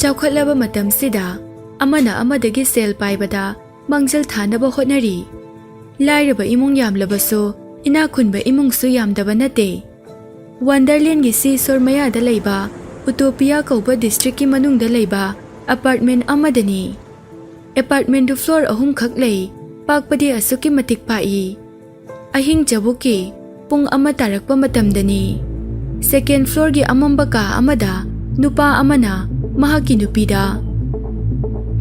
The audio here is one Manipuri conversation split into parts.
ꯆꯥꯎꯈꯠꯂꯕ ꯃꯇꯝꯁꯤꯗ ꯑꯃꯅ ꯑꯃꯗꯒꯤ ꯁꯦꯜ ꯄꯥꯏꯕꯗ ꯃꯥꯡꯖꯤꯜ ꯊꯥꯅꯕ ꯍꯣꯠꯅꯔꯤ꯫ ꯂꯥꯏꯔꯕ ꯏꯃꯨꯡ ꯌꯥꯝꯂꯕꯁꯨ ꯏꯅꯥꯛ ꯈꯨꯟꯕ ꯏꯃꯨꯡꯁꯨ ꯌꯥꯝꯗꯕ ꯅꯠꯇꯦ꯫ ꯋꯥꯟꯗꯔꯂꯦꯟꯒꯤ ꯁꯤꯁꯣꯔ ꯃꯌꯥꯗ ꯂꯩꯕ ꯎꯇꯣꯄꯤꯌꯥ ꯀꯧꯕ ꯗꯤꯁꯇ꯭ꯔꯤꯛꯀꯤ ꯃꯅꯨꯡꯗ ꯂꯩꯕ ꯑꯄꯥꯔꯠꯃꯦꯟ ꯑꯃꯗꯅꯤ꯫ ꯑꯦꯄꯥꯔꯠꯃꯦꯟꯗꯨ ꯐ꯭ꯂꯣꯔ 3 ꯈꯛ ꯂꯩ, ꯄꯥꯛꯄꯗꯤ ꯑꯁꯨꯛꯀꯤ ꯃꯇꯤꯛ ꯄꯥꯛꯏ꯫ ꯑꯍꯤꯡ ꯆꯕꯨꯛꯀꯤ ꯄꯨꯡ 1 ꯇꯥꯔꯛꯄ ꯃꯇꯝꯗꯅꯤ꯫ ꯁꯦꯀꯦꯟ ꯐ꯭ꯂꯣꯔꯒꯤ ꯑꯃꯝꯕ ꯀꯥ ꯑꯃꯗ ꯅꯨꯄꯥ ꯑꯃꯅ ꯃꯍꯥꯛꯀꯤ ꯅꯨꯄꯤꯗ,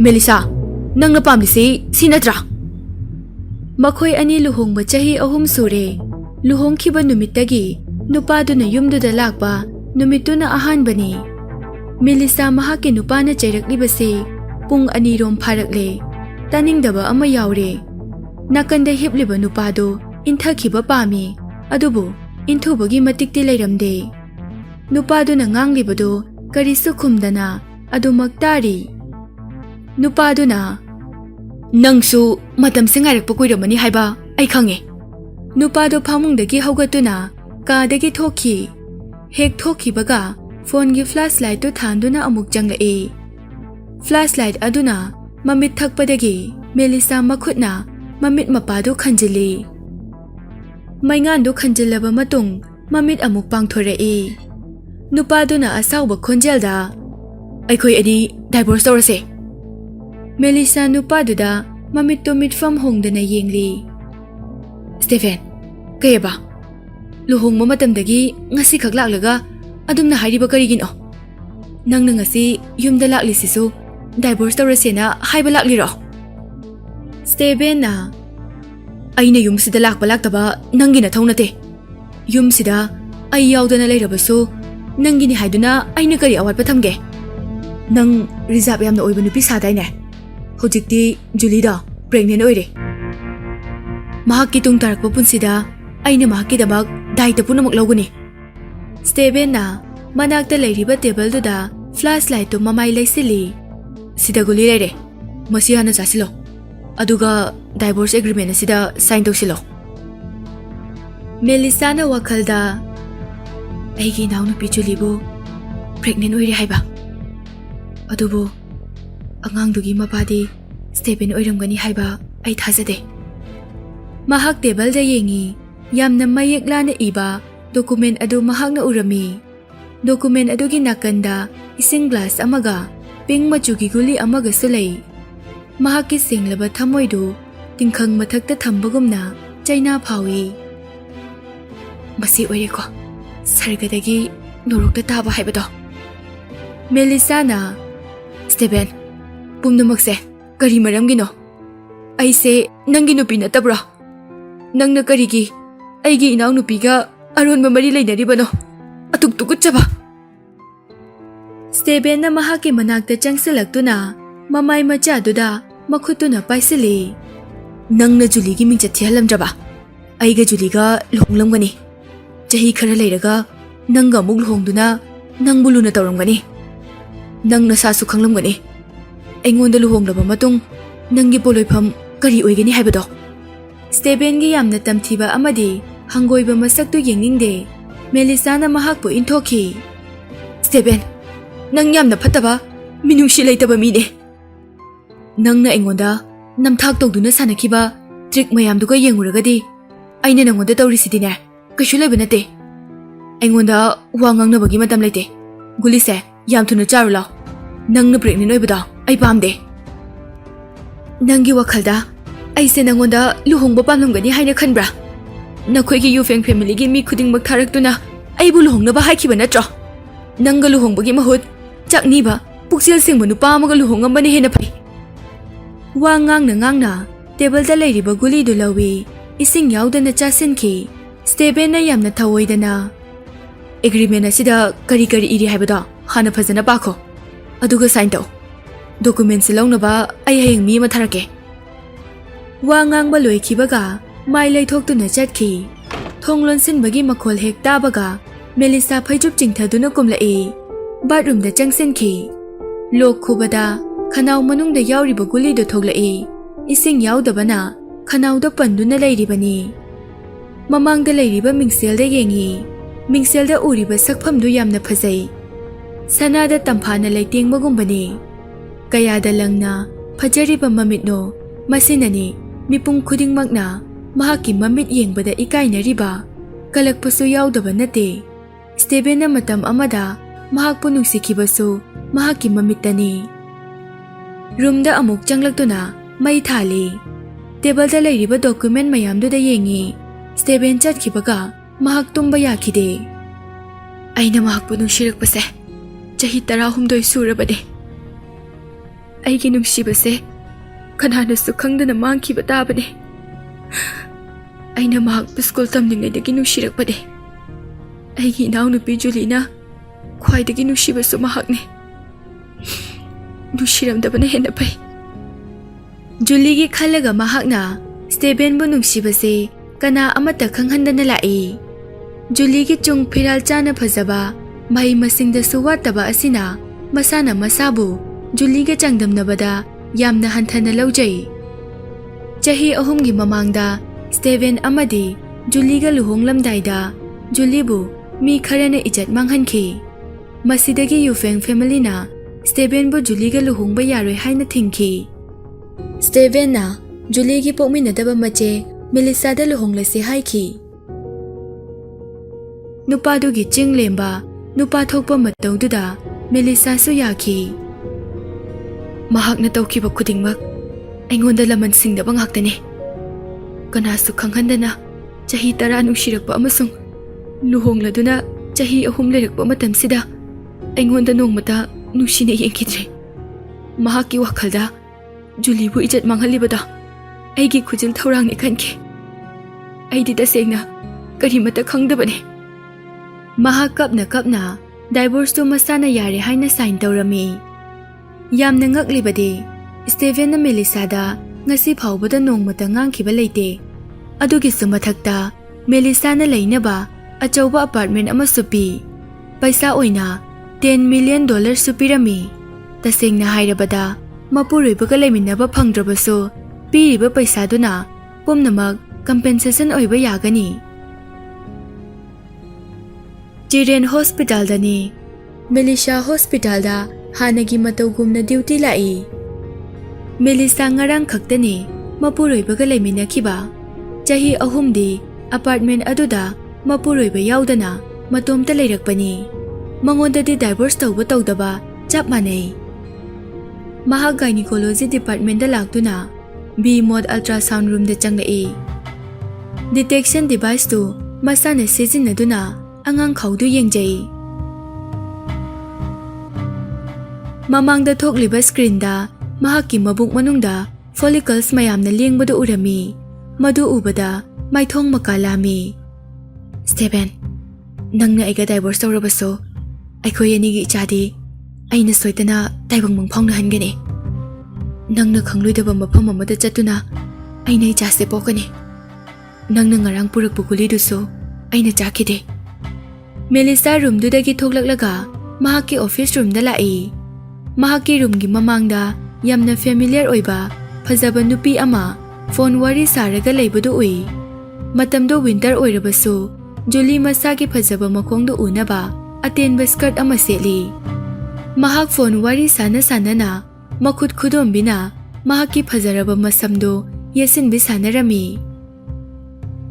"ꯃꯦꯂꯤꯁꯥ, ꯅꯪꯅ ꯄꯥꯝꯂꯤꯁꯤ ꯁꯤ ꯅꯠꯇ꯭ꯔꯥ?" ꯃꯈꯣꯏ ꯑꯅꯤ ꯂꯨꯍꯣꯡꯕ ꯆꯍꯤ 3 ꯁꯨꯔꯦ꯫ ꯂꯨꯍꯣꯡꯈꯤꯕ ꯅꯨꯃꯤꯠꯇꯒꯤ ꯅꯨꯄꯥꯗꯨꯅ ꯌꯨꯝꯗꯨꯗ ꯂꯥꯛꯄ ꯅꯨꯃꯤꯠꯇꯨꯅ ꯑꯍꯥꯟꯕꯅꯤ꯫ ꯃꯦꯂꯤꯁꯥ ꯃꯍꯥꯛꯀꯤ ꯅꯨꯄꯥꯅ ꯆꯩꯔꯛꯂꯤꯕꯁꯤ ꯄꯨꯡ 2 ꯐꯥꯔꯛꯂꯦ꯫ ꯇꯥꯅꯤꯡꯗꯕ ꯑꯃ ꯌꯥꯎꯔꯦ꯫ ꯅꯥꯀꯟꯗ ꯍꯤꯞꯂꯤꯕ ꯅꯨꯄꯥꯗꯨ ꯏꯟꯊꯈꯤꯕ ꯄꯥꯝꯃꯤ, ꯑꯗꯨꯕꯨ ꯏꯟꯊꯨꯕꯒꯤ ꯃꯇꯤꯛꯇꯤ ꯂꯩꯔꯝꯗꯦ꯫ ꯅꯨꯄꯥꯗꯨꯅ ꯉꯥꯡꯂꯤꯕꯗꯨ ꯀꯔꯤꯁꯨ ꯈꯨꯝꯗꯅ ꯑꯗꯨꯃꯛ ꯇꯥꯔꯤ꯫ ꯅꯨꯄꯥꯗꯨꯅ, "ꯅꯪꯁꯨ ꯃꯇꯝꯁꯦ ꯉꯥꯏꯔꯛꯄ ꯀꯨꯏꯔꯝꯃꯅꯤ ꯍꯥꯏꯕ ꯑꯩ ꯈꯪꯉꯦ." ꯅꯨꯄꯥꯗꯨ ꯐꯃꯨꯡꯗꯒꯤ ꯍꯧꯒꯠꯇꯨꯅ ꯀꯥꯗꯒꯤ ꯊꯣꯛꯈꯤ꯫ ꯍꯦꯛ ꯊꯣꯛꯈꯤꯕꯒ ꯐꯣꯟꯒꯤ ꯐ꯭ꯂꯥꯁ ꯂꯥꯏꯠꯇꯨ ꯊꯥꯟꯗꯨꯅ ꯑꯃꯨꯛ ꯆꯪꯂꯛꯏ꯫ ꯐ꯭ꯂꯥꯁ ꯂꯥꯏꯠ ꯑꯗꯨꯅ ꯃꯃꯤꯠ ꯊꯛꯄꯗꯒꯤ ꯃꯦꯂꯤꯁꯥ ꯃꯈꯨꯠꯅ ꯃꯃꯤꯠ ꯃꯄꯥꯗꯨ ꯈꯟꯖꯤꯜꯂꯤ꯫ ꯃꯩꯉꯥꯟꯗꯨ ꯈꯟꯖꯤꯜꯂꯕ ꯃꯇꯨꯡ ꯃꯃꯤꯠ ꯑꯃꯨꯛ ꯄꯥꯡꯊꯣꯔꯛꯏ꯫ ꯅꯨꯄꯥꯗꯨꯅ ꯑꯁꯥꯎꯕ ꯈꯣꯟꯖꯦꯜꯗ, "ꯑꯩꯈꯣꯏ ꯑꯅꯤ ꯗꯥꯏꯚꯣꯔꯁ ꯇꯧꯔꯁꯦ." ꯃꯦꯂꯤꯁꯥ ꯅꯨꯄꯥꯗꯨꯗ ꯃꯃꯤꯠꯇꯨ ꯃꯤꯠꯐꯝ ꯍꯣꯡꯗꯅ ꯌꯦꯡꯂꯤ꯫ "ꯁ꯭ꯇꯦꯐꯦꯟ, ꯀꯩꯑꯕ? ꯂꯨꯍꯣꯡꯕ ꯃꯇꯝꯗꯒꯤ ꯉꯁꯤꯈꯛ ꯂꯥꯛꯂꯒ ꯑꯗꯨꯝꯅ ꯍꯥꯏꯔꯤꯕ ꯀꯔꯤꯒꯤꯅꯣ? ꯅꯪꯅ ꯉꯁꯤ ꯌꯨꯝꯗ ꯂꯥꯛꯂꯤꯁꯤꯁꯨ ꯗꯥꯏꯚꯣꯔꯁ ꯇꯧꯔꯁꯦꯅ ꯍꯥꯏꯕ ꯂꯥꯛꯂꯤꯔꯣ?" ꯁ꯭ꯇꯦꯐꯦꯟꯅ, "ꯑꯩꯅ ꯌꯨꯝꯁꯤꯗ ꯂꯥꯛꯄ ꯂꯥꯛꯇꯕ ꯅꯪꯒꯤ ꯅꯊꯧ ꯅꯠꯇꯦ꯫ ꯌꯨꯝꯁꯤꯗ ꯑꯩ ꯌꯥꯎꯗꯅ ꯂꯩꯔꯕꯁꯨ ꯅꯪꯒꯤꯅꯤ ꯍꯥꯏꯗꯨꯅ ꯑꯩꯅ ꯀꯔꯤ ꯑꯋꯥꯠꯄ ꯊꯝꯒꯦ? ꯅꯪ ꯔꯤꯖꯥꯔꯕ ꯌꯥꯝꯅ ꯑꯣꯏꯕ ꯅꯨꯄꯤ ꯁꯥꯗꯥꯏꯅꯦ? ꯍꯧꯖꯤꯛꯇꯤ ꯖꯨꯂꯤꯗ ꯄ꯭ꯔꯦꯒꯅꯦꯟ ꯑꯣꯏꯔꯦ꯫ ꯃꯍꯥꯛꯀꯤ ꯇꯨꯡ ꯇꯥꯔꯛꯄ ꯄꯨꯟꯁꯤꯗ ꯑꯩꯅ ꯃꯍꯥꯛꯀꯤꯗꯃꯛ ꯗꯥꯏꯇ ꯄꯨꯝꯅꯃꯛ ꯂꯧꯒꯅꯤ." ꯁ꯭ꯇꯦꯐꯦꯟꯅ ꯃꯅꯥꯛꯇ ꯂꯩꯔꯤꯕ ꯇꯦꯕꯜꯗꯨꯗ ꯐ꯭ꯂꯥꯁ ꯂꯥꯏꯠꯇꯨ ꯃꯃꯥꯏ ꯂꯩꯁꯤꯜꯂꯤ꯫ "ꯁꯤꯗ ꯒꯨꯂꯤ ꯂꯩꯔꯦ, ꯃꯁꯤ ꯍꯥꯟꯅ ꯆꯥꯁꯤꯜꯂꯣ, ꯑꯗꯨꯒ ꯗꯥꯏꯚꯣꯔꯁ ꯑꯦꯒ꯭ꯔꯤꯃꯦꯟ ꯑꯁꯤꯗ ꯁꯥꯏꯟ ꯇꯧꯁꯤꯜꯂꯣ." ꯃꯦꯂꯤꯁꯥꯅ ꯋꯥꯈꯜꯗ, "ꯑꯩꯒꯤ ꯏꯅꯥꯎꯅꯨꯄꯤ ꯖꯨꯂꯤꯕꯨ ꯄ꯭ꯔꯦꯒꯅꯦꯟ ꯑꯣꯏꯔꯦ ꯍꯥꯏꯕ, ꯑꯗꯨꯕꯨ ꯑꯉꯥꯡꯗꯨꯒꯤ ꯃꯄꯥꯗꯤ ꯁ꯭ꯇꯦꯐꯦꯟ ꯑꯣꯏꯔꯝꯒꯅꯤ ꯍꯥꯏꯕ ꯑꯩ ꯊꯥꯖꯗꯦ." ꯃꯍꯥꯛ ꯇꯦꯕꯜꯗ ꯌꯦꯡꯉꯤ꯫ ꯌꯥꯝꯅ ꯃꯌꯦꯛ ꯂꯥꯅ ꯏꯕ ꯗꯣꯀꯨꯃꯦꯟ ꯑꯗꯨ ꯃꯍꯥꯛꯅ ꯎꯔꯝꯃꯤ꯫ ꯗꯣꯀꯨꯃꯦꯟ ꯑꯗꯨꯒꯤ ꯅꯥꯀꯟꯗ ꯏꯁꯤꯡ ꯒ꯭ꯂꯥꯁ ꯑꯃꯒ ꯄꯤꯡ ꯃꯆꯨꯒꯤ ꯒꯨꯂꯤ ꯑꯃꯒꯁꯨ ꯂꯩ꯫ ꯃꯍꯥꯛꯀꯤ ꯁꯦꯡꯂꯕ ꯊꯃꯣꯏꯗꯨ ꯇꯤꯡꯈꯪ ꯃꯊꯛꯇ ꯊꯝꯕꯒꯨꯝꯅ ꯆꯩꯅꯥ ꯐꯥꯎꯏ꯫ "ꯃꯁꯤ ꯑꯣꯏꯔꯦꯀꯣ, ꯁꯔꯒꯗꯒꯤ ꯅꯣꯔꯣꯛꯇ ꯇꯥꯕ ꯍꯥꯏꯕꯗꯣ." ꯃꯦꯂꯤꯁꯥꯅ, "ꯁ꯭ꯇꯦꯐꯦꯟ, ꯄꯨꯝꯅꯃꯛꯁꯦ ꯀꯔꯤ ꯃꯔꯝꯒꯤꯅꯣ? ꯑꯩꯁꯦ ꯅꯪꯒꯤ ꯅꯨꯄꯤ ꯅꯠꯇꯕ꯭ꯔꯣ? ꯅꯪꯅ ꯀꯔꯤꯒꯤ ꯑꯩꯒꯤ ꯏꯅꯥꯎꯅꯨꯄꯤꯒ ꯑꯔꯣꯟꯕ ꯃꯔꯤ ꯂꯩꯅꯔꯤꯕꯅꯣ? ꯑꯇꯨꯛ ꯇꯨꯀꯠꯆꯕ!" ꯁ꯭ꯇꯦꯐꯦꯟꯅ ꯃꯍꯥꯛꯀꯤ ꯃꯅꯥꯛꯇ ꯆꯪꯁꯤꯜꯂꯛꯇꯨꯅ ꯃꯃꯥꯏ ꯃꯆꯥꯗꯨꯗ ꯃꯈꯨꯠꯇꯨꯅ ꯄꯥꯏꯁꯤꯜꯂꯤ꯫ "ꯅꯪꯅ ꯖꯨꯂꯤꯒꯤ ꯃꯤꯡꯆꯠ ꯊꯤꯍꯜꯂꯝꯗ꯭ꯔꯕ ꯑꯩꯒ ꯖꯨꯂꯤꯒ ꯂꯨꯍꯣꯡꯂꯝꯒꯅꯤ꯫ ꯆꯍꯤ ꯈꯔ ꯂꯩꯔꯒ ꯅꯪꯒ ꯑꯃꯨꯛ ꯂꯨꯍꯣꯡꯗꯨꯅ ꯅꯪꯕꯨ ꯂꯨꯅ ꯇꯧꯔꯝꯒꯅꯤ꯫ ꯅꯪ ꯅꯁꯥꯁꯨ ꯈꯪꯂꯝꯒꯅꯤ ꯑꯩꯉꯣꯟꯗ ꯂꯨꯍꯣꯡꯂꯕ ꯃꯇꯨꯡ ꯅꯪꯒꯤ ꯄꯣꯂꯣꯏꯐꯝ ꯀꯔꯤ ꯑꯣꯏꯒꯅꯤ ꯍꯥꯏꯕꯗꯣ." ꯁ꯭ꯇꯦꯐꯦꯟꯒꯤ ꯌꯥꯝꯅ ꯇꯝꯊꯤꯕ ꯑꯃꯗꯤ ꯍꯪꯒꯣꯏꯕ ꯃꯁꯛꯇꯨ ꯌꯦꯡꯅꯤꯡꯗꯦ꯫ ꯃꯦꯂꯤꯁꯥꯅ ꯃꯍꯥꯛꯄꯨ ꯏꯟꯊꯣꯛꯈꯤ꯫ "ꯁ꯭ꯇꯦꯐꯦꯟ, ꯅꯪ ꯌꯥꯝꯅ ꯐꯠꯇꯕ, ꯃꯤꯅꯨꯡꯁꯤ ꯂꯩꯇꯕ ꯃꯤꯅꯦ꯫ ꯅꯪꯅ ꯑꯩꯉꯣꯟꯗ ꯅꯝꯊꯥꯛ ꯇꯧꯗꯨꯅ ꯁꯥꯟꯅꯈꯤꯕ ꯇ꯭ꯔꯤꯛ ꯃꯌꯥꯝꯗꯨꯒ ꯌꯦꯡꯉꯨꯔꯒꯗꯤ ꯑꯩꯅ ꯅꯪꯉꯣꯟꯗ ꯇꯧꯔꯤꯁꯤꯗꯤꯅꯦ ꯀꯩꯁꯨ ꯂꯩꯕ ꯅꯠꯇꯦ꯫ ꯑꯩꯉꯣꯟꯗ ꯋꯥ ꯉꯥꯡꯅꯕꯒꯤ ꯃꯇꯝ ꯂꯩꯇꯦ꯫ ꯒꯨꯂꯤꯁꯦ ꯌꯥꯝ ꯊꯨꯅ ꯆꯥꯔꯨ ꯂꯥꯎ꯫ ꯅꯪꯅ ꯄ꯭ꯔꯦꯒꯅꯦꯟ ꯑꯣꯏꯕꯗꯣ ꯑꯩ ꯄꯥꯝꯗꯦ꯫ ꯅꯪꯒꯤ ꯋꯥꯈꯜꯗ ꯑꯩꯁꯦ ꯅꯪꯉꯣꯟꯗ ꯂꯨꯍꯣꯡꯕ ꯄꯥꯝꯂꯝꯒꯅꯤ ꯍꯥꯏꯅ ꯈꯟꯕ꯭ꯔꯥ? ꯅꯈꯣꯏꯒꯤ ꯌꯨꯐꯦꯡ ꯐꯦꯃꯤꯂꯤꯒꯤ ꯃꯤ ꯈꯨꯗꯤꯡꯃꯛ ꯊꯥꯔꯛꯇꯨꯅ ꯑꯩꯕꯨ ꯂꯨꯍꯣꯡꯅꯕ ꯍꯥꯏꯈꯤꯕ ꯅꯠꯇ꯭ꯔꯣ? ꯅꯪꯒ ꯂꯨꯍꯣꯡꯕꯒꯤ ꯃꯍꯨꯠ ꯆꯥꯛꯅꯤꯕ, ꯄꯨꯛꯆꯦꯜ ꯁꯦꯡꯕ ꯅꯨꯄꯥ ꯑꯃꯒ ꯂꯨꯍꯣꯡꯉꯝꯕꯅ ꯍꯦꯟꯅ ꯐꯩ." ꯋꯥ ꯉꯥꯡꯅ ꯉꯥꯡꯅ ꯇꯦꯕꯜꯗ ꯂꯩꯔꯤꯕ ꯒꯨꯂꯤꯗꯨ ꯂꯧꯏ꯫ ꯏꯁꯤꯡ ꯌꯥꯎꯗꯅ ꯆꯥꯁꯤꯟꯈꯤ꯫ ꯁ꯭ꯇꯦꯐꯦꯟꯅ ꯌꯥꯝꯅ ꯊꯧꯑꯣꯏꯗꯅ, "ꯑꯦꯒ꯭ꯔꯤꯃꯦꯟ ꯑꯁꯤꯗ ꯀꯔꯤ ꯀꯔꯤ ꯏꯔꯤ ꯍꯥꯏꯕꯗꯣ ꯍꯥꯟꯅ ꯐꯖꯅ ꯄꯥꯈꯣ, ꯑꯗꯨꯒ ꯁꯥꯏꯟ ꯇꯧ꯫ ꯗꯣꯀꯨꯃꯦꯟꯁꯤ ꯂꯧꯅꯕ ꯑꯩ ꯍꯌꯦꯡ ꯃꯤ ꯑꯃ ꯊꯥꯔꯛꯀꯦ." ꯋꯥ ꯉꯥꯡꯕ ꯂꯣꯏꯈꯤꯕꯒ ꯃꯥꯏ ꯂꯩꯊꯣꯛꯇꯨꯅ ꯆꯠꯈꯤ꯫ ꯊꯣꯡ ꯂꯣꯟꯁꯤꯟꯕꯒꯤ ꯃꯈꯣꯜ ꯍꯦꯛ ꯇꯥꯕꯒ ꯃꯦꯂꯤꯁꯥ ꯐꯩꯖꯨꯞ ꯆꯤꯡꯊꯗꯨꯅ ꯀꯨꯝꯂꯛꯏ꯫ ꯕꯥꯠꯔꯨꯝꯗ ꯆꯪꯁꯤꯟꯈꯤ꯫ ꯂꯣꯛ ꯈꯨꯕꯗ ꯈꯅꯥꯎ ꯃꯅꯨꯡꯗ ꯌꯥꯎꯔꯤꯕ ꯒꯨꯂꯤꯗꯨ ꯊꯣꯛꯂꯛꯏ꯫ ꯏꯁꯤꯡ ꯌꯥꯎꯗꯕꯅ ꯈꯅꯥꯎꯗ ꯄꯟꯗꯨꯅ ꯂꯩꯔꯤꯕꯅꯤ꯫ ꯃꯃꯥꯡꯗ ꯂꯩꯔꯤꯕ ꯃꯤꯡꯁꯦꯜꯗ ꯌꯦꯡꯉꯤ꯫ ꯃꯤꯡꯁꯦꯜꯗ ꯎꯔꯤꯕ ꯁꯛꯐꯝꯗꯨ ꯌꯥꯝꯅ ꯐꯖꯩ꯫ Sanada tampana laytingmagumbani. Kayada lang na fajariba mamitno masinani mipung khudingmakna mahaki mamit yengbada ikainariba kalakpasu yaudaba nate. Steven na matam amada mahakpu nungsikibasu mahaki mamittani. Roomda amuk changlaktuna mai thali. Table da layriba document mayamduda yengi. Steven chatkibaga mahak tumba yakide. Aina mahakpu nungsirakpase chahi 13 surabade. Aigi nungsibase kananasu khangdana mangkiba tabane. Aina mahakpu school tamningaidagi nungsirakpade. Aigi inaunupi Julina khwaidagi nungsibasu mahakne. Nungsiramdabana henna pai. Juligi khalaga mahakna Steven bu nungsibase kana amata khanghandana lai. Juligi chung phiral chana phajaba mai masingda suwataba asina masana masabu Juliga changdamnabada yamna hanthana laujai. Chahi ahumgi mamangda Steven amadi Juliga luhonglamdaida Julibu mi kharana ijat manghankhi. Masidagi Yufeng family na Steven bu Juliga luhongba yaroi haina thingki. Steven na Juligi pokminadaba mache Mellisa da luhonglasi haiki. Nupadugi chinglemba nupa thokpa mataududa Mellisa su yaki. Mahakna tawkiba khudingmak aingonda laman singdaba ngaktani. Kanasu khanghandana chahi 10 nungsirakpa amasung luhongladuna chahi 3 lerakpa matamsida aingonda nongmata nungsina yengkidre. Mahaki wakhalda Julibu ijat manghalibada aigi khujil thorangni khanke. Aidi tasengna karimata khangdabane. Mahak kapna divorce to masana yare haina sign tawrami. Yamna ngaklibade Steven na Mellisa da ngasi phawbada nongmata ngangkhiba leite. Adugi sumathakta Mellisa na lainaba achauba apartment ama supi. Paisa oina $10 million supirami. Tasengna hairabada mapuroibaga laiminaba phangdrabaso piriba paisa duna pumnamak compensation oiba yagani. Children Hospital dani Mellisa Hospital da hanagi matawgumna duty lai. Mellisa ngarang khaktani mapuroibaga laiminakhiba. Chahi 3 di apartment aduda mapuroiba yaudana matomta leirakpani. Mangonda di divorce tawba tawdaba chap manai. Mahak gynecology department da laktuna B mode ultrasound room da changlai. Detection device tu masana sizinaduna angang khawdu yengjai. Mamangda thokliba screen da mahaki mabuk manungda follicles mayamna lengbada urami. Madu ubada maithong makalami. Steven, nangna aiga divorce tawrabaso aikhoi anigi ichadi aina soitana taibang mangphongna hangani. Nangna khangluidaba mafam amada chatuna aina ichase pokani. Nangna ngarang purakpu guliduso aina chakhide. Mellisa room dudagi thoklaklaga mahaki office room da lai. Mahaki room gi mamangda yamna familiar oiba phajaba nupi ama phone wari saraga leibadu ui. Matamdo winter oirabasu Julie masagi phajaba makhongdo unaba atenba skirt ama seli. Mahak phone wari sana makhut khudombina mahaki phajaraba masamdo yesinbi sanarami.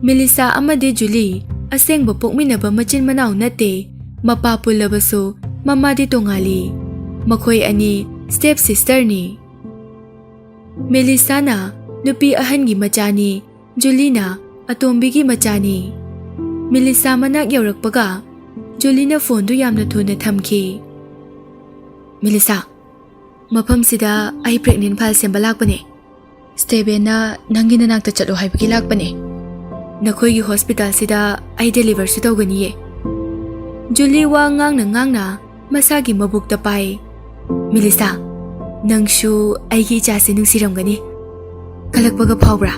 Mellisa amadi Julie asengba pokminaba machin manaw nate mapa pulabaso mamadi tongali. Makhoi ani step sister ni. Mellisa na nupi ahangi machani, Julina atombigi machani. Mellisa manak yaurakpaga Julina phone du yamna thuna thamki. Mellisa, mafam sida ai pregnant file semba lakpane. Steven na nangi nanakta chatlo haibagi lakpane. Nakhoi gi hospital sida ai deliver su tawgani ye. Julie wa ngangna masagi mabukta pai. Mellisa, nangshu aigi ichase nungsiramgani. Kalakbaga phawbra.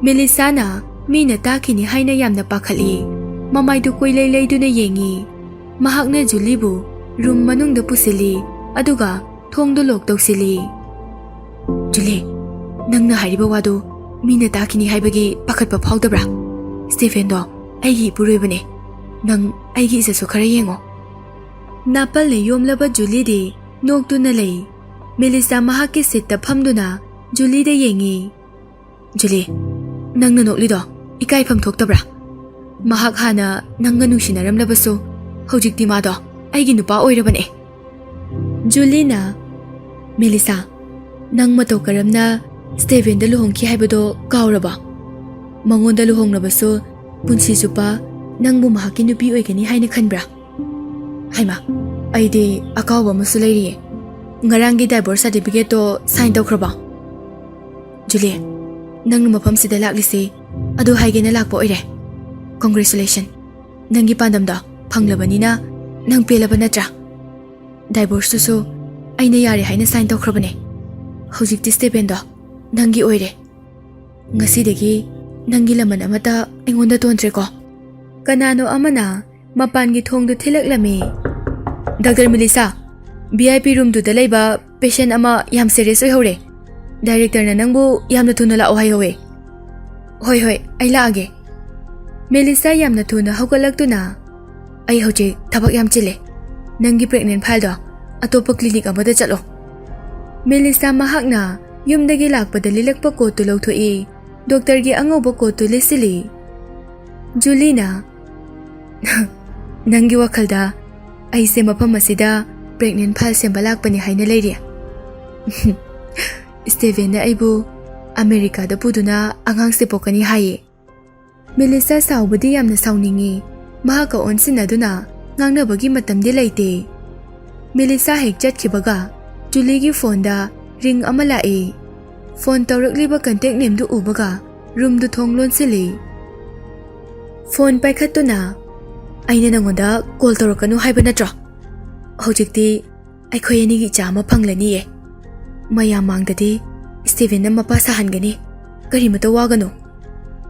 Mellisa na mina takini haina yamna pakhali. Mamaidu koilai laiduna yengi. Mahakna Julie bu room manungda pusili aduga thongdo lok tawsili. Julie, nangna hariba wado mina takini haibagi pakhatpa phawdabra. Steven do aigi puroibane. Nang aigi isasu khara yengo. Napalna yomlaba Julie noktuna lei. Mellisa mahakki sitta phamduna Julie da yengi. Julie, nangna noklido ikai pham thoktabra. Mahak hana nangga nungsinaraamlabasu hojikti mado aigi nupa oirabane. Julie na Mellisa, nang matau karamna Stephen da luhongki haibado kauraba. Mangonda luhongnabasu punsi supa nangbu mahakki nupi oigani haina khanbra. Haima, aidi akawa masu leiriye. Ngarangi divorce certificate to sign tawkraba. Julie, nangnu mafamsida laklisi adu haigena lakpa oire. Congratulations. Nangi pandamda phanglabanina nang pelaba natra. Divorce tusu aina yare haina sign tawkrabane. Hojikti Stephen do nangi oire. Ngasidagi nangi laman amata engonda tontreko. Kanano amana mapangi thongdu thilaklami. Dr. Mellisa, VIP room to the leba patient ama yam serious hore. Director na nangbu yam na tuna la ohay howe. Hoy hoy, ay laage. Mellisa yam na tuna hogalak tu na. Ay hoje tabak yam chile. Nangi pregnant file do. Atopa clinic amada chalo. Mellisa mahak na yum dagi lakpa dalilak pa ko tulaw thui. Doctor gi angaw ba ko tulisili. Julina. Nangi wakalda. Ay se mapam masida pregnant file sembalak pani haina leiri. Stephen na aibu America da puduna angang se pokani haye. Mellisa saubudi yamna sauningi. Mahaka onsin aduna ngangnabagi matamdi leite. Mellisa hek chatkibaga Julie gi phone da ring ama lae. Phone tawrakliba contact name du ubaga room du thonglon sili. Phone paikhatuna aina nangoda call tawrakanu haiba natra. Hojikti aikhoi ani gi chama phanglani e. Maya mangdadi Stephen na mapa sahangani. Kari mata wagano.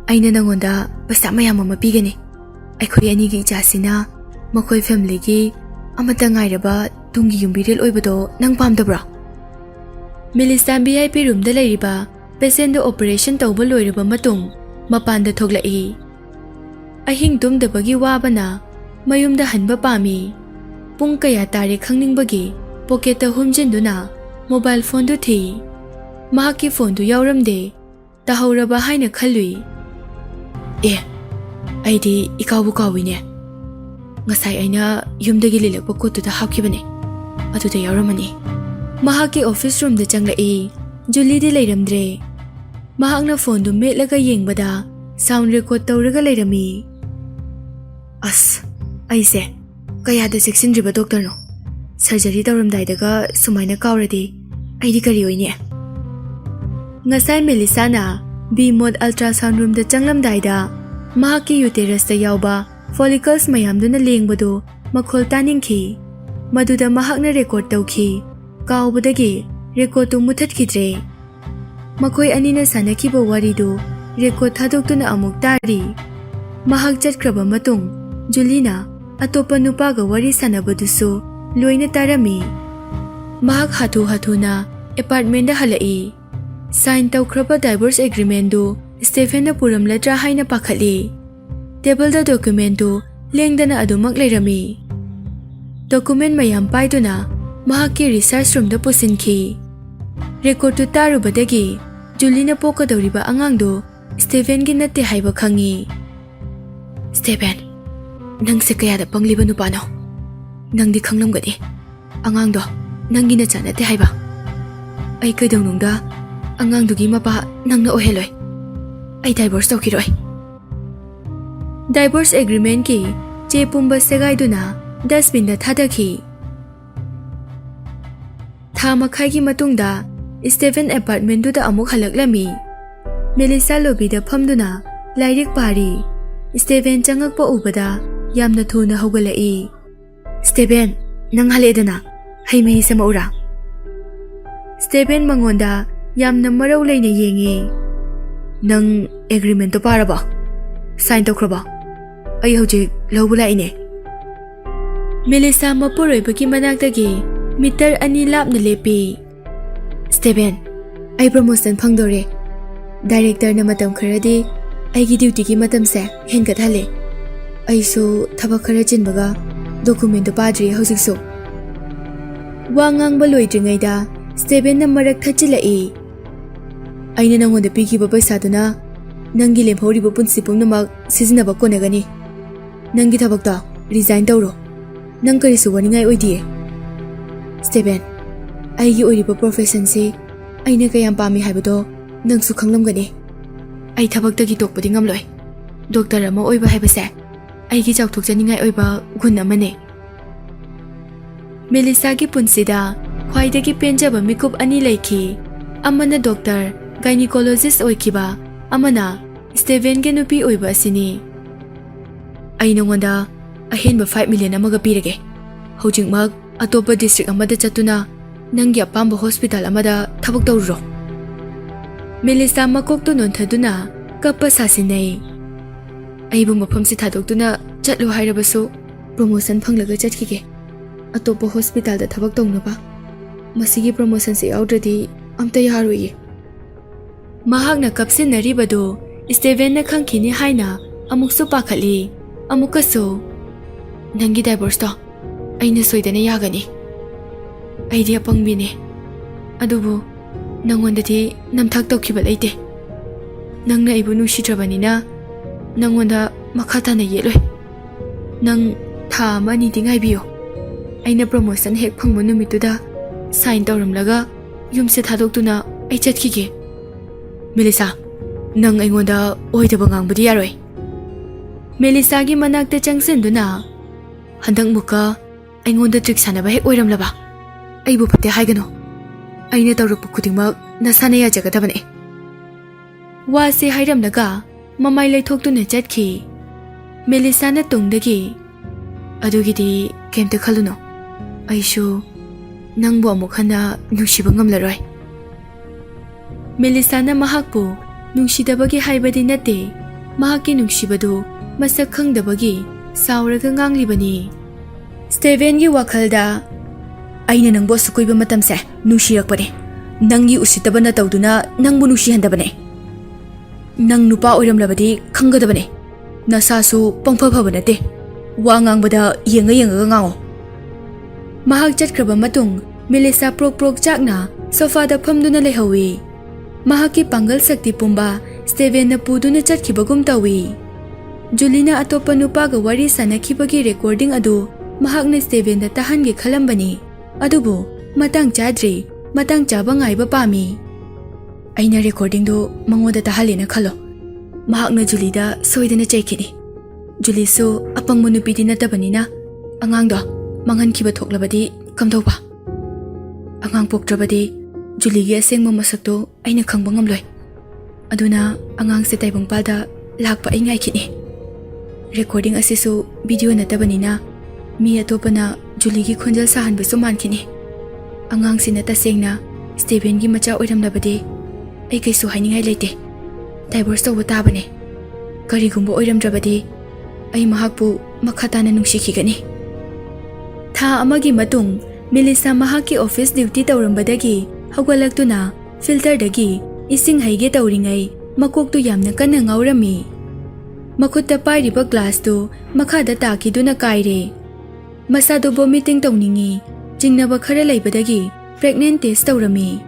Aina nangonda paisa mayam ama pigani. Aikhoi ani gi chasina makhoi family gi amata ngairaba tungi yumbirel oibado nang pamdabra. Mellisa VIP room da leiriba patient do operation tawba loiraba matung mapanda thoglai. Ahing tumdabagi wabana mayumda hanba pami. Pung kaya tare khangningbagi pocket ta humjinduna mobile phone do thi. Mahaki phone do yauramde tahawraba haina khalui. Aidi ikawu kawine. Ngasai aina yumdagi lilakpa kotuda hapkibane. Aduda yauramani. Mahaki office room da changlai. Julie di leiramdre. Mahakna phone do metlaga yengbada sound record tawraga leirami. As, aise kaya da seksindriba doctor no. Surgery tawramdaidaga sumaina kawradi aidi kari oine. Ngasai Mellisa na B-mode ultrasound room da changlamdaida mahaki uterus da yauba follicles mayamduna lengbado makhol taningki. Maduda mahakna record tawki. Kaubadagi record tu muthatkidre. Makhoi anina sanakiba waridu record thadoktuna amuk tari. Mahak chatkraba matung Julina atopa nupaga wari sanabadusu loina tarami. Mahak hatu na apartment da halai. Sign tawkraba divorce agreement do Stephen na puramladra haina pakhali. Table da document do lengdana adumak leirami. Document mayam paiduna mahaki research room da pusinki. Record tu tarubadagi Julina poka dawriba angang do Stephen gi natte haiba khangi. Stephen, nang se kaya da pangliba nupano. Nang di khanglamgani. Angang do nangi na chanate haiba. Ay kaidawnungda angang dugi mapa nangna oheloi. Ay divorce tawkiroi. Divorce agreement ki che pumba segaiduna dustbin da thadaki. Tha makhai gi matungda Stephen apartment du da amuk halaklami. Mellisa lobby da phamduna lairik pari. Stephen changakpa ubada yamna thuna hogalai. Stephen, nang haledana hai mai sama ura. Stephen mangonda yamna marau leina yengi. Nang agreement to paraba. Sign tawkraba. Ay hojik lawbula ine. Mellisa mapuroi baki manaktagi meter ani lapna lepi. Stephen, ay promotion phangdore. Director na matam kharadi aigi duty ki matam se henkat hale. Ay so thabak khara chinbaga document to padri hojik so. Wa ngangba loidringaida Steven na marak thachilai. Aina nangonda pikiba paisaduna nangi lemhoriba punsi pumnamak sizinaba konagani. Nangi thabakta resign tawro. Nang karisu waningai oidie. Steven, aigi oiriba profession se aina kayam pami haibado nangsu khanglamgani. Ai thabaktagi tokpadi ngamloi. Doctor ama oiba haibase aigi chawthokjaningai oiba gun amane. Mellisa gi punsida khwaidagi penjaba mikup ani laiki. Amana doctor gynecologist oikiba amana Steven ge nupi oiba asini. Ai nongonda ahenba 5 million amaga pirage. Hojingmak atopa district amada chatuna nangi apamba hospital amada thabak tawro. Mellisa makokto nonthaduna kappa sasinai. Aibu mafamsi thadoktuna chatlo hairabasu promotion phanglaga chatkige. Atopa hospital da thabak tawnaba. Masigi promotion se outradi amta yaroye. Mahakna kapsinaribado Steven na khangkhini haina amuksu pakhali. Amukaso nangi divorce to aina soidana yagani. Idea pangbine. Adubu nangondati namthak tawkiba leite. Nangna ibu nusitrabanina nangonda makhata na yeloi. Nang tha mani dingai biyo. Aina promotion hek phangbo numituda sign tawramlaga yumse thadoktuna ai chatkige. Mellisa, nang aingonda oidaba ngangbudi yaroi. Mellisa gi manakta changsinduna handang muka aingonda trick sanaba hek oiramlaba. Aibu phate haigano. Aina tawrakpu khudingmak nasana ya jagadabane. Wase hairamnaga mamai laithoktuna chatki. Mellisa na tungdagi adugidi kemta khaluno. Aishu nangbu amuk hana nungsiba ngamlaroi. Mellisa na mahakpu nungsidabagi haibadi nate. Mahaki nungsibadu masak khangdabagi sauraga nganglibani. Steven gi wakhalda aina nangbo sukuiba matamse nungsirakpane. Nangi usitaba na tawduna nangbu nungsihandabane. Nang nupa oiramlabadi khanggadabane. Nasasu pangphapaba nate. Wa ngangbada yenga ngango. Mahak chatkraba matung Mellisa prok chakna sofa da phamduna lehawi. Mahaki pangal sakti pumba Steven na puduna chatkibagum tawi. Julina atopa nupaga wari sanakhibagi recording adu mahakna Steven da tahangi khalambani. Adubu matang chadri matang chaba ngaiba pami. Aina recording do mangoda tahalena khalo. Mahakna Julida soidana chaikini. Julisu apang munupidi natabanina angangdo mangan kiba thoklabadi kamdauba. Angang poktrabadi Juligi asengma masakto aina khangba ngamloi. Aduna angang se taibangpalda lakpa ai ngai khini. Recording asisu video natabanina mi atopana Juligi khonjal sahanba suman khini. Angang sina tasengna Steven gi macha oiramlabadi ai kaisu hainingai leite. Divorce tawba tabane. Karigumba oiramdrabadi ai mahakpu makhatana nungsikhigani. Tha amagi matung Mellisa mahaki office duty tawrambadagi hawgalaktuna filter dagi ising haige tawringai makoktu yamna kana ngaurami. Makhutta pairiba glass tu makhada takiduna kaire. Masado vomiting tawningi jingnaba khara laibadagi pregnant test tawrami.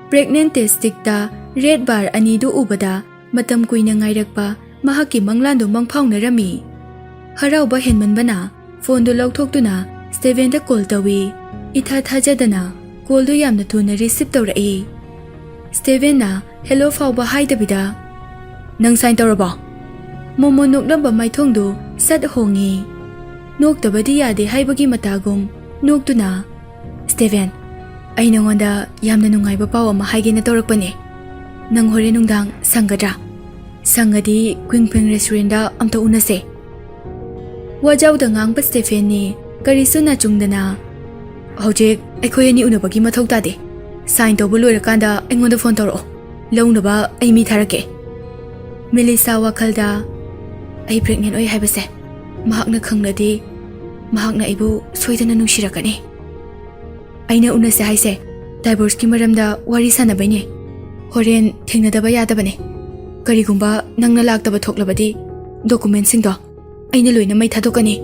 Pregnant test tikta red bar anidu ubada matam kuina ngairakpa mahaki manglando mangphaunarami. Harauba henmanbana phone do laukhoktuna Steven da call tawi. Itha thajadana call do yamna thuna receive tawrai. Steven na hello fauba haidabida nang sign tawraba. Momo noknaba maithongdu sat hongi. Noktabadi yade haibagi matagum noktuna Steven ai nangonda yamna nungaiba paw ama haigena tawrakpane. Nang hore nungdang sangadra. Sangadi Quingping restaurant da amta unase. Wajau da ngangpa Steven ni karisu na chungdana. Hojek aikhoy ani unabagi mathau tade. Sign tawba loirakanda aingonda phone tawro. Launaba ai mi tharake. Mellisa wakhalda ai pregnant oi haibase. Mahakna khangladi mahakna ibu soidana nungsirakani. Aina unase haise divorce ki maramda wari sanabaine. Horen thengnadaba yadabane. Karigumba nangna laktaba thoklabadi document singdo aina loina mai thadokani.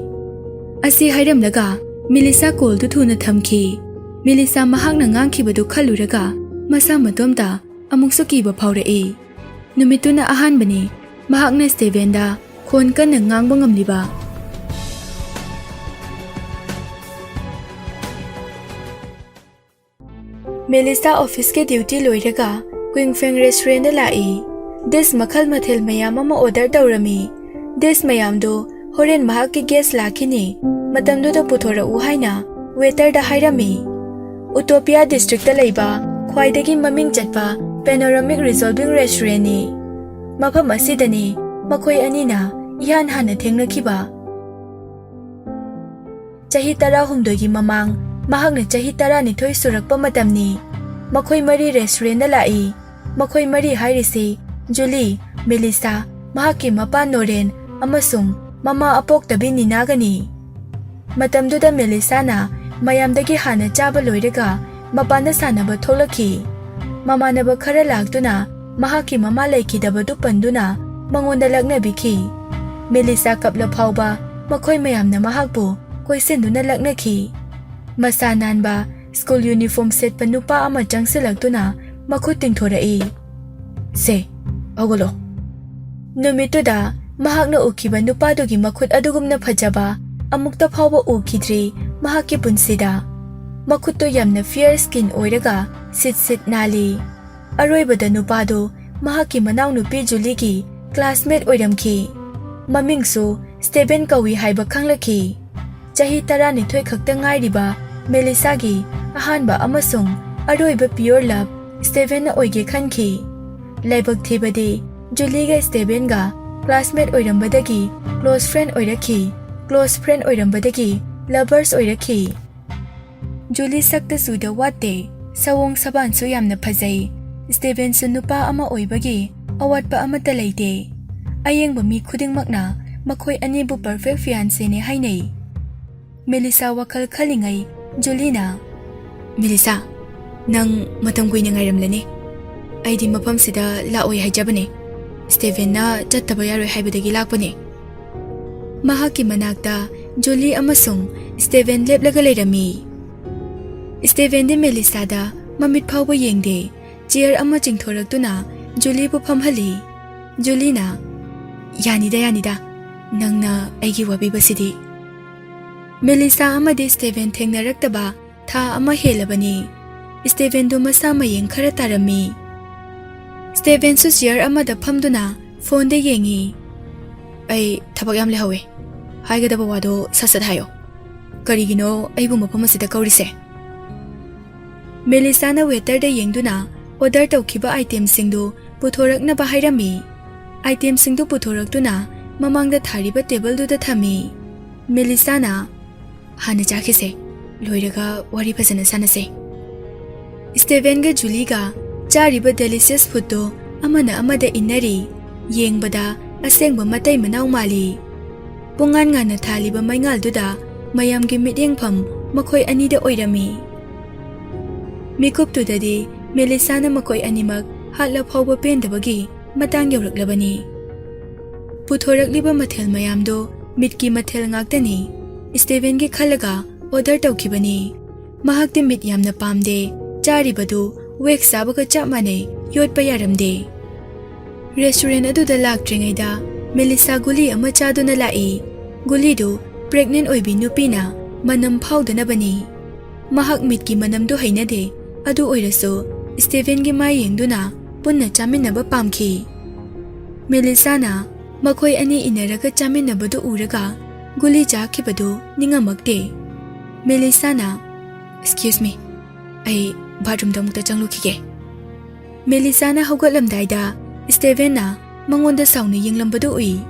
Asi hairamlaga Mellisa call tu thuna thamki. Mellisa mahakna ngangkhibadu khaluraga masa matomda amuksu kiba phawrei. Numituna ahanbani mahakna Stevenda khon kanna ngangba ngamliba. Mellisa office ke duty loiraga Queenfeng restaurant lai. Des makhal mathel mayam ama order tawrami. Des mayamdo horen mahak ki guest lakhini. Matamdo da puthora u haina waiter da hairami. Utopia district da laiba khwaidagi maming chatpa panoramic resolving restaurant ni. Mafam asidani makhoi anina ihan hana thengnakiba. Chahi tara humdogi mamang mahakna chahi tara ni thoi surakpa matamni. Makhoi mari restaurant da lai. Makhoi mari hairisi Julie, Mellisa, mahaki mapa Noren amasung mama apok tabi ninagani. Matamduda Mellisa na mayamdagi hana chaba loiraga mapana sanaba tholaki. Mama naba khara lagtuna mahaki mama laikidabadu panduna mangonda lagnabiki. Mellisa kapla phawba makhoi mayamna mahakbu koisenduna lagnaki. Masa nanba school uniform set panupa ama jangsilagtuna makhut tingthorai. Se Ogolo. Numituda mahakna ukiba nupadogi makhut adugumna phajaba amukta phawba ukidri mahaki punsida. Makhutto yamna fair skin oiraga sit nali. Aroibada nupado mahaki manaw nupi Julie ki classmate oiramki. Mamingsu Steven kawi haiba khanglaki. Chahi tara ni thoi khakta ngairiba Mellisa gi ahanba amasung aroiba pure love Steven na oige khanki. Laibak thibadi Julie ga Steven ga classmate oirambadagi close friend oirambadagi lovers oiraki. Julie sakta suda watte sawong saban su yamna phajai. Steven su nupa ama oibagi awatpa amata leite. Ayengba mi khudingmakna makhoi anibu perfect fiancé ne hainai. Mellisa wakal khalingai Julie na Mellisa nang matam kuina ngairamlani. Aidi mapam sida laoi haijabane. Steven na chattaba yaroi haibadagi lakpane. Mahaki manakta Julie amasung Steven leplaga leirami. Steven de Mellisa da mamit phawba yengde chair ama chingthoraktuna Julie bu phamhali. Julie na yanida nangna aigi wabibasidi. Mellisa amadi Steven thengnaraktaba tha ama helabani. Steven du masa mayeng khara tarami. Steven su chair amada phamduna phone de yengi. Ai thabak yam lehawe. Haigadaba wado sasat hayo. Karigino aibu mapam asida kaurise. Mellisa na waiter de yengduna order tawkhiba item singdu puthorakna bahairami. Item singdu puthoraktuna mamangda thariba table du da thami. Mellisa na hana chakhise loiraga wari phajana sanase. Steven ga Julie ga chariba delicious food do amana amada inari yengbada asengba matai manaw mali. Pungan nga na thaliba maingal duda mayamgi mityengpham makhoi anida oirami. Mikup tudadi Mellisa na makhoi animak hatla phawba pendabagi matang yawraklabani. Puthorakliba mathel mayamdo mitki mathel ngaktani. Steven gi khalaga order tawkhibani. Mahakti mit yamna pamde charibadu wek sabaga chamane yotpa yaramde. Restaurant aduda laktringaida Mellisa guli ama chaduna lai. Guli du pregnant oibi nupina manam phawdanabani. Mahak mitki manamdu hainade adu oiraso Steven gi mai yengduna punna chaminaba pamki. Mellisa na makhoi ani inaraga chaminabadu uraga guli chakhibadu ningamakte. Mellisa na excuse me ai bathroom da mukta changlukige. Mellisa na haugatlamdaida Steven na mangonda sauna yenglambadu ui.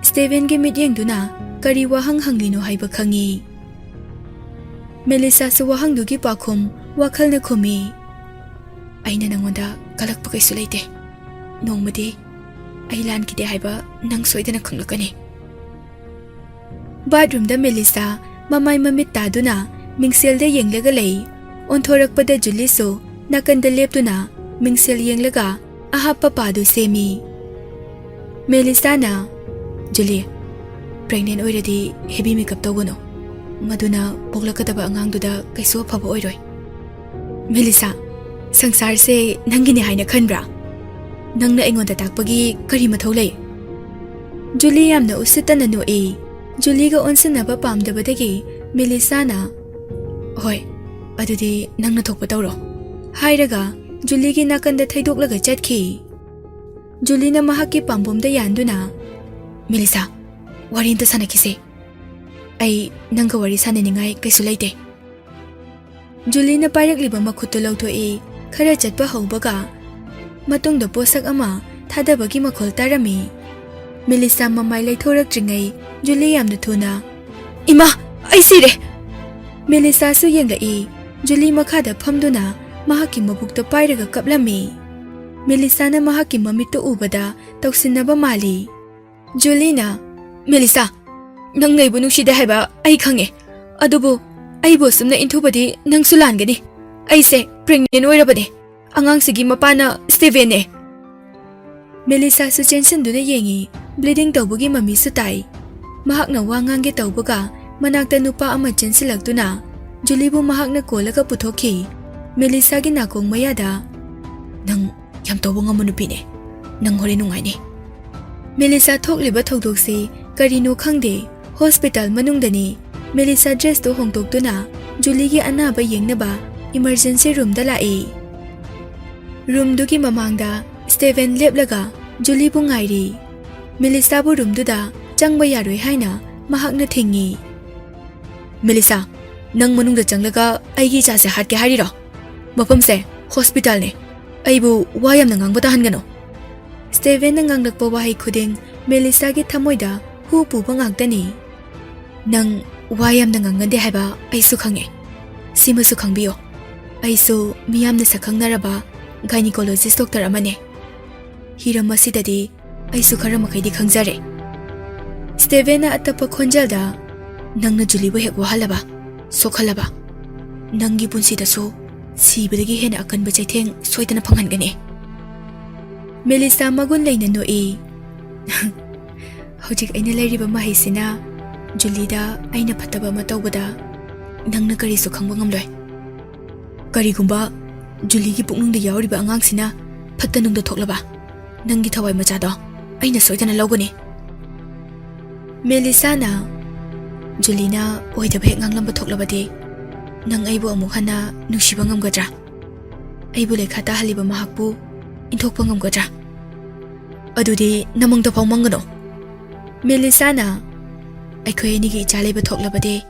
Steven gi mit yengduna kari wahang hanglino haiba khangi. Mellisa su wahang dugi pakhum wakhal na khumi. Aina nangonda kalakpa kaisu leite. Nongmadi ai lan kide haiba nang soidana khanglakani. Bathroom da Mellisa mamai mamit taduna mingsel da yenglaga lei. Onthorakpada Julie so nakanda leptuna mingsel yenglaga ahappa padu semi. Mellisa na Julie pregnant oiradi heavy makeup tawgono. Maduna poglakadaba angangduda kaisu phaba oiroi. Mellisa, sangsarse nangini haina khanbra. Nangna aingonda takpagi kari mathau lei. Julie yamna usitana noi. Julie ga onsinaba pamdabadagi Mellisa na hoi adudi nangna thokpa tawro. Hairaga Julie gi nakanda thaidoklaga chatki. Julie na mahaki pambomda yanduna Mellisa, wari inta sanakise. Ai nangga wari sananingai kaisu leite. Julie na pairakliba makhutto lauthoi khara chatpa haubaga matungda posak ama thadabagi makhol tarami. Mellisa mamai laithoraktringai Julie yamna thuna Ima, ai sire. Mellisa su yenglai. Julie makhada phamduna mahaki mabukta pairaga kaplami. Mellisa na mahaki mamitto ubada tawsinnaba mali. Julie na Mellisa, nang naibu nuksida haiba ai khange. Adubu aibo sumna intubadi nang sulangani. Aise pregnant oirabani. Angang sigi mapana Steven ne. Mellisa su chensin duna yengi bleeding tawbugi mami su tai. Mahakna wangange tawbuga manakta nupa ama chensilaktuna Julie bu mahakna kolaga puthokhi. Mellisa gi nakong mayada nang yam tawbu ngam nupi ne. Nang hore nungai ne. Mellisa thokliba thokdokse karino khangde hospital manungdani. Mellisa dress to hongtoktuna Julie gi anaba yengnaba emergency room da lai. Room dugi mamangda Steven leplaga Julie bu ngairi. Mellisa bu room duda changba yaroi haina mahakna thingi. Mellisa, nang manungda changlaga aigi cha se hatke hariro. Mapam se hospital ne. Aibu wayam na ngangbata hangano. Steven na nganglakpa wahi khuding Mellisa gi thamoida hu puba ngangtani. Nang wayam na ngangande haiba aisu khange. Sima su khangbiyo. Aisu miyam na sakhangnaraba gynecologist doctor amane. Hiram masidadi aisu khara makaidi khangjare. Steven na atapa khonjalda nangna Julie bu hek wahalaba sokhalaba nangi punsida so sibadagi hena akanba chaitheng soidana phanghangani. Mellisa magun leina noi. Hojik aina lairiba mahisina Julie da aina phataba ma tawbada nangna kari su khangba ngamloi. Karigumba Julie gi puknungda yawriba angangsina phattanungda thoklaba nangi thawai machado aina soidana lawgani. Mellisa na Julie na oidaba hek nganglamba thoklabadi nang aibu amuk hana nungsiba ngamgadra. Aibu lekha ta haliba mahakbu inthokpa ngamgadra. Adudi namangda phaw mangano. Mellisa na aikhoi ni gi icha leiba thoklabadi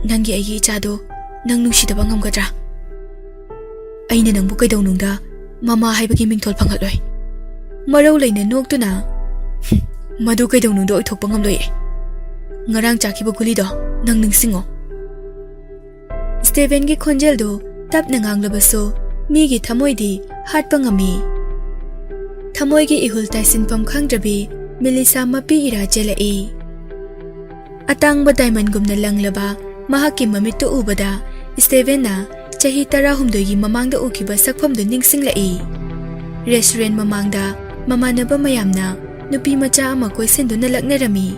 nangi aigi ichado nang nungsidaba ngamgadra. Aina nangbu kaidawnungda mama haibagi mingthol phangatloi. Marau leina noktuna madu kaidawnungda oithokpa ngamloi. Ngarang chakiba gulido nang ningsingo. Steven gi khonjeldo tapna nganglabaso mi gi thamoidi hatpa ngami. Thamoi gi ihul taisinpam khangdrabi Mellisa mapi ira jelai. Atangba diamond gumna langlaba mahaki mamitto ubada Steven na chahi 10 gi mamangda ukiba sakphamdo ningsinglai. Restaurant mamangda mamanaba mayamna nupi macha ama koisenduna laknarami.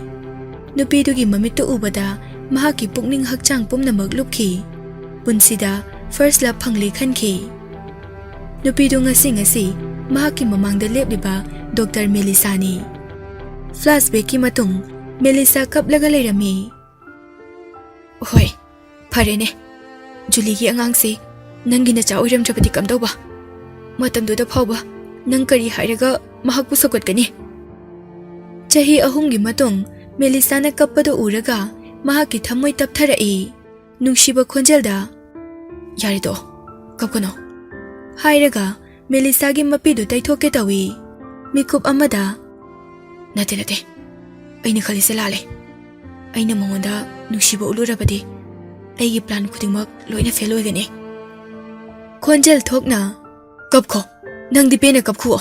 Nupi dugi mamitto ubada mahaki pukning hakchang pumnamak lupki. Punsida first love phangli khanki. Nupi du ngasi mahaki mamangda lepliba Dr. Mellisa ni. Flashback ki matung Mellisa kaplaga leirami. Hoi, phare ne. Julie gi angangse nangi na cha oiramdrabadi kamdauba. Matamduda phawba nang kari hairaga mahakpu sakotkani. Chahi 3 gi matung Mellisa na kappado uraga mahaki thamoi taptharai. Nungsiba khonjelda yarido kapkono hairaga Mellisa gi mapidu taithoke tawi. Mikup amada nate aina khalise lale. Aina mangonda nungsiba ulurabadi aigi plan khudingmak loina fail oigani. Khonjel thokna kapkho nang dipena kapkhuo.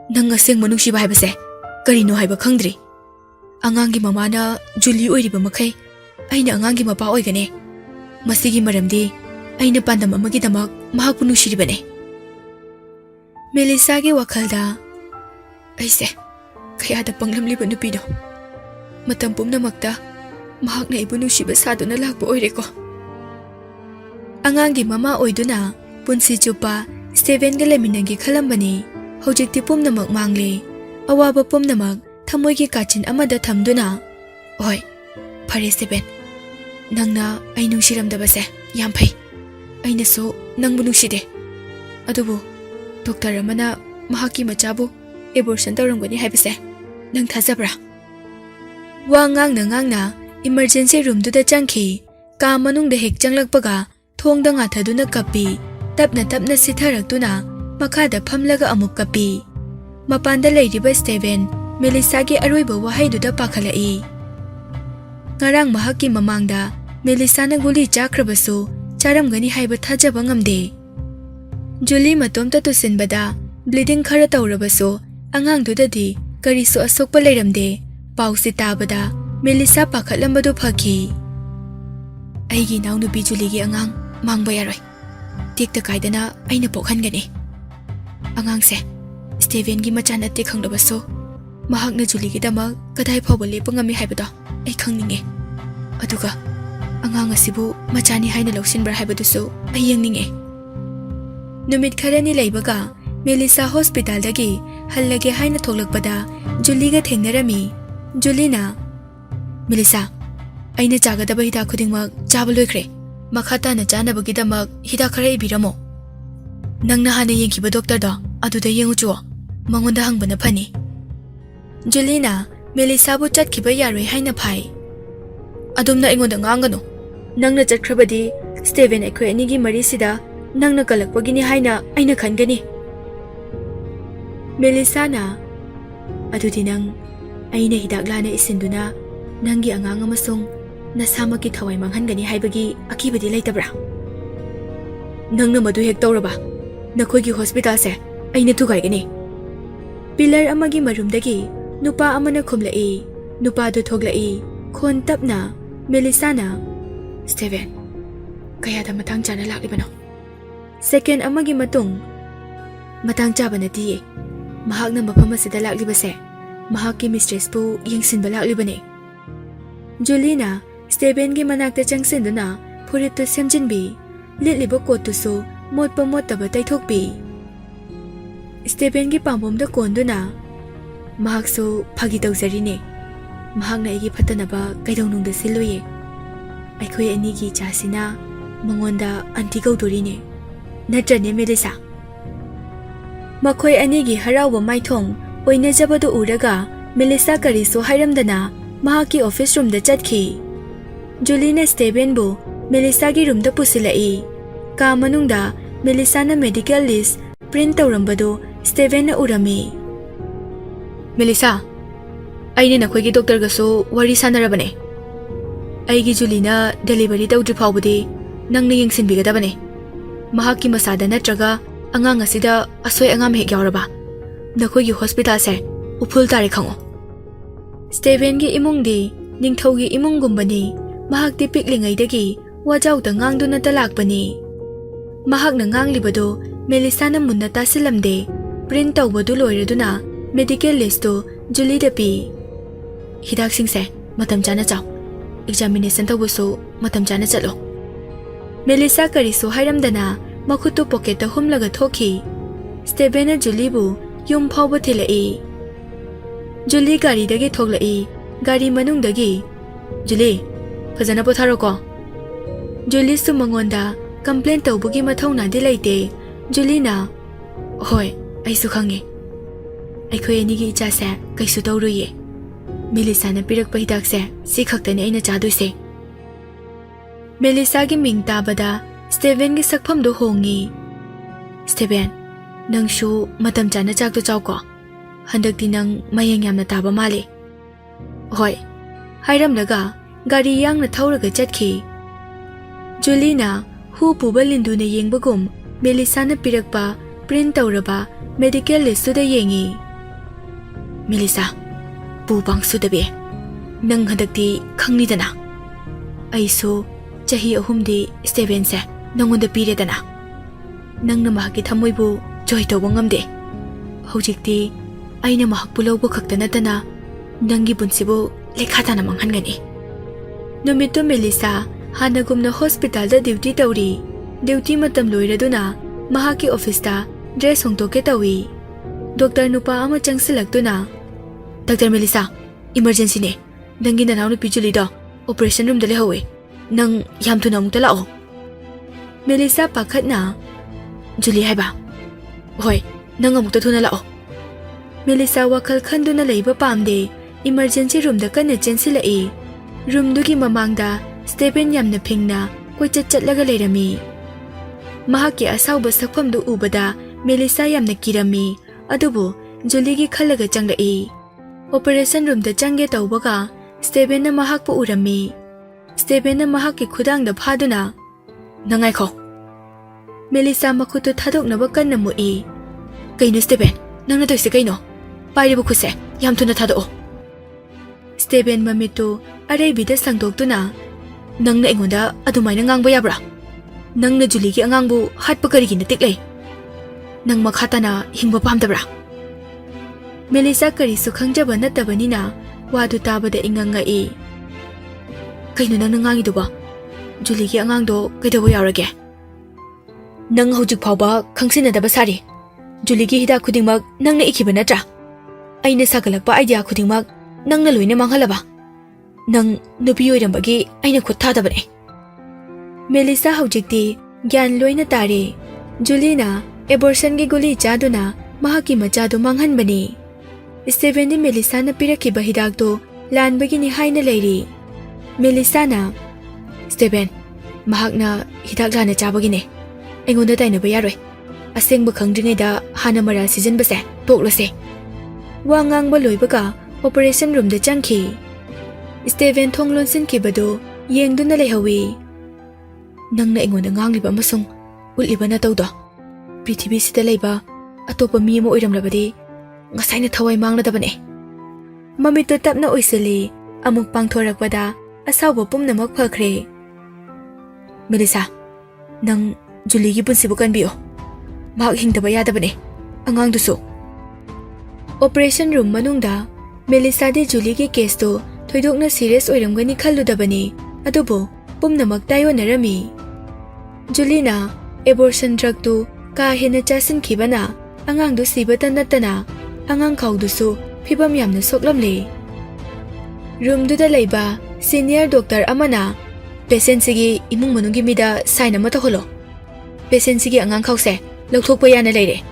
Nang aseng manungsiba haibase karino haiba khangdri. Angangi mamana Julie oiriba makai aina angangi mapa oigane. Masigi maramdi aina pandam amagi damak mahakpu nushiribane. Mellisa gi wakhalda aise kayada panglamliba nupido matam pumnamakta mahakna ibu nushiba saduna lakpa oireko. Angangi mama oiduna Punsi chupa Steven ga leminagi khalambani hojikti pumnamak mangle awaba pumnamak thamoigi kachin amada thamduna oi phare Steven nangna ai nungsiramdabase yam phai aina so nangbu nungside adubu doctor amana mahaki machabu abortion tawramgani haibase nang thajabra wa ngangna emergency room duda changki ka manungda hek changlakpaga thongda nga thaduna kapi tapna sitharakduna makhada phamlaga amuk kapi mapanda leiriba Steven Mellisa gi aroiba wahaiduda pakhalai ngarang mahaki mamangda Mellisa na guli chakrabasu charamgani haiba thajaba ngamde Julie matomta tusinbada bleeding khara tawrabasu angangdudadi karisu asokpa leiramde pausi tabada Mellisa pakhatlambadu phaki aigi naunupi Julie gi angang mangba yaroi tikta kaidana aina pokhangani angangse Steven gi machan atti khangdabasu mahakna Julie gi dama kadai phawba lepangami haibado ai khangninge aduga angang asibu machani haina loksinbra haibadusu ai yangninge numit kharani leibaga Mellisa hospital dagi hallage haina thoklakpada Julie ga thengnarami Julina Mellisa aina chagadaba hida khudingmak chaba loikre makhata na chana bagidamak hida khara ibiramo nangna hana yengkiba doctor da aduda yengu chuo mangonda hangbana phani Julina Mellisa bu chatkiba yaroi haina phai adumna ingonda ngangano nangna chatkrabadi Steven ekhoi anigi marisida nangna kalakpagini haina aina khangani Mellisa na adudi nang aina hidaklana isinduna nangi angang amasung nasamaki thawai manghangani haibagi akibadi leitabra nangna madu hek tawraba nakhoigi hospital se aina thugaigani pillar amagi marumdagi nupa amana khumlai nupa du thoglai khon tapna Mellisa na Steven kaya da matang chana laklibano second amagi matang chaba nati mahakna mafam asida laklibase mahaki mistress bu yengsinba laklibane Julina Steven gi manakta changsinduna phurita semjinbi litliba kotusu motpa mottaba taithokbi Steven gi pambomda konduna mahaksu phagi tawjarine mahakna igi phatanaba kaidonungda siloye aikhoi anigi chasina mangonda anti gaudorine natrane Mellisa makhoi anigi harawa maithong oina jabadu uraga Mellisa karisu hairamdana mahaki office room da chatki Julina Steven bu Mellisa gi room da pusilai ka manungda Mellisa na medical list print tawrambado Steven na urami Mellisa aine nakhoi gi doctor gaso wari sanarabane aigi Julina delivery tawdri phawbudi nangna yengsinbigadabane mahaki masada natraga angang asida asoi angam hek yauraba nakhoi gi hospital se uphul tare khango Steven gi imungdi ningthaugi imungumbani mahakti piklingaidagi wajauta ngangduna talakpani mahakna nganglibado Mellisa na munna tasilamde print tawbadu loiraduna medical list to Julie da pi hidak singse matam chana chaw examination tawbusu matam chana chalo Mellisa karisu hairamdana makhutu pocket ta humlaga thoki Steven na Julie bu yum phawba thilai Julie gari dagi thoklai gari manung dagi Julie fazana potharo ko Julie su mangonda complaint tawbugi mathawna dilaite Julina hoi ai su khange aikhoi ani gi icha se kaisu tawruye Mellisa na pirak pahidak se si khaktani aina chaduise Mellisa gi mingta bada Steven gi sakpham do hongi Steven nangshu matam chana chak to chawko handakti nang mayang yamna taba male hoi hairam laga gari yang na thauraga chatki Julina hu puba lindu na yengbagum Mellisa na pirakpa print tawraba medical list da yengi Mellisa pubang sudabe nang handakti khangnidana aiso chahi ahumdi Steven se nangonda piredana nangna mahaki thamoibu joy tawba ngamde hojikti aina mahakpu lawba khakta natana nangi bunsibu lekhatana manghangani numito Mellisa hanagumna hospital da duty tawri duty matam loiraduna mahaki office dress hongtoke tawi. Doctor nupa ama changsilaktuna, Dr. Mellisa, emergency ne. Nangi nanaw nupi Julie do operation room da lehawe. Nang yam thuna amuk ta lao. Mellisa pakhat na, Julie haiba. Hoi, nang amuk ta thuna lao. Mellisa wakal khanduna leiba pamde emergency room da kana chensilai. Room dugi mamangda Stephen yamna phingna koi chatlaga leirami. Mahaki asauba sakfam du ubada Mellisa yamna kirami. Adubu Julie gi khalaga changlai. Operation room da change tawbaga Stephen na mahak pu urami. Stephen na mahak ki khudang da phaduna. Nangai kho. Mellisa makhutu thadok na bakan na mui. Kaino Stephen, nangna toise kaino. Pairi bu khuse, yam thuna thado. Stephen mamitu arai bida sangdoktuna. Nangna engonda adumaina ngangba yabra. Nangna Julie gi angangbu hatpa karigi na tiklei. Nang makhatana hingba pamdabra. Mellisa kari sukhangjaba natabanina wadu tabada inganga e. Kaino nang nangangi duba? Julie gi angangdo kaidawa yaurage. Nang hojik phawba khangsinadaba sari. Julie gi hida khudingmak nangna ikiba natra. Aina sagalakpa idea khudingmak nangna loina manghalaba. Nang nupi oirambagi aina khut thadabane. Mellisa hojikti gyan loina tare. Julie na abortion gi guli chaduna mahaki machadu manghanbani. Stephen ni Mellisa na pirakiba hidakto lanbagi ni haina leiri. Mellisa na, Stephen, mahak na hidak lana chabagi ne. Engonda tainaba yaroi. Asengba khangdringayda hana maral sijanbase toklase. Wa ngangba loibaga operation room da changki. Stephen thonglonsin kibado yengduna lehawi. Nangna engonda ngangliba amasung uliba na tawdo. Prithibi sida leiba atopa mi mo oiramlabadi ngasai na thawai mangladabane. Mamito tapna oisali amuk pangthorakpada asawba pumnamak phakre. Mellisa, nang Julie gi punsibu kanbiyo. Mahak hingdaba yadabane. Angang dusu. Operation room manungda Mellisa de Julie gi case to thoidokna serious oiramgani khalludabani. Adubo pumnamak tayonarami. Julie na abortion drug to ka hena chasin khibana angang du sibata natana angang khawdusu phibam yamna soklamle. Room du da leiba senior doctor amana patient sigi imung manungi mida sign ama taholo. Patient sigi angang khawse lokthokpa yana leire.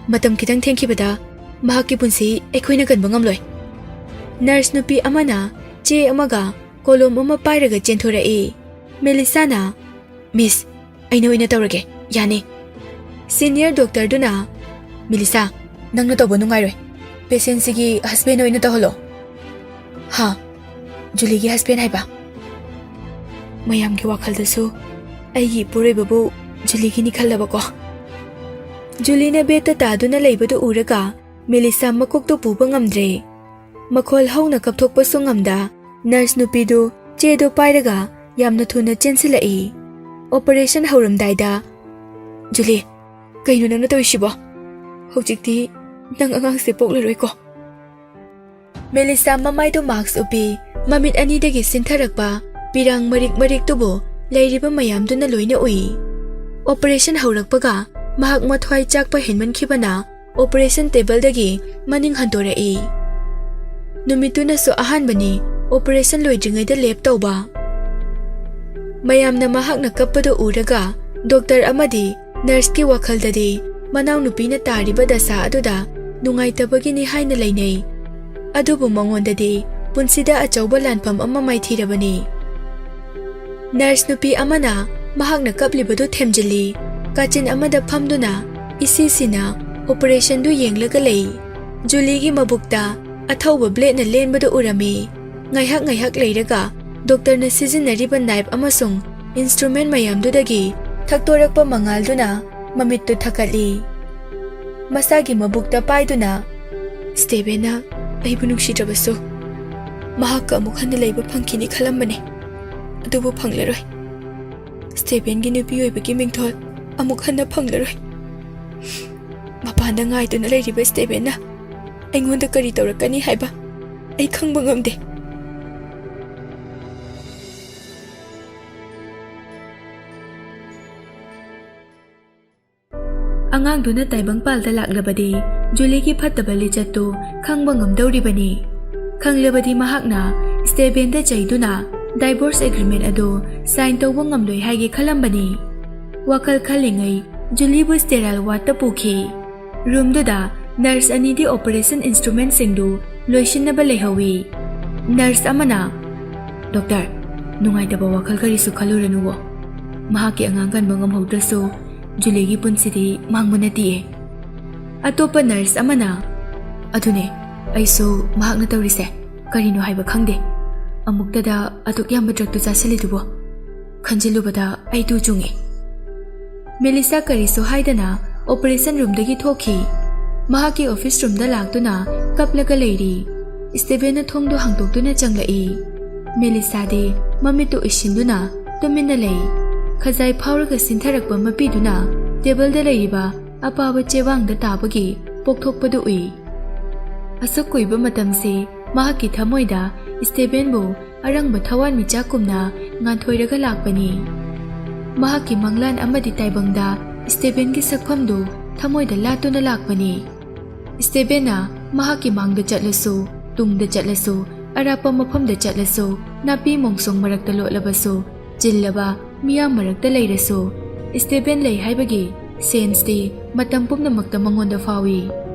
Matam kitang thengkibada mahaki punsi ekhoina ganba ngamloi. Nurse nupi amana che amaga kolom ama pairaga chenthora Mellisa na, Miss, aina oina tawrage yani. Senior doctor duna, Mellisa, nangna tawba nungairoi. Patient sigi husband oina taholo. Ha, Julie gi husband haiba. Mayam gi wakhaldasu aigi pureibabu Julie gi ni khallaba ko. Julie na beta taduna leibadu uraga Mellisa makokto puba ngamdre. Makhol hauna kapthokpa su ngamda nurse nupidu chedo pairaga yamna thuna chensilai. Operation hauramdaida, Julie, kaino nangna tawisibo? Hojikti nang angang se poklaroi ko. Mellisa mamaido marks upi mamit anidagi sintharakpa pirang marik tubo leiriba mayamduna loina ui. Operation haurakpaga mahak mathwai chakpa henman khibana operation table dagi maning hantorai. Numituna so ahanbani operation loidringaida lep tawba. Mayamna mahak na kappado uraga doctor amadi nurse ki wakhaldadi manaw nupina tariba dasa aduda nungaitabagi ni haina leinai. Adubu mangondadi punsida achauba lanpam ama maithirabani. Nurse nupi amana mahak na kaplibado themjili kachin amada phamduna isisina operation du yenglaga lei. Julie gi mabukta athauba blade na lenbado urami. Ngaihak leiraga doctor na sizinariba knife amasung instrument mayamdudagi thaktorakpa mangalduna mamittu thakali. Masagi mabukta paiduna, Stephen na aibu nungsidrabasu mahakka amuk hana leiba phangkini khalambane. Adubu phanglaroi. Stephen gi nupi oibagi mingthol amuk hana phanglaroi. Mapanda ngaiduna leiriba Stephen na aingonda kari tawrakani haiba ai khangba ngamde. ꯑꯉꯥꯡꯗꯨꯅ ꯇꯥꯏꯕꯪꯄꯥꯜꯗ ꯂꯥꯛꯂꯕꯗꯤ ꯖꯨꯂꯤꯒꯤ ꯐꯠꯇꯕ ꯂꯤꯆꯠꯇꯨ ꯈꯪꯕ ꯉꯝꯗꯧꯔꯤꯕꯅꯤ꯫ ꯈꯪꯂꯕꯗꯤ ꯃꯍꯥꯛꯅ ꯁ꯭ꯇꯦꯕꯦꯟꯗ ꯆꯩꯗꯨꯅ ꯗꯥꯏꯚꯣꯔꯁ ꯑꯦꯒ꯭ꯔꯤꯃꯦꯟ ꯑꯗꯨ ꯁꯥꯏꯟ ꯇꯧꯕ ꯉꯝꯂꯣꯏ ꯍꯥꯏꯒꯦ ꯈꯜꯂꯝꯕꯅꯤ꯫ ꯋꯥꯈꯜ ꯈꯜꯂꯤꯉꯩ ꯖꯨꯂꯤꯕꯨ ꯁ꯭ꯇꯦꯔꯥꯏꯜ ꯋꯥꯔꯗꯇ ꯄꯨꯈꯤ꯫ ꯔꯨꯝꯗꯨꯗ ꯅꯔꯁ ꯑꯅꯤꯗꯤ ꯑꯣꯄꯔꯦꯁꯟ ꯏꯟꯁꯇ꯭ꯔꯨꯃꯦꯟꯠꯁꯤꯡꯗꯨ ꯂꯣꯏꯁꯤꯟꯅꯕ ꯂꯩꯍꯧꯏ꯫ ꯅꯔꯁ ꯑꯃꯅ, "ꯗꯣꯛꯇꯔ, ꯅꯨꯡꯉꯥꯏꯇꯕ ꯋꯥꯈꯜ ꯀꯔꯤꯁꯨ ꯈꯜꯂꯨꯔꯅꯨꯋꯣ꯫ ꯃꯍꯥꯛꯀꯤ ꯑꯉꯥꯡ ꯀꯟꯕ ꯉꯝꯍꯧꯗ꯭ꯔꯁꯨ ꯖꯨꯂꯤꯒꯤ ꯄꯨꯟꯁꯤꯗꯤ ꯃꯥꯡꯕ ꯅꯠꯇꯤꯌꯦ." ꯑꯇꯣꯞꯄ ꯅꯔꯁ ꯑꯃꯅ, "ꯑꯗꯨꯅꯦ, ꯑꯩꯁꯨ ꯃꯍꯥꯛꯅ ꯇꯧꯔꯤꯁꯦ ꯀꯔꯤꯅꯣ ꯍꯥꯏꯕ ꯈꯪꯗꯦ꯫ ꯑꯃꯨꯛꯇꯗ ꯑꯗꯨꯛ ꯌꯥꯝꯕ ꯗ꯭ꯔꯒꯇꯨ ꯆꯥꯁꯤꯜꯂꯤꯗꯨꯕꯣ ꯈꯟꯖꯤꯜꯂꯨꯕꯗ ꯑꯩ ꯇꯨ ꯆꯨꯡꯉꯤ." ꯃꯦꯂꯤꯁꯥ ꯀꯔꯤꯁꯨ ꯍꯥꯏꯗꯅ ꯑꯣꯄꯔꯦꯁꯟ ꯔꯨꯝꯗꯒꯤ ꯊꯣꯛꯈꯤ꯫ ꯃꯍꯥꯛꯀꯤ ꯑꯣꯐꯤꯁ ꯔꯨꯝꯗ ꯂꯥꯛꯇꯨꯅ ꯀꯞꯂꯒ ꯂꯩꯔꯤ꯫ ꯁ꯭ꯇꯦꯕꯦꯟꯅ ꯊꯣꯡꯗꯨ ꯍꯥꯡꯗꯣꯛꯇꯨꯅ ꯆꯪꯂꯛꯏ꯫ ꯃꯦꯂꯤꯁꯥꯗꯤ ꯃꯃꯤꯠꯇꯨ ꯎꯏꯁꯤꯟꯗꯨꯅ ꯇꯨꯃꯤꯟꯅ ꯂꯩ꯫ ꯈꯖꯥꯏ ꯐꯥꯎꯔꯒ ꯁꯤꯟꯊꯔꯛꯄ ꯃꯄꯤꯗꯨꯅ ꯇꯦꯕꯜꯗ ꯂꯩꯔꯤꯕ ꯑꯄꯥꯕ ꯆꯦꯋꯥꯡꯗ ꯇꯥꯕꯒꯤ ꯄꯣꯛꯊꯣꯛꯄꯗꯨ ꯎꯏ꯫ ꯑꯁꯨꯛ ꯀꯨꯏꯕ ꯃꯇꯝꯁꯤ ꯃꯍꯥꯛꯀꯤ ꯊꯃꯣꯏꯗ ꯁ꯭ꯇꯦꯕꯦꯟꯕꯨ ꯑꯔꯪꯕ ꯊꯋꯥꯟꯃꯤꯆꯥꯛꯀꯨꯝꯅ ꯉꯥꯟꯊꯣꯏꯔꯒ ꯂꯥꯛꯄꯅꯤ꯫ ꯃꯍꯥꯛꯀꯤ ꯃꯪꯂꯥꯟ ꯑꯃꯗꯤ ꯇꯥꯏꯕꯪꯗ ꯁ꯭ꯇꯦꯕꯦꯟꯒꯤ ꯁꯛꯐꯝꯗꯨ ꯊꯃꯣꯏꯗ ꯂꯥꯠꯇꯨꯅ ꯂꯥꯛꯄꯅꯤ꯫ ꯁ꯭ꯇꯦꯕꯦꯟꯅ ꯃꯍꯥꯛꯀꯤ ꯃꯥꯡꯗ ꯆꯠꯂꯁꯨ, ꯇꯨꯡꯗ ꯆꯠꯂꯁꯨ, ꯑꯔꯥꯞꯄ ꯃꯐꯝꯗ ꯆꯠꯂꯁꯨ, ꯅꯥꯄꯤ ꯃꯣꯡꯁꯣꯡ ꯃꯔꯛꯇ ꯂꯣꯠꯂꯕꯁꯨ, ꯆꯤꯜꯂꯕ ꯃꯤꯌꯥꯝ ꯃꯔꯛꯇ ꯂꯩꯔꯁꯨ, ꯁ꯭ꯇꯦꯕꯦꯟ ꯂꯩ ꯍꯥꯏꯕꯒꯤ ꯁꯦꯟꯁꯇꯤ ꯃꯇꯝ ꯄꯨꯝꯅꯃꯛꯇ ꯃꯉꯣꯟꯗ ꯐꯥꯎꯏ꯫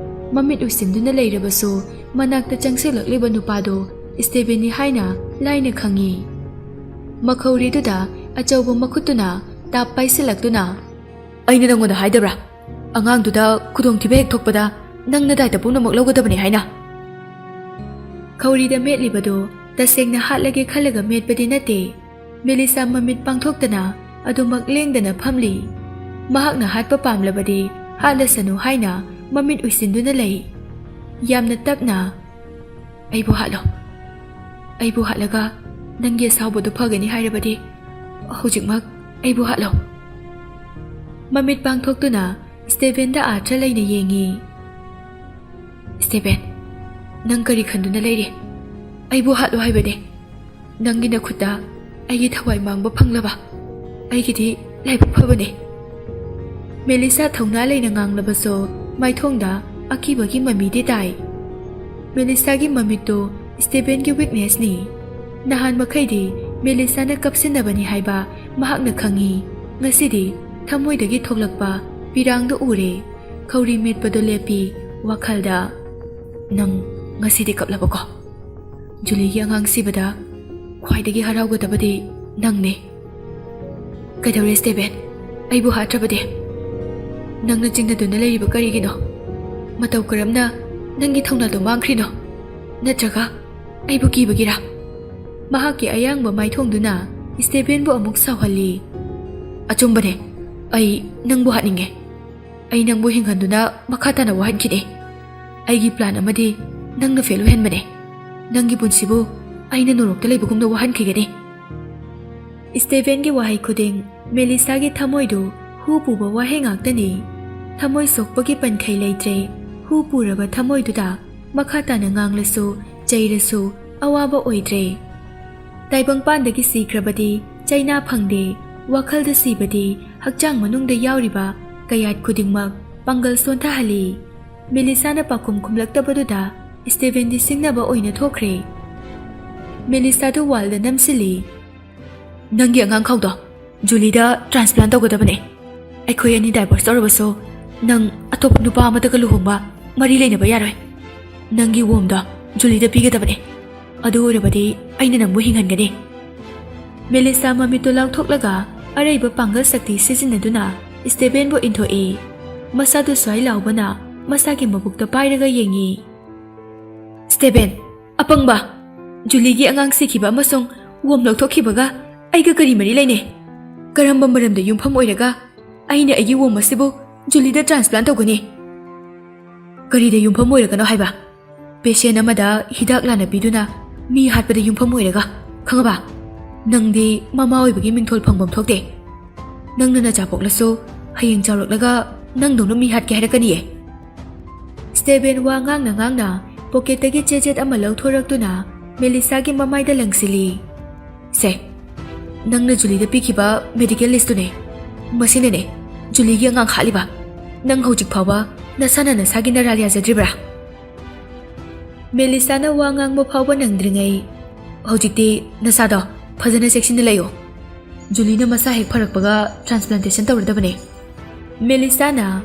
ꯃꯃꯤꯠ ꯎꯏꯁꯤꯟꯗꯨꯅ ꯂꯩꯔꯕꯁꯨ ꯃꯅꯥꯛꯇ ꯆꯪꯁꯤꯜꯂꯛꯂꯤꯕ ꯅꯨꯄꯥꯗꯨ ꯁ꯭ꯇꯦꯕꯦꯟꯅꯤ ꯍꯥꯏꯅ ꯂꯥꯏꯅ ꯈꯪꯏ꯫ ꯃꯈꯧꯔꯤꯗꯨꯗ ꯑꯆꯧꯕ ꯃꯈꯨꯠꯇꯨꯅ ꯇꯥꯞ ꯄꯥꯏꯁꯤꯜꯂꯛꯇꯨꯅ, "ꯑꯩꯅ ꯅꯪꯉꯣꯟꯗ ꯍꯥꯏꯗꯕ꯭ꯔꯥ? ꯑꯉꯥꯡꯗꯨꯗ ꯈꯨꯗꯣꯡꯊꯤꯕ ꯍꯦꯛ ꯊꯣꯛꯄꯗ ꯅꯪꯅ ꯗꯥꯏꯇ ꯄꯨꯝꯅꯃꯛ ꯂꯧꯒꯗꯕꯅꯤ ꯍꯥꯏꯅ." ꯈꯧꯔꯤꯗ ꯃꯦꯠꯂꯤꯕꯗꯨ ꯇꯁꯦꯡꯅ ꯍꯥꯠꯂꯒꯦ ꯈꯜꯂꯒ ꯃꯦꯠꯄꯗꯤ ꯅꯠꯇꯦ꯫ ꯃꯦꯂꯤꯁꯥ ꯃꯃꯤꯠ ꯄꯥꯡꯊꯣꯛꯇꯅ ꯑꯗꯨꯃꯛ ꯂꯦꯡꯗꯅ ꯐꯝꯂꯤ꯫ ꯃꯍꯥꯛꯅ ꯍꯥꯠꯄ ꯄꯥꯝꯂꯕꯗꯤ ꯍꯥꯠꯂꯁꯅꯨ ꯍꯥꯏꯅ ꯃꯃꯤꯠ ꯎꯏꯁꯤꯟꯗꯨꯅ ꯂꯩ꯫ ꯌꯥꯝꯅ ꯇꯞꯅ, "ꯑꯩꯕꯨ ꯍꯥꯠꯂꯣ. ꯑꯩꯕꯨ ꯍꯥꯠꯂꯒ ꯅꯪꯒꯤ ꯑꯁꯥꯎꯕꯗꯨ ꯐꯒꯅꯤ ꯍꯥꯏꯔꯕꯗꯤ ꯍꯧꯖꯤꯛꯃꯛ ꯑꯩꯕꯨ ꯍꯥꯠꯂꯣ." ꯃꯃꯤꯠ ꯄꯥꯡꯊꯣꯛꯇꯨꯅ ꯁ꯭ꯇꯦꯕꯦꯟꯗ ꯑꯥꯔꯊ ꯂꯩꯅ ꯌꯦꯡꯉꯤ꯫ "ꯁ꯭ꯇꯦꯕꯦꯟ, ꯅꯪ ꯀꯔꯤ ꯈꯟꯗꯨꯅ ꯂꯩꯔꯤ? ꯑꯩꯕꯨ ꯍꯥꯠꯂꯣ ꯍꯥꯏꯕꯅꯦ꯫ ꯅꯪꯒꯤ ꯅꯈꯨꯠꯇ ꯑꯩꯒꯤ ꯊꯋꯥꯏ ꯃꯥꯡꯕ ꯐꯪꯂꯕ ꯑꯩꯒꯤꯗꯤ ꯂꯥꯏꯕꯛ ꯐꯕꯅꯦ." ꯃꯦꯂꯤꯁꯥ ꯊꯧꯅꯥ ꯂꯩꯅ ꯉꯥꯡꯂꯕꯁꯨ ꯃꯥꯏꯊꯣꯡꯗ ꯑꯀꯤꯕꯒꯤ ꯃꯃꯤꯗꯤ ꯇꯥꯏ꯫ ꯃꯦꯂꯤꯁꯥꯒꯤ ꯃꯃꯤꯠꯇꯨ ꯁ꯭ꯇꯦꯕꯦꯟꯒꯤ ꯋꯤꯛꯅꯦꯁꯅꯤ꯫ ꯅꯍꯥꯟ ꯃꯈꯩꯗꯤ ꯃꯦꯂꯤꯁꯥꯅ ꯀꯞꯁꯤꯟꯅꯕꯅꯤ ꯍꯥꯏꯕ ꯃꯍꯥꯛꯅ ꯈꯪꯏ꯫ ꯉꯁꯤꯗꯤ ꯊꯃꯣꯏꯗꯒꯤ ꯊꯣꯛꯂꯛꯄ ꯄꯤꯔꯥꯡꯗꯨ ꯎꯔꯦ꯫ ꯈꯧꯔꯤ ꯃꯦꯠꯄꯗꯨ ꯂꯦꯞꯄꯤ꯫ ꯋꯥꯈꯜꯗ, "ꯅꯪ ꯉꯁꯤꯗꯤ ꯀꯞꯂꯕꯀꯣ? ꯖꯨꯂꯤꯒꯤ ꯑꯉꯥꯡ ꯁꯤꯕꯗ ꯈ꯭ꯋꯥꯏꯗꯒꯤ ꯍꯔꯥꯎꯒꯗꯕꯗꯤ ꯅꯪꯅꯦ꯫ ꯀꯩꯗꯧꯔꯦ ꯁ꯭ꯇꯦꯕꯦꯟ? ꯑꯩꯕꯨ ꯍꯥꯠꯇ꯭ꯔꯕꯗꯤ? ꯅꯪꯅ ꯆꯤꯡꯅꯗꯨꯅ ꯂꯩꯔꯤꯕ ꯀꯔꯤꯒꯤꯅꯣ? ꯃꯇꯧ ꯀꯔꯝꯅ ꯅꯪꯒꯤ ꯊꯧꯅꯥꯗꯨ ꯃꯥꯡꯈ꯭ꯔꯤꯅꯣ? ꯅꯠꯇ꯭ꯔꯒ ꯑꯩꯕꯨ ꯀꯤꯕꯒꯤꯔꯥ?" ꯃꯍꯥꯛꯀꯤ ꯑꯌꯥꯡꯕ ꯃꯥꯏꯊꯣꯡꯗꯨꯅ ꯁ꯭ꯇꯦꯕꯦꯟꯕꯨ ꯑꯃꯨꯛ ꯁꯥꯎꯍꯜꯂꯤ꯫ "ꯑꯆꯨꯝꯕꯅꯦ, ꯑꯩ ꯅꯪꯕꯨ ꯍꯥꯠꯅꯤꯡꯉꯦ꯫ ꯑꯩ ꯅꯪꯕꯨ ꯍꯤꯡꯍꯟꯗꯨꯅ ꯃꯈꯥ ꯇꯥꯅ ꯋꯥꯍꯟꯈꯤꯅꯤ꯫ ꯑꯩꯒꯤ ꯄ꯭ꯂꯥꯟ ꯑꯃꯗꯤ ꯅꯪꯅ ꯐꯦꯜ ꯑꯣꯏꯍꯟꯕꯅꯦ꯫ ꯅꯪꯒꯤ ꯄꯨꯟꯁꯤꯕꯨ ꯑꯩꯅ ꯅꯣꯔꯣꯛꯇ ꯂꯩꯕꯒꯨꯝꯅ ꯋꯥꯍꯟꯈꯤꯒꯅꯤ." ꯁ꯭ꯇꯦꯕꯦꯟꯒꯤ ꯋꯥꯍꯩ ꯈꯨꯗꯤꯡ ꯃꯦꯂꯤꯁꯥꯒꯤ ꯊꯃꯣꯏꯗꯨ ꯍꯨ ꯄꯨꯕ ꯋꯥꯍꯩ ꯉꯥꯛꯇꯅꯤ꯫ ꯊꯃꯣꯏ ꯁꯣꯛꯄꯒꯤ ꯄꯟꯈꯩ ꯂꯩꯇ꯭ꯔꯦ꯫ ꯍꯨ ꯄꯨꯔꯕ ꯊꯃꯣꯏꯗꯨꯗ ꯃꯈꯥ ꯇꯥꯅ ꯉꯥꯡꯂꯁꯨ ꯆꯩꯔꯁꯨ ꯑꯋꯥꯕ ꯑꯣꯏꯗ꯭ꯔꯦ꯫ ꯇꯥꯏꯕꯪꯄꯥꯟꯗꯒꯤ ꯁꯤꯈ꯭ꯔꯕꯗꯤ ꯆꯩꯅꯥ ꯐꯪꯗꯦ꯫ ꯋꯥꯈꯜꯗ ꯁꯤꯕꯗꯤ ꯍꯛꯆꯥꯡ ꯃꯅꯨꯡꯗ ꯌꯥꯎꯔꯤꯕ ꯀꯌꯥꯠ ꯈꯨꯗꯤꯡꯃꯛ ꯄꯥꯡꯒꯜ ꯁꯣꯟꯊꯍꯜꯂꯤ꯫ ꯃꯦꯂꯤꯁꯥꯅ ꯄꯥꯎꯈꯨꯝ ꯈꯨꯝꯂꯛꯇꯕꯗꯨꯗ ꯁ꯭ꯇꯦꯕꯦꯟꯗꯤ ꯁꯤꯡꯅꯕ ꯑꯣꯏꯅ ꯊꯣꯛꯈ꯭ꯔꯦ꯫ ꯃꯦꯂꯤꯁꯥꯗꯨ ꯋꯥꯜꯗ ꯅꯝꯁꯤꯜꯂꯤ꯫ "ꯅꯪꯒꯤ ꯑꯉꯥꯡꯈꯥꯎꯗꯣ ꯖꯨꯂꯤꯗ ꯇ꯭ꯔꯥꯟꯁꯄ꯭ꯂꯥꯟ ꯇꯧꯒꯗꯕꯅꯦ꯫ ꯑꯩꯈꯣꯏ ꯑꯅꯤ ꯗꯥꯏꯚꯣꯔꯁ ꯇꯧꯔꯕꯁꯨ ꯅꯪ ꯑꯇꯣꯞꯄ ꯅꯨꯄꯥ ꯑꯃꯗꯒ ꯂꯨꯍꯣꯡꯕ ꯃꯔꯤ ꯂꯩꯅꯕ ꯌꯥꯔꯣꯏ꯫ ꯅꯪꯒꯤ ꯋꯣꯝꯗꯣ ꯖꯨꯂꯤꯗ ꯄꯤꯒꯗꯕꯅꯦ꯫ ꯑꯗꯨ ꯑꯣꯏꯔꯕꯗꯤ ꯑꯩꯅ ꯅꯪꯕꯨ ꯍꯤꯡꯍꯟꯒꯅꯤ." ꯃꯦꯂꯤꯁꯥ ꯃꯃꯤꯠꯇꯨ ꯂꯥꯎꯊꯣꯛꯂꯒ ꯑꯔꯩꯕ ꯄꯥꯡꯒꯜ ꯁꯛꯇꯤ ꯁꯤꯖꯤꯟꯅꯗꯨꯅ ꯁ꯭ꯇꯦꯕꯦꯟꯕꯨ ꯏꯟꯊꯣꯛꯏ꯫ ꯃꯁꯥꯗꯨ ꯁ꯭ꯋꯥꯏ ꯂꯥꯎꯕꯅ ꯃꯁꯥꯒꯤ ꯃꯕꯨꯛꯇ ꯄꯥꯏꯔꯒ ꯌꯦꯡꯉꯤ꯫ "ꯁ꯭ꯇꯦꯕꯦꯟ, ꯑꯄꯪꯕ! ꯖꯨꯂꯤꯒꯤ ꯑꯉꯥꯡ ꯁꯤꯈꯤꯕ ꯑꯃꯁꯨꯡ ꯋꯣꯝ ꯂꯧꯊꯣꯛꯈꯤꯕꯒ ꯑꯩꯒ ꯀꯔꯤ ꯃꯔꯤ ꯂꯩꯅꯩ? ꯀꯔꯝꯕ ꯃꯔꯝꯗ ꯌꯨꯝꯐꯝ ꯑꯣꯏꯔꯒ ꯑꯩꯅ ꯑꯩꯒꯤ ꯋꯣꯝ ꯑꯁꯤꯕꯨ ꯖꯨꯂꯤꯗ ꯇ꯭ꯔꯥꯟꯁꯄ꯭ꯂꯥꯟ ꯇꯧꯒꯅꯤ? ꯀꯔꯤꯗ ꯌꯨꯝꯐꯝ ꯑꯣꯏꯔꯒꯅꯣ ꯍꯥꯏꯕ? ꯄꯦꯁꯦꯟ ꯑꯃꯗ ꯍꯤꯗꯥꯛ ꯂꯥꯟꯅ ꯄꯤꯗꯨꯅ ꯃꯤ ꯍꯥꯠꯄꯗ ꯌꯨꯝꯐꯝ ꯑꯣꯏꯔꯒ, ꯈꯪꯉꯕ? ꯅꯪꯗꯤ ꯃꯃꯥ ꯑꯣꯏꯕꯒꯤ ꯃꯤꯡꯊꯣꯜ ꯐꯪꯐꯝ ꯊꯣꯛꯇꯦ꯫ ꯅꯪꯅ ꯅꯆꯥ ꯄꯣꯛꯂꯁꯨ ꯍꯌꯦꯡ ꯆꯥꯎꯔꯛꯂꯒ ꯅꯪꯗꯧꯅ ꯃꯤ ꯍꯥꯠꯀꯦ ꯍꯥꯏꯔꯛꯀꯅꯤꯌꯦ." ꯁ꯭ꯇꯦꯕꯦꯟ ꯋꯥ ꯉꯥꯡꯅ ꯉꯥꯡꯅ ꯄꯣꯀꯦꯠꯇꯒꯤ ꯆꯦꯖꯦꯠ ꯑꯃ ꯂꯧꯊꯣꯔꯛꯇꯨꯅ ꯃꯦꯂꯤꯁꯥꯒꯤ ꯃꯃꯥꯏꯗ ꯂꯪꯁꯤꯜꯂꯤ꯫ "ꯁꯦ, ꯅꯪꯅ ꯖꯨꯂꯤꯗ ꯄꯤꯈꯤꯕ ꯃꯦꯗꯤꯀꯦꯜ ꯂꯤꯁꯇꯨꯅꯦ꯫ ꯃꯁꯤꯅꯅꯦ ꯖꯨꯂꯤꯒꯤ ꯑꯉꯥꯡ ꯍꯥꯠꯂꯤꯕ꯫ Nang hojik phawa nasana nasagi naral yazadribra. Mellisa na wangang mo phawa nangdringai. Hojikti nasado phajana section layo. Julie na masa hek pharakpaga transplantation tawradabane. Mellisa na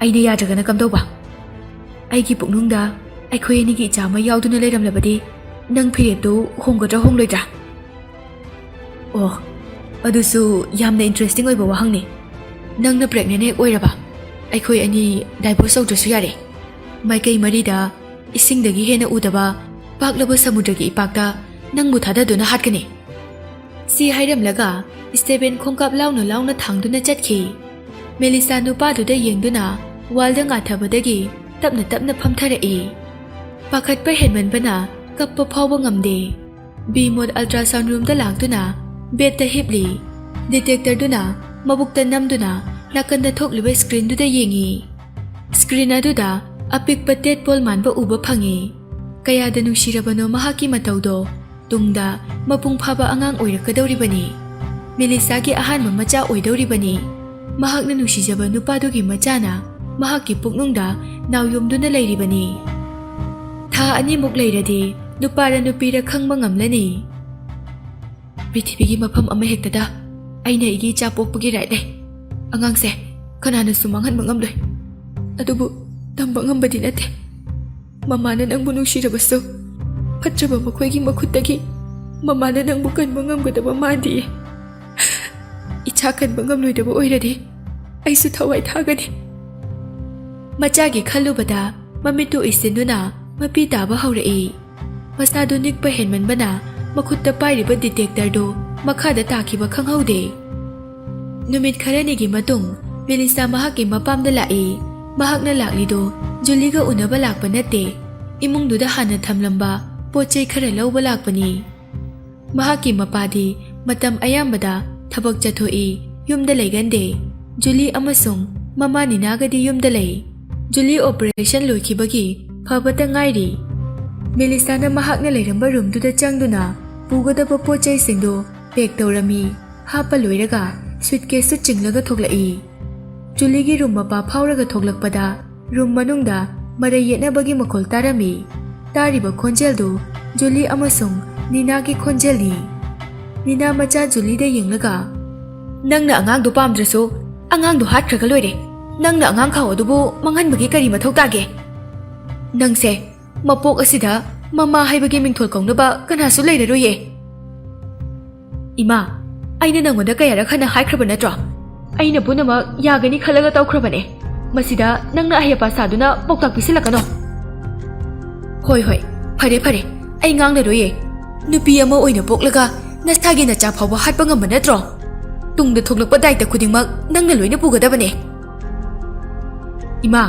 aina yadraga na kamdauba. Aigi puknungda aikhoi anigi ichama yauduna leiramlabadi nang phiretu hongodra hongloidra. Oh, adusu yamna interesting oiba wahangni. Nang na pregnant hek oiraba. Aikhoi ani divorce tawdrasu yare. Maikai marida isingdagi hena udaba paklaba samudragi ipakta nang muthadaduna hatkani. Si hairamlaga Stephen khongkap launa thangduna chatki. Mellisa nupaduda yengduna walda ngathabadagi tapna phamtharai. Pakhatpa henmanbana kappa phawba ngamde. B-mode ultrasound room da lagduna bed ta hipli. Detector duna mabukta namduna nakanda thokliba screen duda yengi. Screen aduda apikpa tadpole manba uba phangi. Kayada nungsirabano mahaki matawdo tungda mapung phaba angang oirakadawribani. Mellisa gi ahanba macha oidawribani. Mahakna nungsijaba nupadugi machana mahaki puknungda nawyomduna leiribani. Tha animuk leiradi nupara nupira khangba ngamlani. Prithibigi mafam ama hektada aina igi cha pokpagi right le. Angangse kanana sumanghan mangamloi. Adubu tamba ngambadi nate. Mamana nang nungsirabasu phatraba makhoigi makhuttagi mamana nang bukan mangamgadaba madi. Ichakan mangamloidaba oiradi aisu thawai thagani. Machagi khalubada mamitu isinduna mapi taba haurai. Masadu nikpa henmanbana makhutta pairiba detector do makhada takiba khanghaude. Numit kharanigi matung Mellisa mahaki mapamda lai. Mahakna laklido Julie ga unaba lakpa nate. Imungduda hana thamlamba pochai khara lawba lakpani. Mahaki mapadi matam ayambada thabak chathoi yumda leigande. Julie amasung mama ninagadi yumda lei. Julie operation loikibagi phabata ngairi. Mellisa na mahakna leiramba room duda changduna pugadaba pochai singdo pack tawrami hapa loiraga suitcase chinglaga thoklai. Julie gi room mapa phawraga thoklakpada room manungda marai yetnabagi makhol tarami. Tariba khonjel do Julie amasung Nina gi khonjel ni. Nina macha Julie da yenglaga nangna angang do pamdrasu angang do hatkhraga loire. Nangna angang khaw adubu manghanbagi kari mathau tage. Nangse mapok asida mama haibagi mingthol kaunaba kanasu leiraroye. Ima aina nangoda kayara khana haikraba natro. Aina punama yagani khalaga tawkhrabane. Masida nangna ahiyapa saduna poktak pisilakano. Hoi phare ai ngangnaroye. Nupi ama oina poklaga nasthagi na cha phawba hatpa ngamba natro. Tungda thoklakpa daita khudingmak nangna loina pugadabane. Ima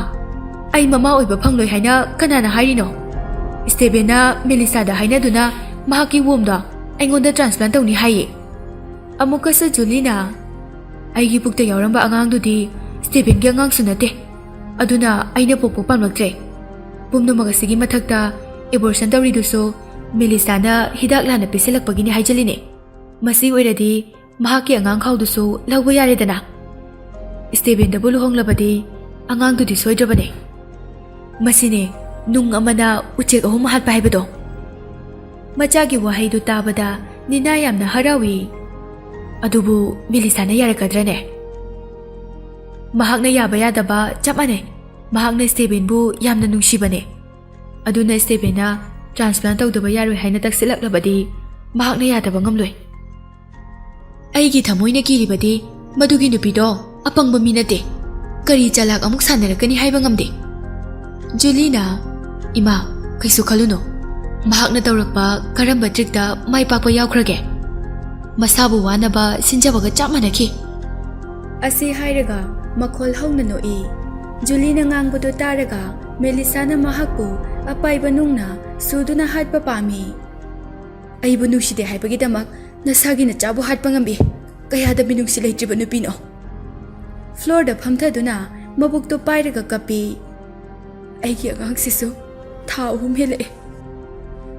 ai mama oiba phangloi haina kanana hairino. Stephen na Mellisa da haina duna mahaki womda aingonda transplant tawni haiye. Amukasa Julie na aigi pukta yauramba angangdudi Stephen gi angang sunate. Aduna aina pokpo pamlaktre. Pumnumagasigi mathakta abortion tawriduso Mellisa na hidak lana pisilakpagini haijaline. Masi oiradi mahaki angang khawduso lawba yaredana. Stephen da buluhonglabadi angangdudi soidrabane. Masine nung amana uchek ahum hatpa haibado. Machagi wahaidu tabada Nina yamna harawi. Adubu Mellisa na yarakadrane. Mahakna yaba yadaba chapmane. Mahakna Stephen bu yamna nungsibane. Aduna Stephen na transplant tawdaba yaroi haina taksilaklabadi mahakna yadaba ngamloi. Aigi thamoina kiribadi madugi nupido apangba minate. Kari chalak amuk sanarakani haiba ngamde. Julie na Ima kaisu khaluno. Mahakna tawrakpa karamba trikta mai pakpa yaukhrage. Masabu wanaba sinjabaga chapmanaki. Asi hairaga makhol hongna noi. Julie na ngangbudo taraga Mellisa na mahakpu apaiba nungna suduna hatpa pami. Aibu nukside haibagidamak nasagi na chabu hatpa ngambi. Kayada binungsi leitriba nupino. Floor da phamthaduna mabukto pairaga kapi. Aigi angangsisu tha ahum hele.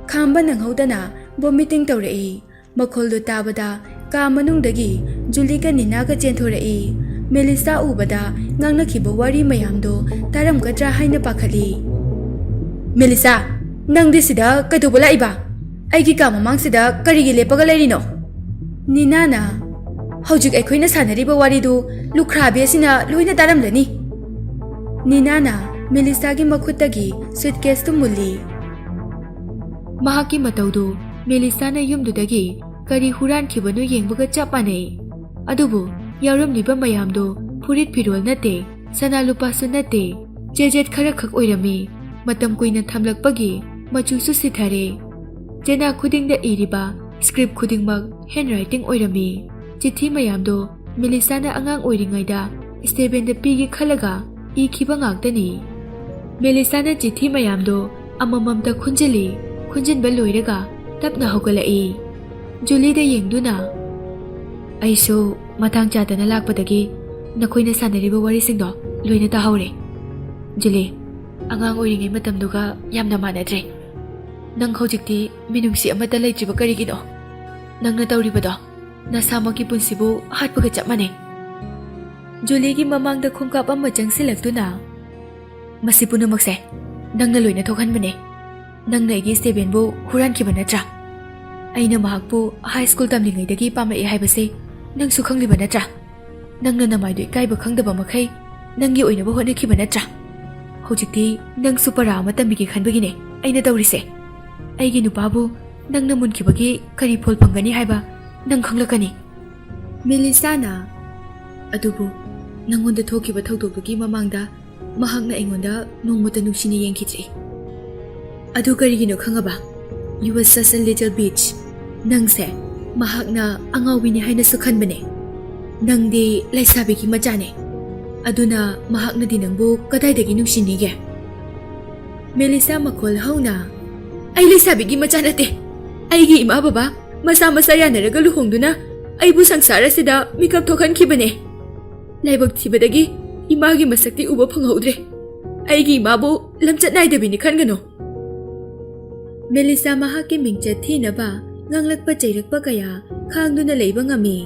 Khamba nanghaudana vomiting tawrei. Makholdo tabada ka manungdagi Julie ga Nina ga chenthorei. ꯃꯦꯂꯤꯁꯥ ꯎꯕꯗ ꯉꯥꯡꯅꯈꯤꯕ ꯋꯥꯔꯤ ꯃꯌꯥꯝꯗꯣ ꯇꯥꯔꯝꯒꯗ꯭ꯔꯥ ꯍꯥꯏꯅ ꯄꯥꯈꯠꯂꯤ꯫ ꯃꯦꯂꯤꯁꯥ, ꯅꯪꯗꯤ ꯁꯤꯗ ꯀꯩꯗꯧꯕ ꯂꯥꯛꯏꯕ? ꯑꯩꯒꯤ ꯀꯥ ꯃꯃꯥꯡꯁꯤꯗ ꯀꯔꯤꯒꯤ ꯂꯦꯞꯄꯒ ꯂꯩꯔꯤꯅꯣ? ꯅꯤꯅꯥꯅ ꯍꯧꯖꯤꯛ ꯑꯩꯈꯣꯏꯅ ꯁꯥꯟꯅꯔꯤꯕ ꯋꯥꯔꯤꯗꯨ ꯂꯨꯈ꯭ꯔꯥꯕꯤ ꯑꯁꯤꯅ ꯂꯣꯏꯅ ꯇꯥꯔꯝꯂꯅꯤ꯫ ꯅꯤꯅꯥꯅ ꯃꯦꯂꯤꯁꯥꯒꯤ ꯃꯈꯨꯠꯇꯒꯤ ꯁꯨꯠꯀꯦꯁꯇꯨ ꯃꯨꯜꯂꯤ꯫ ꯃꯍꯥꯛꯀꯤ ꯃꯇꯧꯗꯨ ꯃꯦꯂꯤꯁꯥꯅ ꯌꯨꯝꯗꯨꯗꯒꯤ ꯀꯔꯤ ꯍꯨꯔꯥꯟꯈꯤꯕꯅꯣ ꯌꯦꯡꯕꯒ ꯆꯞ ꯃꯥꯟꯅꯩ꯫ ꯑꯗꯨꯕꯨ ꯌꯥꯎꯔꯝꯂꯤꯕ ꯃꯌꯥꯝꯗꯣ ꯐꯨꯔꯤꯠ ꯐꯤꯔꯣꯜ ꯅꯠꯇꯦ, ꯁꯅꯥ ꯂꯨꯄꯥꯁꯨ ꯅꯠꯇꯦ, ꯆꯦꯖꯦꯠ ꯈꯔꯈꯛ ꯑꯣꯏꯔꯝꯃꯤ꯫ ꯃꯇꯝ ꯀꯨꯏꯅ ꯊꯝꯂꯛꯄꯒꯤ ꯃꯆꯨꯁꯨ ꯁꯤꯊꯔꯦ꯫ ꯆꯦꯅꯥ ꯈꯨꯗꯤꯡꯗ ꯏꯔꯤꯕ ꯁ꯭ꯀ꯭ꯔꯤꯞ ꯈꯨꯗꯤꯡꯃꯛ ꯍꯦꯟꯔꯥꯏꯇꯤꯡ ꯑꯣꯏꯔꯝꯃꯤ꯫ ꯆꯤꯊꯤ ꯃꯌꯥꯝꯗꯣ ꯃꯦꯂꯤꯁꯥꯅ ꯑꯉꯥꯡ ꯑꯣꯏꯔꯤꯉꯩꯗ ꯁ꯭ꯇꯦꯕꯦꯟꯗ ꯄꯤꯒꯦ ꯈꯜꯂꯒ ꯏꯈꯤꯕ ꯉꯥꯛꯇꯅꯤ꯫ ꯃꯦꯂꯤꯁꯥꯅ ꯆꯤꯊꯤ ꯃꯌꯥꯝꯗꯣ ꯑꯃꯃꯝꯇ ꯈꯨꯟꯖꯤꯜꯂꯤ꯫ ꯈꯨꯟꯖꯤꯟꯕ ꯂꯣꯏꯔꯒ ꯇꯞꯅ ꯍꯧꯒꯠꯂꯛꯏ꯫ ꯖꯨꯂꯤꯗ ꯌꯦꯡꯗꯨꯅ, ꯑꯩꯁꯨ ꯃꯇꯥꯡ ꯆꯥꯗꯅ ꯂꯥꯛꯄꯗꯒꯤ ꯅꯈꯣꯏꯅ ꯁꯥꯟꯅꯔꯤꯕ ꯋꯥꯔꯤꯁꯤꯡꯗꯣ ꯂꯣꯏꯅ ꯇꯥꯍꯧꯔꯦ꯫ ꯖꯨꯂꯤ, ꯑꯉꯥꯡ ꯑꯣꯏꯔꯤꯉꯩ ꯃꯇꯝꯗꯨꯒ ꯌꯥꯝꯅ ꯃꯥꯟꯅꯗ꯭ꯔꯦ꯫ ꯅꯪ ꯍꯧꯖꯤꯛꯇꯤ ꯃꯤꯅꯨꯡꯁꯤ ꯑꯃꯠꯇ ꯂꯩꯇ꯭ꯔꯤꯕ ꯀꯔꯤꯒꯤꯅꯣ? ꯅꯪꯅ ꯇꯧꯔꯤꯕꯗꯣ ꯅꯁꯥꯃꯛꯀꯤ ꯄꯨꯟꯁꯤꯕꯨ ꯍꯥꯠꯄꯒ ꯆꯞ ꯃꯥꯟꯅꯩ꯫ ꯖꯨꯂꯤꯒꯤ ꯃꯃꯥꯡꯗ ꯈꯣꯡꯀꯥꯞ ꯑꯃ ꯆꯪꯁꯤꯜꯂꯛꯇꯨꯅ, ꯃꯁꯤ ꯄꯨꯝꯅꯃꯛꯁꯦ ꯅꯪꯅ ꯂꯣꯏꯅ ꯊꯣꯛꯍꯟꯕꯅꯦ꯫ ꯅꯪꯅ ꯑꯩꯒꯤ ꯁ꯭ꯇꯦꯕꯦꯟꯕꯨ ꯍꯨꯔꯥꯟꯈꯤꯕ ꯅꯠꯇ꯭ꯔꯥ? ꯑꯩꯅ ꯃꯍꯥꯛꯄꯨ ꯍꯥꯏ ꯁ꯭ꯀꯨꯜ ꯇꯝꯂꯤꯉꯩꯗꯒꯤ ꯄꯥꯝꯃꯛꯑꯦ ꯍꯥꯏꯕꯁꯦ ꯅꯪꯁꯨ ꯈꯪꯂꯤꯕ ꯅꯠꯇ꯭ꯔꯥ? ꯅꯪꯅ ꯅꯃꯥꯏꯗꯨ ꯏꯀꯥꯏꯕ ꯈꯪꯗꯕ ꯃꯈꯩ ꯅꯪꯒꯤ ꯑꯣꯏꯅꯕ ꯍꯣꯠꯅꯈꯤꯕ ꯅꯠꯇ꯭ꯔꯥ? ꯍꯧꯖꯤꯛꯇꯤ ꯅꯪꯁꯨ ꯄꯔꯥ ꯑꯃ ꯇꯝꯕꯤꯒꯦ ꯈꯟꯕꯒꯤꯅꯦ ꯑꯩꯅ ꯇꯧꯔꯤꯁꯦ꯫ ꯑꯩꯒꯤ ꯅꯨꯄꯥꯕꯨ ꯅꯪꯅ ꯃꯨꯟꯈꯤꯕꯒꯤ ꯀꯔꯤ ꯐꯣꯜ ꯐꯪꯒꯅꯤ ꯍꯥꯏꯕ ꯅꯪ ꯈꯪꯂꯛꯀꯅꯤ꯫ ꯃꯦꯂꯤꯁꯥꯅ, ꯑꯗꯨꯕꯨ ꯅꯪꯉꯣꯟꯗ ꯊꯣꯛꯈꯤꯕ ꯊꯧꯗꯣꯛꯇꯨꯒꯤ ꯃꯃꯥꯡꯗ ꯃꯍꯥꯛꯅ ꯑꯩꯉꯣꯟꯗ ꯅꯣꯡꯃꯇ ꯅꯨꯡꯁꯤꯅ ꯌꯦꯡꯈꯤꯗ꯭ꯔꯤ꯫ ꯑꯗꯨ ꯀꯔꯤꯒꯤꯅꯣ ꯈꯪꯉꯕ? You were such a little bitch. ꯅꯪꯁꯦ ꯃꯍꯥꯛꯅ ꯑꯉꯥꯎꯕꯤꯅꯤ ꯍꯥꯏꯅꯁꯨ ꯈꯟꯕꯅꯦ꯫ ꯅꯪꯗꯤ ꯂꯩꯁꯥꯕꯤꯒꯤ ꯃꯆꯥꯅꯦ꯫ ꯑꯗꯨꯅ ꯃꯍꯥꯛꯅꯗꯤ ꯅꯪꯕꯨ ꯀꯗꯥꯏꯗꯒꯤ ꯅꯨꯡꯁꯤꯅꯤꯒꯦ? ꯃꯦꯂꯤꯁꯥ ꯃꯈꯣꯜ ꯍꯧꯅ, ꯑꯩ ꯂꯩꯁꯥꯕꯤꯒꯤ ꯃꯆꯥ ꯅꯠꯇꯦ꯫ ꯑꯩꯒꯤ ꯏꯃꯥ ꯕꯕꯥ ꯃꯁꯥ ꯃꯁꯥ ꯌꯥꯅꯔꯒ ꯂꯨꯍꯣꯡꯗꯨꯅ ꯑꯩꯕꯨ ꯁꯪꯁꯥꯔ ꯑꯁꯤꯗ ꯃꯤꯀꯞ ꯊꯣꯛꯍꯟꯈꯤꯕꯅꯦ꯫ ꯂꯥꯏꯕꯛ ꯊꯤꯕꯗꯒꯤ ꯏꯃꯥꯒꯤ ꯃꯁꯛꯇꯤ ꯎꯕ ꯐꯪꯍꯧꯗ꯭ꯔꯦ꯫ ꯑꯩꯒꯤ ꯏꯃꯥꯕꯨ ꯂꯝꯆꯠ ꯅꯥꯏꯗꯕꯤꯅꯤ ꯈꯟꯒꯅꯨ꯫ ꯃꯦꯂꯤꯁꯥ ꯃꯍꯥꯛꯀꯤ ꯃꯤꯡꯆꯠ ꯊꯤꯅꯕ ꯉꯥꯡꯂꯛꯄ ꯆꯩꯔꯛꯄ ꯀꯌꯥ ꯈꯥꯡꯗꯨꯅ ꯂꯩꯕ ꯉꯝꯃꯤ꯫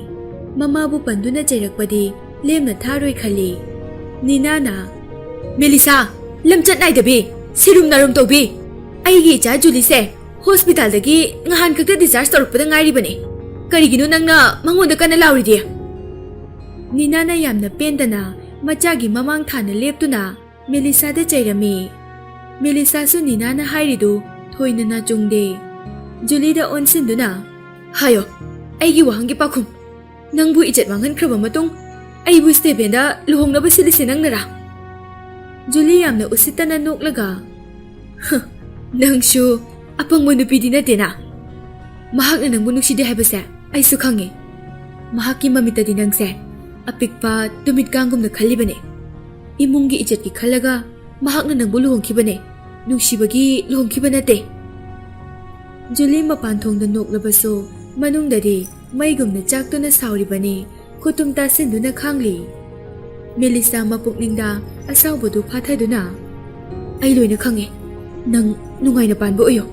ꯃꯃꯥꯕꯨ ꯄꯟꯗꯨꯅ ꯆꯩꯔꯛꯄꯗꯤ ꯂꯦꯝꯅ ꯊꯥꯔꯣꯏ ꯈꯜꯂꯤ꯫ ꯅꯤꯅꯥꯅ, ꯃꯦꯂꯤꯁꯥ, ꯂꯝꯆꯠ ꯅꯥꯏꯗꯕꯤ, ꯁꯤꯔꯨꯝ ꯅꯥꯔꯨꯝ ꯇꯧꯕꯤ, ꯑꯩꯒꯤ ꯏꯆꯥ ꯖꯨꯂꯤꯁꯦ ꯍꯣꯁꯄꯤꯇꯥꯜꯗꯒꯤ ꯉꯍꯥꯟ ꯈꯛꯇ ꯗꯤꯁꯆꯥꯔꯖ ꯇꯧꯔꯛꯄꯗ ꯉꯥꯏꯔꯤꯕꯅꯦ꯫ ꯀꯔꯤꯒꯤꯅꯣ ꯅꯪꯅ ꯃꯉꯣꯟꯗ ꯀꯟꯅ ꯂꯥꯎꯔꯤꯗꯤ? ꯅꯤꯅꯥꯅ ꯌꯥꯝꯅ ꯄꯦꯟꯗꯅ ꯃꯆꯥꯒꯤ ꯃꯃꯥꯡ ꯊꯥꯅ ꯂꯦꯞꯇꯨꯅ ꯃꯦꯂꯤꯁꯥꯗ ꯆꯩꯔꯝꯃꯤ꯫ ꯃꯦꯂꯤꯁꯥꯁꯨ ꯅꯤꯅꯥꯅ ꯍꯥꯏꯔꯤꯗꯨ ꯊꯣꯏꯅ ꯅꯥꯆꯨꯡꯗꯦ꯫ ꯖꯨꯂꯤꯗ ꯑꯣꯟꯁꯤꯟꯗꯨꯅ, ꯍꯥꯏꯌꯣ, ꯑꯩꯒꯤ ꯋꯥꯍꯪꯒꯤ ꯄꯥꯎꯈꯨꯝ꯫ ꯅꯪꯕꯨ ꯏꯖꯠ ꯃꯥꯡꯍꯟꯈ꯭ꯔꯕ ꯃꯇꯨꯡ ꯑꯩꯕꯨ ꯁ꯭ꯇꯦꯕꯦꯟꯗ ꯂꯨꯍꯣꯡꯅꯕ ꯁꯤꯜꯂꯤꯁꯦ ꯅꯪꯅꯔꯥ? ꯖꯨꯂꯤ ꯌꯥꯝꯅ ꯎꯁꯤꯠꯇꯅ ꯅꯣꯛꯂꯒ, ꯅꯪꯁꯨ ꯑꯄꯪꯕ ꯅꯨꯄꯤꯗꯤ ꯅꯠꯇꯦꯅ꯫ ꯃꯍꯥꯛꯅ ꯅꯪꯕꯨ ꯅꯨꯡꯁꯤꯗꯦ ꯍꯥꯏꯕꯁꯦ ꯑꯩꯁꯨ ꯈꯪꯉꯤ꯫ ꯃꯍꯥꯛꯀꯤ ꯃꯃꯤꯠꯇꯗꯤ ꯅꯪꯁꯦ ꯑꯄꯤꯛꯄ ꯇꯨꯃꯤꯠꯀꯥꯡꯒꯨꯝꯅ ꯈꯜꯂꯤꯕꯅꯦ꯫ ꯏꯃꯨꯡꯒꯤ ꯏꯖꯠꯀꯤ ꯈꯜꯂꯒ ꯃꯍꯥꯛꯅ ꯅꯪꯕꯨ ꯂꯨꯍꯣꯡꯈꯤꯕꯅꯦ, ꯅꯨꯡꯁꯤꯕꯒꯤ ꯂꯨꯍꯣꯡꯈꯤꯕ ꯅꯠꯇꯦ꯫ ꯖꯨꯂꯤ ꯃꯄꯥꯟ ꯊꯣꯡꯗ ꯅꯣꯛꯂꯕꯁꯨ ꯃꯅꯨꯡꯗꯗꯤ ꯃꯩꯒꯨꯝꯅ ꯆꯥꯛꯇꯨꯅ ꯁꯥꯎꯔꯤꯕꯅꯤ꯫ ꯈꯨꯇꯨꯝ ꯇꯥꯁꯤꯟꯗꯨꯅ ꯈꯥꯡꯂꯤ꯫ ꯃꯦꯂꯤꯁꯥ ꯃꯄꯨꯛꯅꯤꯡꯗ ꯑꯁꯥꯎꯕꯗꯨ ꯐꯥꯊꯗꯨꯅ, ꯑꯩ ꯂꯣꯏꯅ ꯈꯪꯉꯦ꯫ ꯅꯪ ꯅꯨꯡꯉꯥꯏꯅ ꯄꯥꯟꯕ ꯑꯣꯏꯌꯣ꯫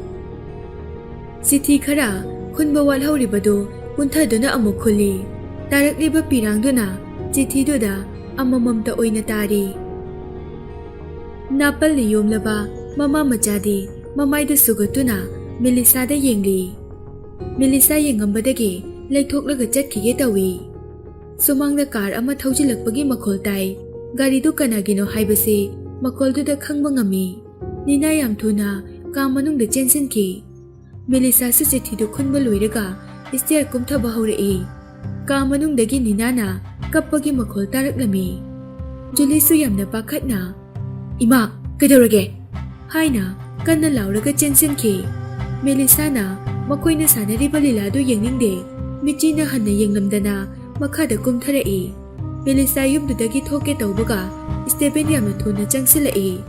ꯆꯤꯊꯤ ꯈꯔ ꯈꯨꯟꯕ ꯋꯥꯠꯍꯧꯔꯤꯕꯗꯨ ꯀꯨꯟꯊꯗꯨꯅ ꯑꯃꯨꯛ ꯈꯨꯜꯂꯤ꯫ ꯇꯥꯔꯛꯂꯤꯕ ꯄꯤꯔꯥꯡꯗꯨꯅ ꯆꯤꯊꯤꯗꯨꯗ ꯑꯃꯃꯝꯇ ꯑꯣꯏꯅ ꯇꯥꯔꯤ꯫ ꯅꯥꯄꯜꯅ ꯌꯣꯝꯂꯕ ꯃꯃꯥ ꯃꯆꯥꯗꯤ ꯃꯃꯥꯏꯗꯨ ꯁꯨꯒꯠꯇꯨꯅ ꯃꯦꯂꯤꯁꯥꯗ ꯌꯦꯡꯂꯤ꯫ ꯃꯦꯂꯤꯁꯥ ꯌꯦꯡꯉꯝꯕꯗꯒꯤ ꯂꯩꯊꯣꯛꯂꯒ ꯆꯠꯈꯤꯒꯦ ꯇꯧꯏ꯫ ꯁꯨꯃꯥꯡꯗ ꯀꯥꯔ ꯑꯃ ꯊꯧꯖꯤꯜꯂꯛꯄꯒꯤ ꯃꯈꯣꯜ ꯇꯥꯏ꯫ ꯒꯥꯔꯤꯗꯨ ꯀꯅꯥꯒꯤꯅꯣ ꯍꯥꯏꯕꯁꯤ ꯃꯈꯣꯜꯗꯨꯗ ꯈꯪꯕ ꯉꯝꯃꯤ꯫ ꯅꯤꯅꯥ ꯌꯥꯝ ꯊꯨꯅ ꯀꯥ ꯃꯅꯨꯡꯗ ꯆꯦꯟꯁꯤꯟꯈꯤ꯫ ꯃꯦꯂꯤꯁꯥꯁꯨ ꯆꯤꯊꯤꯗꯨ ꯈꯨꯟꯕ ꯂꯣꯏꯔꯒ ꯁ꯭ꯇꯦꯌꯔ ꯀꯨꯝꯊꯕ ꯍꯧꯔꯛꯏ꯫ ꯀꯥ ꯃꯅꯨꯡꯗꯒꯤ ꯅꯤꯅꯥꯅ ꯀꯞꯄꯒꯤ ꯃꯈꯣꯜ ꯇꯥꯔꯛꯂꯝꯃꯤ꯫ ꯖꯨꯂꯤꯁꯨ ꯌꯥꯝꯅ ꯄꯥꯈꯠꯅ, ꯏꯃꯥ, ꯀꯩꯗꯧꯔꯒꯦ? ꯍꯥꯏꯅ ꯀꯟꯅ ꯂꯥꯎꯔꯒ ꯆꯦꯟꯁꯤꯟꯈꯤ꯫ ꯃꯦꯂꯤꯁꯥꯅ ꯃꯈꯣꯏꯅ ꯁꯥꯟꯅꯔꯤꯕ ꯂꯤꯂꯥꯗꯨ ꯌꯦꯡꯅꯤꯡꯗꯦ꯫ ꯃꯤꯠꯆꯤꯅ ꯍꯟꯅ ꯌꯦꯡꯂꯝꯗꯅ ꯃꯈꯥꯗ ꯀꯨꯝꯊꯔꯛꯏ꯫ ꯃꯦꯂꯤꯁꯥ ꯌꯨꯝꯗꯨꯗꯒꯤ ꯊꯣꯛꯀꯦ ꯇꯧꯕꯒ ꯁ꯭ꯇꯦꯕꯦꯟ ꯌꯥꯝꯅ ꯊꯨꯅ ꯆꯪꯁꯤꯜꯂꯛꯏ꯫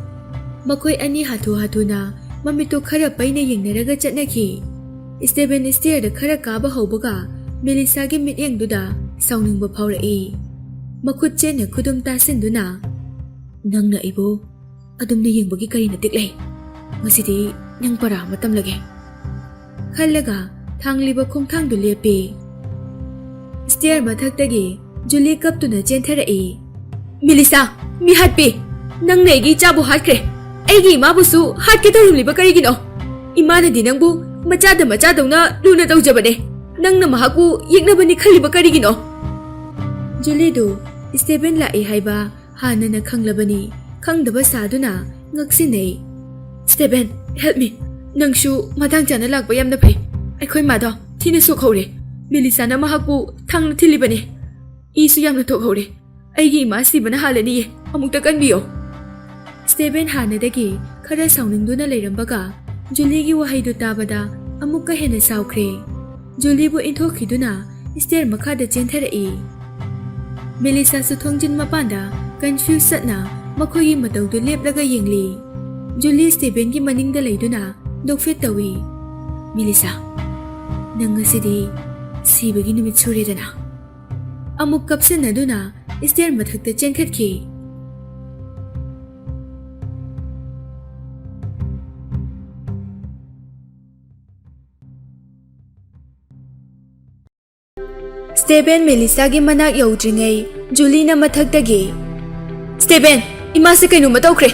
ꯃꯈꯣꯏ ꯑꯅꯤ ꯍꯥꯊꯨ-ꯍꯥꯊꯨꯅ ꯃꯃꯤꯠꯇꯨ ꯈꯔ ꯄꯩꯅ ꯌꯦꯡꯅꯔꯒ ꯆꯠꯅꯈꯤ꯫ ꯁ꯭ꯇꯦꯕꯦꯟ ꯁ꯭ꯇꯦꯌꯔꯗ ꯈꯔ ꯀꯥꯕ ꯍꯧꯕꯒ ꯃꯦꯂꯤꯁꯥꯒꯤ ꯃꯤꯠꯌꯦꯡꯗꯨꯗ ꯁꯥꯎꯅꯤꯡꯕ ꯐꯥꯎꯔꯛꯏ꯫ ꯃꯈꯨꯠ ꯆꯦꯠꯅ ꯈꯨꯗꯨꯝ ꯇꯥꯁꯤꯟꯗꯨꯅ, ꯅꯪꯅ ꯑꯩꯕꯨ ꯑꯗꯨꯝꯅ ꯌꯦꯡꯕꯒꯤ ꯀꯔꯤ ꯃꯇꯤꯛ ꯂꯩ? ꯉꯁꯤꯗꯤ ꯅꯪ ꯄꯔꯥ ꯑꯃ ꯇꯝꯂꯒꯦ ꯈꯜꯂꯒ ꯊꯥꯡꯂꯤꯕ ꯈꯣꯡꯊꯥꯡꯗꯨ ꯂꯦꯞꯄꯤ꯫ ꯁ꯭ꯇꯦꯌꯔ ꯃꯊꯛꯇꯒꯤ Julie kaptuna chenthara'i. Mellisa, mi hatpi. Nang negi chabu hatkre. Aigi mabusu hatke tarumliba karigino. Imanadi nangbu macadawna luna tawjabane. Nangna mahaku yegnabani khaliba karigino. Julie do Stephen la'i haiba hanana khanglabani. Khangdaba saduna ngaksinei. Stephen, help me. Nangshu matang chana lakba yamna phai. Aikhoi mado thina sokhore. Mellisa na mahaku thangna thilibane. Isu yamna thokhore. Aigi ima sibana halani amukta kanbiyo. Stephen hanadagi khara sauningduna leirambaga Julie gi wahaidu tabada amukka hena saukhre. Julie bu inthokhiduna stair makhada chenthara'i. Mellisa su thongjin mapanda confused satna makhoyi matawdu leplaga yengli. Julie Stephen gi maningda leiduna dokfet tawi. Mellisa, nang ngasidi sibagi numit suredana. Amuk kapsanaduna stair mathakta chenkhatki. Stephen Mellisa gi manak yaudringai Julie na mathakdagi. Stephen, ima se kainu matawkhre.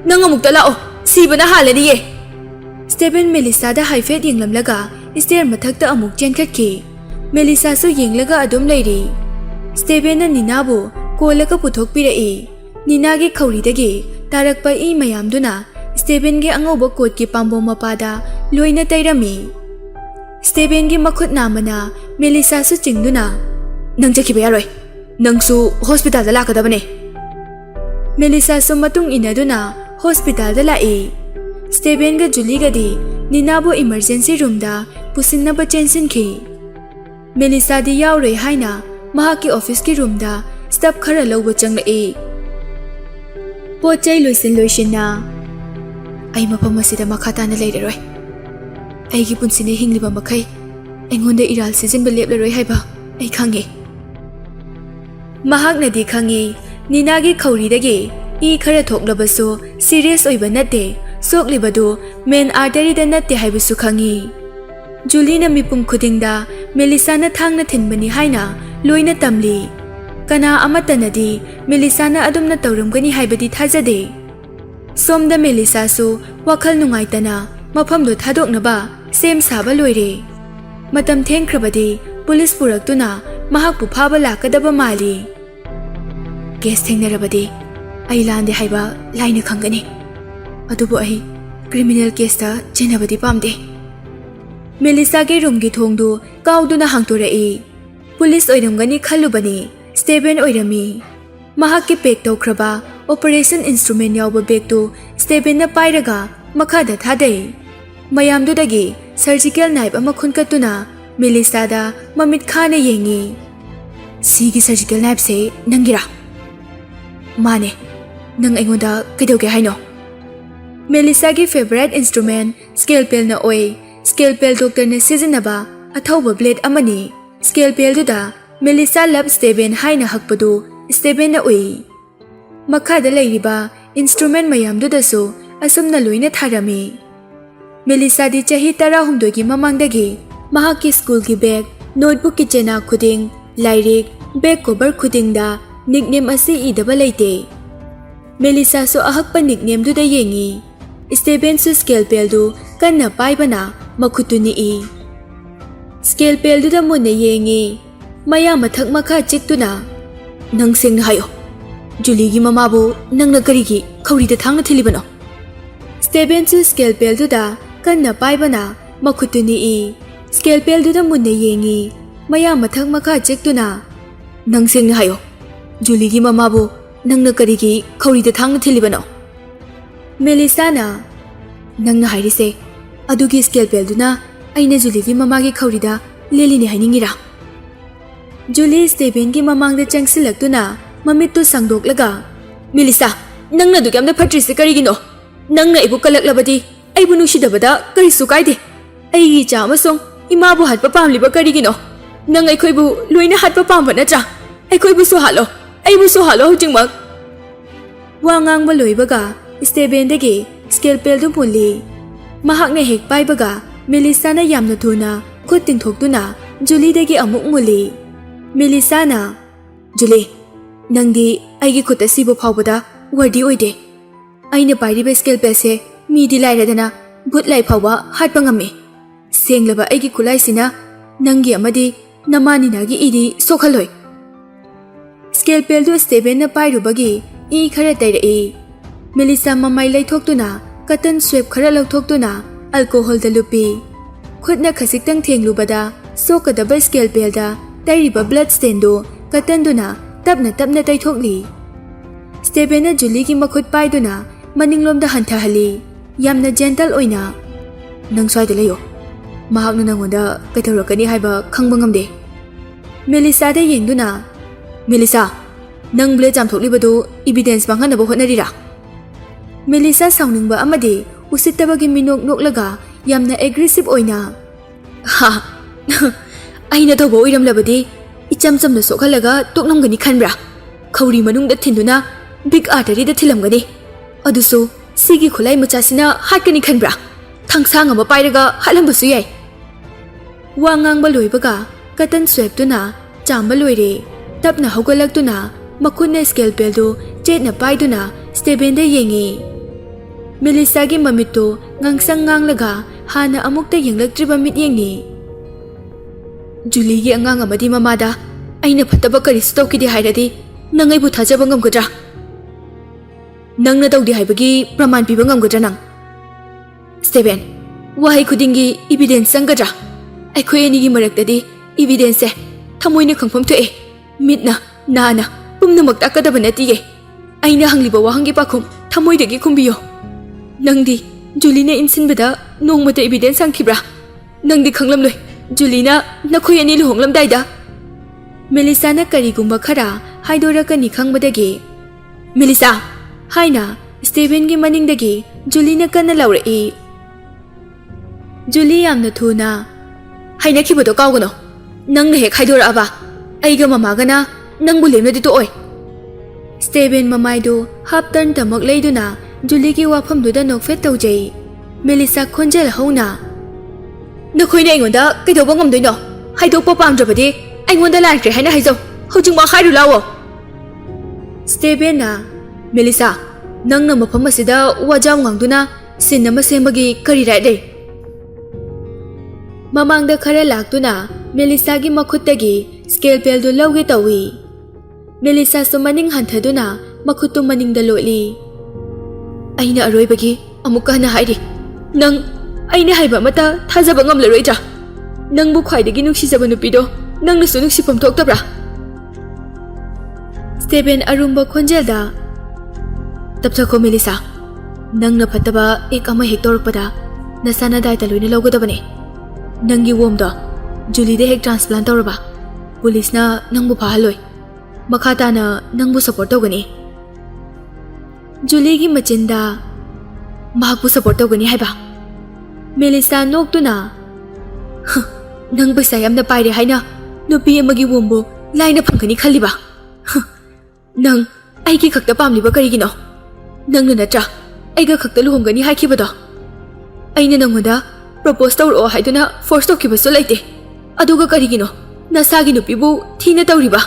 Nang amukta lao sibana halani ye. Stephen Mellisa da haifet yenglamlaga stair mathakta amuk chenkhatki. Mellisa su yenglaga adum leiri. Stephen na Ninabu kolaka puthokpira'i. Nina gi khauridagi tarakpa I mayamduna Stephen gi angauba kot ki pambom mapada loina tairami. Stephen gi makhut namana Mellisa su chingduna. Nang jakhiba yaroi. Nang su hospital da lakadabane. Mellisa su matung inaduna hospital da la'i. Stephen ga Julie ga di Ninabu emergency room da pusinnaba chensinki. Mellisa di yauroi haina mahaki office ki room da staff khara lawba changla'i. Pochai loisinna. Ai mafam asida makhatana leiraroi. Aigi punsine hingliba makai aingonda iral sijinba leplaroi haiba ai khangi. Mahakna di khangi Nina gi khauridagi I khara thoklabasu serious oiba natte soklibadu main artery da natte haibasu khangi. Julie na mipum khudingda Mellisa na thangna thinbani haina loina tamli. Kana amatanadi Mellisa na adumna tawramgani haibadi thajade. Somda Mellisa su wakhal nungaitana mafamdo thadoknaba sem saba loire. Matam thengkrabadi police puraktuna mahakpu phaba lakadaba mali. Case thengnarabadi ai lande haiba laina khangani. Adubu ai criminal case ta chenabadi pamde. Mellisa ge room gi thongdu kauduna hangtorai. Police oiramgani khalubani Stephen oirami. Mahakki pack tawkraba operation instrument yawba bag tu Stephen na pairaga makhada thadai. Mayamdudagi surgical knife ama khunkatuna Mellisa da mamit khana yengi. Sigi surgical knife se nangira. Mane, nang aingonda kaidoge haino. Mellisa gi favorite instrument scalpel na oi. Scalpel doctor na sizinaba athauba blade amani. Scalpel duda Mellisa lab Stephen haina hakpadu Stephen na oi. Makhada leiriba instrument mayamdudasu asumna loina tharami. Mellisa di chahi 13 gi mamangdagi mahaki school gi bag notebook ki chena khuding lairik bag cover khudingda nickname asi idaba leite. Mellisa su ahakpa nickname du da yengi. Stephen su scalpel du kanna paibana makhutuni I. Scalpel du da munna yengi. Maya mathak makha chiktuna. Nang sengna hayo. Julie gi mamabu nangna karigi khawrida thangna thilibano. Stephen su scalpel du da kanna paibana makhutuni I. Scalpel du da munna yengi. Maya mathak makha chiktuna. Nang sengna hayo. Julie gi mamabu nangna karigi khawrida thangna thilibano. Mellisa na nangna hairise adugi scalpel duna aina Julie gi mamagi khawrida lelini hainingira. Julie Stephen gi mamangda changsilaktuna mamittu sangdoklaga. Mellisa, nangna du gamda phatrisi karigino. Nangna ibu kalaklabadi aibu nusidabada karisu kaide. Aigi cha amasong imabu hatpa pamliba karigino. Nang aikhoibu loina hatpa pamba natra. Aikhoibu su halo. Aibu su halo hujingmak. Wangang ba loibaga Stephen dagi scalpel du puli. Mahakna hek paibaga Mellisa na yamna thuna khut tingthokduna Julie dagi amuk muli. Mellisa na Julie, nangdi aigi khutta sibu phawbada wardi oide. Aina pairiba scalpel se midi lairadana but lai phawba hatpa ngame. Senglaba aigi kulai sina nangi amadi namani nagi idi sokhaloi. Scalpel du Steven na pairubagi I khara tairai. Mellisa mamai laithoktuna cotton swab khara lauthoktuna alcohol da lupi. Khutna khasiktang thenglubada sokadaba scalpel da tairiba blood stain do cotton duna tapna taithokli. Steven na Julie ki makhut paiduna maninglomda hanthahali. Yamna gentle oina. Nang swaida layo. Mahakna nangonda kaithorakani haiba khangba ngamde. Mellisa da yengduna. Mellisa, nang blade jamthoklibadu evidence manghanaba hotnarira. Mellisa sauningba amadi usittabagi minok noklaga yamna aggressive oina. Ha. Aina thobo oiramlabadi ichamchamna sokhalaga toknamgani khanbra. Khauri manungda thinduna big artery da thilamgani. Adusu sigi khulai machasina hatkani khanbra. Thangsang ama pairaga halambasu yai. Wangangba loibaga cotton swab tuna chamba loire. Tapna hogalaktuna makhutna scalpel do chetna paiduna Steven da yengi. Mellisa gi mamitto ngangsang nganglaga hana amukta yenglaktriba mit yengni. Julie gi angang amadi mamada aina phattaba kari stokidi hairadi nangai bu thajaba ngamgadra. Nangna tawdi haibagi praman piba ngamgadra nang. Steven, wahai khudingi evidence sangadra. Aikhoi ani gi maraktadi evidence thamoina khangpham thoe. Mitna nana pumnamak takadaba natiye. Aina hangliba wahangi pakhum thamoidagi khumbiyo. Nangdi Julie insinbada nongmata evidence sangkhibra. Nangdi khanglamloi Julie nakhoi ani luhonglamdaida. Mellisa na karigumba khara haidorakani khangbadagi. Mellisa haina Steven gi maningdagi Julie kanna laurai. Julie yamna thuna haina khibado kawgano. Nangna hek haidoraba. Aiga mamagana nangbu lemnadi to oi. Steven mamaido half turn tamak leiduna Julie ki wafamduda nokfet tawjai. Mellisa khonjel hauna. Nakhoina aingonda kaidawba ngamdoino. Haidokpa pamdrabadi aingonda lankre haina haijo. Hojingma hairu lawo. Steven na Mellisa nangna mafam asida wajam ngangduna sinama sembagi kari raidai. Mamangda khara laktuna Mellisa gi makhuttagi scalpel do lawge tawi. Mellisa so maning hanthaduna makhutu maningda loli. Aina aroibagi amuka na hairi. Nang aina haiba mata thajaba ngamlaroidra. Nangbu khwaidagi nuksijaba nupido nangna su nuksipam thoktabra. Steven arumba khonjelda tapthakho Mellisa. Nangna phattaba ek ama hek torpada nasana daita loina lawgadabane. Nangi womda Julie de hek transplant torba. Police na nangbu pahaloi. Makata na nangbu support tawgani. Julie gi machinda mahakbu support tawgani haiba. Mellisa noktuna nang paisa yamna paire haina nupi amagi wombo laina phangkani khaliba. Nang aigi khakta pamliba karigino. Nangna natra aiga khakta luhongani haikibado. Aina nangoda propose tawro haiduna force tawkibasu laite. Aduga karigino nasagi nupibu thina tawriba.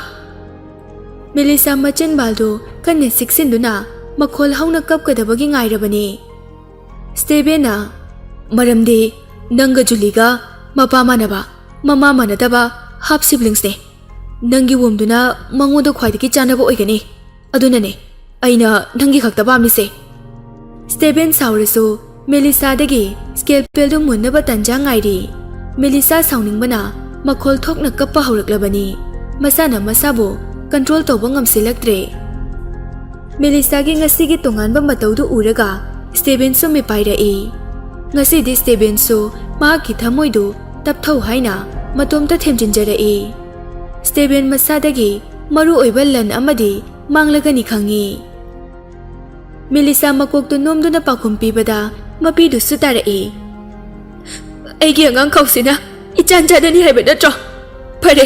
Mellisa machin baldo kanne siksinduna makhol hauna kapkadabagi ngairabani. Steven na maramde nanga Juliga mapa manaba mama manadaba half siblings ne. Nangi womduna mangoda khwaidagi chanaba oigani. Adunane aina nangi khakta pamlise. Steven saurasu Mellisa dagi scalpel do munnaba tanja ngairi. Mellisa sauningbana makhol thokna kappa hawraklabani. Masana masabu control tawba ngamsilaktre. Mellisa gi ngasigi tonganba matawdu uraga Steven su mipairai. Ngasidi Steven su mahakki thamoidu tapthau haina matomta themjinjarai. Steven masadagi maru oiba lan amadi manglagani khangi. Mellisa makoktu nomduna pakhum pibada mapidu sutarai. Aigi angang khausina ichanjadani haiba natro. Pare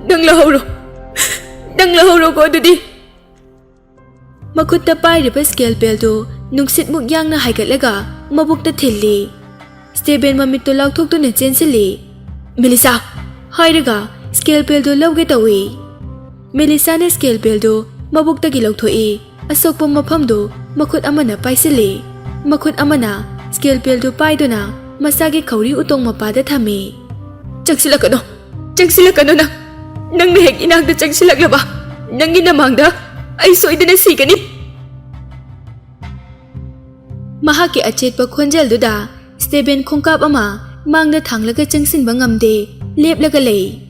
nang lahoro ko adudi. Makutta pairiba scalpel do nungsit mugyang na haigatlaga mabukta thilli. Steven mamitto laukthokduna chensili. Mellisa hairaga scalpel do lawge tawi. Melisana scalpel mabukdagi lawthoi asokpa mafamdo makhut amana paisili makhut amana scalpel paiduna masagi khawri utong mapada thami chaksilakano nang hek inagda changsilaklaba nangi namangda ai soidana sigani mahaki achetpa khonjel duda Stephen khongkap ama mangda thanglaga changsinba ngamde leplaga lei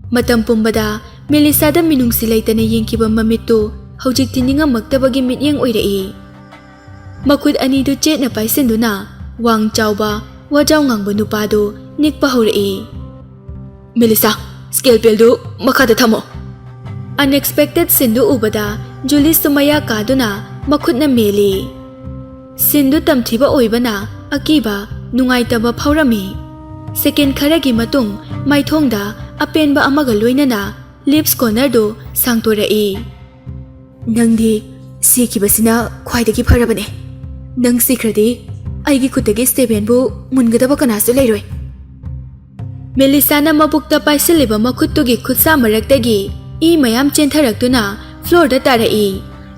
matam pumbada Mellisa da minungsi laitana yengkiba mamittu hojik tininga maktabagi mityang oirai makhut ani du chetna paisinduna wang chawba wajaw ngangba nupado nikpa horai Mellisa scalpel du makhada thamo unexpected sindu ubada Julie sumaya kaduna makhutna meli sindu tamthiba oibana akiba nungaitaba phaurami second kharagi matung maithongda apenba amaga loinana lips corner do sangtorai nangdi sikibasina khwaidagi pharabane nang sikradi aigi khutagi Stephen bu mungadaba kanasu leiroi Melisana mabukta paisiliba makhuttugi khutsa maraktagi I mayam chentharakduna floor da tarai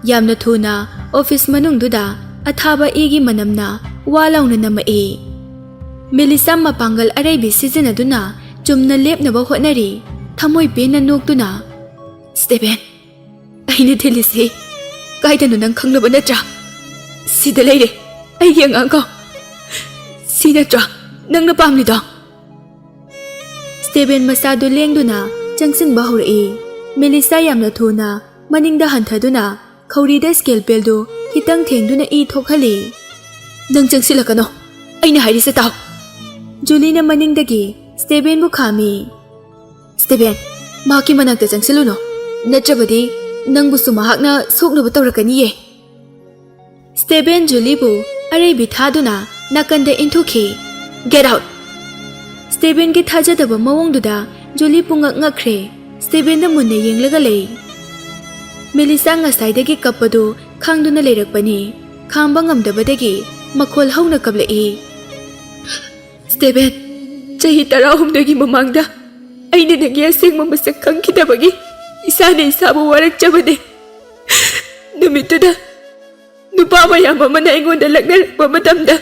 yamna thuna office manungduda athaba igi manamna walauna namai Mellisa mapangal araibi sizinaduna chumna lepnaba hotnari thamoi pena noktuna Stephen aine thelisi kaidanu nang khanglaba natra sida leire aigi angang ko sinatra nangna pamlido Stephen masadu lengduna changsin bahurai Mellisa yamna thuna maningda hanthaduna khawrida scalpel do hitang thengduna I thokhali nang changsilakano aina hairisa taw Julie na maningdagi Stephen bu khami Stephen maki manakta changsiluno natrabadi nangbu sumahakna soknaba tawrakani ye Stephen Julie bu araibi thaduna nakanda inthuki get out Stephen ki thajadaba mawongduda Julie pungak ngakre Stephen da munne yenglaga lei Mellisa ngasaidagi kappadu khangduna leirakpani khamba ngamdabadagi makhol hauna kablai Stephen chahi 13 mamangda aina nagi asengma masak khangkidabagi isane isabu warakchabade numituda nupa mayam amana aingonda lagnarpa matamda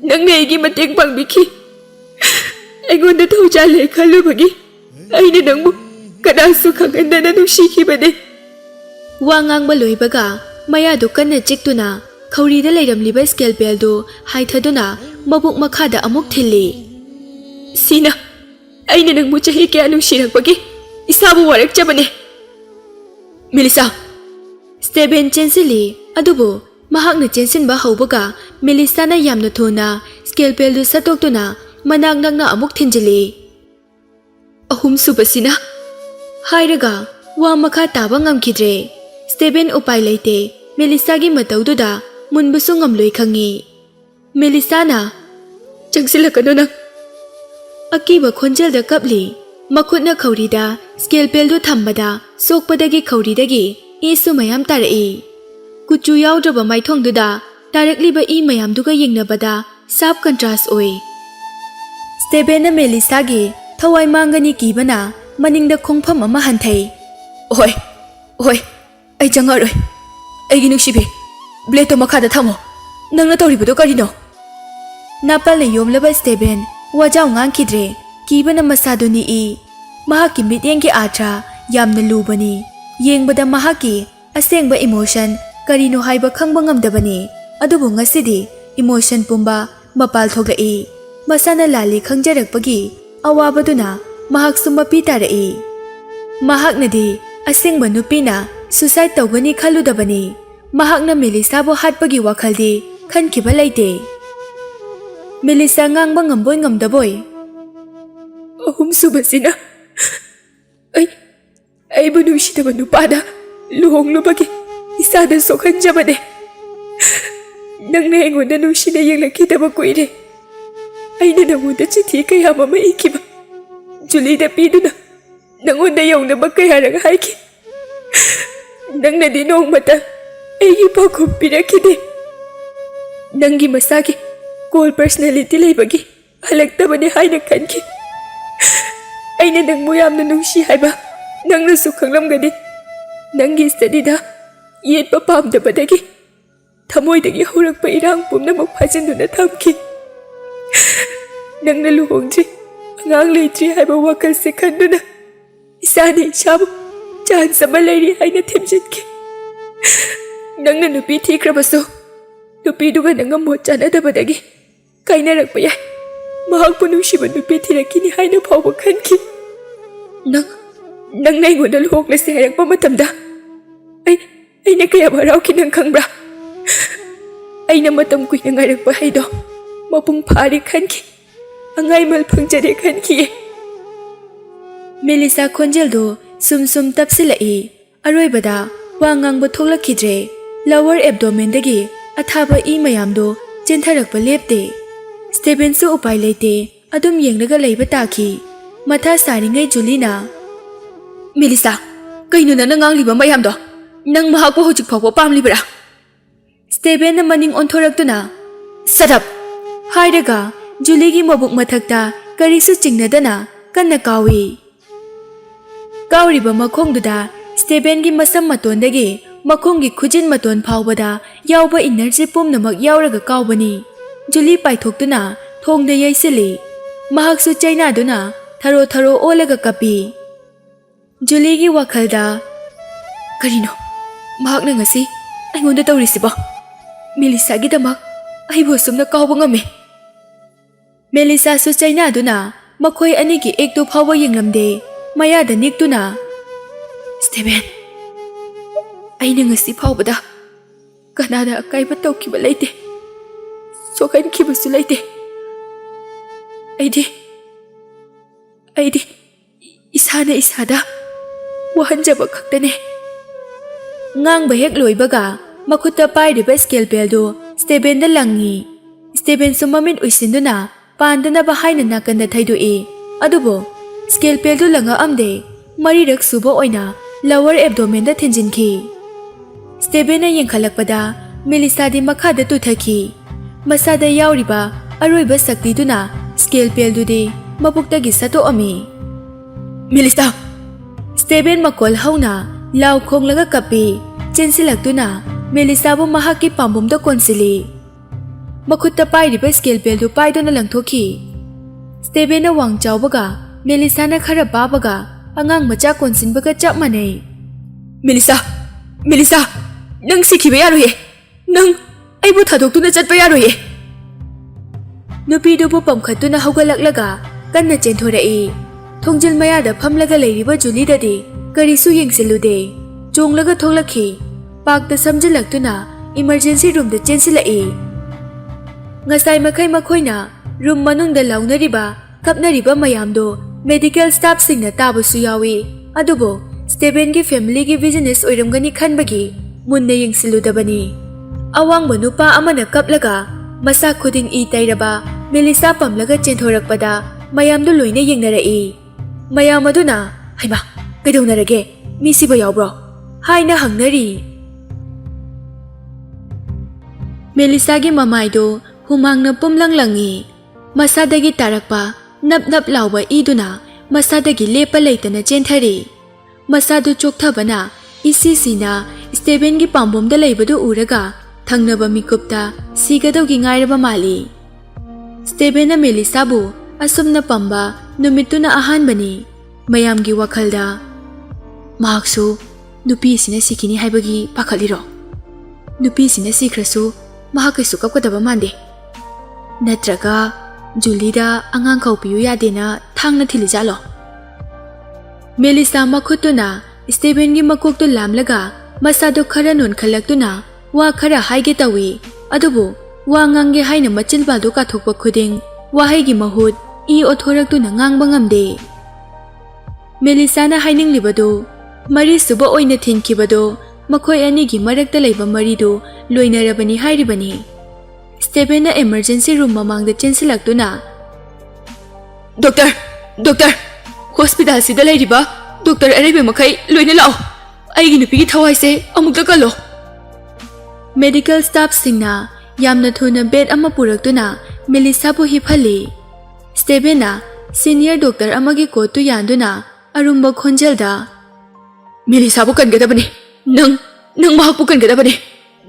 nangna aigi mateng pangbiki aingonda thawjale khalubagi aina nangbu kanasu khangandana nungsikibade wangang loibaga mayadu kanna chiktuna khawrida leiramliba scalpel do haithaduna mabuk makhada amuk thilli sina aina nangbu chahi kya nungsirakpagi isabu warakchabane Mellisa Stephen chensili adubu mahakna chensinba haubaga Melisana yamna thuna scalpel do satoktuna manak nakna amuk thinjili ahum subasina hairaga wa makha taba ngamkhidre Stephen upai leite Mellisa gi mataududa munbusu ngamloi khangi Melisana changsilakano nang akiba khonjel da kapli makhutna khawrida scalpel do thambada sokpadagi khawridagi isu mayam tarai kuchu yaudraba maithongduda directly I mayam duga yengnabada sharp contrast oi Stephen na Mellisa gi thawai mangani kibana maningda khongpham ama hanthai oi ai changaroi aigi nungsibi blade makhada thamo nangna tawribudo karino napal yomlaba Stephen wajaw ngangkhidre kibana masaduni I mahaki mityengki atra yamna lubani yengbada mahaki asengba emotion karino haiba khangba ngamdabani adubu ngasidi emotion pumba mapal thoglai masana lali khangjarakpagi awabaduna mahak sumapi tarai mahaknadi asengba nupina suicide tawgani khaludabani mahakna Mellisa bo hatpagi wakhaldi khankiba laite Mellisa ngangba ngamboi ngamdaboi ahum subasina ai banu shitaba nupada luhonglubagi isada sokhanjabade nangna engonda nushina yenglakidaba kuire aina nangonda chithi kaya mama ikiba Julie da piduna nangonda yawnaba kayarang haiki nangna di nongmata aigi pakhum pirakide nangi masagi cold personality leibagi halaktabane haina khanki aina nangmu yamna nungsi haiba nangna su khanglamgani Nangi studyda yetpa pamdabadagi thamoidagi haurakpa irang pumnamak phajinduna thamki. Nangna luhongdri angang leitri haiba wakalse khanduna isani isabu chance ama leiri haina thimjitki. Nangna nupi thikrabasu nupiduga nanga mot chanadabadagi kainarakpa yai mahakpu nungsiba nupi thirakini haina phawba khanki. Nang aingona luhonglase hairangpa matamda aina kaya harauki nang khangbra. Aina matam kuina ngairakpa haido mapung phari khanki angai mal phangjare khanki. Mellisa khonjeldo sum tapsilai aroibada wa ngangba thoklakhidre. Lower abdomen dagi athaba mayamdo chentharakpa lepte. Stephen su upai leite adum yenglaga leiba taki. Matha saringai Julina. Mellisa, kaino na nangangliba mayamdo? Nang mahakpa hojik phawba pamlibra? Stephen na maning onthoraktuna. Shut up! Hairaga Juligi mabuk mathakta karisu chingnadana kanna kawi. Kauriba makhongduda Stephen gi masam matondagi makhonggi khujin maton phawbada yawba energy pumnamak yawraga kawbani. Julie paithoktuna thongda yaisili. Mahaksu chaina duna tharo olaga kapi. Julie gi wakhalda karino mahakna ngasi aingonda tawrisiba Mellisa gi damak aibo sumna kawba ngame. Mellisa su chaina duna makhoi anigi ektu phawba yenglamde mayada niktuna. Stephen aina ngasi phawbada kanada akaiba tawkiba leite sokan kibasu leite. Aidi isada wahanjaba khaktane. Ngangba hek loibaga makhutta pairiba scalpel do Stephen da langi. Stephen sumamit uisinduna pandana bahaina nakanda thaidoi. Adubo scalpel do langa amde marirak suba oina lower abdomen da thinjinki. Stephen na yengkhalakpada Mellisa di makhada tuthaki. Masada yauriba aroiba sakti duna scalpel dudi mapuktagi sato ami. Mellisa! Stephen makol hauna lau khonglaga kapi chensilaktuna Mellisa bu mahaki pambumda konsili. Makhutta pairiba scalpel du paidona langthoki. Stephen na wang chawbaga Mellisa na khara babaga angang macha konsinbaga chap manai. Mellisa nang sikhiba yaroye. Nang aibu thadoktuna chatpa yaroye. Nupi du bu pamkhatuna hawgalaklaga kanna chenthorei. Thongjil mayada phamlaga leiriba Julie dadi karisu yengsilude. Chonglaga tholakhi. Pakta samjilaktuna emergency room da chensilai. Ngasai makhai makhoina room manungda launariba kapnariba mayamdo medical staff singna tabasu yawi. Adubo Stephen gi family gi business oiramgani khanbagi munna yengsiludabani. Awangba nupa amana kaplaga masa khuding tairaba Mellisa pamlaga chenthorakpada mayamdo loina yengnarai. Mayam aduna haima kaidaunarage misiba yawbro haina hangnari. Mellisa gi mamaido humangna pumlanglangi. Masadagi tarakpa nap lawba iduna masadagi lepa leitana chenthari. Masadu chokthabana isisina Stephen gi pambomda leibadu uraga thangnaba mikupta sigadawgi ngairaba mali. Stephen na Mellisa bu asumna pamba numituna ahanbani. Mayamgi wakhalda mahaksu nupi sina sikini haibagi pakhaliro. Nupi sina sikrasu mahakaisu kapkadaba mande. Natraga Julida angang kaupiyu yadena thangna thilijalo. Mellisa makhutuna Stephen gi makoktu lamlaga masado khara non khalaktuna wa khara haige tawi. Adubu wa ngange haina machilbaldo kathokpa khuding wa haigi mahut othoraktuna ngangba ngamde. Mellisa na haininglibado mari suba oina thinkibado makhoi anigi marakta leiba marido loinarabani hairibani. Stephen na emergency room mamangda chensilaktuna. Doctor hospital sida leiriba doctor arebe makai loina lao aigi nupigi thawaise amukta kalo. Medical staff singna yamna thuna bed ama puraktuna Mellisa bu hiphalli. Stephen na senior doctor amagi kotu yanduna arumba khonjelda Mellisa bu kangadabani. Nang mahak bu kangadabani.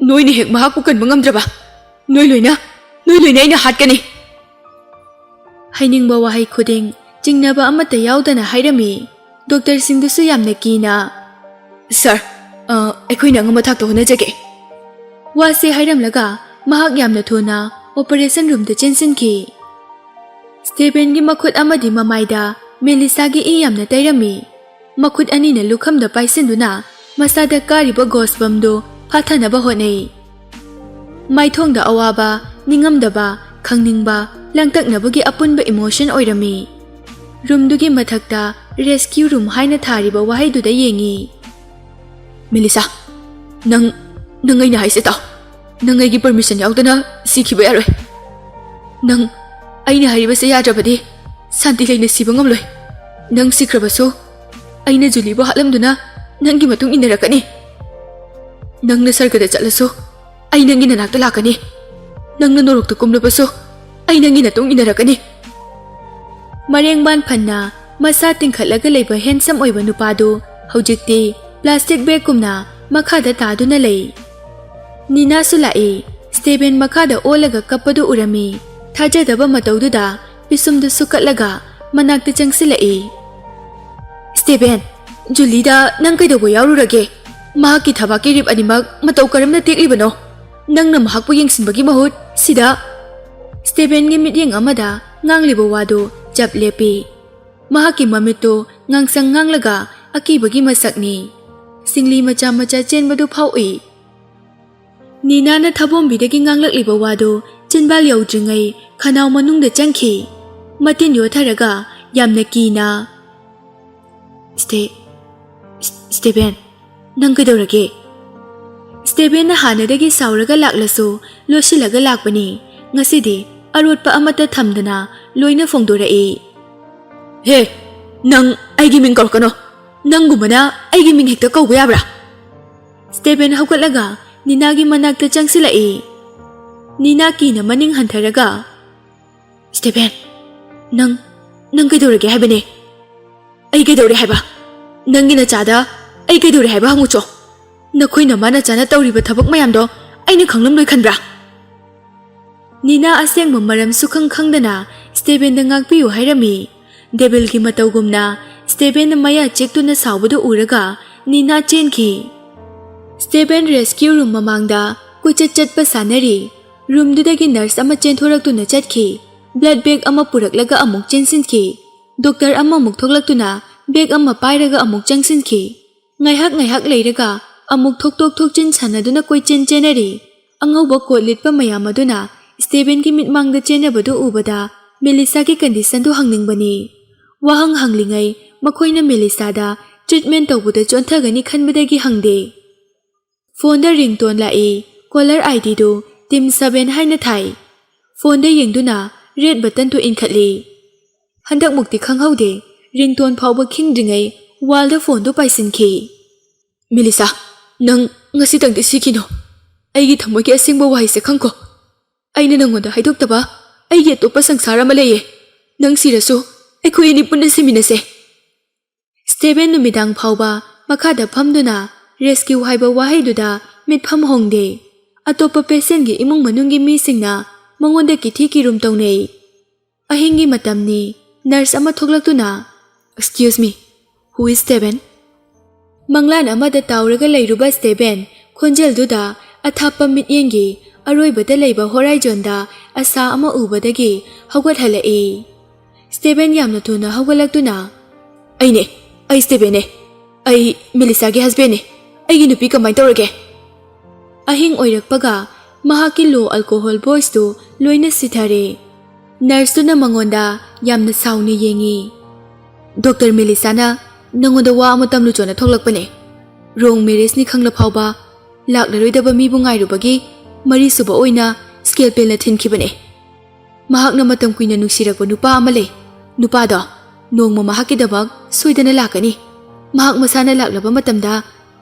Noi ni hek mahak bu kan mangamdraba. Noi loina aina hatkani. Hainingba wahai khuding jingnaba amata yaudana hairami. Doctor singdusu yamna kina. Sir, aikoina ngama thakto honajage. Wase hairamlaga mahak yamna thuna operation room da chensinki. Stephen gi makhut amadi mamaida Mellisa gi I yamna tairami. Makhut ani na lukham da paisinduna masada kariba gospam do phathana ba honei. Maithong da awaba ningamdaba khangningba langtaknabagi apunba emotion oirami. Room dugi mathakta rescue room haina thariba wahai du da yengi. Mellisa, nang aina haise ta. Nang aigi permission yaudana sikhiba yaroi. Nang aina hariba se yadrabadi santi leina siba ngamloi. Nang sikrabasu aina juliba halamduna nangi matung inarakani. Nang na sargada chatlasu aina ngi nanakta lakani. Nang na norokta kumlabasu aina ngi natung inarakani. Marengban phanna masa tingkhatlaga leiba handsome oiba nupadu hojikti plastic bag kumna makhada taduna lei. Nina sulai Stephen makhada olaga kappadu urami. Thajadaba mataududa pisumdu sukatlaga manakta changsilai. Stephen, Julida nang kaidobo yaururage. Mahaki thabaki rib animak matau karamna teklibano. Nang na mahakpu yengsinbagi mahut sida. Stephen gi mityeng amada nganglibo wado jab lepi. Mahaki mamito ngangsang nganglaga akibagi masakni. Singli macha chenbadu phaui. Nina na thabombidagi nganglakliba wado chinbal yaudringai khanau manungda changki. Matin yotharaga yamna kina. Stephen, nang kaidorage? Stephen na hanadagi sauraga laklaso losilaga lakbani. Ngasidi arotpa amata thamdana loina fongdorai. He, nang aigi ming korkano. Nang gumana aigi ming hekta kauba yabra. Stephen hawkatlaga Ninagi manakta changsilai. Nina kina maning hantharaga. Stephen, nang kaidorage haibane? Ai kaidore haiba. Nangi na chada ai kaidore haiba hangucho. Nakhoina mana chana tawriba thabak mayamdo aina khanglam loi khanbra. Nina aseng maram sukhang khangdana Stephen da ngakpiu hairami. Devil gi matawgumna Stephen maya chektuna sawbudu uraga Nina chenki. Stephen rescue room mamangda kuchat pasanari. Room dudagi nurse ama chenthораktuna chatki. Blood bag ama puraklaga amuk chensinki. Doctor ama mukthoklaktuna bag ama pairaga amuk changsinki. Ngaihak leiraga amuk thok chin sanaduna koi chenari. Angauba coat litpa mayamaduna Stephen ki mitmangda chenabadu ubada Mellisa ki condition du hangningbani. Wahang hanglingai makhoina Mellisa da treatment tawbuda chonthagani khanbadagi hangde. Phone da ringtone lai caller ID do Team 7 haina thai. Phone da yengduna red button to inkhatli. Handak mukti khanghaude ringtone phawba khingdringai wall da phone do paisinki. Mellisa, nang ngasi tangde sikino. Aigi thamoy ki asingba wahai se khangko. Aina nangonda haidoktaba aigi atopa sangsara ma leye. Nang sirasu aikhoi ni punna siminase. Stephen numidang phawba makhada phamduna rescue haiba wahai duda mitpham hongde. Atopa patient gi imung manunggi misingna mangonda kithi ki room tawnei. Ahingi matamni nurse ama thoklaktuna, "Excuse me, who is Stephen?" Manglan amada tawraga leiruba Stephen khonjel duda athapa mityengi aroibada leiba horizon da asa ama ubadagi hawgat halai. Stephen yamna thuna hawgalaktuna, "Ai Stephen ne. Ai Mellisa gi husband ne. Aigi nupi kamai tawrage?" Ahing oirakpaga mahaki low alcohol voice do loina sithare. Nurse tu na mangonda yamna sauni yengi. "Dr. Mellisa na nangonda wa amutam luchona thoklakpane. Wrong marriage ni khangla phawba laknaroidaba mi bu ngairubagi mari suba oina scalpel na thinkhibane. Mahak na matam kuina nungsirakba nupa ama le. Nupa da nongma mahaki dabak soidana lakani. Mahak masana laklaba matamda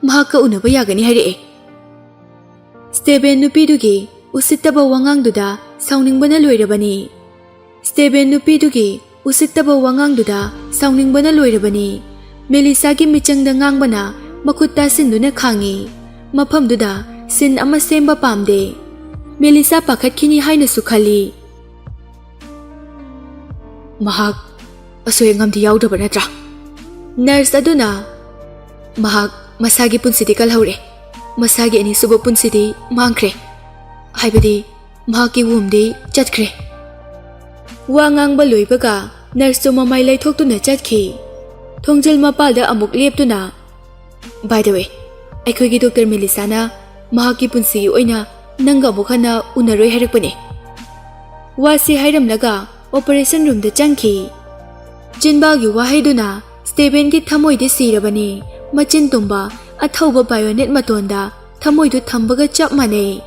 mahak ka unaba yagani haire." Stephen nupidugi usittaba wangangduda sauningbana loirabani. Stephen nupidugi usittaba wangangduda sauningbana loirabani. Mellisa gi michangda ngangbana makut tasinduna khangi. Mafamduda sin ama semba pamde. Mellisa pakhatkini haina sukhali. Mahak asoy ngamdi yaudaba natra. Nurse aduna mahak masagi punsidi kalhaure. Masagi ani suba punsidi mangkre. Haibadi mahaki wumdi chatkre. Wa ngangba loibaga nurse to mamai laithoktuna chatki. Thongjal mapalda amuk leptuna. By the way, aikoigi Dr. Mellisa na mahaki punsigi oina nanga amuk hana unaroi harakpane. Wasi hairamlaga operation room da changki. Jinbagi wahaiduna Stephen ki thamoi de sirabani. Machin tumba athauba bayonet matonda thamoi du thambaga chap mane.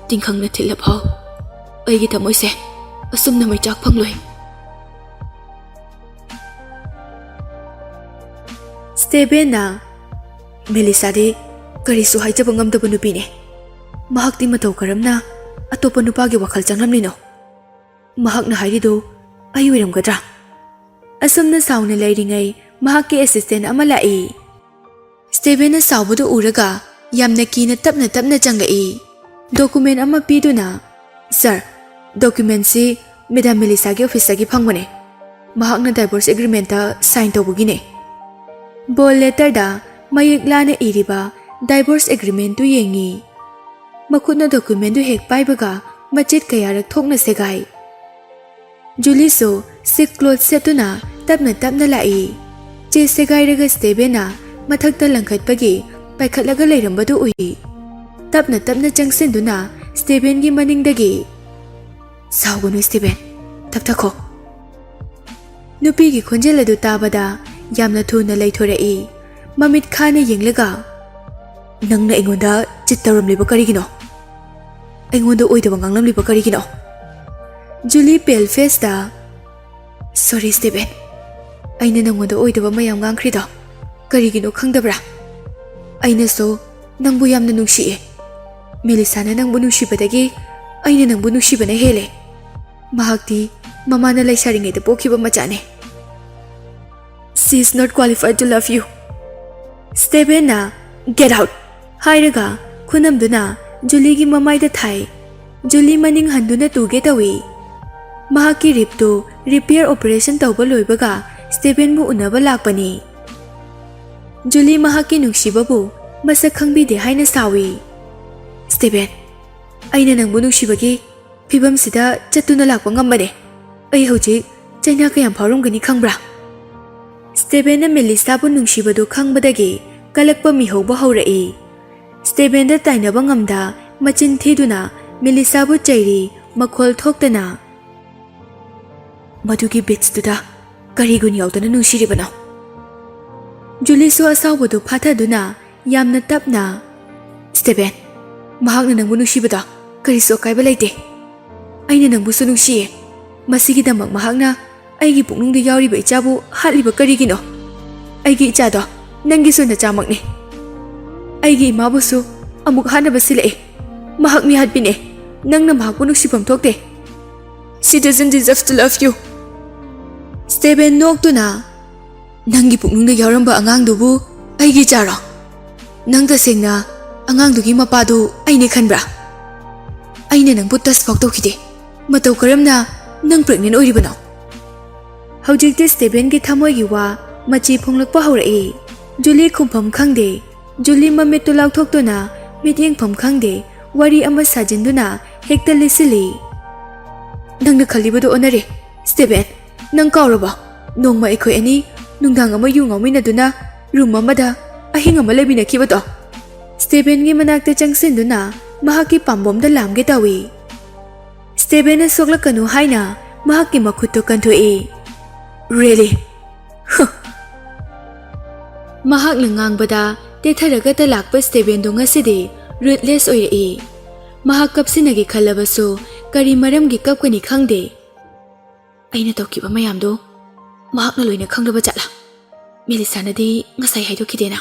Tingkhang na thilaphaw. Aigi thamoi se asumna mai chak phangloi. Stephen na Mellisa de karisu haijaba ngamdaba nupi ne. Mahakti matau karamna atopa nupagi wakhal changlamni no. Mahakna hairido ayuiramgadra. Asumna sauna lairingai mahakki assistant ama lai. Stephen na saubudu uraga yamna kina tapna changai. Document ama piduna. Sir, document si Madam Mellisa ki office gi phangmane. Mahakna divorce agreement ta sign tawbugine. Bol letter da mayek lana iriba divorce agreement tu yengi. Makhutna document tu hek paibaga machit kayarak thokna segai. Julie so sick clothes setuna tapna lai. Che segai raga Stephen na mathakta langkhatpagi paikhatlaga leirambadu ui. Tapna changsinduna Stephen gi maningdagi. Saugunu Stephen, tapthakho. Nupi gi khonjel adu tabada yamna thuna leithorei. Mamit khana yenglaga. Nangna ingonda chittaram liba karigino. Ingonda oidaba nganglam liba karigino. Julie pale face da. Sorry Stephen. Aina nangonda oidaba mayam ngangkhrido. Karigino khangdabra. Aina so nangbu yamna nungsiye. Mellisa na nangbu nungsibadagi aina nangbu nungsibana hele. Mahakti mamana laisaringai da pokhiba machane. She is not qualified to love you. Stephen na get out. Hairaga khunamduna Julie gi mamai da thai. Julie maning handuna tuge tawi. Mahaki ripto repair operation tawba loibaga Stephen bu unaba lakpani. Julie mahaki nungsibabu masak khangbide haina sawi. Stephen, aina nangbu nungsibagi phibam sida chatuna lakpa ngambane. Ai hojik chaina kayam phawrumgani khangbra. Stephen na Mellisa bu nungsibadu khangbadagi kalakpa mihauba haurai. Stephen da tainaba ngamda machin thiduna Mellisa bu chairi makhol thoktana. Madugi bits tuda karigun yautana nungsiribana. Julie so asawbadu phathaduna yamna tapna. Stephen, mahakna nangbu nungsibada kariso kaiba laite. Aina nangbu su nungsiye. Masigidamak mahakna aigi puknungda yauriba ichabu hatliba karigino. Aigi ichado nangi so nachamakne. Aigi imabu su amuk hanaba silai. Mahak mi hatbine. Nangna mahakbu nungsibam thokte. She doesn't deserve to love you. Stephen noktuna. Nangi puknungda yauramba angangdubu aigi charo. Nang tasengna angangdugi mapadu aine khanbra. Aina nangbu tas phoktokhide. Matau karamna nang pregnant oiribano. Haujikte Stephen gi thamoi gi wa machi phonglakpa haurai. Julie khumpham khangde. Julie mametu laukthokduna mityeng pham khangde. Wari ama sajinduna hekta lisili. Nangna khalibadu onare. Stephen, nang kauraba. Nongma ekhoi ani nungdang ama yu ngauminaduna room amada ahing ama lebinakhibato. Stephen gi manakta changsinduna mahaki pambomda lamge tawi. Stephen na soklakanu haina mahaki makhutto kanthoi. Really? Mahak nangangbada tetharaga talakpa Stephen do ngasidi ruthless oirai. Mahak kapsinagi khalabasu kari maramgi kapkani khangde. Aina tawkiba mayamdo mahakna loina khangdaba chatla. Mellisa nadi ngasai haidokhidena.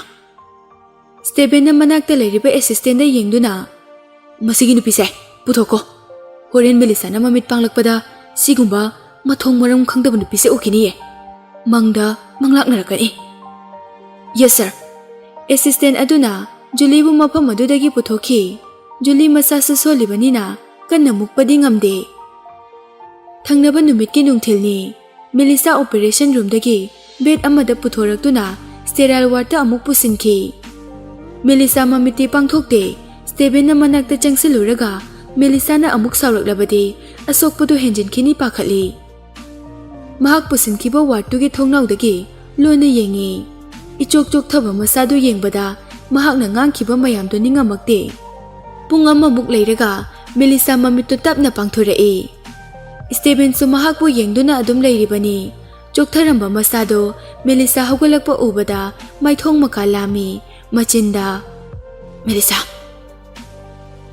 Stephen na manakta leiriba assistant da yengduna masigi nupise puthoko. Horen Mellisa na mamit panglakpada sigumba mathong maram khangdaba nupise ukiniye. Mangda manglaknarakani. Yes sir. Assistant aduna Julie bu mafam adudagi puthokhi. Julie masasu solibanina kanna mukpadi ngamde. Thangnaba numitki nungthilni Mellisa operation room dagi bed amada puthoraktuna sterile ward ta amuk pusinkhi. Mellisa mamiti pangthokte Steven na manakta changsiluraga Mellisa na amuk sawraklabadi asokpadu henjinkhini pakhali. Mahak pusinkhiba ward tugi thongnawdagi lona yengi. Ichok-chok thaba masadu yengbada mahakna ngangkhiba mayamdo ningamakte. Pung amamuk leiraga Mellisa mamittu tapna pangthorai. Steven su mahakbu yengduna adum leiribani. Choktharamba masado Mellisa haugalakpa ubada maithong makalami machinda.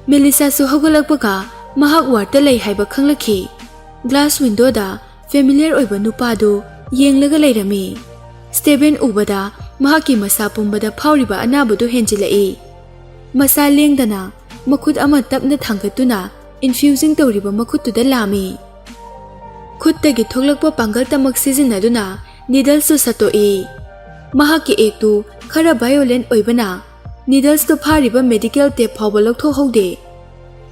Mellisa su haugalakpaga mahak warta lei haiba khanglakhi. Glass window da familiar oiba nupadu yenglaga leirami. Steven ubada mahaki masa pumbada phawriba anabadu henjilai. Masa lengdana makhut ama tapna thangkatuna infusing tawriba makhutuda lami. Khuttagi thoklakpa pangal tamak sizinaduna needles su satoi. Mahaki ektu khara violent oibana needles to phariba medical tape phawba lokthokhaude.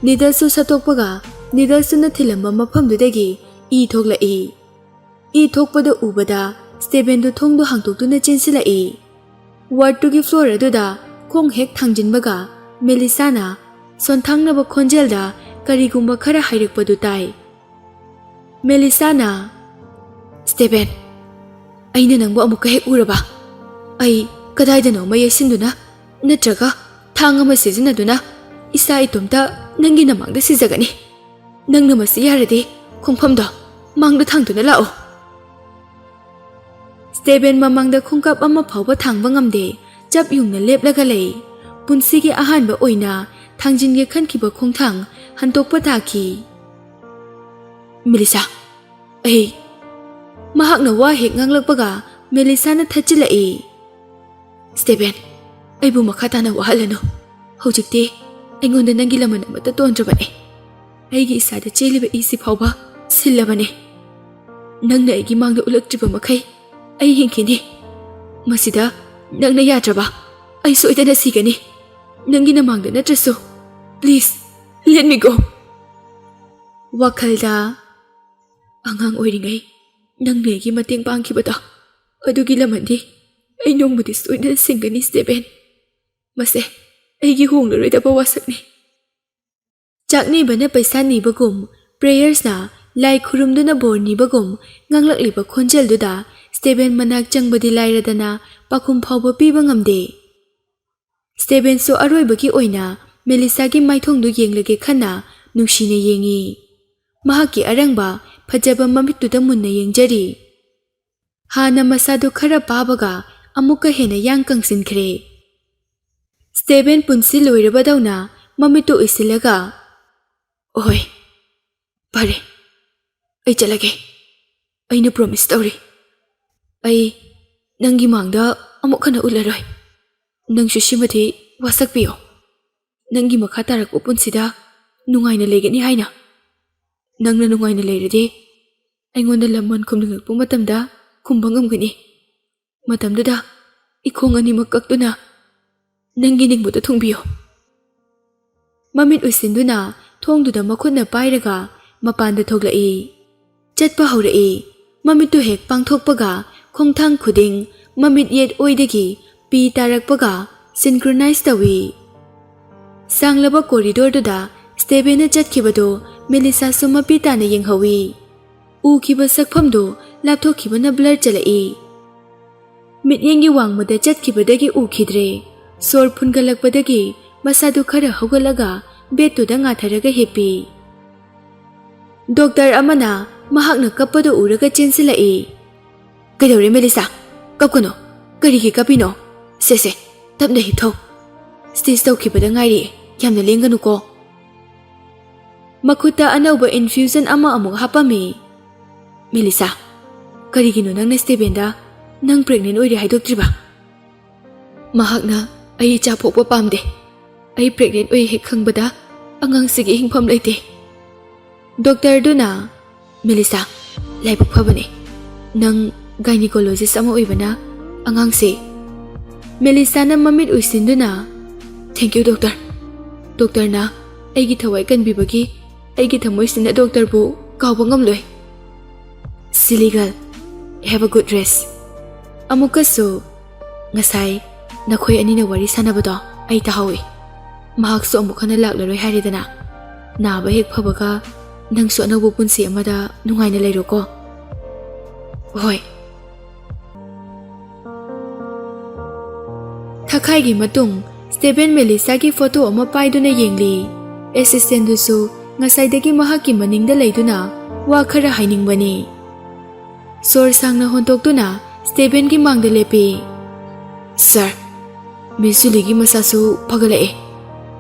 Needles su satokpaga needles su na thilamba mafamdudagi e thoklai. E thokpada ubada Steven du thongdu hangtokduna chensilai. Ward tugi floor aduda khong hek thangjinbaga Mellisa na sonthangnaba khonjelda karigumba khara hairakpadu tai. Mellisa na Steven, aina nangbu amuka hek uraba. Ai kadaidano mayesinduna natraga thang ama sizinaduna isa itomta nangi namangda sizagani. Nangna masi yaradi khongphamdo mangda thangduna lao. Steven mamangda khongkap ama phawba thangba ngamde chap yungna leplaga lei. Punsigi ahanba oina thangjinge khankhiba khongthang hantokpa thakhi. Mellisa, ai mahakna wa hek nganglakpaga Mellisa na thachilai. Steven, aibu makhatana wahalano. Hojikte aingonda nangi laman amata tondrabane. Aigi isada cheliba isi phawba sillabane. Nangna aigi mangda ulaktriba makai ai hinkini. Masida nangna yadraba ai soidana sigani. Nangi namangda natraso. Please, let me go. Wakhalda angang oiringai nangna aigi mateng pangkhibada adugi lamandi ai nongbudi soidana singani Steven. Mase aigi honglaroidaba wasakni. Chakni bana paisa nibagum prayers na lai khurumduna bor nibagum nganglakliba khonjelduda Steven manak changbadi lairadana pakhum phawba piba ngamde. Steven so aroibagi oina Mellisa gi maithongdu yenglage khana nungsine yengi. Mahaki arangba phajaba mamittuda munna yengjari. Hana masadu khara pabaga amuka hena yang kangsinkhre. Steven punsi loirabadawna mamitu isilaga Oi pare ai chalage aina promise tawri. Ai nangi mangda amuk khana ularoi. Nang shushimati wasak piyo. Nangi makha tarakpo punsida nungaina legani haina. Nangna nungaina leiradi aingonda lamman khumningakpo matamda khumba ngamgani. Matamduda ikhong animak kaktuna nangi ningbuda thungbiyo. Mamit usinduna thongduda makhutna pairaga mapanda thoglai. Chatpa haurai. Mamitu hek pangthokpaga khongthang khuding mamit yet oidagi pi tarakpaga synchronize tawi. Sanglaba corridor duda Steven na chatkibado Mellisa suma pi tana yenghawi. Ukhiba sakphamdo lapthokhiba na blur chalai. Mityengi wangmada chatkibadagi ukhidre. Sor phungalakpadagi masadu khara hogalaga betuda ngatharaga hepi. Doctor amana mahakna kappado uraga chensilai. Kaidore Mellisa, kapkono, karigi kapino. Sese, tapna hiptho. Stage tawkhibada ngairi, yamna lenganuko. Makhuta anauba infusion ama amuk hapami. Mellisa, karigino nangna Stevenda nang pregnant oire haidoktriba. Mahakna ai cha phokpa pamde. Ai pregnant oi hek khangbada angang sigi hingpham leite. Doctor duna Mellisa, laibuk phabane. Nang gynecologist ama oibana angang se Melisana mamit uisinduna, "Thank you, Doctor. Doctor na, aigi thawai kanbibagi, aigi thamoisina Doctor bu kauba ngamloi." "Silly girl, have a good rest." Amukasu, "Ngasai, nakhoi ani na wari sanabado, ai tahawi. Mahaksu amukana laklaroi haridana. Naba hek phabaga, nangsu anaubu punsi amada nungaina leiro ko." "Hoi." Thakhaigi matung, Stephen Mellisa ki photo ama paiduna yengli. Assistant dusu ngasaidagi mahakki maningda leiduna wa khara hainingbani. Sor sangna hontokduna Stephen ki mangda lepi. "Sir, Miss Julie gi masasu phagalae.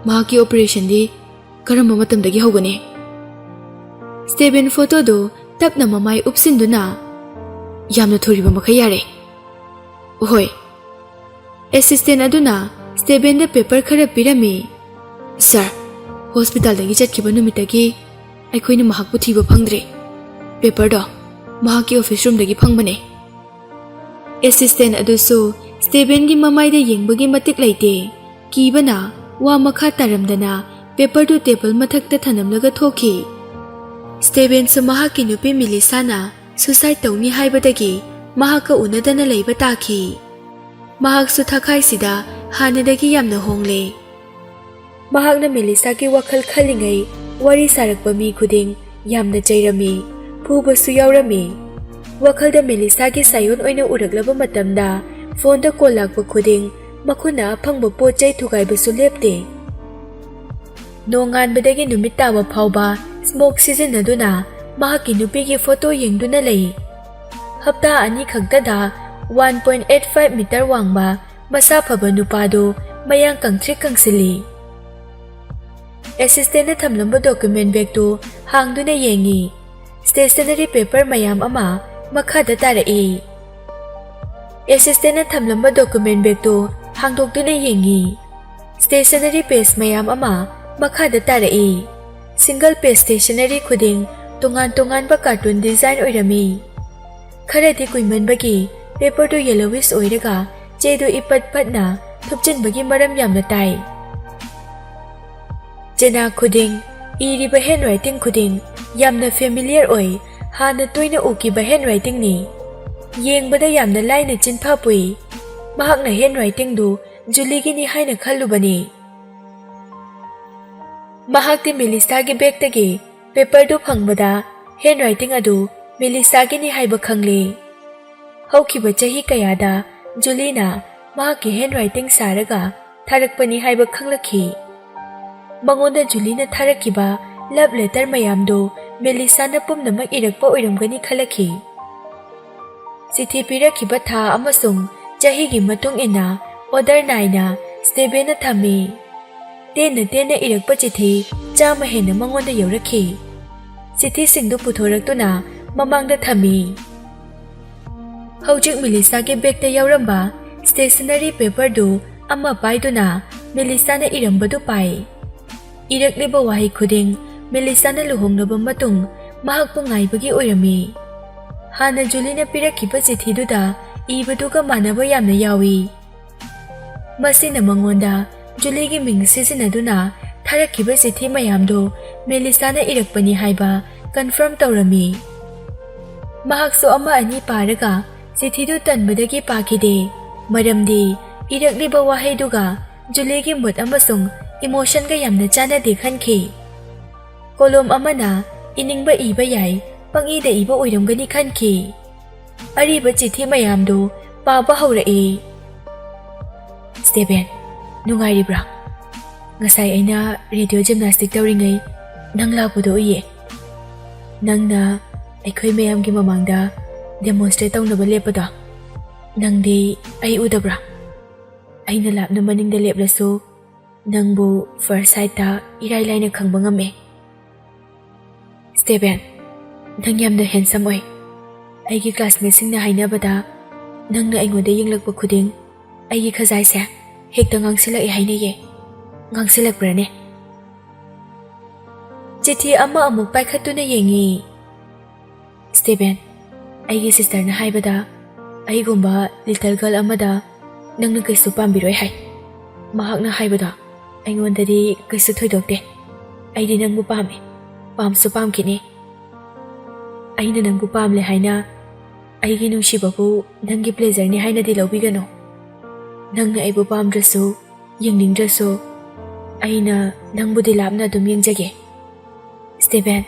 Mahakki operation di karamba matamdagi hogani." Stephen photo do tapna mamai upsinduna, "Yamna thoriba makhai yare." "Hoi." Assistant aduna Stephen da paper khara pirami. "Sir, hospital dagi chatkiba numitagi aikhoina mahakpu thiba phangdre. Paper do mahakki office room dagi phangbane." Assistant adusu Stephen gi mamai da yengbagi matik leite. Kibana wa makha taramdana paper do table mathakta thanamlaga thoki. Stephen su mahakki nupi Melisana suicide tawni haibadagi mahakka unadana leiba taki. Mahaksu thakai sida hanadagi yamna hongle. Mahakna Mellisa ki wakhal khalingai wari sarakpa mi khuding yamna chairami, phubasu yaurami. Wakhalda Mellisa ki sayon oina uraglaba matamda phone da call lakpa khuding makhuna phangba pochai thugaibasu lepte. Nonganbadagi numit tawa phauba smoke sizinaduna mahakki nupigi photo yengduna lei. Hapta ani khagdada 1.85 meter wangba masa phaba nupado mayang kangthrik kangsili. Assistant na thamlamba document bag to hangduna yengi. Stationery paper mayam ama makhada tarai. Assistant na thamlamba document bag to hangdokduna yengi. Stationery page mayam ama makhada tarai. Single page stationery khuding tongan ba cartoon design oirami. Kharadi kuiman bagi paper do yellowish oiraga chedu ipat patna thupchin bagi maram yamna tai. Jena khuding iriba handwriting khuding yamna familiar oi, hana toina ukiba handwriting ni. Yengbada yamna laina chinpha pui. Mahakna handwriting do Julie gi ni haina khallubani. Mahakti Mellisa gi bag tagi paper do phangbada handwriting adu Mellisa gi ni haiba khangle. Haukiba chahi kayada Julie na mahakki handwriting saraga tharakpani haiba khanglakhi. Mangonda Julie na tharakiba love letter mayamdo Mellisa na pumnamak irakpa oiramgani khalakhi. Chithi pirakiba tha amasung chahi gi matung ina order naina Stephen na thami. Tena irakpa chithi chama hena mangonda yaurakhi. Chithi singdu puthoraktuna mamangda thami. Hojik Mellisa ki bag ta yauramba stationery paper do ama paiduna Mellisa na irambadu pai. Irakliba wahi khuding Mellisa na luhongnaba matung mahakpu ngaibagi oirami. Hana Julie na pirakiba chithiduda ibaduga manaba yamna yawi. Masina mangonda Julie gi ming sizinaduna tharakiba chithi mayamdo Mellisa na irakpani haiba confirm tawrami. Mahakso ama ani paraga Chithidu tanbadagi pakide, maramdi irakliba wahaiduga Julie gi mood amasung emotion ga yamna chanade khankhi. Kolom amana iningba iba yai, pangida iba oiramgani khankhi. Ariba chithi mayamdo paba haurai. "Stephen, nungairibra? Ngasai aina radio gymnastic tawringai nang lakpudo uye. Nangna aikhoi mayamgi mamangda demonstrate tawnaba leppada. Nangdi ai udabra? Aina lapna maningda leplasu nangbu first sight ta irai laina khangba ngame." "Stephen, nang yamna handsome oi. Aigi classmate singna hainabada nangna aingoda yenglakpa khuding aigi khazai se hekta ngangsilak hainaye. Ngangsilakbrane?" Chithi ama amuk paikhatuna yengi. "Stephen, aigi sister na haibada aigumba little girl amada ꯅꯪꯅ ꯀꯩꯁꯨ ꯄꯥꯝꯕꯤꯔꯣꯏ ꯍꯥꯏ ꯃꯍꯥꯛꯅ ꯍꯥꯏꯕꯗꯣ ꯑꯩꯉꯣꯟꯗꯗꯤ ꯀꯩꯁꯨ ꯊꯣꯏꯗꯣꯛꯇꯦ ꯑꯩꯗꯤ ꯅꯪꯕꯨ ꯄꯥꯝꯃꯤ ꯄꯥꯝꯁꯨ ꯄꯥꯝꯈꯤꯅꯤ ꯑꯩꯅ ꯅꯪꯕꯨ ꯄꯥꯝꯂꯦ ꯍꯥꯏꯅ ꯑꯩꯒꯤ ꯅꯨꯡꯁꯤꯕꯕꯨ ꯅꯪꯒꯤ ꯄ꯭ꯂꯦꯖꯔꯅꯤ ꯍꯥꯏꯅꯗꯤ ꯂꯧꯕꯤꯒꯅꯨ ꯅꯪꯅ ꯑꯩꯕꯨ ꯄꯥꯝꯗ꯭ꯔꯁꯨ ꯌꯦꯡꯅꯤꯡꯗ꯭ꯔꯁꯨ ꯑꯩꯅ ꯅꯪꯕꯨꯗꯤ ꯂꯥꯞꯅ ꯑꯗꯨꯝ ꯌꯦꯡꯖꯒꯦ ꯁ꯭ꯇꯦꯚꯦꯟ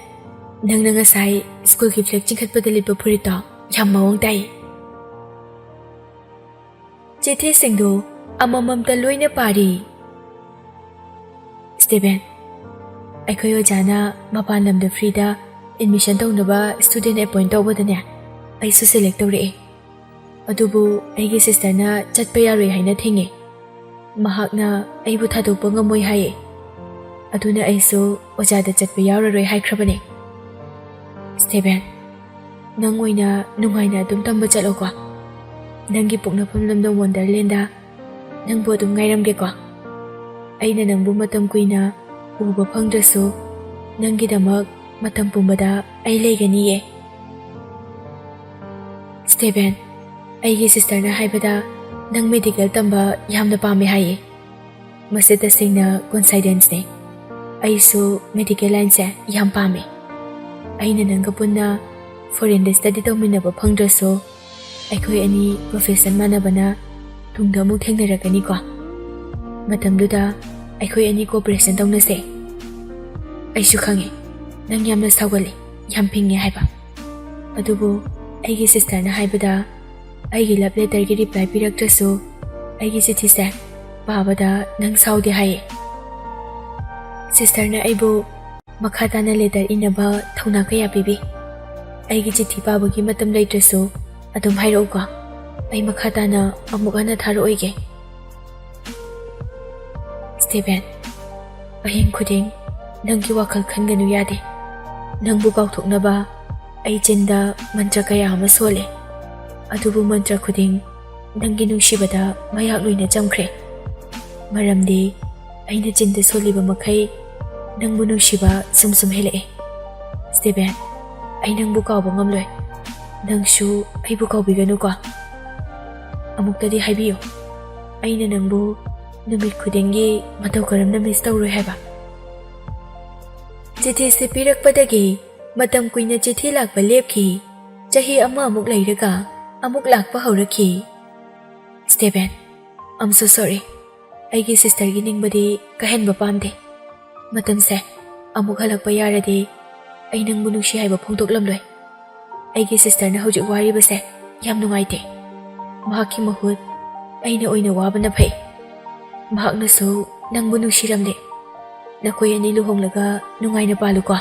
ꯅꯪꯅ ꯉꯁꯥꯏ ꯁ꯭ꯀꯨꯜꯒꯤ ꯐ꯭ꯂꯦꯛ ꯆꯤꯡꯈꯠꯄꯗ ꯂꯤꯠꯄ ꯐꯨꯔꯤꯠꯇꯣ ꯌꯥꯝ ꯃꯑꯣꯡ ꯇꯥꯏ ꯆꯤꯊꯤꯁꯤꯡꯗꯨ ꯑꯃꯃꯝꯇ ꯂꯣꯏꯅ ꯄꯥꯔꯤ ꯁ꯭ꯇꯦꯚꯦꯟ ꯑꯩꯈꯣꯏ ꯑꯣꯖꯥꯅ ꯃꯄꯥꯟ ꯂꯝꯗ ꯐ꯭ꯔꯤꯗ ꯑꯦꯗꯃꯤꯁꯟ ꯇꯧꯅꯕ ꯁ꯭ꯇꯨꯗꯦꯟ ꯑꯦꯄꯣꯏꯟ ꯇꯧꯕꯗꯅꯦ ꯑꯩꯁꯨ ꯁꯦꯂꯦꯛ ꯇꯧꯔꯛꯑꯦ ꯑꯗꯨꯕꯨ ꯑꯩꯒꯤ ꯁꯤꯁꯇꯔꯅ ꯆꯠꯄ ꯌꯥꯔꯣꯏ ꯍꯥꯏꯅ ꯊꯤꯡꯉꯦ ꯃꯍꯥꯛꯅ ꯑꯩꯕꯨ ꯊꯥꯗꯣꯛꯄ ꯉꯝꯃꯣꯏ ꯍꯥꯏꯌꯦ ꯑꯗꯨꯅ ꯑꯩꯁꯨ ꯑꯣꯖꯥꯗ ꯆꯠꯄ ꯌꯥꯎꯔꯔꯣꯏ ꯍꯥꯏꯈ꯭ꯔꯕꯅꯦ ꯁ꯭ꯇꯦꯚꯦꯟ ꯅꯪ ꯑꯣꯏꯅ ꯅꯨꯡꯉꯥꯏꯅ ꯑꯗꯨꯝ ꯇꯝꯕ ꯆꯠꯂꯣꯀꯣ ꯅꯪꯒꯤ ꯄꯣꯛꯅꯐꯝ ꯂꯝꯗꯝ ꯋꯟꯗꯔꯂꯦꯟꯗ ꯅꯪꯕꯨ ꯑꯗꯨꯝ ꯉꯥꯏꯔꯝꯒꯦꯀꯣ ꯑꯩꯅ ꯅꯪꯕꯨ ꯃꯇꯝ ꯀꯨꯏꯅ ꯎꯕ ꯐꯪꯗ꯭ꯔꯁꯨ ꯅꯪꯒꯤꯗꯃꯛ ꯃꯇꯝ ꯄꯨꯝꯕꯗ ꯑꯩ ꯂꯩꯒꯅꯤꯌꯦ ꯁ꯭ꯇꯦꯚꯦꯟ ꯑꯩꯒꯤ ꯁꯤꯁꯇꯔꯅ ꯍꯥꯏꯕꯗ ꯅꯪ ꯃꯦꯗꯤꯀꯦꯜ ꯇꯝꯕ ꯌꯥꯝꯅ ꯄꯥꯝꯃꯦ ꯍꯥꯏꯌꯦ ꯃꯁꯤ ꯇꯁꯦꯡꯅ ꯀꯣꯟꯁꯥꯏꯗꯦꯟꯁꯅꯦ ꯑꯩꯁꯨ ꯃꯦꯗꯤꯀꯦꯜ ꯂꯥꯏꯟꯁꯦ ꯌꯥꯝ ꯄꯥꯝꯃꯦ ꯑꯩꯅ ꯅꯪꯒ ꯄꯨꯟꯅ ꯐꯣꯔꯦꯟꯗ ꯁ꯭ꯇꯗꯤ ꯇꯧꯃꯤꯟꯅꯕ ꯐꯪꯗ꯭ꯔꯁꯨ ꯑꯩꯈꯣꯏ ꯑꯅꯤ ꯄ꯭ꯔꯣꯐꯦꯁꯟ ꯃꯥꯟꯅꯕꯅ ꯇꯨꯡꯗ ꯑꯃꯨꯛ ꯊꯦꯡꯅꯔꯛꯀꯅꯤꯀꯣ ꯃꯇꯝꯗꯨꯗ ꯑꯩꯈꯣꯏ ꯑꯅꯤ ꯀooperation ꯇꯧꯅꯁꯦ ꯑꯩꯁꯨ ꯈꯪꯉꯦ ꯅꯪ ꯌꯥꯝꯅ ꯁꯥꯎꯒꯜꯂꯤ ꯌꯥꯝ ꯐꯤꯡꯉꯦ ꯍꯥꯏꯕ ꯑꯗꯨꯕꯨ ꯑꯩꯒꯤ ꯁꯤꯁꯇꯔꯅ ꯍꯥꯏꯕꯗ ꯑꯩꯒꯤ ꯂꯚ ꯂꯦꯇꯔꯒꯤ ꯔꯤꯄ꯭ꯂꯥꯏ ꯄꯤꯔꯛꯇ꯭ꯔꯁꯨ ꯑꯩꯒꯤ ꯆꯤꯊꯤꯁꯦ ꯄꯥꯕꯗ ꯅꯪ ꯁꯥꯎꯗꯦ ꯍꯥꯏꯌꯦ ꯁꯤꯁꯇꯔꯅ ꯑꯩꯕꯨ ꯃꯈꯥ ꯇꯥꯅ ꯂꯦꯇꯔ ꯏꯅꯕ ꯊꯧꯅꯥ ꯀꯌꯥ ꯄꯤꯕꯤ ꯑꯩꯒꯤ ꯆꯤꯊꯤ ꯄꯥꯕꯒꯤ ꯃꯇꯝ ꯂꯩꯇ꯭ꯔꯁꯨ ꯑꯗꯨꯝ ꯍꯥꯏꯔꯛꯎꯀꯣ ꯑꯩ ꯃꯈꯥ ꯇꯥꯅ ꯑꯃꯨꯛ ꯍꯟꯅ ꯊꯥꯔꯛꯑꯣꯏꯒꯦ ꯁ꯭ꯇꯦꯚꯦꯟ ꯑꯍꯤꯡ ꯈꯨꯗꯤꯡ ꯅꯪꯒꯤ ꯋꯥꯈꯜ ꯈꯟꯒꯅꯨ ꯌꯥꯗꯦ ꯅꯪꯕꯨ ꯀꯥꯎꯊꯣꯛꯅꯕ ꯑꯩ ꯆꯤꯟꯗ ꯃꯟꯇ꯭ꯔ ꯀꯌꯥ ꯑꯃ ꯁꯣꯜꯂꯦ ꯑꯗꯨꯕꯨ ꯃꯟꯇ꯭ꯔ ꯈꯨꯗꯤꯡ ꯅꯪꯒꯤ ꯅꯨꯡꯁꯤꯕꯗ ꯃꯌꯥꯛ ꯂꯣꯏꯅ ꯆꯝꯈ꯭ꯔꯦ ꯃꯔꯝꯗꯤ ꯑꯩꯅ ꯆꯤꯟꯗ ꯁꯣꯜꯂꯤꯕ ꯃꯈꯩ ꯅꯪꯕꯨ ꯅꯨꯡꯁꯤꯕ ꯁꯨꯝ ꯍꯦꯜꯂꯛꯑꯦ ꯁ꯭ꯇꯦꯚꯦꯟ ꯑꯩ ꯅꯪꯕꯨ ꯀꯥꯎꯕ ꯉꯝꯂꯣꯏ ꯅꯪꯁꯨ ꯑꯩꯕꯨ ꯀꯥꯎꯕꯤꯒꯅꯨꯀꯣ ꯑꯃꯨꯛꯇꯗꯤ ꯍꯥꯏꯕꯤꯌꯨ ꯑꯩꯅ ꯅꯪꯕꯨ ꯅꯨꯃꯤꯠ ꯈꯨꯗꯤꯡꯒꯤ ꯃꯇꯧ ꯀꯔꯝꯅ ꯃꯤꯁ ꯇꯧꯔꯣꯏ ꯍꯥꯏꯕ ꯆꯤꯊꯤꯁꯤ ꯄꯤꯔꯛꯄꯗꯒꯤ ꯃꯇꯝ ꯀꯨꯏꯅ ꯆꯤꯊꯤ ꯂꯥꯛꯄ ꯂꯦꯞꯈꯤ ꯆꯍꯤ ꯑꯃꯃꯨꯛ ꯂꯩꯔꯒ ꯑꯃꯨꯛ ꯂꯥꯛꯄ ꯍꯧꯔꯛꯈꯤ ꯁ꯭ꯇꯦꯚꯦꯟ I'm so sorry ꯑꯩꯒꯤ ꯁꯤꯁꯇꯔꯒꯤ ꯅꯤꯡꯕꯗꯤ ꯀꯥꯏꯍꯟꯕ ꯄꯥꯝꯗꯦ ꯃꯇꯝꯁꯦ ꯑꯃꯨꯛ ꯍꯜꯂꯛꯄ ꯌꯥꯔꯗꯤ ꯑꯩ ꯅꯪꯕꯨ ꯅꯨꯡꯁꯤ ꯍꯥꯏꯕ ꯐꯣꯡꯗꯣꯛꯂꯝꯂꯣꯏ ꯑꯩꯒꯤ ꯁꯤꯁꯇꯔꯅ ꯍꯧꯖꯤꯛ ꯋꯥꯔꯤꯕꯁꯦ ꯌꯥꯝ ꯅꯨꯡꯉꯥꯏꯇꯦ ꯃꯍꯥꯛꯀꯤ ꯃꯍꯨꯠ ꯑꯩꯅ ꯑꯣꯏꯅ ꯋꯥꯕꯅ ꯐꯩ ꯃꯍꯥꯛꯅꯁꯨ ꯅꯪꯕꯨ ꯅꯨꯡꯁꯤꯔꯝꯂꯦ ꯅꯈꯣꯏ ꯑꯅꯤ ꯂꯨꯍꯣꯡꯂꯒ ꯅꯨꯡꯉꯥꯏꯅ ꯄꯥꯜꯂꯨꯀꯣ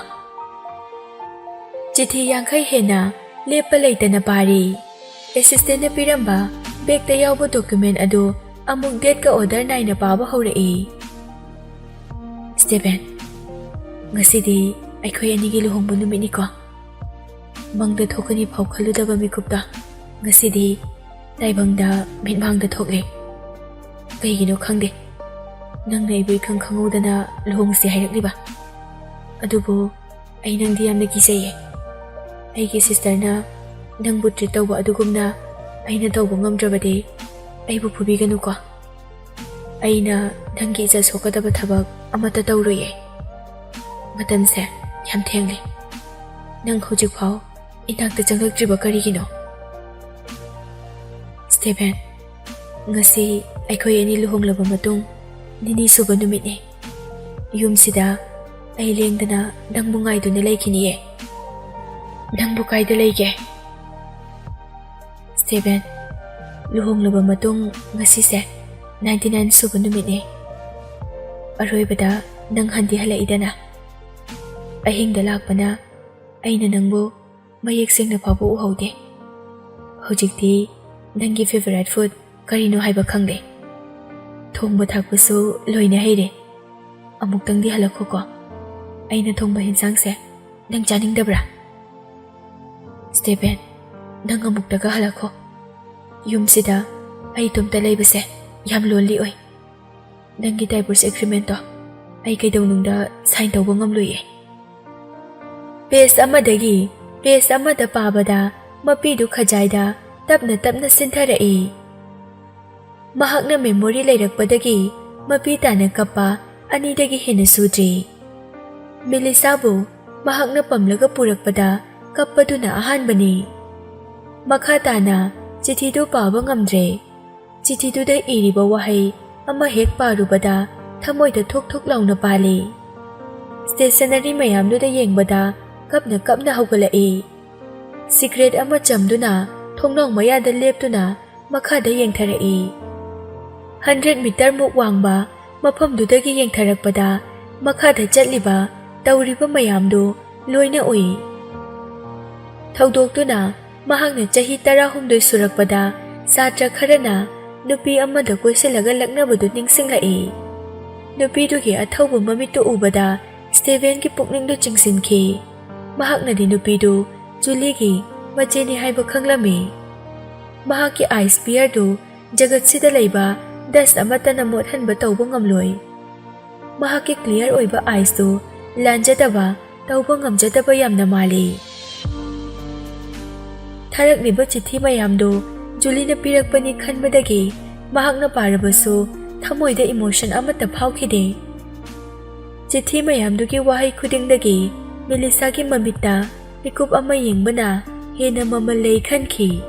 ꯆꯤꯊꯤ 50 ꯍꯦꯟꯅ ꯂꯦꯞꯄ ꯂꯩꯇꯅ ꯄꯥꯔꯤ ꯑꯦꯁꯤꯁꯇꯦꯟꯠꯅ ꯄꯤꯔꯝꯕ ꯕꯦꯛꯇ ꯌꯥꯎꯕ ꯗꯣꯀꯨꯃꯦꯟꯠ ꯑꯗꯨ ꯑꯃꯨꯛ ꯗꯦꯠꯀ ꯑꯣꯔꯗꯔ ꯅꯥꯏꯅ ꯄꯥꯕ ꯍꯧꯔꯛꯏ ꯁ꯭ꯇꯦꯚꯦꯟ ꯉꯁꯤꯗꯤ ꯑꯩꯈꯣꯏ ꯑꯅꯤꯒꯤ ꯂꯨꯍꯣꯡꯕ ꯅꯨꯃꯤꯠꯅꯤꯀꯣ ꯃꯪꯗ ꯊꯣꯛꯀꯅꯤ ꯐꯥꯎ ꯈꯜꯂꯨꯗꯕ ꯃꯤꯀꯨꯞꯇ ꯉꯁꯤꯗꯤ ꯇꯥꯏꯕꯪꯗ ꯃꯤꯠꯃꯥꯡꯗ ꯊꯣꯛꯂꯦ ꯀꯩꯒꯤꯅꯣ ꯈꯪꯗꯦ ꯅꯪꯅ ꯑꯩꯕꯨ ꯏꯈꯪ ꯈꯪꯍꯧꯗꯅ ꯂꯨꯍꯣꯡꯁꯦ ꯍꯥꯏꯔꯛꯂꯤꯕ ꯑꯗꯨꯕꯨ ꯑꯩ ꯅꯪꯗꯤ ꯌꯥꯝꯅ ꯀꯤꯖꯩꯌꯦ ꯑꯩꯒꯤ ꯁꯤꯁꯇꯔꯅ ꯅꯪꯕꯨ ꯇ꯭ꯔꯤꯠ ꯇꯧꯕ ꯑꯗꯨꯒꯨꯝꯅ ꯑꯩꯅ ꯇꯧꯕ ꯉꯝꯗ꯭ꯔꯕꯗꯤ ꯑꯩꯕꯨ ꯐꯨꯕꯤꯒꯅꯨꯀꯣ ꯑꯩꯅ ꯅꯪꯒꯤ ꯏꯖꯠ ꯁꯣꯛꯀꯗꯕ ꯊꯕꯛ ꯑꯃꯠꯇ ꯇꯧꯔꯣꯏꯌꯦ ꯃꯇꯝꯁꯦ ꯌꯥꯝ ꯊꯦꯡꯂꯦ ꯅꯪ ꯍꯧꯖꯤꯛꯐꯥꯎ ꯏꯅꯥꯛꯇ ꯆꯪꯂꯛꯇ꯭ꯔꯤꯕ ꯀꯔꯤꯒꯤꯅꯣ ꯁ꯭ꯇꯦꯚꯦꯟ ꯉꯁꯤ ꯑꯩꯈꯣꯏ ꯑꯅꯤ ꯂꯨꯍꯣꯡꯂꯕ ꯃꯇꯨꯡ ꯅꯤꯅꯤ ꯁꯨꯕ ꯅꯨꯃꯤꯠꯅꯤ ꯌꯨꯝꯁꯤꯗ ꯑꯩ ꯂꯦꯡꯗꯅ ꯅꯪꯕꯨ ꯉꯥꯏꯗꯨꯅ ꯂꯩꯈꯤꯅꯤꯌꯦ ꯅꯪꯕꯨ ꯀꯥꯏꯗ ꯂꯩꯒꯦ ꯁ꯭ꯇꯦꯚꯦꯟ ꯂꯨꯍꯣꯡꯂꯕ ꯃꯇꯨꯡ ꯉꯁꯤꯁꯦ 99 ꯁꯨꯕ ꯅꯨꯃꯤꯠꯅꯤ ꯑꯔꯣꯏꯕꯗ ꯅꯪ ꯍꯟꯗꯤ ꯍꯜꯂꯛꯏꯗꯅ ꯑꯍꯤꯡꯗ ꯂꯥꯛꯄꯅ ꯑꯩꯅ ꯅꯪꯕꯨ ꯃꯌꯦꯛ ꯁꯦꯡꯅ ꯐꯥꯎꯕ ꯎꯍꯧꯗꯦ ꯍꯧꯖꯤꯛꯇꯤ ꯅꯪꯒꯤ ꯐꯦꯚꯣꯔꯥꯏꯠ ꯐꯨꯗ ꯀꯔꯤꯅꯣ ꯍꯥꯏꯕ ꯈꯪꯗꯦ ꯊꯣꯡꯕ ꯊꯥꯛꯄꯁꯨ ꯂꯣꯏꯅ ꯍꯩꯔꯦ ꯑꯃꯨꯛꯇꯪꯗꯤ ꯍꯜꯂꯛꯈꯣꯀꯣ ꯑꯩꯅ ꯊꯣꯡꯕ ꯍꯦꯟꯁꯥꯡꯁꯦ ꯅꯪ ꯆꯥꯅꯤꯡꯗꯕ꯭ꯔꯥ ꯁ꯭ꯇꯦꯚꯦꯟ ꯅꯪ ꯑꯃꯨꯛꯇꯒ ꯍꯜꯂꯛꯈꯣ ꯌꯨꯝꯁꯤꯗ ꯑꯩ ꯏꯇꯣꯝꯇ ꯂꯩꯕꯁꯦ ꯌꯥꯝ ꯂꯣꯟꯂꯤ ꯑꯣꯏ ꯅꯪꯒꯤ ꯗꯥꯏꯚꯣꯔꯁ ꯑꯦꯒ꯭ꯔꯤꯃꯦꯟꯠꯇꯣ ꯑꯩ ꯀꯩꯗꯧꯅꯨꯡꯗ ꯁꯥꯏꯟ ꯇꯧꯕ ꯉꯝꯂꯣꯏꯌꯦ ꯄꯦꯖ ꯑꯃꯗꯒꯤ ꯄꯦꯖ ꯑꯃꯗ ꯄꯥꯕꯗ ꯃꯄꯤꯗꯨ ꯈꯖꯥꯏꯗ ꯇꯞꯅ ꯇꯞꯅ ꯁꯤꯟꯊꯔꯛꯏ Mahakna memory layrakpadagi mapi tana kappa anidagi hena sudri. Mellisa bu mahakna pamlaga purakpada kappaduna ahanbani. Makha tana chithidu paba ngamdre. Chithiduda iriba wahai ama hek parubada thamoida thok launa pali. Stationary mayamduda yengbada kapna haugalai. Secret ama chamduna thongnong mayada leptuna makhada yengtharai. 100 meter muk wangba mafamdudagi yengtharakpada makhada chatliba tawriba mayamdu loina ui. Thawdoktuna mahakna chahi 18 surakpada satra kharana nupi amada koisalaga laknabadu ningsinglai. Nupidugi athawbu mamitu ubada Steven ki pukningdu chingsinki. Mahakna di nupidu Juligi macheni haiba khanglami. Mahaki ice spear du jagat sida leiba dust amata namot hanba tawba ngamloi. Mahaki clear oiba ice du lanjadaba tawba ngamjadaba yamna mali. Tharakliba chithi mayamdu Julina pirakpani khanbadagi mahakna parabasu thamoida emotion amata phawkhide. Chithi mayamdugi wahai khudingdagi Mellisa ki mamita ikup ama yengbana hena mamalei khanki.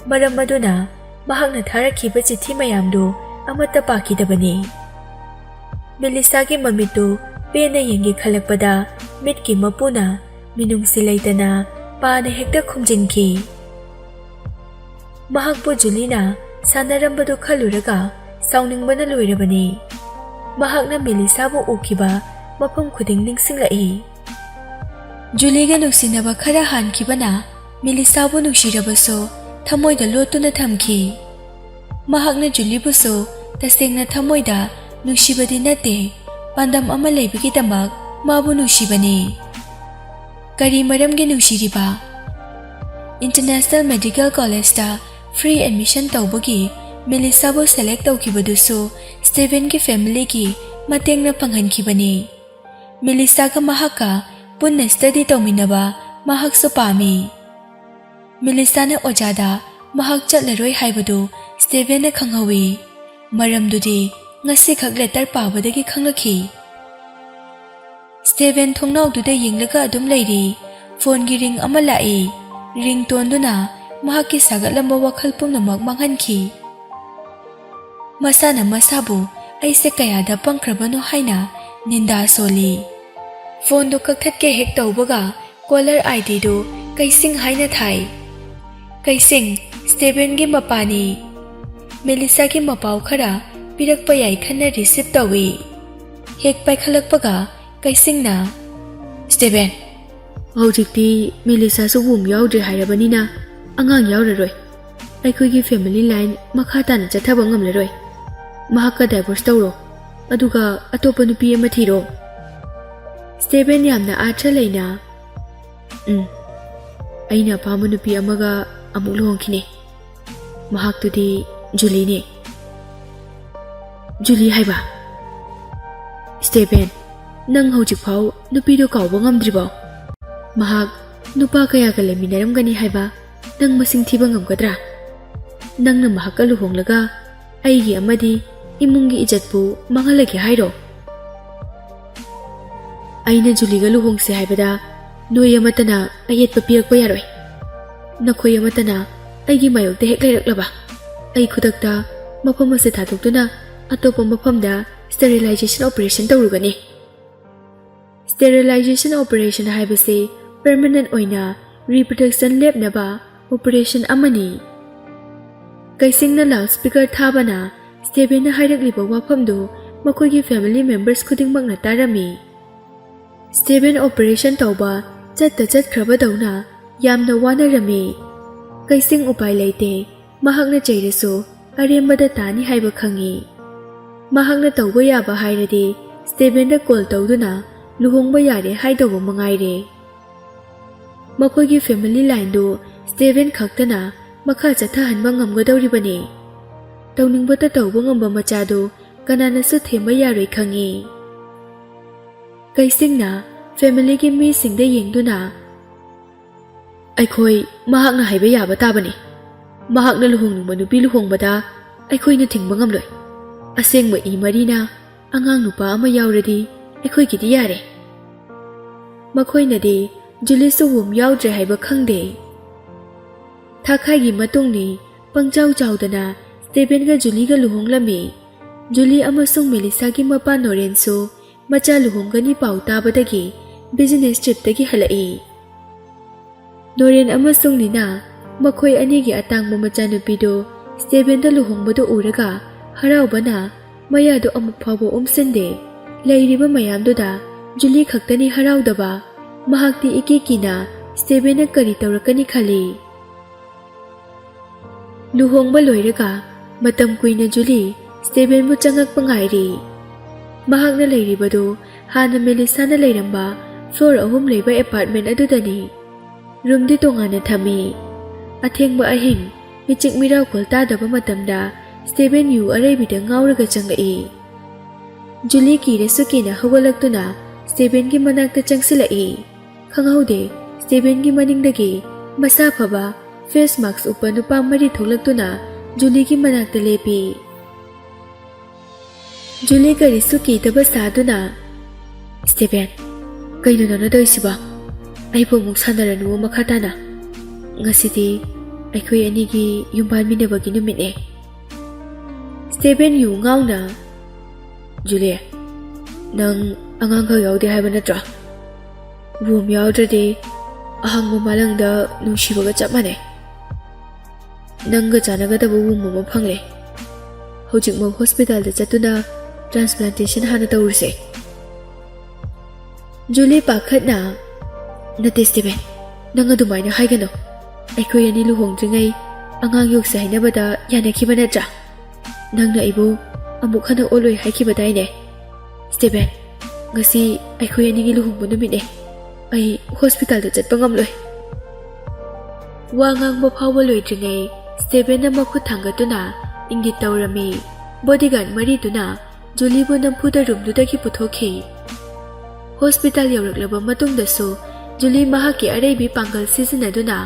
Maram aduna mahakna tharakhiba chithi mayamdu amata pakidabani. Mellisa ki mamitu pena yengi khalakpada mitki mapuna minungsi leitana paana hekta khumjinki. Mahakpu Julina sanarambadu khaluraga sauningbana loirabani. Mahakna Mellisa bu ukiba mafam khuding ningsinglai. Juliga nuksinaba khara hankibana Mellisa bu nuksirabaso thamoida lotuna thamki. Mahakna Julibuso tasengna thamoida nuksibadi nate pandam ama leibigidamag mabu nuksibani. Kari maramgi nuksiriba? International Medical College ta free admission tawbagi Mellisa bu select tawkibaduso Steven ki family ki matengna panghankibani. Mellisa ka mahaka punna study tawminaba mahak so pami. Mellisa na ojada mahak chatlaroi haibadu Steven na khanghawi. Maramdudi ngasi khak letter pabadagi khanglakhi. Steven thongnawduda yenglaga adum leiri. Phone gi ring ama lai. Ringtone duna mahaki sagatlamba wakhal pumnamak manghankhi. Masana masabu aise kayada pangkrabano haina ninda soli. Phone do kakthatke hek tawbaga caller ID do kaising haina thai. Kaising Steven gi mapani. Mellisa gi mapaw khara pirakpa yai khanna receive tawi. Hek paikhalakpaga kaising na Steven hojikti Mellisa su wum yaudre hairabanina angang yauraroi. Aikhoigi family line makha tana chathaba ngamlaroi. Mahakka divorce tawro aduga atopa nupi ama thiro. Steven yamna acha leina. Aina pama nupi amaga amuk luhongkhine. Mahaktudi Julie ne. Julie haiba. Steven nang hojik phau nupi do kawba ngamdribaw. Mahak nupa kaya ka leminaramgani haiba nang masing thiba ngamgadra. Nangna mahakka luhonglaga aigi amadi imungi ijatpu mangalagi hairo. Aina Juliga luhongse haibada noi amatana ayet papirakpa yaroi. Nakhoi amatana aigi mayokta hek lairaklaba. Ai khudakta mafam ase thatoktuna atopa mafamda sterilization operation tawrugani. Sterilization operation haibase permanent oina reproduction lepnaba operation amani. Kaisingna loudspeaker thabana Steven na hairakliba wafamdu makhoigi family members khudingmakna tarami. Steven operation tawba chatta chatkraba dauna yamna wanarami. Kaising upai leite mahakna chairasu arembada tani haiba khangi. Mahakna tawba yaba hairadi Steven da call tawduna luhongba yare haidawba mangaire. Makhoigi family line do Steven khaktana makha chathahanba ngamgadawribani. Tawningbata tawba ngamba machado kananasu themba yaroi khangi. Kaisingna family gi mi singda yengduna aikhoi mahakna haiba yaba tabani. Mahakna luhongningba nupi luhongbada ꯑꯩꯈꯣꯏꯅ ꯊꯤꯡꯕ ꯉꯝꯂꯣꯏ꯫ ꯑꯁꯦꯡꯕ ꯃꯔꯤꯅ ꯑꯉꯥꯡ ꯅꯨꯄꯥ ꯑꯃ ꯌꯥꯎꯔꯗꯤ ꯑꯩꯈꯣꯏꯒꯤꯗꯤ ꯌꯥꯔꯦ꯫ ꯃꯈꯣꯏꯅꯗꯤ ꯖꯨꯂꯤꯁꯨ ꯋꯨꯝ ꯌꯥꯎꯗ꯭ꯔꯦ ꯍꯥꯏꯕ ꯈꯪꯗꯦ꯫ ꯊꯥꯈꯥꯏꯒꯤ ꯃꯇꯨꯡꯅꯤ ꯄꯪꯆꯥꯎ ꯆꯥꯎꯗꯅ ꯁ꯭ꯇꯦꯚꯦꯟꯒ ꯖꯨꯂꯤꯒ ꯂꯨꯍꯣꯡꯂꯝꯃꯤ꯫ ꯖꯨꯂꯤ ꯑꯃꯁꯨꯡ ꯃꯦꯂꯤꯁꯥꯒꯤ ꯃꯄꯥ ꯅꯣꯔꯦꯟꯁꯨ ꯃꯆꯥ ꯂꯨꯍꯣꯡꯒꯅꯤ ꯄꯥꯎ ꯇꯥꯕꯗꯒꯤ ꯕꯤꯖꯤꯅꯦꯁ ꯇ꯭ꯔꯤꯞꯇꯒꯤ ꯍꯜꯂꯛꯏ꯫ ꯅꯣꯔꯦꯟ ꯑꯃꯁꯨꯡ ꯅꯤꯅꯥ ꯃꯈꯣꯏ ꯑꯅꯤꯒꯤ ꯑꯇꯥꯡꯕ ꯃꯆꯥꯅꯨꯄꯤꯗꯨ ꯁ꯭ꯇꯦꯚꯦꯟꯗ ꯂꯨꯍꯣꯡꯕꯗꯨ ꯎꯔꯒ ꯍꯔꯥꯎꯕꯅ ꯃꯌꯥꯗꯨ ꯑꯃꯨꯛ ꯐꯥꯎꯕ ꯎꯝꯁꯤꯟꯗꯦ꯫ ꯂꯩꯔꯤꯕ ꯃꯌꯥꯝꯗꯨꯗ ꯖꯨꯂꯤ ꯈꯛꯇꯅꯤ ꯍꯔꯥꯎꯗꯕ꯫ ꯃꯍꯥꯛꯇꯤ ꯏꯀꯤ ꯀꯤꯅ ꯁ꯭ꯇꯦꯚꯦꯟꯅ ꯀꯔꯤ ꯇꯧꯔꯛꯀꯅꯤ ꯈꯜꯂꯤ꯫ ꯂꯨꯍꯣꯡꯕ ꯂꯣꯏꯔꯒ ꯃꯇꯝ ꯀꯨꯏꯅ ꯖꯨꯂꯤ ꯁ꯭ꯇꯦꯚꯦꯟꯕꯨ ꯆꯪꯉꯛꯄ ꯉꯥꯏꯔꯤ꯫ ꯃꯍꯥꯛꯅ ꯂꯩꯔꯤꯕꯗꯨ ꯍꯥꯟꯅ ꯃꯦꯂꯤꯁꯥꯅ ꯂꯩꯔꯝꯕ ꯐ꯭ꯂꯣꯔ 3 ꯂꯩꯕ ꯑꯦꯄꯥꯔꯠꯃꯦꯟꯠ ꯑꯗꯨꯗꯅꯤ꯫ ꯔꯨꯝꯗꯤ ꯇꯣꯉꯥꯟꯅ ꯊꯝꯃꯤ꯫ ꯑꯊꯦꯡꯕ ꯑꯍꯤꯡ ꯃꯤꯆꯤꯛ ꯃꯤꯔꯥꯎꯈꯣꯜ ꯇꯥꯗꯕ ꯃꯇꯝꯗ ꯁ꯭ꯇꯦꯚꯦꯟ ꯌꯨ ꯑꯔꯩꯕꯤꯗ ꯉꯥꯎꯔꯒ ꯆꯪꯂꯛꯏ꯫ ꯖꯨꯂꯤ ꯀꯤꯔꯁꯨ ꯀꯤꯅ ꯍꯧꯒꯠꯂꯛꯇꯨꯅ ꯁ꯭ꯇꯦꯚꯦꯟꯒꯤ ꯃꯅꯥꯛꯇ ꯆꯪꯁꯤꯜꯂꯛꯏ꯫ ꯈꯪꯍꯧꯗꯦ ꯁ꯭ꯇꯦꯚꯦꯟꯒꯤ ꯃꯅꯤꯡꯗꯒꯤ ꯃꯁꯥ ꯐꯕ ꯐꯦꯁ ꯃꯥꯛꯁ ꯎꯞꯄ ꯅꯨꯄꯥ 4 ꯊꯣꯛꯂꯛꯇꯨꯅ ꯖꯨꯂꯤꯒꯤ ꯃꯅꯥꯛꯇ ꯂꯦꯞꯄꯤ꯫ ꯖꯨꯂꯤ ꯀꯔꯤꯁꯨ ꯀꯤꯗꯕ ꯁꯥꯗꯨꯅ "ꯁ꯭ꯇꯦꯚꯦꯟ, ꯀꯩꯅꯣ ꯅꯪꯅ ꯇꯧꯔꯤꯁꯤꯕꯣ? ꯑꯩꯕꯨ ꯑꯃꯨꯛ ꯁꯥꯟꯅꯔꯅꯨ ꯃꯈꯥ ꯇꯥꯅ꯫ ꯉꯁꯤꯗꯤ ꯑꯩꯈꯣꯏ ꯑꯅꯤꯒꯤ ꯌꯨꯝꯕꯥꯟꯃꯤꯟꯅꯕꯒꯤ ꯅꯨꯃꯤꯠꯅꯦ." ꯁ꯭ꯇꯦꯚꯦꯟ ꯌꯨ ꯉꯥꯎꯅ "ꯖꯨꯂꯤ, ꯅꯪ ꯑꯉꯥꯡꯈꯛ ꯌꯥꯎꯗꯦ ꯍꯥꯏꯕ ꯅꯠꯇ꯭ꯔꯣ? ꯋꯨꯝ ꯌꯥꯎꯗ꯭ꯔꯗꯤ ꯑꯍꯥꯡꯕ ꯃꯥꯂꯪꯗ ꯅꯨꯡꯁꯤꯕꯒ ꯆꯞ ꯃꯥꯟꯅꯩ꯫ ꯅꯪꯒ ꯆꯥꯟꯅꯒꯗꯕ ꯋꯨꯝ ꯑꯃ ꯐꯪꯂꯦ꯫ ꯍꯧꯖꯤꯛꯃꯛ ꯍꯣꯁꯄꯤꯇꯥꯜꯗ ꯆꯠꯇꯨꯅ ꯇ꯭ꯔꯥꯟꯁꯄ꯭ꯂꯥꯟꯇꯦꯁꯟ ꯍꯥꯟꯅ ꯇꯧꯔꯨꯁꯦ." ꯖꯨꯂꯤ ꯄꯥꯈꯠꯅ "ꯅꯠꯇꯦ ꯁ꯭ꯇꯦꯚꯦꯟ, ꯅꯪ ꯑꯗꯨꯃꯥꯏꯅ ꯍꯥꯏꯒꯅꯨ꯫ ꯑꯩꯈꯣꯏ ꯑꯅꯤ ꯂꯨꯍꯣꯡꯗ꯭ꯔꯤꯉꯩ ꯑꯉꯥꯡ ꯌꯣꯛꯁꯦ ꯍꯥꯏꯅꯕꯗ ꯌꯥꯅꯈꯤꯕ ꯅꯠꯇ꯭ꯔꯥ? ꯅꯪꯅ ꯑꯩꯕꯨ ꯑꯃꯨꯛ ꯍꯟꯅ ꯑꯣꯜꯂꯣꯏ ꯍꯥꯏꯈꯤꯕꯗꯥꯏꯅꯦ? ꯁ꯭ꯇꯦꯚꯦꯟ, ꯉꯁꯤ ꯑꯩꯈꯣꯏ ꯑꯅꯤꯒꯤ ꯂꯨꯍꯣꯡꯕ ꯅꯨꯃꯤꯠꯅꯦ꯫ ꯑꯩ ꯍꯣꯁꯄꯤꯇꯥꯜꯗ ꯆꯠꯄ ꯉꯝꯂꯣꯏ." ꯋꯥ ꯉꯥꯡꯕ ꯐꯥꯎꯕ ꯂꯣꯏꯗ꯭ꯔꯤꯉꯩ ꯁ꯭ꯇꯦꯚꯦꯟꯅ ꯃꯈꯨꯠ ꯊꯥꯡꯒꯠꯇꯨꯅ ꯏꯪꯒꯤꯠ ꯇꯧꯔꯝꯃꯤ꯫ ꯕꯣꯗꯤꯒꯥꯔꯗ 4ꯗꯨꯅ ꯖꯨꯂꯤꯕꯨ ꯅꯝꯐꯨꯗ ꯔꯨꯝꯗꯨꯗꯒꯤ ꯄꯨꯊꯣꯛꯈꯤ꯫ ꯍꯣꯁꯄꯤꯇꯥꯜ ꯌꯧꯔꯛꯂꯕ ꯃꯇꯨꯡꯗꯁꯨ ꯖꯨꯂꯤ ꯃꯍꯥꯛꯀꯤ ꯑꯔꯩꯕꯤ ꯄꯥꯡꯒꯜ ꯁꯤꯖꯤꯟꯅꯗꯨꯅ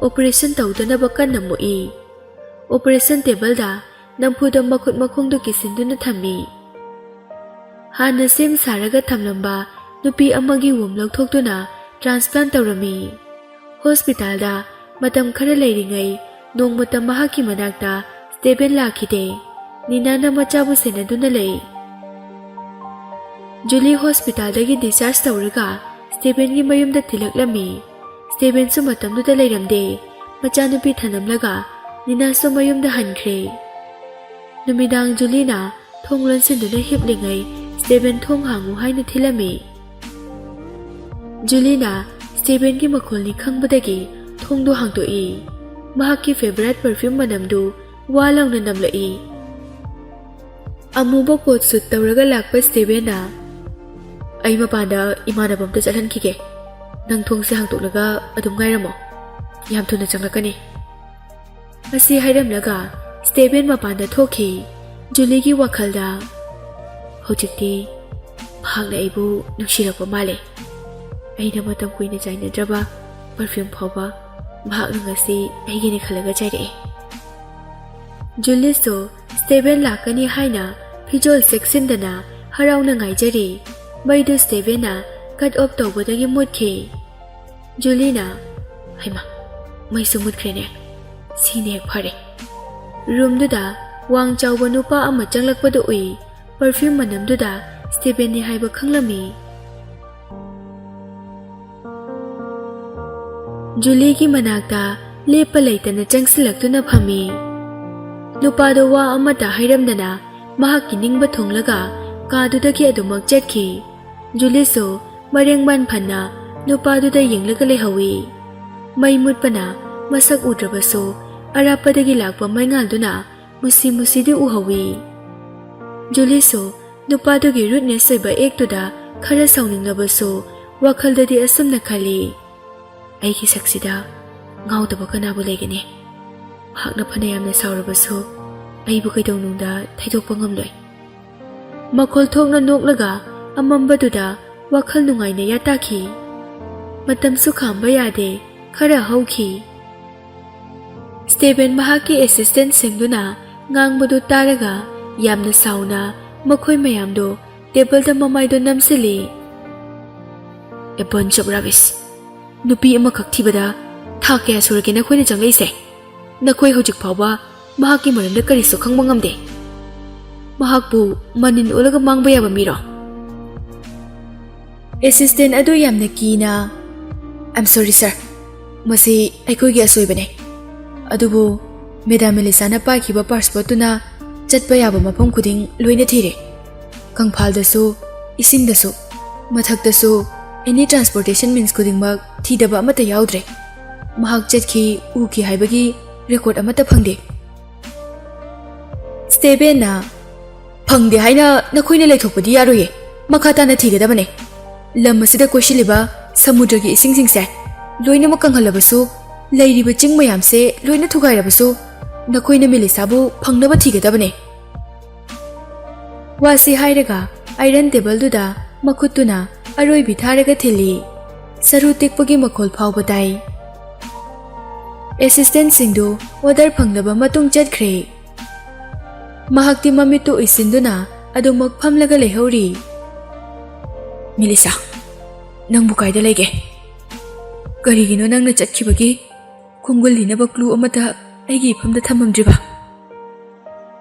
ꯑꯣꯄꯔꯦꯁꯟ ꯇꯧꯗꯅꯕ ꯀꯟꯅ ꯃꯨꯛꯏ꯫ ꯑꯣꯄꯔꯦꯁꯟ ꯇꯦꯕꯜꯗ ꯅꯝꯐꯨꯗ ꯃꯈꯨꯠ ꯃꯈꯣꯡꯗꯨ ꯀꯤꯁꯤꯟꯗꯨꯅ ꯊꯝꯃꯤ꯫ ꯍꯥꯟꯅ ꯁꯦꯝ ꯁꯥꯔꯒ ꯊꯝꯂꯝꯕ ꯅꯨꯄꯤ ꯑꯃꯒꯤ ꯋꯨꯝ ꯂꯧꯊꯣꯛꯇꯨꯅ ꯇ꯭ꯔꯥꯟꯁꯄ꯭ꯂꯥꯟꯠ ꯇꯧꯔꯝꯃꯤ꯫ ꯍꯣꯁꯄꯤꯇꯥꯜꯗ ꯃꯇꯝ ꯈꯔ ꯂꯩꯔꯤꯉꯩ ꯅꯣꯡꯃꯇ ꯃꯍꯥꯛꯀꯤ ꯃꯅꯥꯛꯇ ꯁ꯭ꯇꯦꯚꯦꯟ ꯂꯥꯛꯈꯤꯗꯦ꯫ ꯅꯤꯅꯥꯅ ꯃꯆꯥꯕꯨ ꯁꯦꯟꯅꯗꯨꯅ ꯂꯩ꯫ ꯖꯨꯂꯤ ꯍꯣꯁꯄꯤꯇꯥꯜꯗꯒꯤ ꯗꯤꯁꯆꯥꯔꯖ ꯇꯧꯔꯒ ꯁ꯭ꯇꯦꯚꯦꯟꯒꯤ ꯃꯌꯨꯝꯗ ꯊꯤꯜꯂꯛꯂꯝꯃꯤ꯫ ꯁ꯭ꯇꯦꯚꯦꯟꯁꯨ ꯃꯇꯝꯗꯨꯗ ꯂꯩꯔꯝꯗꯦ꯫ ꯃꯆꯥꯅꯨꯄꯤ ꯊꯅꯝꯂꯒ ꯅꯤꯅꯥꯁꯨ ꯃꯌꯨꯝꯗ ꯍꯟꯈ꯭ꯔꯦ꯫ ꯅꯨꯃꯤꯗꯥꯡ ꯖꯨꯂꯤꯅ ꯊꯣꯡ ꯂꯣꯟꯁꯤꯟꯗꯨꯅ ꯍꯤꯞꯂꯤꯉꯩ ꯁ꯭ꯇꯦꯚꯦꯟ ꯊꯣꯡ ꯍꯥꯡꯉꯨ ꯍꯥꯏꯅ ꯊꯤꯜꯂꯝꯃꯤ꯫ ꯖꯨꯂꯤꯅ ꯁ꯭ꯇꯦꯚꯦꯟꯒꯤ ꯃꯈꯣꯜꯅꯤ ꯈꯪꯕꯗꯒꯤ ꯊꯣꯡꯗꯨ ꯍꯥꯡꯗꯣꯛꯏ꯫ ꯃꯍꯥꯛꯀꯤ ꯐꯦꯚꯣꯔꯥꯏꯠ ꯄꯔꯐ꯭ꯌꯨꯝ ꯃꯅꯝꯗꯨ ꯋꯥ ꯂꯥꯎꯅ ꯅꯝꯂꯛꯏ꯫ ꯑꯃꯨꯕ ꯀꯣꯠ ꯁꯨꯠ ꯇꯧꯔꯒ ꯂꯥꯛꯄ ꯁ꯭ꯇꯦꯚꯦꯟꯅ "ꯑꯩ ꯃꯄꯥꯟꯗ ꯏꯃꯥꯟꯅꯕ ꯑꯝꯇ ꯆꯠꯍꯟꯈꯤꯒꯦ꯫ ꯅꯪ ꯊꯣꯡꯁꯦ ꯍꯥꯡꯗꯣꯛꯂꯒ ꯑꯗꯨꯝ ꯉꯥꯏꯔꯝꯃꯣ꯫ ꯌꯥꯝ ꯊꯨꯅ ꯆꯪꯂꯛꯀꯅꯤ." ꯑꯁꯤ ꯍꯥꯏꯔꯝꯂꯒ ꯁ꯭ꯇꯦꯚꯦꯟ ꯃꯄꯥꯟꯗ ꯊꯣꯛꯈꯤ꯫ ꯖꯨꯂꯤꯒꯤ ꯋꯥꯈꯜꯗ "ꯍꯧꯖꯤꯛꯇꯤ ꯃꯍꯥꯛꯅ ꯑꯩꯕꯨ ꯅꯨꯡꯁꯤꯔꯛꯄ ꯃꯥꯜꯂꯦ꯫ ꯑꯩꯅ ꯃꯇꯝ ꯀꯨꯏꯅ ꯆꯥꯏꯅꯗ꯭ꯔꯕ ꯄꯔꯐ꯭ꯌꯨꯝ ꯐꯥꯎꯕ ꯃꯍꯥꯛꯅ ꯉꯁꯤ ꯑꯩꯒꯤꯅꯤ ꯈꯜꯂꯒ ꯆꯥꯏꯔꯛꯑꯦ." ꯖꯨꯂꯤꯁꯨ ꯁ꯭ꯇꯦꯚꯦꯟ ꯂꯥꯛꯀꯅꯤ ꯍꯥꯏꯅ ꯐꯤꯖꯣꯜ ꯆꯦꯛꯁꯤꯟꯗꯅ ꯍꯔꯥꯎꯅ ꯉꯥꯏꯖꯔꯤ꯫ ꯃꯩꯗꯨ ꯁ꯭ꯇꯦꯚꯦꯟꯅ ꯀꯠ ꯑꯣꯐ ꯇꯧꯕꯗꯒꯤ ꯃꯨꯠꯈꯤ꯫ ꯖꯨꯂꯤꯅ "ꯍꯩꯃꯥ, ꯃꯩꯁꯨ ꯃꯨꯠꯈ꯭ꯔꯦꯅꯦ꯫ ꯁꯤꯅ ꯍꯦꯛ ꯐꯔꯦ." ꯔꯨꯝꯗꯨꯗ ꯋꯥꯡ ꯆꯥꯎꯕ ꯅꯨꯄꯥ ꯑꯃ ꯆꯪꯂꯛꯄꯗꯨ ꯎꯏ꯫ ꯄꯔꯐ꯭ꯌꯨꯝ ꯃꯅꯝꯗꯨꯗ ꯁ꯭ꯇꯦꯚꯦꯟꯅꯤ ꯍꯥꯏꯕ ꯈꯪꯂꯝꯃꯤ꯫ ꯖꯨꯂꯤꯒꯤ ꯃꯅꯥꯛꯇ ꯂꯦꯞꯄ ꯂꯩꯇꯅ ꯆꯪꯁꯤꯜꯂꯛꯇꯨꯅ ꯐꯝꯃꯤ꯫ ꯅꯨꯄꯥꯗꯣ ꯋꯥ ꯑꯃꯠꯇ ꯍꯥꯏꯔꯝꯗꯅ ꯃꯍꯥꯛꯀꯤ ꯅꯤꯡꯕ ꯊꯨꯡꯂꯒ ꯀꯥꯗꯨꯗꯒꯤ ꯑꯗꯨꯃꯛ ꯆꯠꯈꯤ꯫ ꯖꯨꯂꯤꯁꯨ ꯃꯔꯦꯡ ꯃꯥꯟꯐꯟꯅ ꯅꯨꯄꯥꯗꯨꯗ ꯌꯦꯡꯂꯒ ꯂꯩꯍꯧꯏ꯫ ꯃꯩ ꯃꯨꯠꯄꯅ ꯃꯁꯛ ꯎꯗ꯭ꯔꯕꯁꯨ ꯑꯔꯥꯞꯄꯗꯒꯤ ꯂꯥꯛꯄ ꯃꯩꯉꯥꯜꯗꯨꯅ ꯃꯨꯁꯤ ꯃꯨꯁꯤꯗꯤ ꯎꯍꯧꯏ꯫ ꯖꯨꯂꯤꯁꯨ ꯅꯨꯄꯥꯗꯨꯒꯤ ꯔꯨꯠꯅꯦꯁ ꯑꯣꯏꯕ ꯑꯦꯛꯇꯨꯗ ꯈꯔ ꯁꯥꯎꯅꯤꯡꯂꯕꯁꯨ ꯋꯥꯈꯜꯗꯗꯤ ꯑꯁꯨꯝꯅ ꯈꯜꯂꯤ, "ꯑꯩꯒꯤ ꯁꯛꯁꯤꯗ ꯉꯥꯎꯗꯕ ꯀꯅꯥꯕꯨ ꯂꯩꯒꯅꯤ? ꯃꯍꯥꯛꯅ ꯐꯅ ꯌꯥꯝꯅ ꯁꯥꯎꯔꯕꯁꯨ ꯑꯩꯕꯨ ꯀꯩꯗꯧꯅꯨꯡꯗ ꯊꯩꯗꯣꯛꯄ ꯉꯝꯂꯣꯏ." ꯃꯈꯣꯜ ꯊꯣꯛꯅ ꯅꯣꯛꯂꯒ ꯑꯃꯝꯕꯗꯨꯗ ꯋꯥꯈꯜ ꯅꯨꯡꯉꯥꯏꯅ ꯌꯥꯇꯥꯈꯤ꯫ ꯃꯇꯝꯁꯨ ꯈꯥꯝꯕ ꯌꯥꯗꯦ, ꯈꯔ ꯍꯧꯈꯤ꯫ ꯁ꯭ꯇꯦꯚꯦꯟ ꯃꯍꯥꯛꯀꯤ ꯑꯦꯁꯤꯁꯇꯦꯟꯠꯁꯤꯡꯗꯨꯅ ꯉꯥꯡꯕꯗꯨ ꯇꯥꯔꯒ ꯌꯥꯝꯅ ꯁꯥꯎꯅ ꯃꯈꯣꯏ ꯃꯌꯥꯝꯗꯣ ꯇꯦꯕꯜꯗ ꯃꯃꯥꯏꯗꯣ ꯅꯝꯁꯤꯜꯂꯤ꯫ "A bunch of rubbish! ꯅꯨꯄꯤ ꯑꯃꯈꯛ ꯊꯤꯕꯗ ꯊꯥ ꯀꯌꯥ ꯁꯨꯔꯒꯦ ꯅꯈꯣꯏꯅ ꯆꯪꯂꯛꯏꯁꯦ? ꯅꯈꯣꯏ ꯍꯧꯖꯤꯛ ꯐꯥꯎꯕ ꯃꯍꯥꯛꯀꯤ ꯃꯔꯝꯗ ꯀꯔꯤꯁꯨ ꯈꯪꯕ ꯉꯝꯗꯦ? ꯃꯍꯥꯛꯄꯨ ꯃꯅꯤꯟ ꯑꯣꯜꯂꯒ ꯃꯥꯡꯕ ꯌꯥꯕ ꯃꯤꯔꯣ?" ꯑꯦꯁꯤꯁꯇꯦꯟ ꯑꯗꯨ ꯌꯥꯝꯅ ꯀꯤꯅ, "I'm sorry sir, ꯃꯁꯤ ꯑꯩꯈꯣꯏꯒꯤ ꯑꯁꯣꯏꯕꯅꯦ. ꯑꯗꯨꯕꯨ ꯃꯦꯗꯥꯝ ꯃꯦꯂꯤꯁꯥꯅ ꯄꯥꯏꯈꯤꯕ ꯄꯥꯁꯄꯣꯔꯠꯇꯨꯅ ꯆꯠꯄ ꯌꯥꯕ ꯃꯐꯝ ꯈꯨꯗꯤꯡ ꯂꯣꯏꯅ ꯊꯤꯔꯦ. ꯀꯪꯐꯥꯜꯗꯁꯨ, ꯏꯁꯤꯡꯗꯁꯨ, ꯃꯊꯛꯇꯁꯨ, ꯑꯦꯅꯤ ꯇ꯭ꯔꯥꯟꯁꯄꯣꯔꯇꯦꯁꯟ ꯃꯤꯟꯁ ꯈꯨꯗꯤꯡꯃꯛ ꯊꯤꯗꯕ ꯑꯃꯠꯇ ꯌꯥꯎꯗ꯭ꯔꯦ. ꯃꯍꯥꯛ ꯆꯠꯈꯤ, ꯎꯈꯤ ꯍꯥꯏꯕꯒꯤ ꯔꯦꯀꯣꯔꯗ ꯑꯃꯠꯇ ꯐꯪꯗꯦ." ꯁ꯭ꯇꯦꯕꯦꯟꯅ, "ꯐꯪꯗꯦ ꯍꯥꯏꯅ ꯅꯈꯣꯏꯅ ꯂꯩꯊꯣꯛꯄꯗꯤ ꯌꯥꯔꯣꯏꯌꯦ. ꯃꯈꯥ ꯇꯥꯅ ꯊꯤꯒꯗꯕꯅꯦ. ꯂꯝ ꯑꯁꯤꯗ ꯀꯣꯏꯁꯤꯜꯂꯤꯕ ꯁꯃꯨꯗ꯭ꯔꯒꯤ ꯏꯁꯤꯡꯁꯤꯡꯁꯦ ꯂꯣꯏꯅꯃꯛ ꯀꯪꯍꯜꯂꯕꯁꯨ, ꯂꯩꯔꯤꯕ ꯆꯤꯡ ꯃꯌꯥꯝꯁꯦ ꯂꯣꯏꯅ ꯊꯨꯒꯥꯏꯔꯕꯁꯨ, ꯅꯈꯣꯏꯅ ꯃꯦꯂꯤꯁꯥꯕꯨ ꯐꯪꯅꯕ ꯊꯤꯒꯗꯕꯅꯦ." ꯋꯥꯁꯤ ꯍꯥꯏꯔꯒ ꯑꯥꯏꯔꯟ ꯇꯦꯕꯜꯗꯨꯗ ꯃꯈꯨꯠꯇꯨꯅ ꯑꯔꯣꯏꯕꯤ ꯊꯥꯔꯒ ꯊꯤꯜꯂꯤ. ꯁꯔꯨ ꯇꯦꯛꯄꯒꯤ ꯃꯈꯣꯜ ꯐꯥꯎꯕ ꯇꯥꯏ. ꯑꯦꯁꯤꯁꯇꯦꯟꯠꯁꯤꯡꯗꯨ ꯑꯣꯔꯗꯔ ꯐꯪꯂꯕ ꯃꯇꯨꯡ ꯆꯠꯈ꯭ꯔꯦ. ꯃꯍꯥꯛꯇꯤ ꯃꯃꯤꯠꯇꯨ ꯎꯏꯁꯤꯟꯗꯨꯅ ꯑꯗꯨꯃꯛ ꯐꯝꯂꯒ ꯂꯩꯍꯧꯔꯤ. "ꯃꯦꯂꯤꯁꯥ, ꯅꯪꯕꯨ ꯀꯥꯏꯗ ꯂꯩꯒꯦ? ꯀꯔꯤꯒꯤꯅꯣ ꯅꯪꯅ ꯆꯠꯈꯤꯕꯒꯤ ꯈꯣꯡꯒꯨꯜꯂꯤꯅꯕ ꯀ꯭ꯂꯨ ꯑꯃꯠꯇ ꯑꯩꯒꯤ ꯏꯐꯝꯗ ꯊꯝꯃꯝꯗ꯭ꯔꯤꯕ?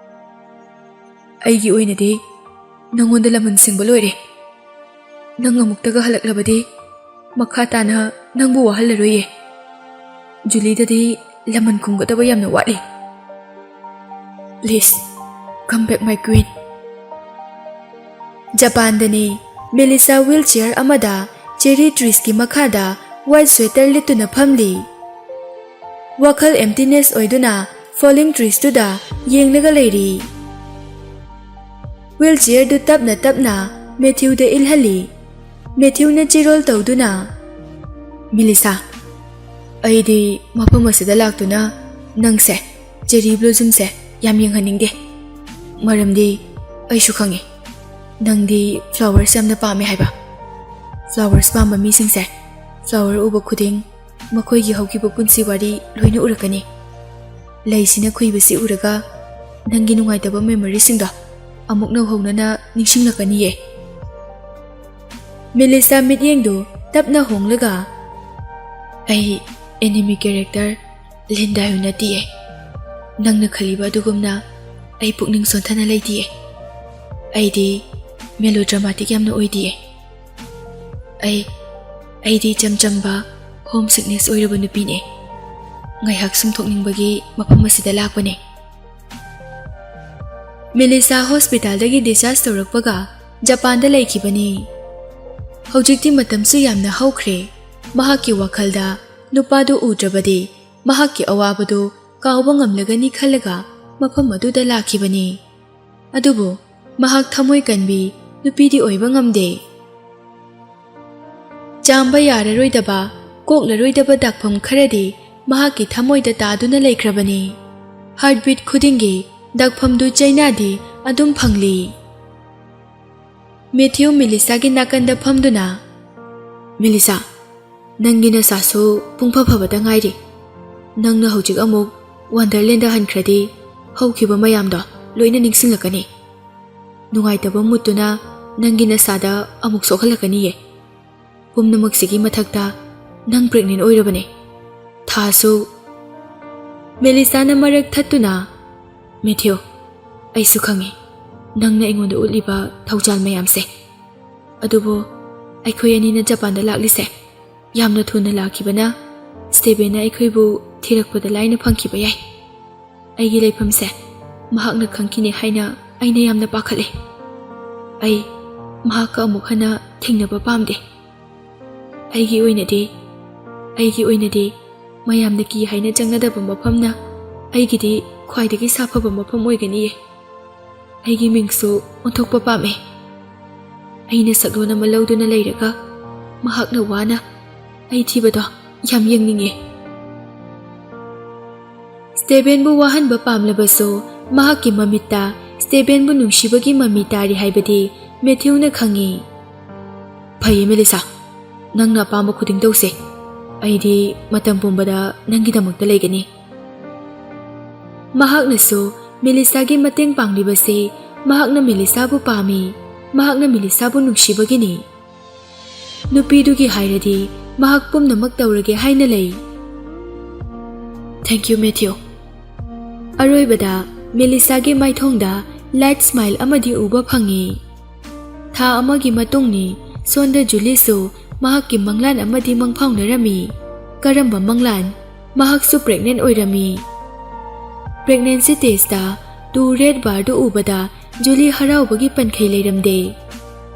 ꯑꯩꯒꯤ ꯑꯣꯏꯅꯗꯤ ꯅꯪꯉꯣꯟꯗ ꯂꯃꯟ ꯁꯤꯡꯕ ꯂꯣꯏꯔꯦ. ꯅꯪ ꯑꯃꯨꯛꯇꯒ ꯍꯜꯂꯛꯂꯕꯗꯤ ꯃꯈꯥ ꯇꯥꯅ ꯅꯪꯕꯨ ꯋꯥꯍꯜꯂꯔꯣꯏꯌꯦ. ꯖꯨꯂꯤꯗꯗꯤ ꯂꯃꯟ ꯈꯨꯝꯒꯗꯕ ꯌꯥꯝꯅ ꯋꯥꯠꯂꯤ. Please, come back my queen." ꯖꯄꯥꯟꯗꯅꯤ. ꯃꯦꯂꯤꯁꯥ ꯋꯤꯜꯆꯤꯌꯔ ꯑꯃꯗ ꯆꯦꯔꯤ ꯇ꯭ꯔꯤꯁꯀꯤ ꯃꯈꯥꯗ ꯋꯥꯏꯠ ꯁ꯭ꯋꯦꯇꯔ ꯂꯤꯠꯇꯨꯅ ꯐꯝꯂꯤ. ꯋꯥꯈꯜ ꯑꯦꯝꯇꯤꯅꯦꯁ ꯑꯣꯏꯗꯨꯅ ꯐꯣꯂꯤꯡ ꯇ꯭ꯔꯤꯁꯇꯨꯗ ꯌꯦꯡꯂꯒ ꯂꯩꯔꯤ. ꯋꯤꯜꯆꯤꯌꯔꯗꯨ ꯇꯞꯅ ꯇꯞꯅ ꯃꯦꯊ꯭ꯌꯨꯗ ꯏꯜꯍꯜꯂꯤ. ꯃꯦꯊ꯭ꯌꯨꯅ ꯆꯤꯔꯣꯜ ꯇꯧꯗꯨꯅ, "ꯃꯦꯂꯤꯁꯥ, ꯑꯩꯗꯤ ꯃꯐꯝ ꯑꯁꯤꯗ ꯂꯥꯛꯇꯨꯅ ꯅꯪꯁꯦ, ꯆꯦꯔꯤ ꯕ꯭ꯂꯣꯖꯨꯝꯁꯦ ꯌꯥꯝ ꯌꯦꯡꯍꯟꯅꯤꯡꯗꯦ. ꯃꯔꯝꯗꯤ ꯑꯩꯁꯨ ꯈꯪꯉꯤ ꯅꯪꯗꯤ ꯐ꯭ꯂꯥꯋꯔꯁ ꯌꯥꯝꯅ ꯄꯥꯝꯃꯦ ꯍꯥꯏꯕ. ꯐ꯭ꯂꯥꯋꯔꯁ ꯄꯥꯝꯕ ꯃꯤꯁꯤꯡꯁꯦ ꯐ꯭ꯂꯥꯋꯔ ꯎꯕ ꯈꯨꯗꯤꯡ ꯃꯈꯣꯏꯒꯤ ꯍꯧꯈꯤꯕ ꯄꯨꯟꯁꯤ ꯋꯥꯔꯤ ꯂꯣꯏꯅ ꯎꯔꯛꯀꯅꯤ. ꯂꯩꯁꯤꯅ ꯈꯨꯏꯕꯁꯤ ꯎꯔꯒ ꯅꯪꯒꯤ ꯅꯨꯡꯉꯥꯏꯇꯕ ꯃꯦꯃꯣꯔꯤꯁꯤꯡꯗꯣ ꯑꯃꯨꯛ ꯅꯧꯍꯧꯅꯅ ꯅꯤꯡꯁꯤꯡꯂꯛꯀꯅꯤꯌꯦ." ꯃꯦꯂꯤꯁꯥ ꯃꯤꯠꯌꯦꯡꯗꯨ ꯇꯞꯅ ꯍꯣꯡꯂꯒ, "ꯑꯩ ꯑꯦꯅꯤꯃꯤ ꯀꯦꯔꯦꯛꯇꯔ ꯂꯤꯟꯗꯥꯌꯨ ꯅꯠꯇꯤꯌꯦ. ꯅꯪꯅ ꯈꯜꯂꯤꯕ ꯑꯗꯨꯒꯨꯝꯅ ꯑꯩ ꯄꯨꯛꯅꯤꯡ ꯁꯣꯟꯊꯅ ꯂꯩꯇꯤꯌꯦ. ꯑꯩꯗꯤ ꯃꯦꯂꯣꯗ꯭ꯔꯃꯥꯇꯤꯛ ꯌꯥꯝꯅ ꯑꯣꯏꯗꯤꯌꯦ. ꯑꯩꯗꯤ ꯏꯆꯝ ꯆꯝꯕ ꯍꯣꯝ ꯁꯤꯛꯅꯦꯁ ꯑꯣꯏꯔꯕ ꯅꯨꯄꯤꯅꯦ. ꯉꯥꯏꯍꯥꯛ ꯁꯨꯝꯊꯣꯛꯅꯤꯡꯕꯒꯤ ꯃꯐꯝ ꯑꯁꯤꯗ ꯂꯥꯛꯄꯅꯦ." ꯃꯦꯂꯤꯁꯥ ꯍꯣꯁꯄꯤꯇꯥꯜꯗꯒꯤ ꯗꯤꯁꯆꯥꯔꯖ ꯇꯧꯔꯛꯄꯒ ꯖꯄꯥꯟꯗ ꯂꯩꯈꯤꯕꯅꯤ. ꯍꯧꯖꯤꯛꯇꯤ ꯃꯇꯝꯁꯨ ꯌꯥꯝꯅ ꯍꯧꯈ꯭ꯔꯦ. ꯃꯍꯥꯛꯀꯤ ꯋꯥꯈꯜꯗ ꯅꯨꯄꯥꯗꯨ ꯎꯗ꯭ꯔꯕꯗꯤ ꯃꯍꯥꯛꯀꯤ ꯑꯋꯥꯕꯗꯨ ꯀꯥꯎꯕ ꯉꯝꯂꯒꯅꯤ ꯈꯜꯂꯒ ꯃꯐꯝ ꯑꯗꯨꯗ ꯂꯥꯛꯈꯤꯕꯅꯤ. ꯑꯗꯨꯕꯨ ꯃꯍꯥꯛ ꯊꯃꯣꯏ ꯀꯟꯕꯤ ꯅꯨꯄꯤꯗꯤ ꯑꯣꯏꯕ ꯉꯝꯗꯦ. ꯆꯥꯝꯕ ꯌꯥꯔꯔꯣꯏꯗꯕ, ꯀꯣꯛꯂꯔꯣꯏꯗꯕ ꯗꯥꯛꯐꯝ ꯈꯔꯗꯤ ꯃꯍꯥꯛꯀꯤ ꯊꯃꯣꯏꯗ ꯇꯥꯗꯨꯅ ꯂꯩꯈ꯭ꯔꯕꯅꯤ. ꯍꯥꯔꯠꯕꯤꯠ ꯈꯨꯗꯤꯡꯒꯤ ꯗꯥꯛꯐꯝꯗꯨ ꯆꯩꯅꯥꯗꯤ ꯑꯗꯨꯝ ꯐꯪꯂꯤ. ꯃꯦꯊ꯭ꯌꯨ ꯃꯦꯂꯤꯁꯥꯒꯤ ꯅꯥꯀꯟꯗ ꯐꯝꯗꯨꯅ, "ꯃꯦꯂꯤꯁꯥ, ꯅꯪꯒꯤ ꯅꯁꯥꯁꯨ ꯄꯨꯡꯐ ꯐꯕꯗ ꯉꯥꯏꯔꯤ. ꯅꯪꯅ ꯍꯧꯖꯤꯛ ꯑꯃꯨꯛ ꯋꯥꯟꯗꯔꯂꯦꯟꯗ ꯍꯟꯈ꯭ꯔꯗꯤ ꯍꯧꯈꯤꯕ ꯃꯌꯥꯝꯗꯣ ꯂꯣꯏꯅ ꯅꯤꯡꯁꯤꯡꯂꯛꯀꯅꯤ. ꯅꯨꯡꯉꯥꯏꯇꯕ ꯃꯨꯠꯇꯨꯅ ꯅꯪꯒꯤ ꯅꯁꯥꯗ ꯑꯃꯨꯛ ꯁꯣꯛꯍꯜꯂꯛꯀꯅꯤꯌꯦ. ꯄꯨꯝꯅꯃꯛꯁꯤꯒꯤ ꯃꯊꯛꯇ ꯅꯪ ꯄ꯭ꯔꯦꯒꯅꯦꯟ ꯑꯣꯏꯔꯕꯅꯦ. ꯊꯥꯁꯨ..." ꯃꯦꯂꯤꯁꯥꯅ ꯃꯔꯛ ꯊꯠꯇꯨꯅ, "ꯃꯦꯊ꯭ꯌꯨ, ꯑꯩꯁꯨ ꯈꯪꯉꯤ ꯅꯪꯅ ꯑꯩꯉꯣꯟꯗ ꯎꯠꯂꯤꯕ ꯊꯧꯖꯥꯜ ꯃꯌꯥꯝꯁꯦ. ꯑꯗꯨꯕꯨ ꯑꯩꯈꯣꯏ ꯑꯅꯤꯅ ꯖꯄꯥꯟꯗ ꯂꯥꯛꯂꯤꯁꯦ ꯌꯥꯝꯅ ꯊꯨꯅ ꯂꯥꯛꯈꯤꯕꯅ ꯁ꯭ꯇꯦꯕꯦꯟꯅ ꯑꯩꯈꯣꯏꯕꯨ ꯊꯤꯔꯛꯄꯗ ꯂꯥꯏꯅ ꯐꯪꯈꯤꯕ ꯌꯥꯏ. ꯑꯩꯒꯤ ꯂꯩꯐꯝꯁꯦ ꯃꯍꯥꯛꯅ ꯈꯪꯈꯤꯅꯤ ꯍꯥꯏꯅ ꯑꯩꯅ ꯌꯥꯝꯅ ꯄꯥꯈꯠꯂꯦ. ꯑꯩ ꯃꯍꯥꯛꯀ ꯑꯃꯨꯛ ꯍꯟꯅ ꯊꯦꯡꯅꯕ ꯄꯥꯝꯗꯦ. ꯑꯩꯒꯤ ꯑꯣꯏꯅꯗꯤ ꯃꯌꯥꯝꯅ ꯀꯤ ꯍꯥꯏꯅ ꯆꯪꯅꯗꯕ ꯃꯐꯝꯅ ꯑꯩꯒꯤꯗꯤ ꯈ꯭ꯋꯥꯏꯗꯒꯤ ꯁꯥꯐꯕ ꯃꯐꯝ ꯑꯣꯏꯒꯅꯤꯌꯦ. ꯑꯩꯒꯤ ꯃꯤꯡꯁꯨ ꯑꯣꯟꯊꯣꯛꯄ ꯄꯥꯝꯃꯦ. ꯑꯩꯅ ꯁꯛꯂꯣꯟ ꯑꯃ ꯂꯧꯗꯨꯅ ꯂꯩꯔꯒ ꯃꯍꯥꯛꯅ ꯋꯥꯅ ꯑꯩ ꯊꯤꯕꯗꯣ ꯌꯥꯝ ꯌꯦꯡꯅꯤꯡꯉꯦ." ꯁ꯭ꯇꯦꯕꯦꯟꯕꯨ ꯋꯥꯍꯟꯕ ꯄꯥꯝꯂꯕꯁꯨ ꯃꯍꯥꯛꯀꯤ ꯃꯃꯤꯠꯇ ꯁ꯭ꯇꯦꯕꯦꯟꯕꯨ ꯅꯨꯡꯁꯤꯕꯒꯤ ꯃꯃꯤ ꯇꯥꯔꯤ ꯍꯥꯏꯕꯗꯤ ꯃꯦꯊ꯭ꯌꯨꯅ ꯈꯪꯉꯤ. "ꯐꯩꯌꯦ ꯃꯦꯂꯤꯁꯥ, ꯅꯪꯅ ꯑꯄꯥꯝꯕ ꯈꯨꯗꯤꯡ ꯇꯧꯁꯦ. ꯑꯩꯗꯤ ꯃꯇꯝ ꯄꯨꯝꯕꯗ ꯅꯪꯒꯤꯗꯃꯛꯇ ꯂꯩꯒꯅꯤ." ꯃꯍꯥꯛꯅꯁꯨ Melisa'gi mateng panglibasi mahakna Melisabu pami, mahakna Melisabu nungsibagini. Nupidugi hairadi mahak pumnamak tawrage haina lay. Thank you, Matthew. Aroibada Melisa'gi maithongda light smile amadi uba phangi. Tha amagi matungni sonda Julie-su mahakki manglan amadi mangphaunarami. Karamba manglan mahaksu pregnant oirami. Pregnancy testa tu red bar do ubada Julie haraubagi pankhai leiramde.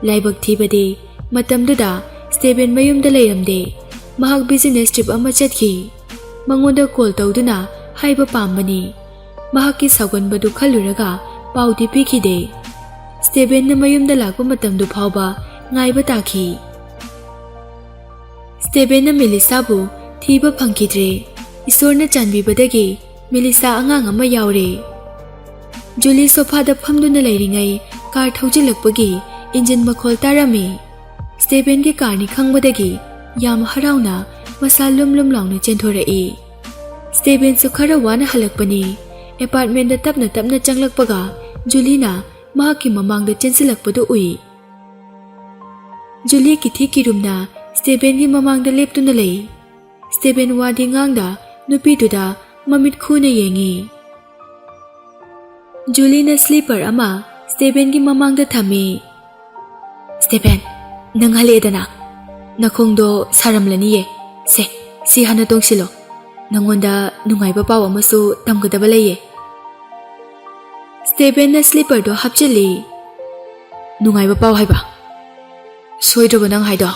Laibak thibade matamduda Stephen mayumda leiramde. Mahak business trip ama chatki. Mangonda call tawduna haiba pambani. Mahakki sauganbadu khaluraga paudi pikhide. Stephen na mayumda lakpa matamdu phauba ngaiba takhi. Stephen na Melisabu thiba phangkidre. Isorna chanbibadagi Mellisa angang ama yaure. Julie sofa da phamduna leiringai car thaujilakpagi engine makhol tarami. Stephen ge car ni khangbadagi yam harauna masa lumlum launa chenthorei. Stephen su khara wana halakpani. Apartment da tapna changlakpaga Julie na mahakki mamangda chensilakpadu ui. Julie ki thiki rumna Stephen gi mamangda leptuna lei. Stephen wadi ngangda nupiduda mamit khuna yengi. Julie na sleeper ama Stephen gi mamangda thami. Stephen, nang haledana. Nakhongdo saramlani ye. Se, si hana tongsilo. Nangonda nungaiba paw amasu tamgadaba leye. Stephen na sleeper do hapchili. Nungaiba paw haiba. Soidraba nang haido.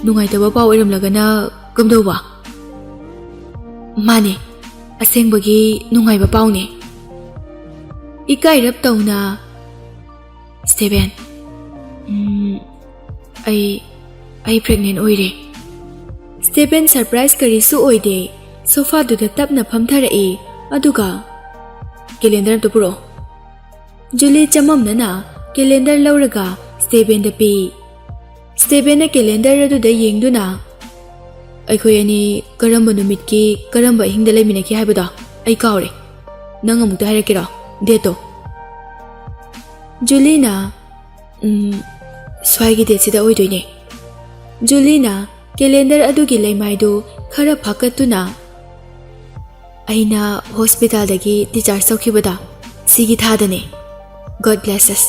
Nungaitaba paw iramlagana kamdawba. Mane, asengbagi nungaiba pawne. Ikairap tawna. Stephen, I pregnant oire. Stephen surprise karisu oide. Sofa duda tapna phamtharai aduga calendar to puro. Julie chamamnana calendar lauraga Stephen da pi. Stephen na calendar aduda yengduna akhoi ani karamba numitki karamba hingda leiminaki haibada ai kaure. Nang amukta hairakira deto. Julie na swagi date sida oidoine. Julie na calendar adugi leimaidu khara phakatuna aina hospital dagi discharge saukhibada sigi thadane. God bless us.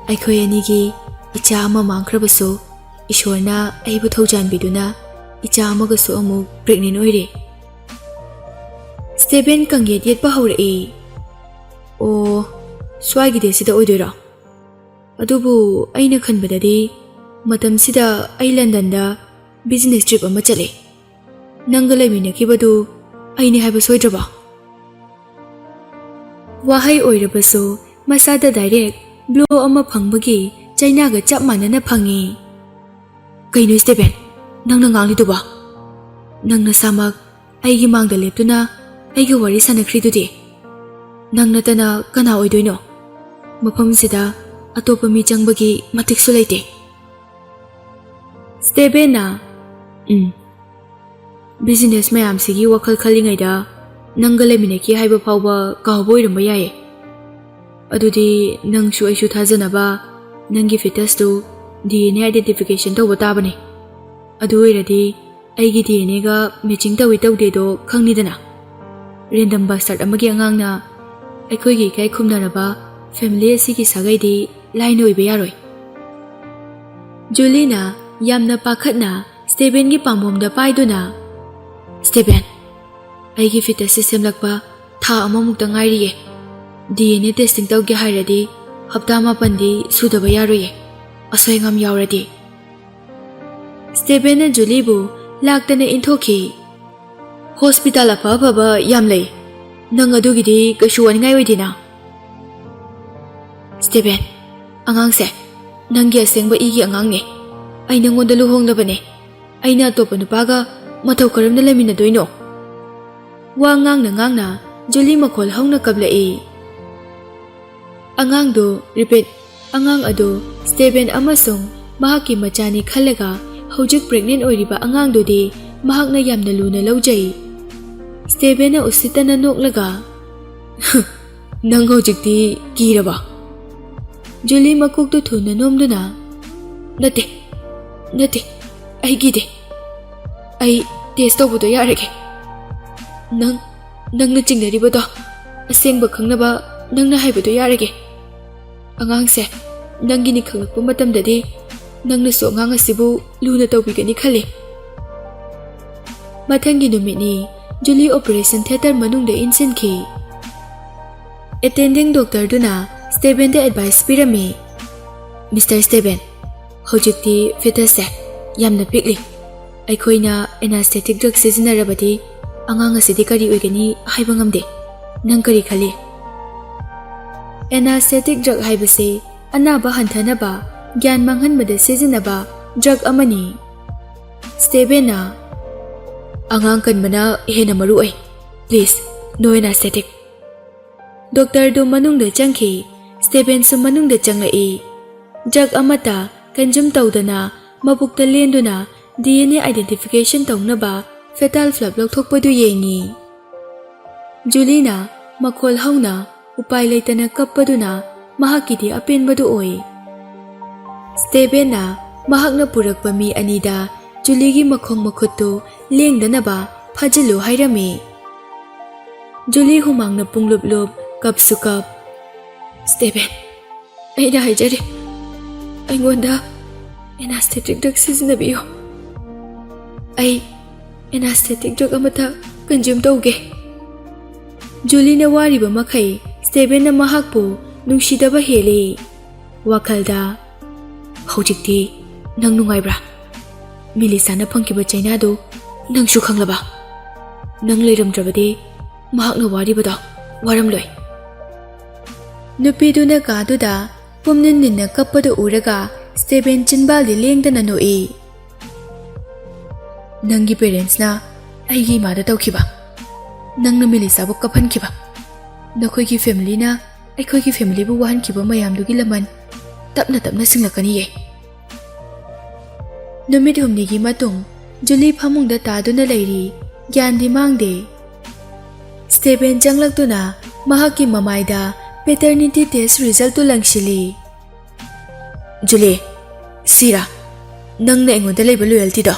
Akhoi ani gi icha ama mangkhrabasu ishorna aibu thaujanbiduna icha amagasu amu pregnant oire. Stephen kanget yetpa haurai. O swagi de sida oidoira. Adubu aina khanbadadi matam sida ai London da business trip ama chale. Nangga leiminakibadu aini haiba soidraba. Wahai oirabasu masada direct blow ama phangbagi China ga chap manana phangi. Kaino Stephen, nangna ngangliduba. Nangna samak aigi mangda leptuna aigi wari sanakhridudi. Nangna tana kana oidoino. Mafam sida atopa mi changbagi matiksu leite. Stephen na business mayam sigi wakhal khalingaida nangga leiminaki haiba phawba kahboiramba yaye. Adudi nangsu aishu thajanaba nangi fetus tu DNA identification tawba tabane. Adu oiradi aigi DNA ga matching tawi tawde do khangnidana. Random bastard amagi angangna aikoi gi kai khumnaraba family asigi sagaidi line oiba yaroi. Julie na yamna pakhatna Stephen gi pambomda paiduna. Stephen, aigi fetus system lakpa tha amamukta ngairiye. DNA testing tawge hairadi hapta mapandi sudaba yaroye. Asoyngam yauradi. Stephen na Julie bu laktana inthoki. Hospital afa yam lei. Nang adugidi kashu waningai oidina. Stephen, angang se nanggi asengba igi angang ne. Ai nangonda luhongnabane. Aina atopa nupaga mathau karamna leiminadoino. Wa ngangna Julie makhol hongna kablai. Angang do repeat angang ado Stephen amasung mahakki machani khalaga hojik pregnant oiriba angang do di mahakna yamna luna laujai. Stephen na usitana noklaga Nang hojikti kiraba. Julie makok to thuna nomduna. Nate. Ai gide. Ai test tawbudo yarege. Nang na chingnaribado. Asengba khangnaba nang na haibado yarege. Angangse nangi ni khanglakpa matamdadi nang na so angang asibu luna tawbigani khale. Mathangi numini Julie operation theater manungda insinki. Attending doctor duna Stephen the advice pirami. Mr. Stephen, hojikti fetus se yamna pikli. Aikoina anesthetic drug sizinarabadi angang asidi kari oigani haiba ngamde. Nang kari khali. Anesthetic drug haibase anaba hanthanaba gyan manghanbada sizinaba drug amani. Stephen na angang kanbana hena maru ai. Please, no anesthetic. Doctor do manungda changki, Stephen su manungda changai. Drug amata kanjum tawdana mabukta lenduna DNA identification tawnaba fetal flap lokthokpadu yengi. Julina makhol hauna upai leitana kappaduna mahakidi apenbadu oi. Stephen na mahakna purakpa mi anida Juligi makhong makhuttu lengdanaba phajilu hairami. Julie humangna punglup-lup kapsukap. Stephen, ai da haijari. Aingonda anesthetic drug sizinabiyo. Ai anesthetic drug amata kanjum tawge. Julie na wariba makai Stephen na mahakpu nungsidaba hele. Wakalda hojikti nang nungaibra. Mellisa na phangkiba chaina do nang su khanglaba. Nang leiramdrabadi mahak na waribada waramloi. Nupiduna kaduda pumnin ninna kappadu uraga Stephen chinbaldi lengdana noi. Nangi parents na aigi mada tawkiba. Nang na Mellisa bu kaphankiba. Nakhoi ki family na aikhoi ki family bu wahankiba mayamdugi laman tapna singlakani ye. Numit humnigi matung Julie phamungda taduna leiri gyandi mangde. Stephen changlakduna mahaki mamaida paternity test result tu langsili. Julie, sira nang na engoda leiba loyalty do.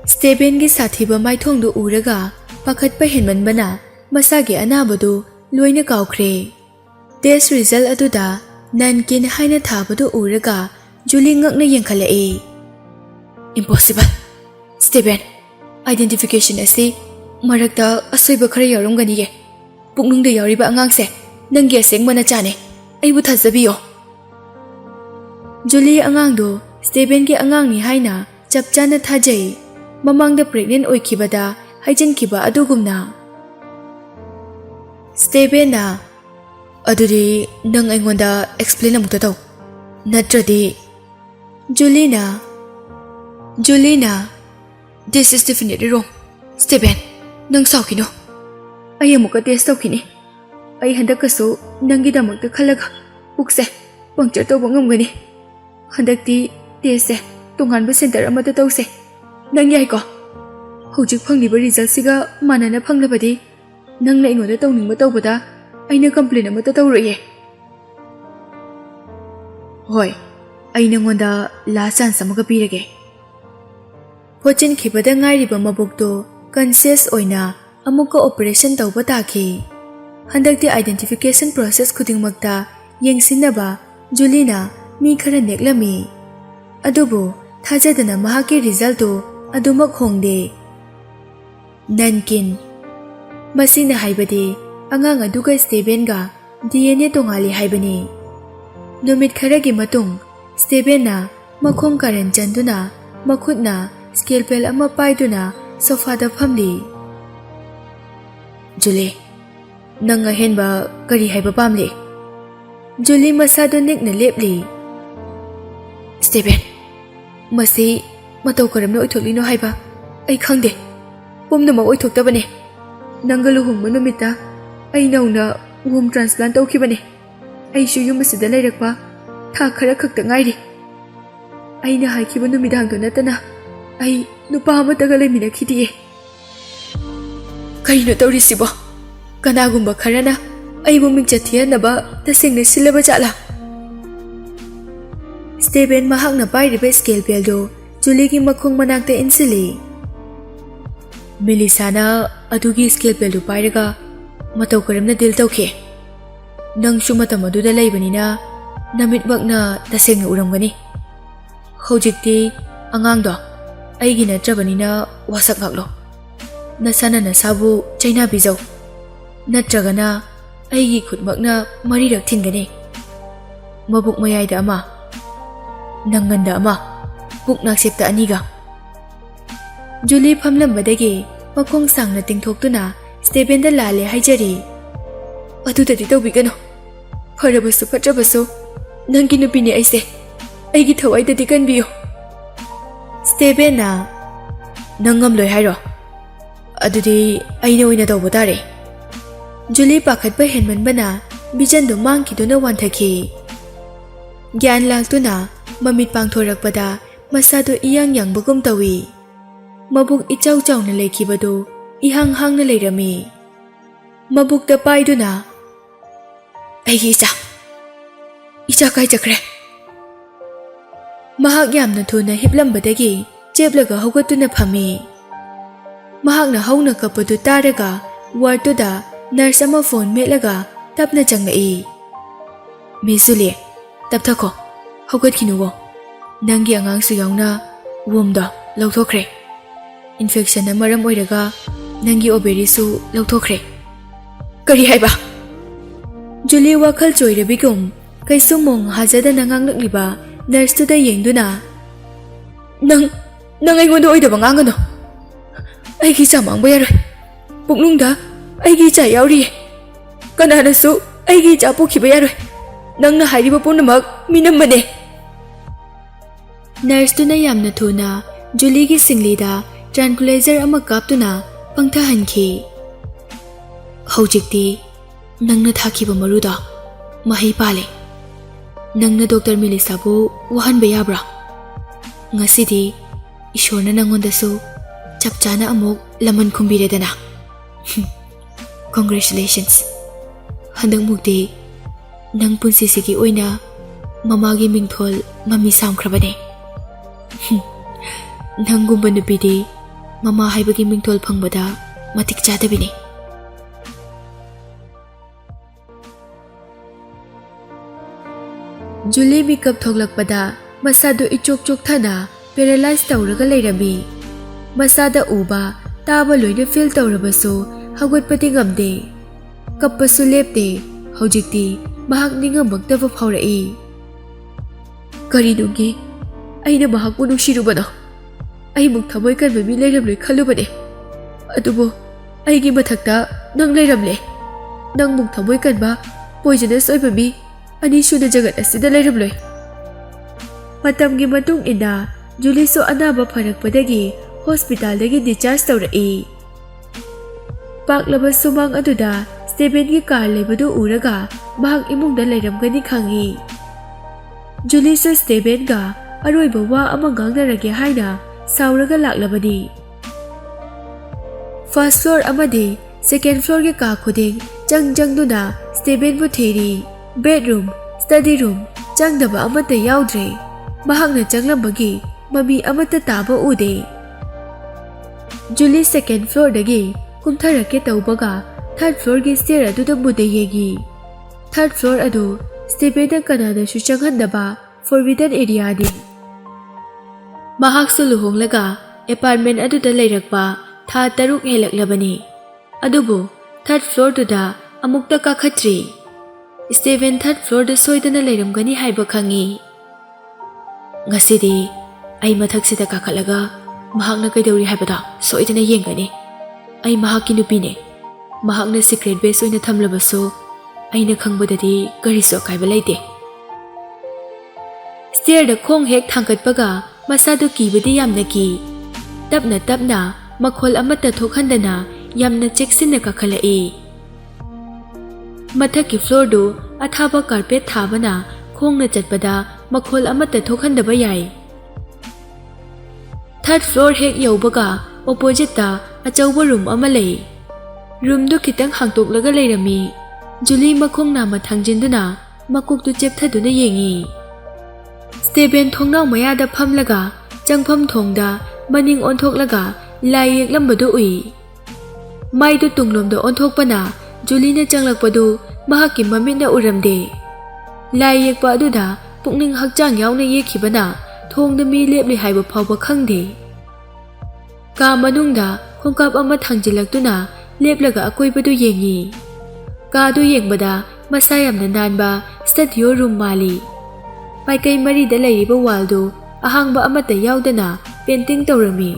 Stephen gi sathiba maithongdu uraga pakhatpa henmanbana masagi anabadu loina kawkhre. Test result aduda nankin haina thabadu uraga Julie ngakna yengkhalae. Impossible. Stephen, identification asi marakta asoiba khara yaromgani ye. Puknungda yariba angangse nangi asengmana chane. Aibu thajabiyo. Julie angangdo Stephen ki angangni haina chapchana thajai. Mamangda pregnant oikibada haijankiba adugumna. Stephen na aduri nang aingonda explain amukta taw. Natradi Julina, this is definitely wrong. Stephen, nang saukino. Ay amuka test tawkini. Ay handakaso nangi damakta khalaga pukse puncture tawba ngamgani. Handakti test tonganba center amata tawse. Nang yai ko. Hojik phangliba result siga manana phanglabadi nang na ingoda tawningba tawbada aina complain amata tawroye. Hoy. Ay nangonda last chance amaga pirage. Pochin khibada ngairiba mabukto conscious oina amuka operation tawba taki. Handakti identification process khudingmakta yengsinaba Julina mi khara neklami. Adubu thajadana mahaki result to adumak hongde. Nankin masina haibade angang aduga Stephen ga DNA tongali haibani. Numit kharagi matung Stephen na makhong karan chanduna makhutna scalpel ama paiduna sofa da phamli. Julie, nanga henba kari haiba pamli. Julie masado nikna lepli. Stephen, masi matau karamna oithoklino haiba ai khangde. Pumnama oithoktabane. Nanga luhungba numita ai nauna womb transplant tawkhibane. Ai shu yum asida leirakpa tha khara khakta ngairi. Aina haikiba numidang do natana ai nupa amataga leimina khidiye. Kaino tawrisibo Kanagumba kharana aibu mingchat thiyanaba tasingna silaba chala. Stephen mahakna pairiba scalpel do Julie gi makhung manakta insili. Mellisa na adugi scalpel do pairaga matau karamna dil tawkhe. Nang su matam aduda laibanina namitmakna tasingna uramgani. Hojikti angang do aigi natrabanina wasak ngaklo. Nasana nasabu chaina bijau. Natragana aigi khutmakna marirak thingani. Mabuk mayayda ama nanganda ama puk naksepta aniga. Julie phamlambadagi makhong sangna tingthoktuna Stephen da lale haijari. Adudadi tawbigano. Farabasu fatrabasu nangi nupini aise. Aigi thawaidadi kanbiyo. Stephen na nangam loi hairo. Adudi aina oina tawba tare. Julie pakhatba henmanbana bijan do mangkiduna wanthaki. Gyan laktuna mamit pangthorakpada masado iyang yangbagum tawi. Mabuk ichaw chawna lekhibado ihang hangna leirami. Mabukta paiduna aigi icha kai chakre. Mahak yamna thuna hiplambadagi cheplaga haugatuna phami. Mahakna hauna kapadu taraga wartuda nurse ama phone metlaga tapna changai. Miss Julie tapthako haugatkinugo. Nangi angangsu yauna womda lauthokre. Infection na maram oiraga nangi ovary su lauthokre. Kari haiba? Julie wakhal choirabigum kaisumong hajada nanganglakliba nurse tuda yengduna nang aigonda oidaba ngangano. Aigi cha mangba yaroi. Puklungda aigi cha yauri. Kananasu aigi cha pokhiba yaroi. Nangna hairiba punamak minambane. Nurse tuna yamna thuna Julie gi singlida tranquilizer ama kaptuna pangthahanki. Hojikti nangna thakiba maruda mahai pale. Nangna Dr. Mellisa bu wahanba yabra. Ngasidi ishorna nangondasu chapchana amuk laman khumbiredana. Congratulations. Handang mukti nang punsisigi oina mamagi mingthol mami samkhrabane. Nangumba nupidi mama haibagi mingthol phangbada matik chadabini. Julie makeup thoglakpada masado ichok chok thana paralyzed tawraga leirami. Masada uba taba loina feel tawrabasu haugatpati ngamde. Kappasu lepte hojikti mahak ningamagtaba phaurai. Karinungi aina mahakpu nuksirubano. Ai muk thamoi kanba mi leiramloi khalubane. Adubo aigi mathakta nang leiramle. Nang muk thamoi kanba poisonous oiba mi ani suna jagat asida leiramloi. Matamgi matung ina Julie so anaba pharakpadagi hospital dagi discharge tawrai. Paklaba sumang aduda Stephen gi car leibadu uraga mahak imungda leiramgani khangi. Julie so Stephen ga aroiba wa ama ngangnarage haina sauraga laklabani. First floor amadi second floor ge ka khuding changjangduna Stephen bu theri. Bedroom, study room, changdaba amata yaudre. Mahakna changlambagi mami amata taba ude. Julie second floor dagi kumtharake tawbaga third floor ge stair aduda bude yegi. Third floor adu Stephen da kanada su changhandaba forbidden area di. Mahak su luhonglaga apartment aduda leirakpa tha taruk helaklabani. Adubu third floor duda amukta kakhatri. Stephen third floor da soidana leiramgani haiba khangi. Ngasidi ai mathaksida kakalaga mahakna kaidori haibada soidana yengani. Ai mahakki nupine. Mahakna secret base oina thamlabaso aina khangbadadi kariso kaiba laite. Stair da khong hek thangkatpaga masadu kibadi yamna ki. Tapna makhol amata thokhandana yamna cheksinna kakhalai. Mathaki floor do athaba carpet thabana khongna chatpada makhol amata thokhandaba yai. Third floor hek yaubaga opposite ta achauba room ama lei. Roomdu kitang hangtoklaga leirami. Julie makhong nama thangjinduna makoktu chepthaduna yengi. Stephen thongnau mayada phamlaga changpham thongda maning onthoklaga lai yeklambadu ui. Maidu tunglomda onthokpana Julie na changlakpadu mahakki mamitna uramde. Lai yekpa aduda pukning hakchang yauna yekhibana thongda mi lepli haiba phawba khangde. Ka manungda khongkap ama thangjilakduna leplaga akoibadu yengi. Ka du yengbada masa yamna nanba studio room mali. Paikai marida leiriba waldu ahangba amata yaudana painting tawrami.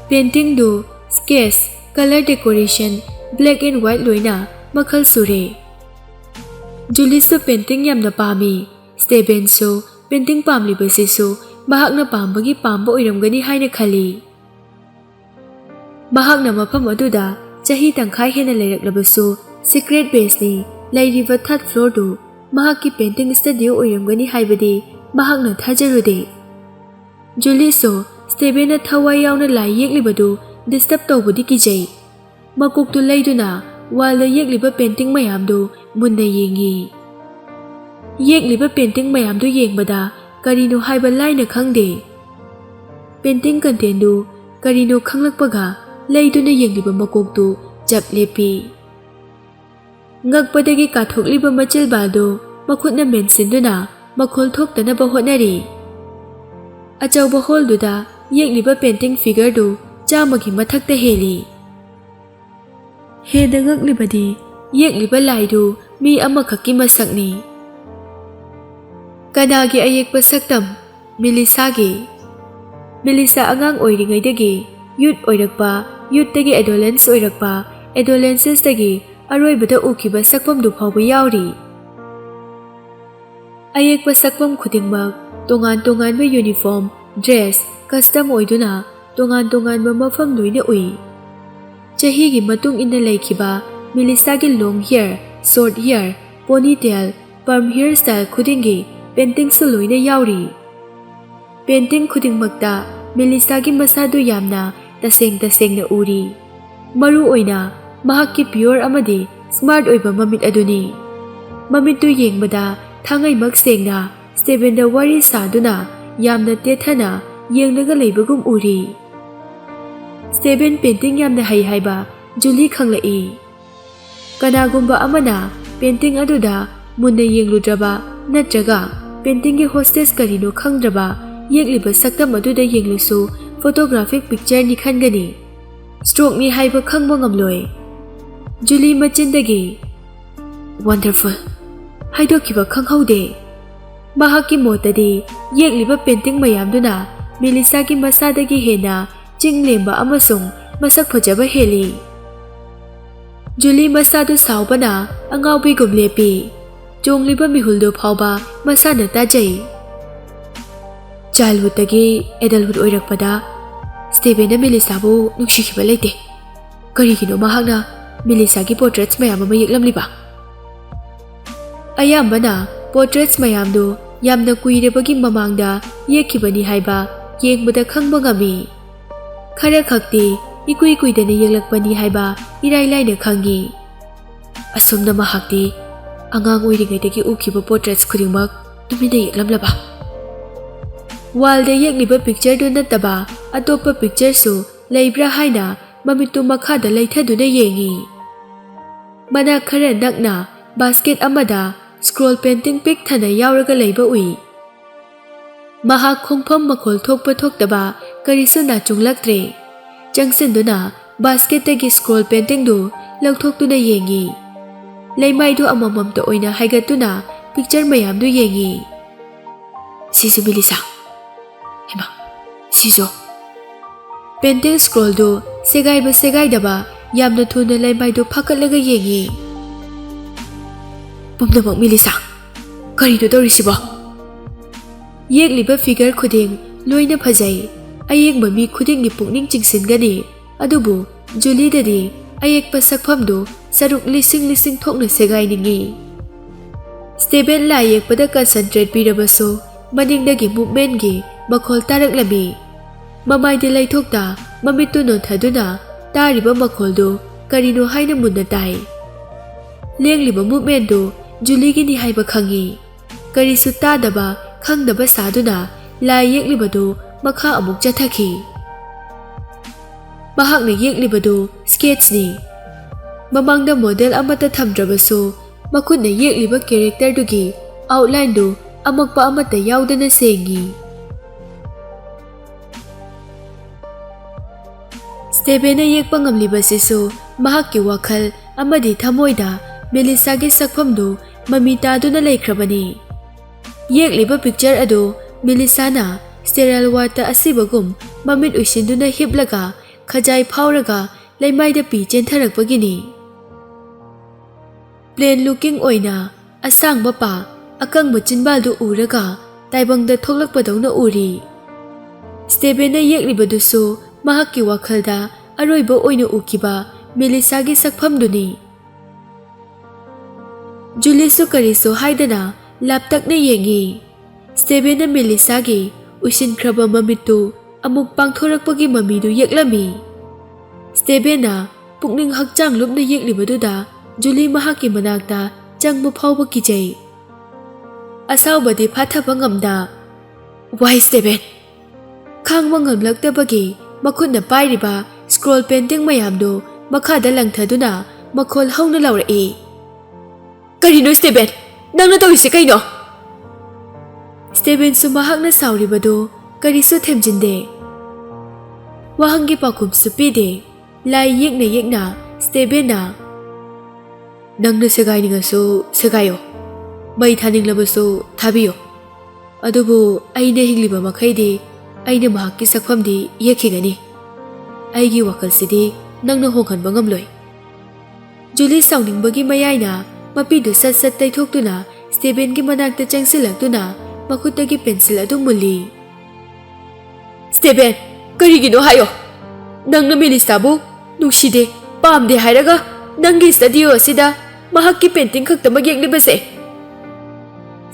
Painting du sketch, color decoration, black and white loina makhal sure. Julie su painting yamna pami. Stephen su painting pamlibasisu mahakna pambagi pamba oiramgani haina khali. Mahakna mafam aduda chahi tangkhai hena leiraklabasu secret base ni leiriba third floor du mahakki painting studio oiramgani haibadi mahakna thajarude. Julie su Stephen na thawai yauna lai yeklibadu disturb tawbudi kijai. Makoktu leiduna walda yekliba painting mayamdu munna yengi. Yekliba painting mayamdu yengbada karino haiba laina khangde. Painting content du karino khanglakpaga leiduna yengliba makoktu jap lepi. Ngakpadagi kathokliba machil baldo makhutna mensinduna makhol thoktanaba hotnari. Achauba hall duda yekliba painting figure du chamagi mathakta heli. Heda ngaklibadi yekliba laidu mi amakhakki masakni. Kanagi ayekpa saktam Mellisa gi. Mellisa angang oiringaidagi youth oirakpa, youth tagi adolescence oirakpa, adolescence tagi aroibada ukiba sakpam du phawba yauri. Ayekpa sakpam khudingmak tongan-tonganba uniform, dress, custom oiduna tongan-tonganba mafam loina ui. Chahigi matung inna laikhiba Mellisa gi long hair, short hair, ponytail, perm hairstyle khudingi painting su loina yauri. Painting khudingmakta Mellisa gi masadu yamna taseng-tasengna uri. Maru oina mahakki pure amadi smart oiba mamit aduni. Mamittu yengbada thangai mak sengna Stephen da wari saduna yamna tethana yengnaga leibagum uri. Stephen painting yamna haiba Julie khanglai. Kanagumba amana painting aduda munna yengludraba natraga painting gi hostess karino khangdraba yekliba saktam aduda yenglusu photographic picture ni khangani. Stroke ni haiba khangba ngamloi. Julie machindagi wonderful haidokiba khanghaude. Mahakki motadi yekliba painting mayamduna Mellisa gi masadagi hena chinglemba amasung masak phajaba heli. Julie masadu saubana angaubi gumlepi. Jongliba mihuldo phawba masana tajai. Childhood tagi adulthood oirakpada Stephen na Mellisa bu nungsikhiba leite. Karigino mahakna Mellisa gi portraits mayam ama yeklamliba. Ayambana portraits mayamdo yamna kuirebagi mamangda yekhibani haiba yengbada khangba ngami. Khara khakti ikui kuidana yeklakpani haiba irai laina khangi. Asumna mahakti angang oiringaidagi ukhiba portraits khudingmak tumina yeklamlaba. Walda yekliba picture do nataba atopa picture su leibra haina mamitu makhada leithaduna yengi. Mana khara nakna basket amada scroll painting pic thana yauraga leiba ui. Mahak khongpham makhol thokpa thoktaba karisu na chunglaktre. Changsinduna basket tagi scroll painting du lauthoktuna yengi. Leimai du amamamta oina haigatuna picture mayam du yengi. Sisu Mellisa. Hema, siso. Painting scroll du segai daba yamna thuna leimai du phakatlaga yengi. Pumnamak Mellisa, karido dorisiba. Yekliba figure khuding loina phajai. Ayekba mi khudingi pukning chingsingani. Adubu Julie dadi ayekpa sakphamdu saruk lising thokna segai ningi. Stephen la ayekpada concentrate pirabasu maningdagi movement gi makhol taraklami. Mamai de laithokta mamittu non thaduna tariba makholdu ꯀꯔꯤꯅꯣ ꯍꯥꯏꯅ ꯃꯨꯟꯅ ꯇꯥꯏ꯫ ꯂꯦꯡꯂꯤꯕ ꯃꯨꯚꯃꯦꯟꯇꯨ ꯖꯨꯂꯤꯒꯤꯅꯤ ꯍꯥꯏꯕ ꯈꯪꯏ꯫ ꯀꯔꯤꯁꯨ ꯇꯥꯗꯕ ꯈꯪꯗꯕ ꯁꯥꯗꯨꯅ ꯂꯥꯏ ꯌꯦꯛꯂꯤꯕꯗꯨ ꯃꯈꯥ ꯑꯃꯨꯛ ꯆꯠꯊꯈꯤ꯫ ꯃꯍꯥꯛꯅ ꯌꯦꯛꯂꯤꯕꯗꯨ ꯁ꯭ꯀꯦꯠꯁꯅꯤ꯫ ꯃꯃꯥꯡꯗ ꯃꯣꯗꯦꯜ ꯑꯃꯠꯇ ꯊꯝꯗ꯭ꯔꯕꯁꯨ ꯃꯈꯨꯠꯅ ꯌꯦꯛꯂꯤꯕ ꯀꯦꯔꯦꯛꯇꯔꯗꯨꯒꯤ ꯑꯥꯎꯠꯂꯥꯏꯟꯗꯨ ꯑꯃꯛꯄ ꯑꯃꯠꯇ ꯌꯥꯎꯗꯅ ꯁꯦꯡꯉꯤ꯫ ꯁ꯭ꯇꯦꯚꯦꯟꯅ ꯌꯦꯛꯄ ꯉꯝꯂꯤꯕꯁꯤꯁꯨ ꯃꯍꯥꯛꯀꯤ ꯋꯥꯈꯜ ꯑꯃꯗꯤ ꯊꯃꯣꯏꯗ ꯃꯦꯂꯤꯁꯥꯒꯤ ꯁꯛꯐꯝꯗꯨ ꯃꯃꯤ ꯇꯥꯗꯨꯅ ꯂꯩꯈ꯭ꯔꯕꯅꯤ꯫ ꯌꯦꯛꯂꯤꯕ ꯄꯤꯛꯆꯔ ꯑꯗꯨ ꯃꯦꯂꯤꯁꯥꯅ ꯁ꯭ꯇꯦꯔꯦꯜ ꯋꯥꯔꯗꯇ ꯑꯁꯤꯕꯒꯨꯝ ꯃꯃꯤꯠ ꯎꯏꯁꯤꯟꯗꯨꯅ ꯍꯤꯞꯂꯒ ꯈꯖꯥꯏ ꯐꯥꯎꯔꯒ ꯂꯩꯃꯥꯏꯗ ꯄꯤ ꯆꯦꯟꯊꯔꯛꯄꯒꯤꯅꯤ꯫ ꯄ꯭ꯂꯦꯟ ꯂꯨꯀꯤꯡ ꯑꯣꯏꯅ ꯑꯁꯥꯡꯕ ꯄꯥ ꯑꯀꯪꯕ ꯆꯤꯟꯕꯥꯜꯗꯨ ꯎꯔꯒ ꯇꯥꯏꯕꯪꯗ ꯊꯣꯛꯂꯛꯄꯗꯧꯅ ꯎꯔꯤ꯫ ꯁ꯭ꯇꯦꯚꯦꯟꯅ ꯌꯦꯛꯂꯤꯕꯗꯨꯁꯨ ꯃꯍꯥꯛꯀꯤ ꯋꯥꯈꯜꯗ ꯑꯔꯣꯏꯕ ꯑꯣꯏꯅ ꯎꯈꯤꯕ ꯃꯦꯂꯤꯁꯥꯒꯤ ꯁꯛꯐꯝꯗꯨꯅꯤ꯫ ꯖꯨꯂꯤꯁꯨ ꯀꯔꯤꯁꯨ ꯍꯥꯏꯗꯅ ꯂꯥꯞꯇꯛꯅ ꯌꯦꯡꯉꯤ꯫ ꯁ꯭ꯇꯦꯚꯦꯟꯅ ꯃꯦꯂꯤꯁꯥꯒꯤ ꯎꯏꯁꯤꯟꯈ꯭ꯔꯕ ꯃꯃꯤꯠꯇꯨ ꯑꯃꯨꯛ ꯄꯥꯡꯊꯣꯔꯛꯄꯒꯤ ꯃꯃꯤꯗꯨ ꯌꯦꯛꯂꯝꯃꯤ꯫ ꯁ꯭ꯇꯦꯚꯦꯟꯅ ꯄꯨꯛꯅꯤꯡ ꯍꯛꯆꯥꯡ ꯂꯨꯞꯅ ꯌꯦꯛꯂꯤꯕꯗꯨꯗ ꯖꯨꯂꯤ ꯃꯍꯥꯛꯀꯤ ꯃꯅꯥꯛꯇ ꯆꯪꯕ ꯐꯥꯎꯕ ꯀꯤꯖꯩ꯫ ꯑꯁꯥꯎꯕꯗꯤ ꯐꯥꯊꯕ ꯉꯝꯗ "ꯋꯥꯏ ꯁ꯭ꯇꯦꯚꯦꯟ!" ꯈꯥꯡꯕ ꯉꯝꯂꯛꯇꯕꯒꯤ ꯃꯈꯨꯠꯅ ꯄꯥꯏꯔꯤꯕ ꯁ꯭ꯀ꯭ꯔꯣꯜ ꯄꯦꯟꯇꯤꯡ ꯃꯌꯥꯝꯗꯨ ꯃꯈꯥꯗ ꯂꯪꯊꯗꯨꯅ ꯃꯈꯣꯜ ꯍꯧꯅ ꯂꯥꯎꯔꯛꯏ꯫ "ꯀꯔꯤꯅꯣ ꯁ꯭ꯇꯦꯚꯦꯟ? ꯅꯪꯅ ꯇꯧꯔꯤꯁꯦ ꯀꯩꯅꯣ?" ꯁ꯭ꯇꯦꯚꯦꯟꯁꯨ ꯃꯍꯥꯛꯅ ꯁꯥꯎꯔꯤꯕꯗꯨ ꯀꯔꯤꯁꯨ ꯊꯦꯝꯖꯤꯟꯗꯦ꯫ ꯋꯥꯍꯪꯒꯤ ꯄꯥꯎꯈꯨꯝꯁꯨ ꯄꯤꯗꯦ꯫ ꯂꯥꯏ ꯌꯦꯛꯅ ꯌꯦꯛꯅ ꯁ꯭ꯇꯦꯚꯦꯟꯅ "ꯅꯪꯅ ꯁꯦꯒꯥꯏꯅꯤꯡꯉꯁꯨ ꯁꯦꯒꯥꯏꯌꯣ, ꯃꯩ ꯊꯥꯅꯤꯡꯂꯕꯁꯨ ꯊꯥꯕꯤꯌꯣ, ꯑꯗꯨꯕꯨ ꯑꯩꯅ ꯍꯤꯡꯂꯤꯕ ꯃꯈꯩꯗꯤ ꯑꯩꯅ ꯃꯍꯥꯛꯀꯤ ꯁꯛꯐꯝꯗꯤ ꯌꯦꯛꯈꯤꯒꯅꯤ꯫ ꯑꯩꯒꯤ ꯋꯥꯈꯜꯁꯤꯗꯤ ꯅꯪꯅ ꯍꯣꯡꯍꯟꯕ ꯉꯝꯂꯣꯏ." ꯖꯨꯂꯤ ꯁꯥꯎꯅꯤꯡꯕꯒꯤ ꯃꯌꯥꯏꯅ ꯃꯄꯤꯗꯨ ꯁꯠ ꯁꯠ ꯇꯩꯊꯣꯛꯇꯨꯅ ꯁ꯭ꯇꯦꯚꯦꯟꯒꯤ ꯃꯅꯥꯛꯇ ꯆꯪꯁꯤꯜꯂꯛꯇꯨꯅ ꯃꯈꯨꯠꯇꯒꯤ ꯄꯦꯟꯁꯤꯜ ꯑꯗꯨ ꯃꯨꯜꯂꯤ꯫ "ꯁ꯭ꯇꯦꯚꯦꯟ, ꯀꯔꯤꯒꯤꯅꯣ ꯍꯥꯏꯌꯣ? ꯅꯪꯅ ꯃꯦꯂꯤꯁꯥꯕꯨ ꯅꯨꯡꯁꯤꯗꯦ, ꯄꯥꯝꯗꯦ ꯍꯥꯏꯔꯒ ꯅꯪꯒꯤ ꯁ꯭ꯇꯨꯗꯤꯑꯣ ꯑꯁꯤꯗ ꯃꯍꯥꯛꯀꯤ ꯄꯦꯟꯇꯤꯡ ꯈꯛꯇꯃꯛ ꯌꯦꯛꯂꯤꯕꯁꯦ?"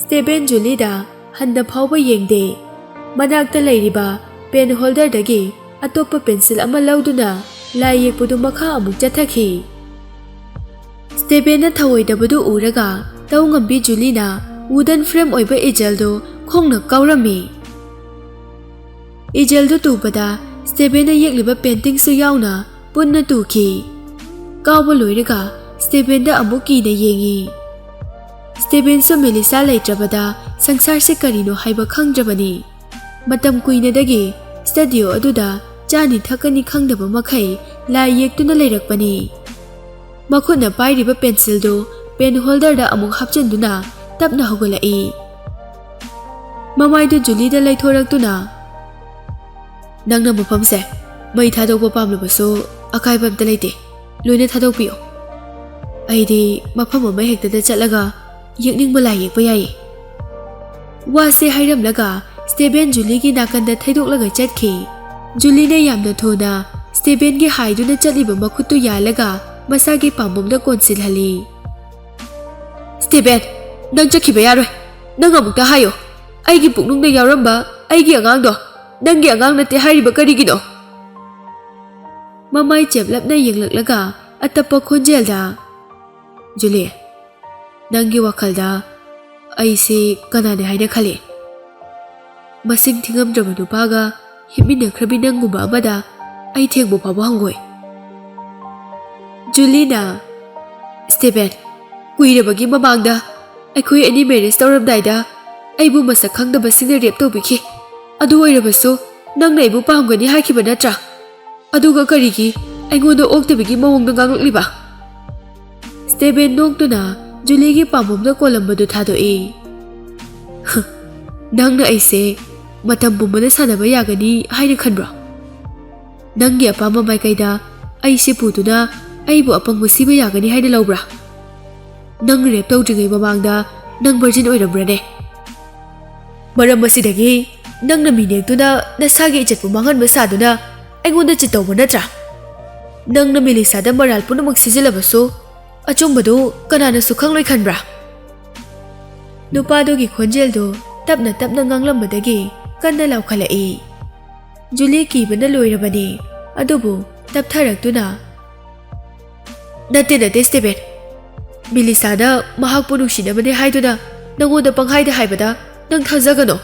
ꯁ꯭ꯇꯦꯚꯦꯟ ꯖꯨꯂꯤꯗ ꯍꯟꯅ ꯐꯥꯎꯕ ꯌꯦꯡꯗꯦ꯫ ꯃꯅꯥꯛꯇ ꯂꯩꯔꯤꯕ ꯄꯦꯟ ꯍꯣꯜꯗꯔꯗꯒꯤ ꯑꯇꯣꯞꯄ ꯄꯦꯟꯁꯤꯜ ꯑꯃ ꯂꯧꯗꯨꯅ ꯂꯥꯏ ꯌꯦꯛꯄꯗꯨ ꯃꯈꯥ ꯑꯃꯨꯛ ꯆꯠꯊꯈꯤ꯫ ꯁ꯭ꯇꯦꯚꯦꯟꯅ ꯊꯧꯑꯣꯏꯗꯕꯗꯨ ꯎꯔꯒ ꯇꯧꯉꯝꯕꯤ ꯖꯨꯂꯤꯅ ꯋꯨꯗꯟ ꯐ꯭ꯔꯦꯝ ꯑꯣꯏꯕ ꯏꯖꯦꯜꯗꯨ ꯈꯣꯡꯅ ꯀꯥꯎꯔꯝꯃꯤ꯫ ꯏꯖꯦꯜꯗꯨ ꯇꯨꯕꯗ ꯁ꯭ꯇꯦꯚꯦꯟꯅ ꯌꯦꯛꯂꯤꯕ ꯄꯦꯟꯇꯤꯡꯁꯨ ꯌꯥꯎꯅ ꯄꯨꯟꯅ ꯇꯨꯈꯤ꯫ ꯀꯥꯎꯕ ꯂꯣꯏꯔꯒ ꯁ꯭ꯇꯦꯚꯦꯟꯗ ꯑꯃꯨꯛ ꯀꯤꯅ ꯌꯦꯡꯉꯤ꯫ ꯁ꯭ꯇꯦꯚꯦꯟꯁꯨ ꯃꯦꯂꯤꯁꯥ ꯂꯩꯇ꯭ꯔꯕꯗ ꯁꯪꯁꯥꯔꯁꯦ ꯀꯔꯤꯅꯣ ꯍꯥꯏꯕ ꯈꯪꯗ꯭ꯔꯕꯅꯤ꯫ ꯃꯇꯝ ꯀꯨꯏꯅꯗꯒꯤ ꯁ꯭ꯇꯨꯗꯤꯑꯣ ꯑꯗꯨꯗ ꯆꯥꯅꯤ ꯊꯛꯀꯅꯤ ꯈꯪꯗꯕ ꯃꯈꯩ ꯂꯥꯏ ꯌꯦꯛꯇꯨꯅ ꯂꯩꯔꯛꯄꯅꯤ꯫ ꯃꯈꯨꯠꯅ ꯄꯥꯏꯔꯤꯕ ꯄꯦꯟꯁꯤꯜꯗꯨ ꯄꯦꯟ ꯍꯣꯜꯗꯔꯗ ꯑꯃꯨꯛ ꯍꯥꯞꯆꯤꯟꯗꯨꯅ ꯇꯞꯅ ꯍꯧꯒꯠꯂꯛꯏ꯫ ꯃꯃꯥꯏꯗꯨ ꯖꯨꯂꯤꯗ ꯂꯩꯊꯣꯔꯛꯇꯨꯅ "ꯅꯪꯅ ꯃꯐꯝꯁꯦ ꯃꯩ ꯊꯥꯗꯣꯛꯄ ꯄꯥꯝꯂꯕꯁꯨ ꯑꯀꯥꯏꯕ ꯑꯝꯇ ꯂꯩꯇꯦ, ꯂꯣꯏꯅ ꯊꯥꯗꯣꯛꯄꯤꯌꯣ꯫ ꯑꯩꯗꯤ ꯃꯐꯝ ꯑꯃ ꯍꯦꯛꯇꯗ ꯆꯠꯂꯒ ꯌꯦꯛꯅꯤꯡꯕ ꯂꯥꯏ ꯌꯦꯛꯄ ꯌꯥꯏꯌꯦ." ꯋꯥꯁꯦ ꯍꯥꯏꯔꯝꯂꯒ ꯁ꯭ꯇꯦꯚꯦꯟ ꯖꯨꯂꯤꯒꯤ ꯅꯥꯀꯟꯗ ꯊꯩꯗꯣꯛꯂꯒ ꯆꯠꯈꯤ꯫ ꯖꯨꯂꯤꯅ ꯌꯥꯝꯅ ꯊꯨꯅ ꯁ꯭ꯇꯦꯚꯦꯟꯒꯤ ꯍꯥꯏꯗꯨꯅ ꯆꯠꯂꯤꯕ ꯃꯈꯨꯠꯇꯨ ꯌꯥꯜꯂꯒ ꯃꯁꯥꯒꯤ ꯄꯥꯝꯕꯣꯝꯗ ꯀꯣꯟꯁꯤꯜꯍꯜꯂꯤ꯫ "ꯁ꯭ꯇꯦꯚꯦꯟ, ꯅꯪ ꯆꯠꯈꯤꯕ ꯌꯥꯔꯣꯏ꯫ ꯅꯪ ꯑꯃꯨꯛꯇ ꯍꯥꯏꯌꯣ, ꯑꯩꯒꯤ ꯄꯨꯛꯅꯨꯡꯗ ꯌꯥꯎꯔꯝꯕ ꯑꯩꯒꯤ ꯑꯉꯥꯡꯗꯣ ꯅꯪꯒꯤ ꯑꯉꯥꯡ ꯅꯠꯇꯦ ꯍꯥꯏꯔꯤꯕ ꯀꯔꯤꯒꯤꯅꯣ?" ꯃꯃꯥꯏ ꯆꯦꯞꯂꯞꯅ ꯌꯦꯡꯂꯛꯂꯒ ꯑꯇꯞꯄ ꯈꯣꯟꯖꯦꯜꯗ "ꯖꯨꯂꯤ, ꯅꯪꯒꯤ ꯋꯥꯈꯜꯗ ꯑꯩꯁꯤ ꯀꯅꯥꯅꯦ ꯍꯥꯏꯅ ꯈꯜꯂꯤ? ꯃꯁꯤꯡ ꯊꯤꯉꯝꯗ꯭ꯔꯕ ꯅꯨꯄꯥꯒ ꯍꯤꯞꯃꯤꯟꯅꯈ꯭ꯔꯕꯤ ꯅꯪꯒꯨꯝꯕ ꯑꯃꯗ ꯑꯩ ꯊꯦꯡꯕ ꯐꯥꯎꯕ ꯍꯪꯒꯣꯏ." ꯖꯨꯂꯤꯅ "ꯁ꯭ꯇꯦꯚꯦꯟ, ꯀꯨꯏꯔꯕꯒꯤ ꯃꯃꯥꯡꯗ ꯑꯩꯈꯣꯏ ꯑꯅꯤ ꯃꯦꯔꯦꯖ ꯇꯧꯔꯝꯗꯥꯏꯗ ꯑꯩꯕꯨ ꯃꯁꯛ ꯈꯪꯗꯕꯁꯤꯡꯅ ꯔꯦꯞ ꯇꯧꯕꯤꯈꯤ꯫ ꯑꯗꯨ ꯑꯣꯏꯔꯕꯁꯨ ꯅꯪꯅ ꯑꯩꯕꯨ ꯄꯥꯝꯒꯅꯤ ꯍꯥꯏꯈꯤꯕ ꯅꯠꯇ꯭ꯔꯥ? ꯑꯗꯨꯒ ꯀꯔꯤꯒꯤ ꯑꯩꯉꯣꯟꯗ ꯑꯣꯛꯇꯕꯒꯤ ꯃꯑꯣꯡꯗ ꯉꯥꯡꯂꯛꯂꯤꯕ?" ꯁ꯭ꯇꯦꯚꯦꯟ ꯅꯣꯛꯇꯨꯅ ꯖꯨꯂꯤꯒꯤ ꯄꯥꯝꯕꯣꯝꯗ ꯀꯣꯜꯂꯝꯕꯗꯨ ꯊꯥꯗꯣꯛꯏ꯫ "ꯅꯪꯅ ꯑꯩꯁꯦ ꯃꯇꯝ ꯄꯨꯝꯕꯗ ꯁꯥꯟꯅꯕ ꯌꯥꯒꯅꯤ ꯍꯥꯏꯅ ꯈꯟꯕ꯭ꯔꯣ? ꯅꯪꯒꯤ ꯑꯄꯥꯝꯕ ꯃꯥꯏꯀꯩꯗ ꯑꯩꯁꯦ ꯄꯨꯗꯨꯅ ꯑꯩꯕꯨ ꯑꯄꯪꯕ ꯁꯤꯕ ꯌꯥꯒꯅꯤ ꯍꯥꯏꯅ ꯂꯧꯕ꯭ꯔꯥ? ꯅꯪ ꯔꯦꯞ ꯇꯧꯗ꯭ꯔꯤꯉꯩ ꯃꯃꯥꯡꯗ ꯅꯪ ꯚꯔꯖꯤꯟ ꯑꯣꯏꯔꯝꯕ꯭ꯔꯅꯦ? ꯃꯔꯝ ꯑꯁꯤꯗꯒꯤ ꯅꯪꯅ ꯃꯤꯅꯦꯛꯇꯨꯅ ꯅꯁꯥꯒꯤ ꯏꯖꯠꯄꯨ ꯃꯥꯡꯍꯟꯕ ꯁꯥꯗꯨꯅ ꯑꯩꯉꯣꯟꯗ ꯆꯤꯠ ꯇꯧꯕ ꯅꯠꯇ꯭ꯔꯥ? ꯅꯪꯅ ꯃꯦꯂꯤꯁꯥꯗ ꯃꯔꯥꯜ ꯄꯨꯝꯅꯃꯛ ꯁꯤꯖꯤꯜꯂꯕꯁꯨ ꯑꯆꯨꯝꯕꯗꯨ ꯀꯅꯥꯅꯁꯨ ꯈꯪꯂꯣꯏ ꯈꯟꯕ꯭ꯔꯥ?" ꯅꯨꯄꯥꯗꯨꯒꯤ ꯈꯣꯟꯖꯦꯜꯗꯨ ꯇꯞꯅ ꯇꯞꯅ ꯉꯥꯡꯂꯝꯕꯗꯒꯤ ꯀꯟꯅ ꯂꯥꯎꯈꯠꯂꯛꯏ꯫ ꯖꯨꯂꯤ ꯀꯤꯕꯅ ꯂꯣꯏꯔꯕꯅꯤ, ꯑꯗꯨꯕꯨ ꯇꯞꯊꯔꯛꯇꯨꯅ Nate Stephen. Melisada mahakpu nungsinabane haiduna nangonda panghaida haibada nang thajagano.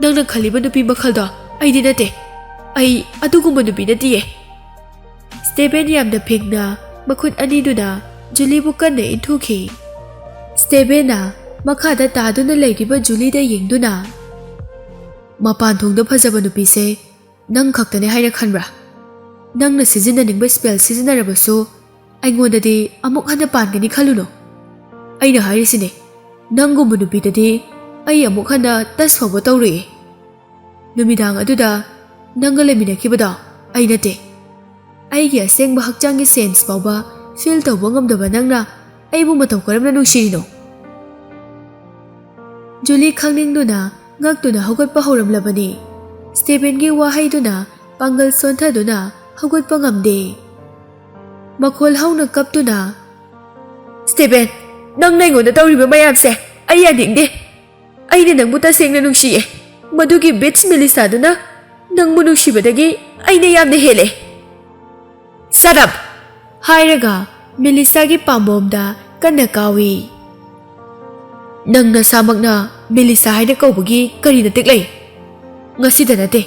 Nangna khaliba nupi makhalda aidi nate. Ai adugumba nupi natiye. Stephen yamna phingna makhut aniduna Julie bu kanna inthuki. Stephen na makhada taduna leiriba Julie da yengduna. Mapan thongda phajaba nupi se nang khaktane haina khanbra. Nang na sizinaningba spell sizinarabasu aingondadi amuk hana pangani khaluno. Aina hairisine nangumba nupidadi ai amuk hana tas phawba tawri. Numidang aduda nanga leminakibada ai nate. Aigi asengba hakchangi sense phawba feel tawba ngamdaba nangna aibu mataw karamna nungsirino. Julie khangningduna ngaktuna haugatpa hauramlabani. Stephen gi wahaiduna pangal sontaduna haugatpa ngamde. Makhol hauna kaptuna. Stephen, nang naingonda tawriba mayamse ai yadingde. Aina nangbu tasengna nungsiye. Madugi bitch Mellisa duna nangbu nungsibadagi aina yamna hele. Shut up! Hairaga Mellisa gi pambomda kanna kawi. Nangna samakna Mellisa haina kaubagi karina tiklay. Ngasida nate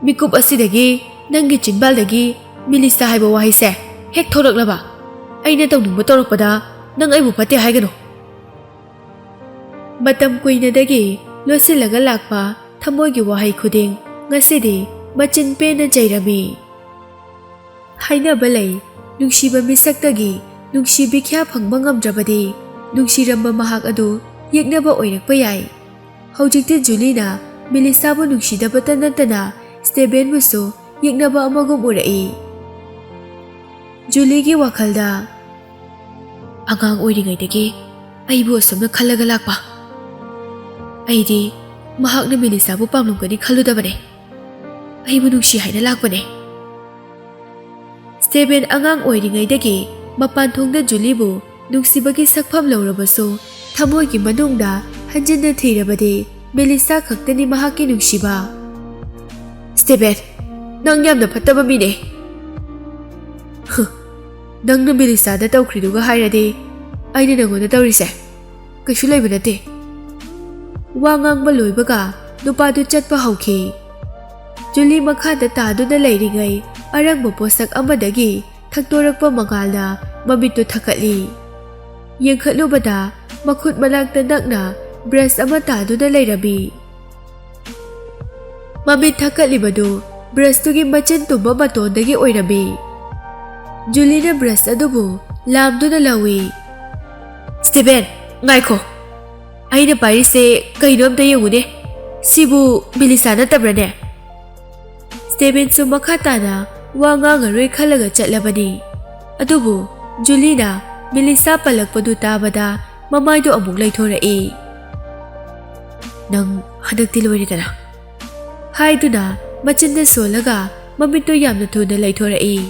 mikup asidagi nangi chimbaldagi Mellisa haiba wahise hek thoraklaba aina tawningba tawrakpada nang aibu pate haigano. Matam kuinadagi losilaga lakpa thamoigi wahai khuding ngasidi machin pena jairami. Hainaba lay nungsiba misaktagi nungsibi kya phangba ngamdrabadi nungsiramba mahak adu yeknaba oirakpa yai. Haujikti Julie na Mellisa bu nungsidabata nantana Stephen busu yeknaba amagum urai. Julie gi wakhalda agang oiringaidagi aibu asumna khallaga lakpa. Aidi mahakna Mellisa bu pamlumgani khaludabane. Aibu nungsi haina lakpane. Stephen agang oiringaidagi mapan thongda Julie bu nungsibagi sakpham laurabasu thamoigi manungda hanjinna thirabadi Mellisa khaktani mahakki nungsiba. Stephen, nang yamna phattaba mine. Nangna Mellisa da tawkhriduga hairadi aina nangonda tawrise kaisu laiba nate. Wa ngangba loibaga nupadu chatpa hauki. Julie makhada taduna leiringai arangba posak amadagi thaktorakpa mangalna mamittu thakatli. Yengkhatlubada makhut malakta nakna brush ama taduna leirabi. Mamit thakatlibadu brush tugi machin tumba matondagi oirabi. Julie na brush adubu lamduna lawi. Stephen, ngaiko. Aina parise kainomda yengune. Sibu Mellisa natabrane. Stephen su makhatana wa ngangaroi khalaga chatlabani. Adubu Julie na Mellisa palakpadu tabada mamaido amuk laithorai. Nang hadakti loiridana. Haiduna machinda solaga mamittu yamna thuna laithorai.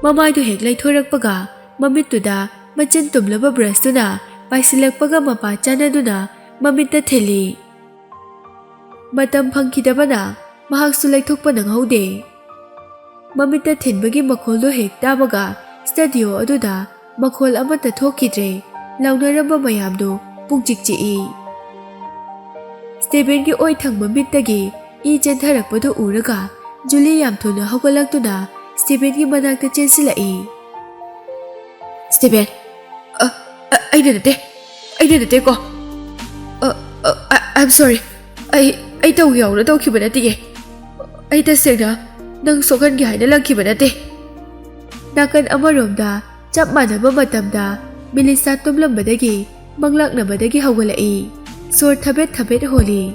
Mamaido hek laithorakpaga mamittuda machin tumlaba brushtuna paisilakpaga mapa chanaduna mamitta theli. Matam phangkidabana mahaksu laithokpa nanghaude. Mamitta thinbagi makholdo hek tabaga studio aduda makhol amata thokidre launaramba mayamdo pukjikchi. Stephen gi oi thangba mittagi I chentharakpadu uraga Julie yam thuna hogalaktuna Stephen gi manakta chensilai. Stephen, aina nate ko. I'm sorry. Ai tau yauna tau khiba nate. Ai tasengna nang sokhan gi haina langkhiba nate. Nakan amaromda chap manaba matamda Mellisa tumlambadagi manglaknabadagi hawgalai. Sor thabet holi.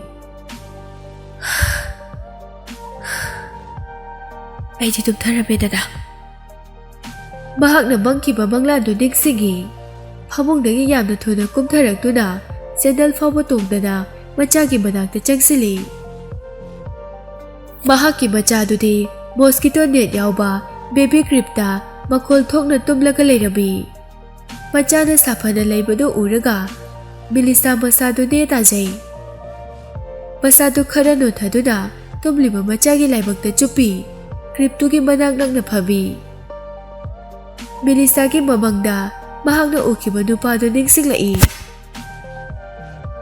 Aidi tumtharabe dada. Mahakna mangkiba mangladu ningsingi. Hamungdagi yamna thuna kumtharaktuna sandal fawba tongdana machagi manakta changsili. Mahakki machadudi mosquito net yauba baby cribta makhol thokna tumlaga leirabi. Machana safana leibadu uraga Mellisa masadu ne tajai. Masadu khara nothaduna tumliba machagi laibakta chupi. Kriptugi manak nang naphabi. Melisa'ꯒꯤ ꯃꯃꯪꯗ ꯃꯍꯥꯛꯅ ꯎꯈꯤꯕ ꯅꯨꯄꯥꯗꯨ ꯅꯤꯡꯁꯤꯡꯂꯛꯏ꯫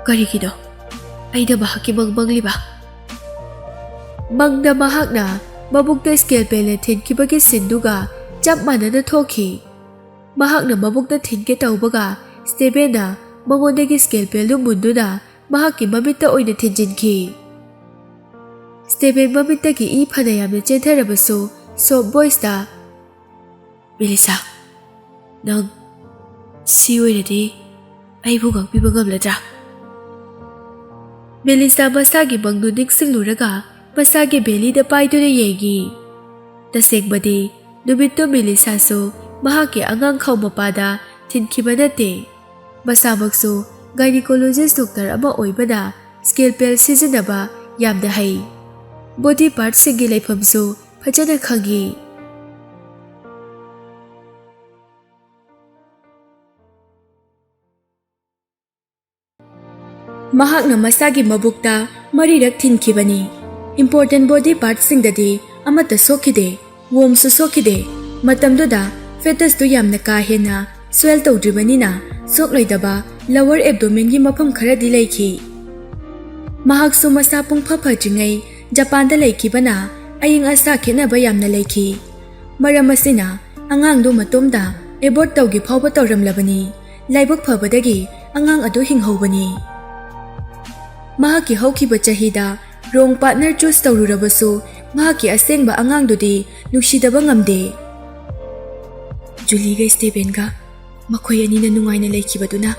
ꯀꯔꯤꯒꯤꯅꯣ ꯑꯩꯅ ꯃꯍꯥꯛꯀꯤ ꯃꯪ ꯃꯪꯂꯤꯕ? ꯃꯪꯗ ꯃꯍꯥꯛꯅ ꯃꯕꯨꯛꯇ scalpelꯅ ꯊꯤꯟꯈꯤꯕꯒꯤ ꯁꯤꯟꯗꯨꯒ ꯆꯞ ꯃꯥꯟꯅꯅ ꯊꯣꯛꯈꯤ꯫ ꯃꯍꯥꯛꯅ ꯃꯕꯨꯛꯇ ꯊꯤꯟꯒꯦ ꯇꯧꯕꯒ ꯁ꯭ꯇꯦꯚꯦꯟꯅ ꯃꯉꯣꯟꯗꯒꯤ scalpelꯗꯨ ꯃꯨꯟꯗꯨꯅ ꯃꯍꯥꯛꯀꯤ ꯃꯃꯤꯠꯇ ꯑꯣꯏꯅ ꯊꯤꯟꯖꯤꯟꯈꯤ꯫ ꯁ꯭ꯇꯦꯚꯦꯟ ꯃꯃꯤꯠꯇꯒꯤ ꯏ ꯐꯅ ꯌꯥꯝꯅ ꯆꯦꯟꯊꯔꯕꯁꯨ ꯁꯣꯐ ꯚꯣꯏꯁꯇ, "ꯃꯦꯂꯤꯁꯥ, ꯅꯪ ꯁꯤ ꯑꯣꯏꯔꯗꯤ ꯑꯩꯕꯨ ꯉꯥꯛꯄꯤꯕ ꯉꯝꯂꯗ꯭ꯔꯥ?" ꯃꯦꯂꯤꯁꯥ ꯃꯁꯥꯒꯤ ꯃꯪꯗꯨ ꯅꯤꯡꯁꯤꯡꯂꯨꯔꯒ ꯃꯁꯥꯒꯤ ꯕꯦꯂꯤꯗ ꯄꯥꯏꯗꯨꯅ ꯌꯦꯡꯉꯤ꯫ ꯇꯁꯦꯡꯕꯗꯤ ꯅꯨꯃꯤꯠꯇꯨ ꯃꯦꯂꯤꯁꯥꯁꯨ ꯃꯍꯥꯛꯀꯤ ꯑꯉꯥꯡ ꯈꯥꯎ ꯃꯄꯥꯗ ꯊꯤꯟꯈꯤꯕ ꯅꯠꯇꯦ꯫ ꯃꯁꯥꯃꯛꯁꯨ ꯒꯥꯏꯅꯤꯀꯣꯂꯣꯖꯤꯁ ꯗꯣꯛꯇꯔ ꯑꯃ ꯑꯣꯏꯕꯅ scalpel ꯁꯤꯖꯤꯟꯅꯕ ꯌꯥꯝꯅ ꯍꯩ꯫ ꯕꯣꯗꯤ ꯄꯥꯔꯠꯁꯤꯡꯒꯤ ꯂꯩꯐꯝꯁꯨ ꯐꯖꯅ ꯈꯪꯉꯤ꯫ ꯃꯍꯥꯛꯅ ꯃꯁꯥꯒꯤ ꯃꯕꯨꯛꯇ 4ꯔꯛ ꯊꯤꯟꯈꯤꯕꯅꯤ꯫ ꯏꯝꯄꯣꯔꯇꯦꯟ ꯕꯣꯗꯤ ꯄꯥꯔꯠꯁꯤꯡꯗꯗꯤ ꯑꯃꯠꯇ ꯁꯣꯛꯈꯤꯗꯦ, ꯋꯣꯝꯁꯨ ꯁꯣꯛꯈꯤꯗꯦ꯫ ꯃꯇꯝꯗꯨꯗ ꯐꯦꯇꯁꯇꯨ ꯌꯥꯝꯅ ꯀꯥ ꯍꯦꯟꯅ ꯁ꯭ꯋꯦꯜ ꯇꯧꯗ꯭ꯔꯤꯕꯅꯤꯅ ꯁꯣꯛꯂꯣꯏꯗꯕ ꯂꯋꯔ ꯑꯦꯕꯗꯣꯃꯦꯟꯒꯤ ꯃꯐꯝ ꯈꯔꯗꯤ ꯂꯩꯈꯤ꯫ ꯃꯍꯥꯛꯁꯨ ꯃꯁꯥ ꯄꯨꯡꯐ ꯐꯗ꯭ꯔꯤꯉꯩ ꯖꯄꯥꯟꯗ ꯂꯩꯈꯤꯕꯅ ꯑꯏꯪ ꯑꯁꯥ ꯈꯦꯠꯅꯕ ꯌꯥꯝꯅ ꯂꯩꯈꯤ꯫ ꯃꯔꯝ ꯑꯁꯤꯅ ꯑꯉꯥꯡꯗꯨ ꯃꯇꯣꯝꯗ ꯑꯦꯕꯣꯔꯠ ꯇꯧꯒꯦ ꯐꯥꯎꯕ ꯇꯧꯔꯝꯂꯕꯅꯤ꯫ ꯂꯥꯏꯕꯛ ꯐꯕꯗꯒꯤ ꯑꯉꯥꯡ ꯑꯗꯨ ꯍꯤꯡꯍꯧꯕꯅꯤ꯫ ꯃꯍꯥꯛꯀꯤ ꯍꯧꯈꯤꯕ ꯆꯍꯤꯗ ꯔꯣꯡ ꯄꯥꯔꯠꯅꯔ ꯆꯨꯁ ꯇꯧꯔꯨꯔꯕꯁꯨ ꯃꯍꯥꯛꯀꯤ ꯑꯁꯦꯡꯕ ꯑꯉꯥꯡꯗꯨꯗꯤ ꯅꯨꯡꯁꯤꯗꯕ ꯉꯝꯗꯦ꯫ ꯖꯨꯂꯤꯒ ꯁ꯭ꯇꯦꯚꯦꯟꯒ ꯃꯈꯣꯏ ꯑꯅꯤꯅ ꯅꯨꯡꯉꯥꯏꯅ ꯂꯩꯈꯤꯕꯗꯨꯅ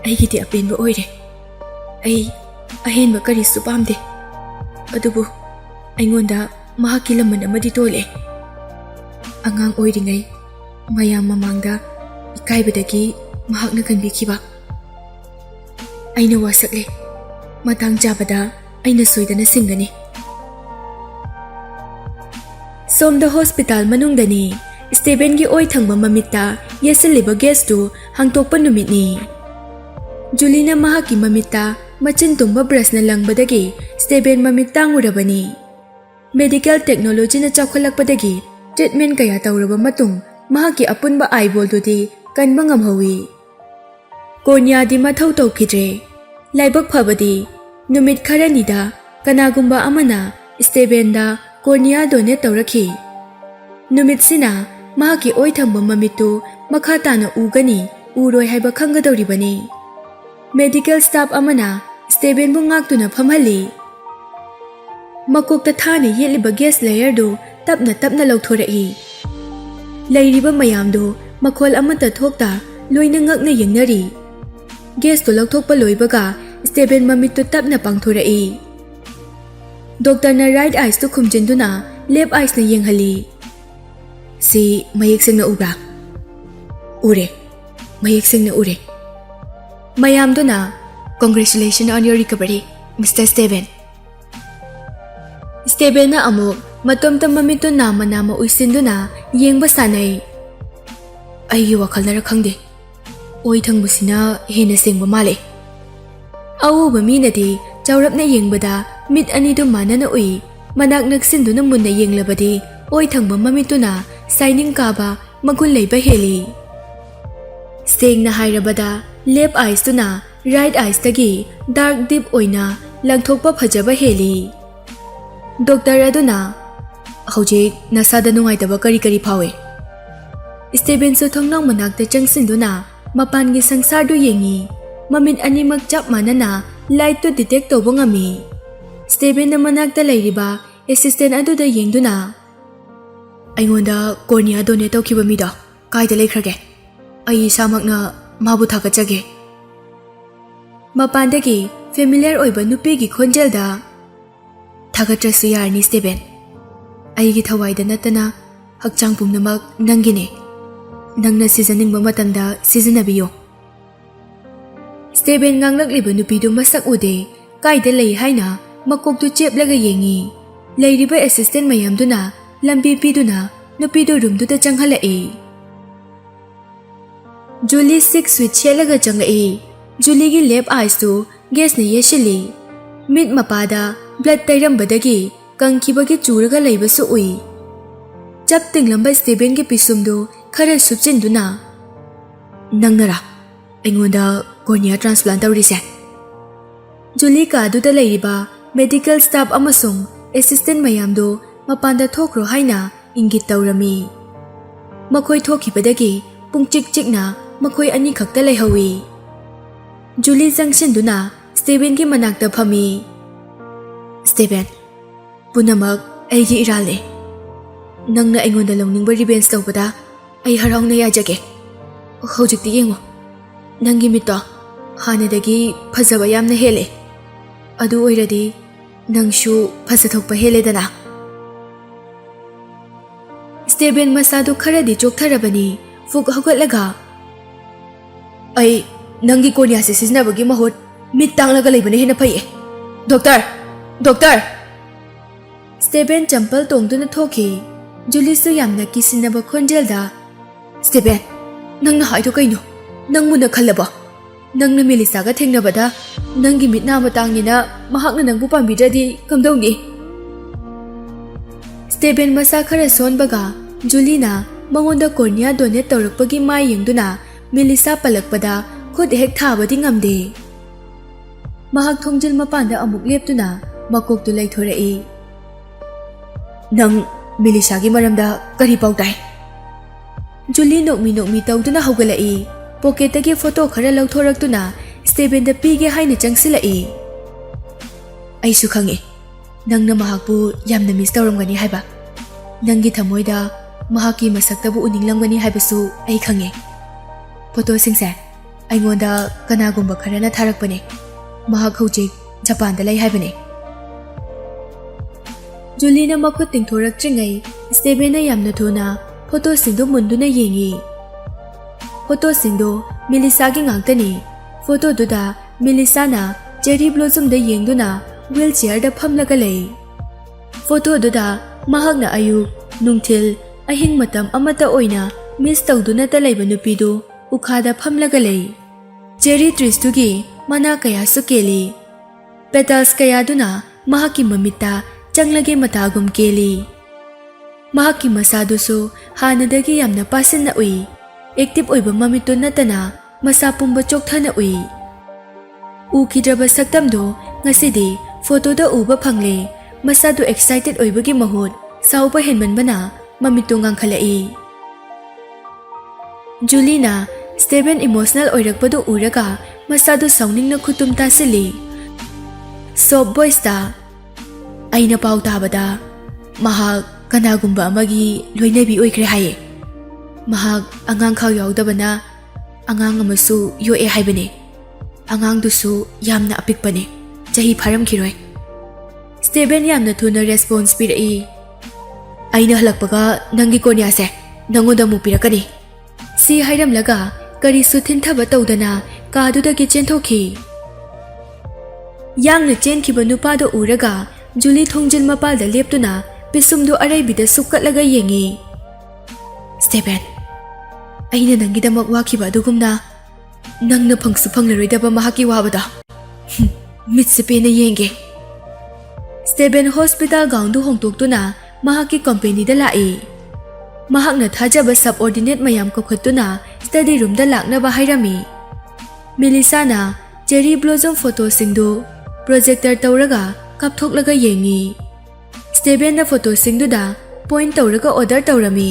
ꯑꯩꯒꯤꯗꯤ ꯑꯄꯦꯟꯕ ꯑꯣꯏꯔꯦ꯫ ꯑꯩ ꯑꯍꯦꯟꯕ ꯀꯔꯤꯁꯨ ꯄꯥꯝꯗꯦ꯫ ꯑꯗꯨꯕꯨ ꯑꯩꯉꯣꯟꯗ ꯃꯍꯥꯛꯀꯤ ꯂꯃꯟ ꯑꯃꯗꯤ ꯇꯣꯜꯂꯦ꯫ ꯑꯉꯥꯡ ꯑꯣꯏꯔꯤꯉꯩ ꯃꯌꯥꯝ ꯃꯃꯥꯡꯗ ꯏꯀꯥꯏꯕꯗꯒꯤ ꯃꯍꯥꯛꯅ ꯀꯟꯕꯤꯈꯤꯕ꯫ ꯑꯩꯅ ꯋꯥꯁꯛꯂꯦ꯫ ꯃꯇꯥꯡ ꯆꯥꯕꯗ ꯑꯩꯅ ꯁꯣꯏꯗꯅ ꯁꯤꯡꯒꯅꯤ꯫ ꯁꯣꯝꯗ ꯍꯣꯁꯄꯤꯇꯥꯜ ꯃꯅꯨꯡꯗꯅꯤ꯫ ꯁ꯭ꯇꯦꯚꯦꯟꯒꯤ ꯑꯣꯏ ꯊꯪꯕ ꯃꯃꯤꯠꯇ ꯌꯦꯠꯁꯤꯜꯂꯤꯕ ꯒꯦꯁꯇꯨ ꯍꯥꯡꯇꯣꯛꯄ ꯅꯨꯃꯤꯠꯅꯤ꯫ ꯖꯨꯂꯤꯅ ꯃꯍꯥꯛꯀꯤ ꯃꯃꯤꯠꯇ ꯃꯆꯤꯟ ꯇꯨꯡꯕ ꯕ꯭ꯔꯁꯅ ꯂꯪꯕꯗꯒꯤ ꯁ꯭ꯇꯦꯚꯦꯟ ꯃꯃꯤꯠ ꯇꯥꯡꯉꯨꯔꯕꯅꯤ꯫ ꯃꯦꯗꯤꯀꯦꯜ ꯇꯦꯛꯅꯣꯂꯣꯖꯤꯅ ꯆꯥꯎꯈꯠꯂꯛꯄꯗꯒꯤ ꯇ꯭ꯔꯤꯠꯃꯦꯟ ꯀꯌꯥ ꯇꯧꯔꯕ ꯃꯇꯨꯡ ꯃꯍꯥꯛꯀꯤ ꯑꯄꯨꯟꯕ ꯑꯥꯏꯕꯣꯜꯗꯨꯗꯤ ꯀꯟꯕ ꯉꯝꯍꯧꯏ꯫ ꯀꯣꯔꯅꯤꯌꯥꯗꯤ ꯃꯊꯧ ꯇꯧꯈꯤꯗ꯭ꯔꯦ꯫ ꯂꯥꯏꯕꯛ ꯐꯕꯗꯤ ꯅꯨꯃꯤꯠ ꯈꯔꯅꯤꯗ ꯀꯅꯥꯒꯨꯝꯕ ꯑꯃꯅ ꯁ꯭ꯇꯦꯚꯦꯟꯗ ꯀꯣꯔꯅꯤꯌꯥ ꯗꯣꯅꯦꯠ ꯇꯧꯔꯛꯈꯤ꯫ ꯅꯨꯃꯤꯠꯁꯤꯅ ꯃꯍꯥꯛꯀꯤ ꯑꯣꯏ ꯊꯪꯕ ꯃꯃꯤꯠꯇꯨ ꯃꯈꯥ ꯇꯥꯅ ꯎꯒꯅꯤ ꯎꯔꯣꯏ ꯍꯥꯏꯕ ꯈꯪꯒꯗꯧꯔꯤꯕꯅꯤ꯫ ꯃꯦꯗꯤꯀꯦꯜ ꯁ꯭ꯇꯥꯐ ꯑꯃꯅ ꯁ꯭ꯇꯦꯚꯦꯟꯕꯨ ꯉꯥꯛꯇꯨꯅ ꯐꯝꯍꯜꯂꯤ꯫ ꯃꯀꯣꯛꯇ ꯊꯥꯅ ꯌꯦꯠꯂꯤꯕ ꯒꯦꯁ ꯂꯦꯌꯔꯗꯨ ꯇꯞꯅ ꯇꯞꯅ ꯂꯧꯊꯣꯔꯛꯏ꯫ ꯂꯩꯔꯤꯕ ꯃꯌꯥꯝꯗꯨ ꯃꯈꯣꯜ ꯑꯃꯠꯇ ꯊꯣꯛꯇ ꯂꯣꯏꯅ ꯉꯛꯅ ꯌꯦꯡꯅꯔꯤ꯫ ꯒꯦꯁꯇꯨ ꯂꯧꯊꯣꯛꯄ ꯂꯣꯏꯕꯒ ꯁ꯭ꯇꯦꯚꯦꯟ ꯃꯃꯤꯠꯇꯨ ꯇꯞꯅ ꯄꯥꯡꯊꯣꯔꯛꯏ꯫ ꯗꯣꯛꯇꯔꯅ ꯔꯥꯏꯠ ꯑꯥꯏꯁꯇꯨ ꯈꯨꯝꯖꯤꯟꯗꯨꯅ ꯂꯦꯐ ꯑꯥꯏꯁꯅ ꯌꯦꯡꯍꯜꯂꯤ꯫ "ꯁꯤ ꯃꯌꯦꯛ ꯁꯦꯡꯅ ꯎꯕ꯭ꯔꯥ?" "ꯎꯔꯦ, ꯃꯌꯦꯛ ꯁꯦꯡꯅ ꯎꯔꯦ." ꯃꯌꯥꯝꯗꯨꯅ "Congratulations on your recovery, Mr. Stephen." ꯁ꯭ꯇꯦꯚꯦꯟꯅ ꯑꯃꯨꯛ ꯃꯇꯣꯝꯇ ꯃꯃꯤꯠꯇꯨ ꯅꯥꯝꯃ ꯅꯥꯝꯃ ꯎꯏꯁꯤꯟꯗꯨꯅ ꯌꯦꯡꯕ ꯁꯥꯟꯅꯩ꯫ "ꯑꯩꯒꯤ ꯋꯥꯈꯜꯅꯔ ꯈꯪꯗꯦ, ꯑꯣꯏ ꯊꯪꯕꯁꯤꯅ ꯍꯦꯟꯅ ꯁꯦꯡꯕ ꯃꯥꯜꯂꯦ." ꯑꯎꯕ ꯃꯤꯅꯗꯤ ꯆꯥꯎꯔꯞꯅ ꯌꯦꯡꯕꯗ ꯃꯤꯠ ꯑꯅꯤꯗꯨ ꯃꯥꯟꯅꯅ ꯎꯏ꯫ ꯃꯅꯥꯛ ꯅꯛꯁꯤꯟꯗꯨꯅ ꯃꯨꯟꯅ ꯌꯦꯡꯂꯕꯗꯤ ꯑꯣꯏ ꯊꯪꯕ ꯃꯃꯤꯠꯇꯨꯅ ꯁꯥꯏꯅꯤꯡ ꯀꯥꯕ ꯃꯒꯨꯟ ꯂꯩꯕ ꯍꯦꯜꯂꯤ꯫ ꯁꯦꯡꯅ ꯍꯥꯏꯔꯕꯗ ꯂꯦꯐ ꯑꯥꯏꯁꯇꯨꯅ ꯔꯥꯏꯠ ꯑꯥꯏꯁꯇꯒꯤ ꯗꯥꯔꯛ ꯗꯤꯞ ꯑꯣꯏꯅ ꯂꯪꯊꯣꯛꯄ ꯐꯖꯕ ꯍꯦꯜꯂꯤ꯫ ꯗꯣꯛꯇꯔ ꯑꯗꯨꯅ "ꯍꯧꯖꯤꯛ ꯅꯁꯥꯗ ꯅꯨꯡꯉꯥꯏꯇꯕ ꯀꯔꯤ ꯀꯔꯤ ꯐꯥꯎꯏ?" ꯁ꯭ꯇꯦꯚꯦꯟꯁꯨ ꯊꯣꯡꯅꯥꯎ ꯃꯅꯥꯛꯇ ꯆꯪꯁꯤꯟꯗꯨꯅ ꯃꯄꯥꯟꯒꯤ ꯁꯪꯁꯥꯔꯗꯨ ꯌꯦꯡꯉꯤ꯫ ꯃꯃꯤꯠ ꯑꯅꯤꯃꯛ ꯆꯞ ꯃꯥꯟꯅꯅ ꯂꯥꯏꯠꯇꯨ ꯗꯤꯇꯦꯛ ꯇꯧꯕ ꯉꯝꯃꯤ꯫ ꯁ꯭ꯇꯦꯚꯦꯟꯅ ꯃꯅꯥꯛꯇ ꯂꯩꯔꯤꯕ ꯑꯦꯁꯤꯁꯇꯦꯟ ꯑꯗꯨꯗ ꯌꯦꯡꯗꯨꯅ, "ꯑꯩꯉꯣꯟꯗ ꯀꯣꯔꯅꯤꯌꯥ ꯗꯣꯅꯦꯠ ꯇꯧꯈꯤꯕ ꯃꯤꯗꯣ ꯀꯥꯏꯗ ꯂꯩꯈ꯭ꯔꯒꯦ? ꯑꯩ ꯏꯁꯥꯃꯛꯅ ꯃꯥꯕꯨ ꯊꯥꯒꯠꯆꯒꯦ." ꯃꯄꯥꯟꯗꯒꯤ ꯐꯦꯃꯤꯂꯤꯌꯔ ꯑꯣꯏꯕ ꯅꯨꯄꯤꯒꯤ ꯈꯣꯟꯖꯦꯜꯗ, "ꯊꯥꯒꯠꯇ꯭ꯔꯁꯨ ꯌꯥꯔꯅꯤ ꯁ꯭ꯇꯦꯚꯦꯟ. ꯑꯩꯒꯤ ꯊꯋꯥꯏꯗ ꯅꯠꯇꯅ ꯍꯛꯆꯥꯡ ꯄꯨꯝꯅꯃꯛ ꯅꯪꯒꯤꯅꯦ. ꯅꯪꯅ ꯁꯤꯖꯅꯤꯡꯕ ꯃꯇꯝꯗ ꯁꯤꯖꯤꯟꯅꯕꯤꯌꯨ." ꯁ꯭ꯇꯦꯚꯦꯟ ꯉꯥꯡꯂꯛꯂꯤꯕ ꯅꯨꯄꯤꯗꯨ ꯃꯁꯛ ꯎꯗꯦ꯫ ꯀꯥꯏꯗ ꯂꯩ ꯍꯥꯏꯅ ꯃꯀꯣꯛꯇꯨ ꯆꯦꯞꯂꯒ ꯌꯦꯡꯉꯤ꯫ ꯂꯩꯔꯤꯕ ꯑꯦꯁꯤꯁꯇꯦꯟ ꯃꯌꯥꯝꯗꯨꯅ ꯂꯝꯕꯤ ꯄꯤꯗꯨꯅ ꯅꯨꯄꯤꯗꯨ ꯔꯨꯝꯗꯨꯗ ꯆꯪꯍꯜꯂꯛꯏ꯫ ꯖꯨꯂꯤ ꯁꯤꯛ ꯁ꯭ꯋꯤꯠ ꯁꯦꯠꯂꯒ ꯆꯪꯂꯛꯏ꯫ ꯖꯨꯂꯤꯒꯤ ꯂꯦꯐ ꯑꯥꯏꯁꯇꯨ ꯒꯦꯁꯅ ꯌꯦꯠꯁꯤꯜꯂꯤ꯫ ꯃꯤꯠ ꯃꯄꯥꯗ ꯕ꯭ꯂꯗ ꯇꯩꯔꯝꯕꯗꯒꯤ ꯀꯪꯈꯤꯕꯒꯤ ꯆꯨꯔꯒ ꯂꯩꯕꯁꯨ ꯎꯏ꯫ ꯆꯞ ꯇꯤꯡꯂꯝꯕ ꯁ꯭ꯇꯦꯚꯦꯟꯒꯤ ꯄꯤꯁꯨꯝꯗꯨ खरा सुपचिंदुना नंगनरा अइंगोंदा cornea transplant तौरिसे जुली कादुदा लैरिबा मेडिकल स्टाफ अमसुंग assistant mayamdo mapanda thokro haina ingit tawrami makhoi thokibadagi pungchik chikna makhoi ani khakta laihawi Julie junction duna Steven ki manakta phami Steven punamak aigi irale nangna aingonda longningba revenge tawbada ai haraungna yajage hojikti yengo nangi mitto hanadagi phajaba yamna hele adu oiradi Nangshu Pasathokpa Heledana Steven Masadu Karadi Choktarabani Fuk Hogalaga I Nangi cornea is never give a hot mid Tanglagaliban in a pay. Doctor Steven Champel Tong to the Toki Julie Suyamna kissing about Congelda Steven Nang Haitokaino Nang Muna Kalaba Nang na Mellisa ga thengna bada nangi mitna matangina mahakna nangbu pambidadi kamdongni Steven masa khara son baga Julina mangonda cornea donate tawrakpagi mai yengduna Mellisa palakpada khud hek thabadi ngamde mahak thongjil mapanda amuk leptuna makok tu laithorai nang Mellisa gi maramda kari pautai Julie nokmi tawduna hogalai pocket agi photo khara lauthoraktuna Steven the pige haina changsilai ai su khange nangna mahakpu yamna miss tawramgani haiba nangi thamoida mahaki masaktabu uninglamgani haibasu ai khange photo singse aingonda kanagumba kharana tharakpane mahak hojik Japan da lai haibane Julina makhut tingthorak tringai Steven na yamna thona photo singdo munduna yengi photo singdo Mellisa gi ngangtani photo duda Mellisa na cherry blossom da yengduna wheelchair da phamlaga lei photo duda mahakna ayu nungthil ahing matam amata oina miss tawduna ta leiba nupidu ukhada phamlaga lei cherry trees tugi mana kaya sukeli petals kaya duna mahaki mamita changlage matagum keli mahaki masadusu hanadagi yamna pasinna ui active oiba mamito natana masa pumba chokthana ui ukidraba saktamdo ngasidi photo da uba phangle masadu excited oibagi mahut sauba henmanbana mamito ngangkhalai Julina Steven emotional oirakpadu uraga masadu sauningna khutum tasili soft voice da aina pau tabada mahak kanagumba amagi loinabi oikre haye mahak angang khaw yaudabana angang amasu yoe haibane angang dusu yamna apikpane chahi pharam khiroi Steven yamna thuna response pirai aina halakpaga nangi cornea se nangoda mu pirakani si hairam laga kari suthin thaba tawdana kaduda ki chenthokhi yangna chenkhiba nupa do uraga Julie thongjil mapal da leptuna pisumdu araibida sukkatlaga yengi Steven aina nangidamak wakiba dugumna nangna phangsu phanglaroidaba mahaki wabada mitsipena yenge Steven hospital gown du hongtoktuna mahaki company da lai mahakna thajaba subordinate mayam ko khatuna study room da lakna ba hairami Mellisa na cherry blossom photo singdu projector tawraga kapthoklaga yengi Steven na photo singdu da point tawraga order tawrami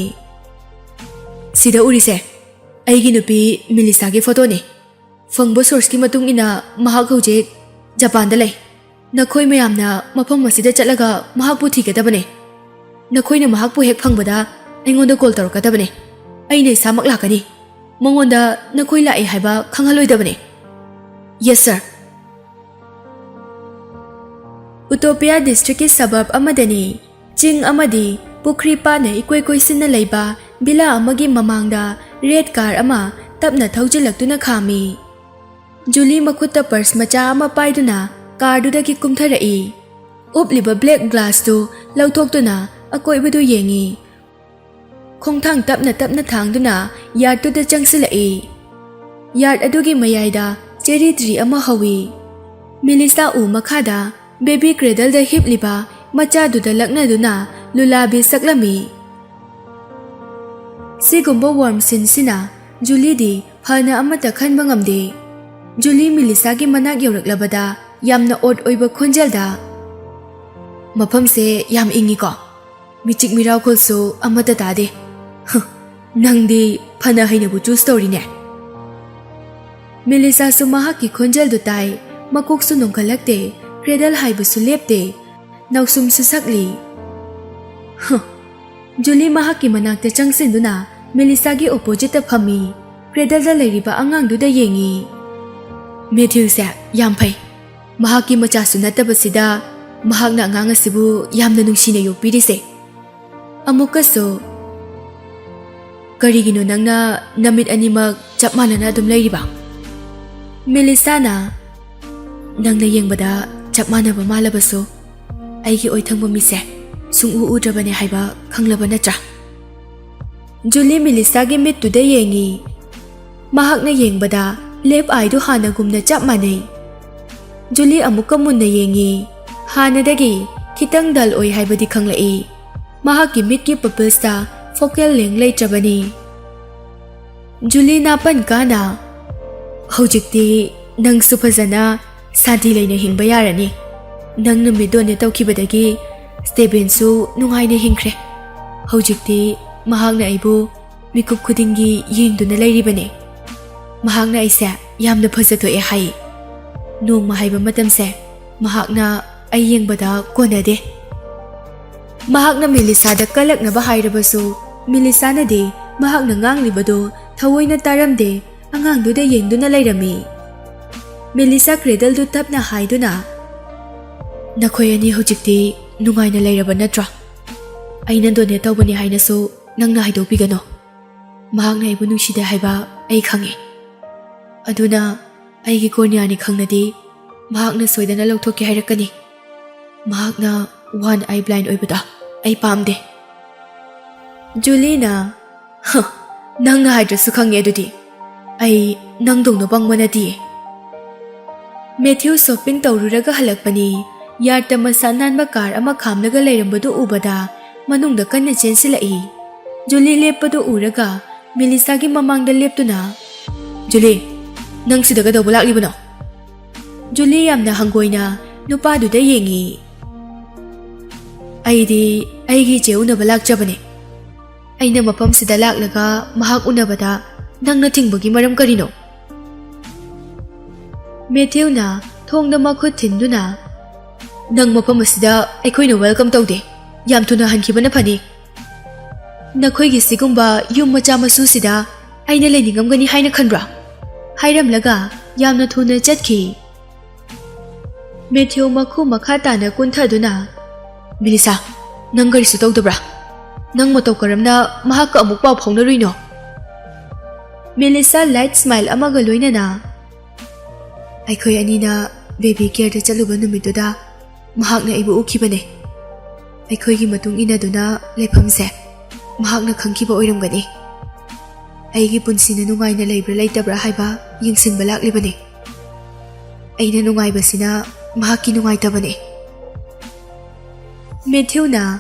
sida urise aigi nupi Mellisa gi photo ni phangbo source ki matung ina mahak hojek Japan da lai nakhoi mayamna mafam masida chalaga mahak pu thikadabane nakhoi na mahak pu hek phangbada aingonda call tawrakadabane aine samak lakani mongonda nakhoi lai haiba khangaloidabane yes sir Utopia district ki suburb amadani ching amadi pukri pa na ikoi sinna leiba bila amagi mamangda red car ama tapna thaujilaktuna khami Julie makhutta purse macha ama paiduna car duda ki kumtharai upliba black glass tu lauthokduna akoibadu yengi khongthang tapna thangduna yard tu da changsilai yard adugi mayaida cherry tree ama hawi Mellisa u makhada baby cradle da hipliba macha duda lakna duna lulabi saklami Sigumba warm sinsina Julie di hana amata khanba ngamde. Julie Mellisa gi manak yoraklabada yamna odd oiba khonjalda mafamse yam ingi ko michik mirau khulsu amata tade nangdi phana haina bu choose story ne. Mellisa su mahaki khonjal du tai makok su nongkalakte cradle haibu su lepte nausum su sakli. Julie mahaki manakta changsinduna Mellisa gi opposite phami cradle da leiriba angang du da yengi. Matthew se yam phai mahaki macha su natabasida mahakna angang asibu yamna nungsina yokpirise. Amuka so karigino nangna namit animak chap manana dum leiriba. Mellisa na nangna yengbada chap manaba malabaso aigi oithangba mise sungu udrabane haiba khanglaba natra. Julie Mellisa gi mit tuda yengi mahakna yengbada left eye du hana gumna chap manai. Julie amuka munna yengi hanadagi khitang dal oi haibadi khanglai. Mahaki mit ki pupils ta focal length leitrabani. Julie napan kana hojikti nang su phajana sadi leina hingba yarani. Nang na midone tawkhibadagi Steben su nungaina hingkhre. Hojikti mahakna aibu mikup khudingi yengduna leiribane. Mahakna aise yamna phajathoe hai. Nongma haiba matamse mahakna ai yengbada konade. Mahakna Mellisa da kalaknaba hairabasu Mellisa na de mahakna nganglibado thawoina taramde angangdu da yengduna leirami. Mellisa cradle du tapna haiduna nakhoi ani hojikti nungaina leiraba natra. Aina done tawbani hainasu nangna haidopigano. Mahakna aibu nungsida haiba ai khange. Aduna aigi cornea ni khangnadi mahakna soidana lawthokki hairakani. Mahakna one eye blind oibada ai pamde. Julie na nangna haidrasu khange adudi ai nangdongna bangmanadi. Matthew shopping tawruraga halakpani yarta masananba car ama khamnaga leirambadu ubada manungda kanna chensilai. Julie leppadu uraga Mellisa gi mamangda leptuna Julie nang sidaga dawba laklibano. Julie yamna hangoina nupaduda yengi. Aigi je unaba lakjabane. Aina mapam sida laklaga mahak unabada nangna tingbagi maram karino. Matthew na thongda makhut thinduna nang mapam asida aikhoina welcome tawde yam thuna hankibana phani. Nakhoigi sigumba yum macha masu sida aina leiningamgani haina khanbra. Hairamlaga yamna thuna chatki. Matthew makhu makha tana kunthaduna Mellisa nang garisu tawdabra nang mataw karamna mahak amuk paw phaunaruino. Mellisa light smile amaga loinana aikhoi anina baby care da chaluba numituda mahakna ibu ukhibane. Aikhoi gi matung inaduna leiphamse mahakna khangkiba oiramgani. Aigi punsina nungaina leibra leitabra haiba yengsinba laklibane. Aina nungaibasina mahakki nungaitabane. Matthew na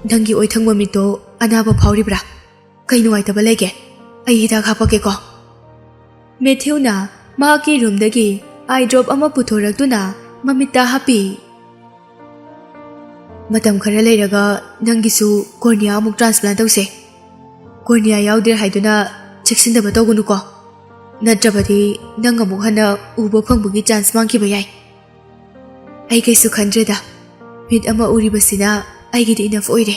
dangi oithangba mito anaba phauribra kai nungaitaba lege ai hidak hapake ko. Matthew na mahakki room dagi eye drop ama puthoraktuna mamita happy. Matam khara leiraga nangisu cornea amuk transplant tawse. Cornea yaudre haiduna cheksindaba tawgunu ko. Natrabadi nang amuk hana uba phangbugi chance mangkiba yai. Ai kaisu khandreda mit ama uribasina aigidi enough oire.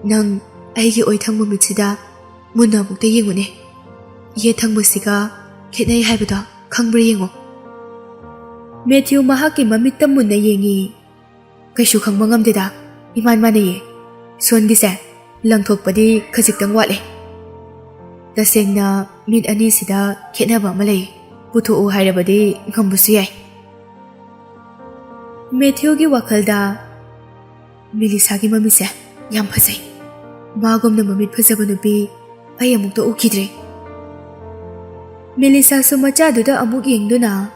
Nang aigi oithangba mitsida munna mukta yengune. Ye thangbasiga khetnai haibada khangbra yengo. Matthew mahakki mamitta munna yengi. Kaisu khangba ngamdeda iman manaye. Songise langthokpadi khajiktang wale. Tasengna mit ani sida khetnaba malai putho o hairabadi ngambusu yai. Matthew gi wakhalda Mellisa gi mamise yam phajai. Magomna mamit phajaba nupi ai amukta ukhidre. Mellisa su macha duda amuk yengduna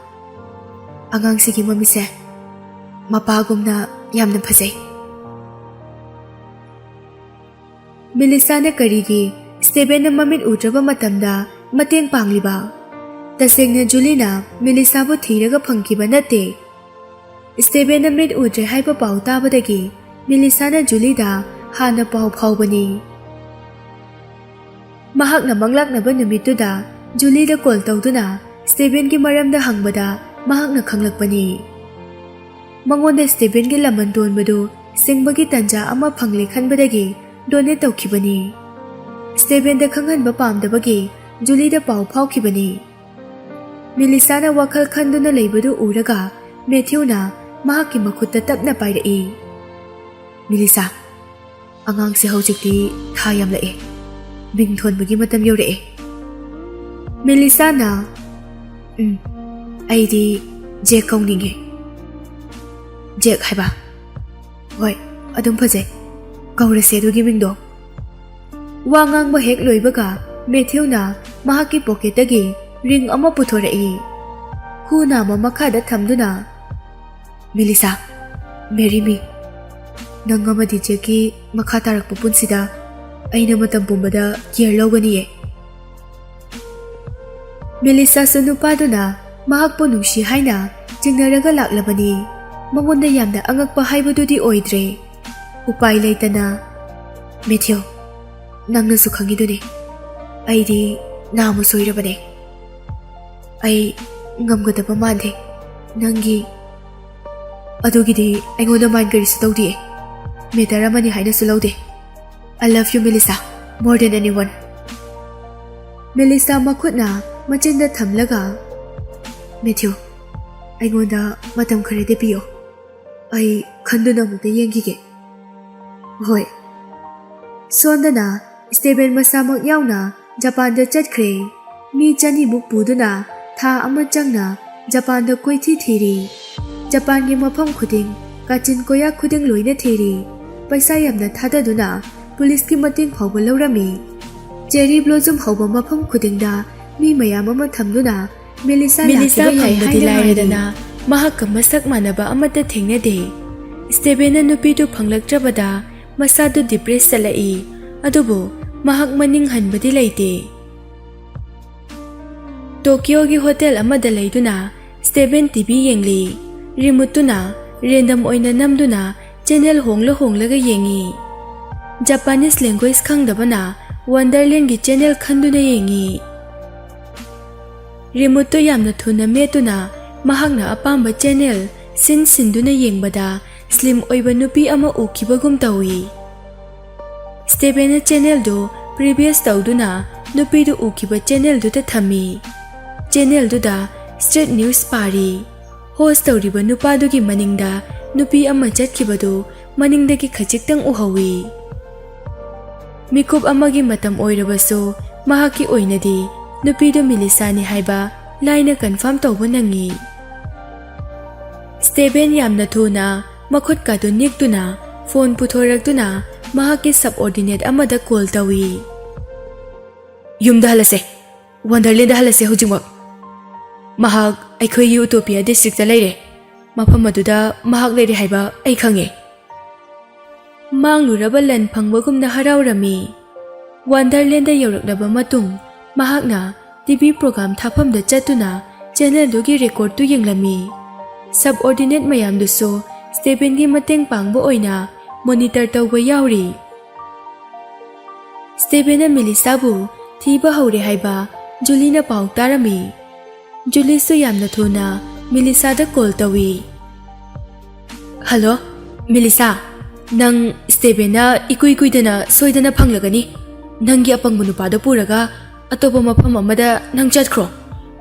agang sigi mamise mapagomna yamna phajai. Mellisa karigi Stephen mamit utraba matamda mateng pangliba. Tasengna Julie na Mellisa bu thiraga phangkiba nate. Stephen mit utre haipa pau tabadagi Mellisa Julie da hana pau phaubani. Mahakna manglaknaba numituda Julie da call tawduna Stephen ki maramda hangbada mahakna khanglakpani. Mangonda Stephen ki laman donbadu singbagi tanja ama phangli khanbadagi donate tawkhibani. Stephen da khanghanba pamdabagi Julie da pau phaukhibani. Mellisa wakal khanduna leibadu uraga Matthew na mahakki makhutta tapna pairai. Mellisa, angang se hojikti tha yam lae. Bing thonbagi matam yore. Mellisa na aidi Jack kaungninge. Jack haiba. Hoi, adum phajai. Kaurase adugi mingdo. Wangang ba hek loibaga Matthew na mahakki pocketagi ring ama puthorai. Huna mamakada thamduna. Mellisa, marry me. Nangama DJ ki makha tarakpa punsida aina matam pumbada care logani. Mellisa sunupaduna mahakpo nungsi haina jingnaraga laklabani. Mangonda yamna angakpa haibadudi oidre. Upai laitana Matthew, nangna su khangiduni. Aidi namu soirabane. Ai ngamgadaba mande. Nangi adugidi aingoda mind karisu tawdi. Metara mani haina sulaude. I love you Mellisa more than anyone. Mellisa makhutna machinda thamlaga Matthew, aingoda matam khare de piyo. Ai khanduna mukta yengige. Hoi. Sondana Stephen masamak yauna Japan da chatkre. Mi chani muk puduna tha ama changna Japan da koithi thiri. Japan gi mafam khuding kachin koya khuding loina thiri. Paisa yamna thadaduna police ki mating phawba lawrami. Cherry blossom hawba mafam khuding da mi mayam ama thamduna Mellisa phangdi lairedana mahak masak manaba amata thengnade. Stephen nupi tu phanglaktrabada masadu depress salai. Adubu mahak maning hanbadi laite. Tokyo gi hotel amada laiduna Stephen TV yengli. Remote tuna random oina namduna channel honglaga yengi. Japanese language khangdabana Wonderland gi channel khanduna yengi. Remote to yamna thuna metuna mahakna apamba channel sinduna yengbada slim oiba nupi ama ukibagum tawi. Stephen channel do previous tawduna nupi do ukiba channel do ta thami. Channel do da straight news pari. Host tawriba nupadugi maningda nupi ama chatkibadu maningdagi khajiktang uhawi. Mikup amagi matam oirabaso mahaki oinadi nupido Mellisa ni haiba laina confirm tawba nangi. Stephen yamna thuna makhut kadu niktuna phone puthoraktuna mahaki subordinate amada call tawi. Yumda halase Wonderland halase hujingwak. Mahak aikhoi Utopia district laire. Mafam aduda mahak laire haiba ai khange. Mangluraba lan phangbagumna haraurami. Wonderland yauraknaba matung mahakna TV program thapamda chatuna channel dogi record tu yenglami. Subordinate mayam duso Stephen gi mateng pangbo oina monitor tawba yauri. Stephen Mellisa bu thiba haure haiba Julie na pau tarami. Julie su yamna thuna Mellisa da call tawi. Hello, Mellisa. Nang Stephen na ikuidana soidana phanglagani. Nangi apangbu nupada puraga atoba mafam amada nang chatkro.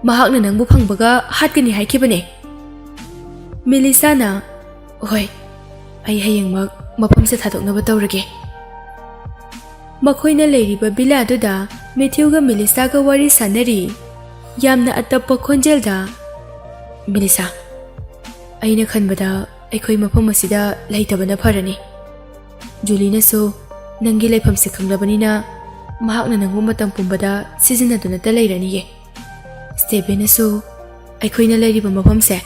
Mahakna nangbu phangbaga hatkani haikibane. Mellisa na hoi. Ai hayengmak mafam se thadoknaba tawrage. Makhoina leiriba bila aduda Matthew ga Mellisa ga wari sanari. Yamna atappa khonjelda Mellisa, aina khanbada aikhoi mafam asida laitabana pharani. Julie na so nangi laifam se khanglabanina mahakna nangbu matam pumbada sizinaduna ta lairani ye. Stephen na so aikhoina lairiba mafam se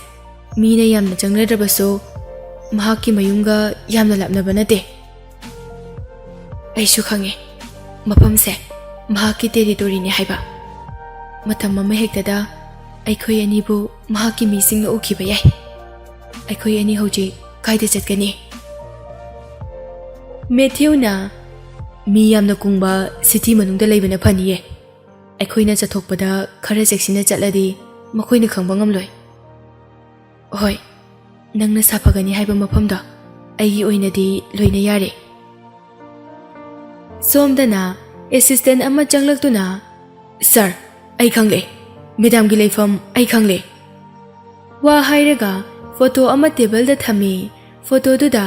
mina yamna changladrabaso mahakki mayunga yamna lapnaba nate. Aishu khange ꯃꯐꯝꯁꯦ ꯃꯍꯥꯛꯀꯤ ꯇꯦꯔꯤꯇꯣꯔꯤꯅꯤ ꯍꯥꯏꯕ ꯃꯇꯝ ꯑꯃ ꯍꯦꯛꯇꯗ ꯑꯩꯈꯣꯏ ꯑꯅꯤꯕꯨ ꯃꯍꯥꯛꯀꯤ ꯃꯤꯁꯤꯡꯅ ꯎꯈꯤꯕ ꯌꯥꯏ ꯑꯩꯈꯣꯏ ꯑꯅꯤ ꯍꯧꯖꯤꯛ ꯀꯥꯏꯗ ꯆꯠꯀꯅꯤ ꯃꯦꯊ꯭ꯌꯨꯅ ꯃꯤ ꯌꯥꯝꯅ ꯀꯨꯡꯕ ꯁꯤꯇꯤ ꯃꯅꯨꯡꯗ ꯂꯩꯕꯅ ꯐꯅꯤꯌꯦ ꯑꯩꯈꯣꯏꯅ ꯆꯠꯊꯣꯛꯄꯗ ꯈꯔ ꯆꯦꯛꯁꯤꯟꯅ ꯆꯠꯂꯗꯤ ꯃꯈꯣꯏꯅ ꯈꯪꯕ ꯉꯝꯂꯣꯏ ꯍꯣꯏ ꯅꯪꯅ ꯁꯥꯐꯒꯅꯤ ꯍꯥꯏꯕ ꯃꯐꯝꯗꯣ ꯑꯩꯒꯤ ꯑꯣꯏꯅꯗꯤ ꯂꯣꯏꯅ ꯌꯥꯔꯦ ꯁꯣꯝꯗꯅ ꯑꯦꯁꯤꯁꯇꯦꯟꯠ ꯑꯃ ꯆꯪꯂꯛꯇꯨꯅ ꯁꯔ ꯑꯩ ꯈꯪꯂꯦ ꯃꯦꯗꯥꯝꯒꯤ ꯂꯩꯐꯝ ꯑꯩ ꯈꯪꯂꯦ ꯋꯥ ꯍꯥꯏꯔꯒ ꯐꯣꯇꯣ ꯑꯃ ꯇꯦꯕꯜꯗ ꯊꯝꯃꯤ ꯐꯣꯇꯣꯗꯨꯗ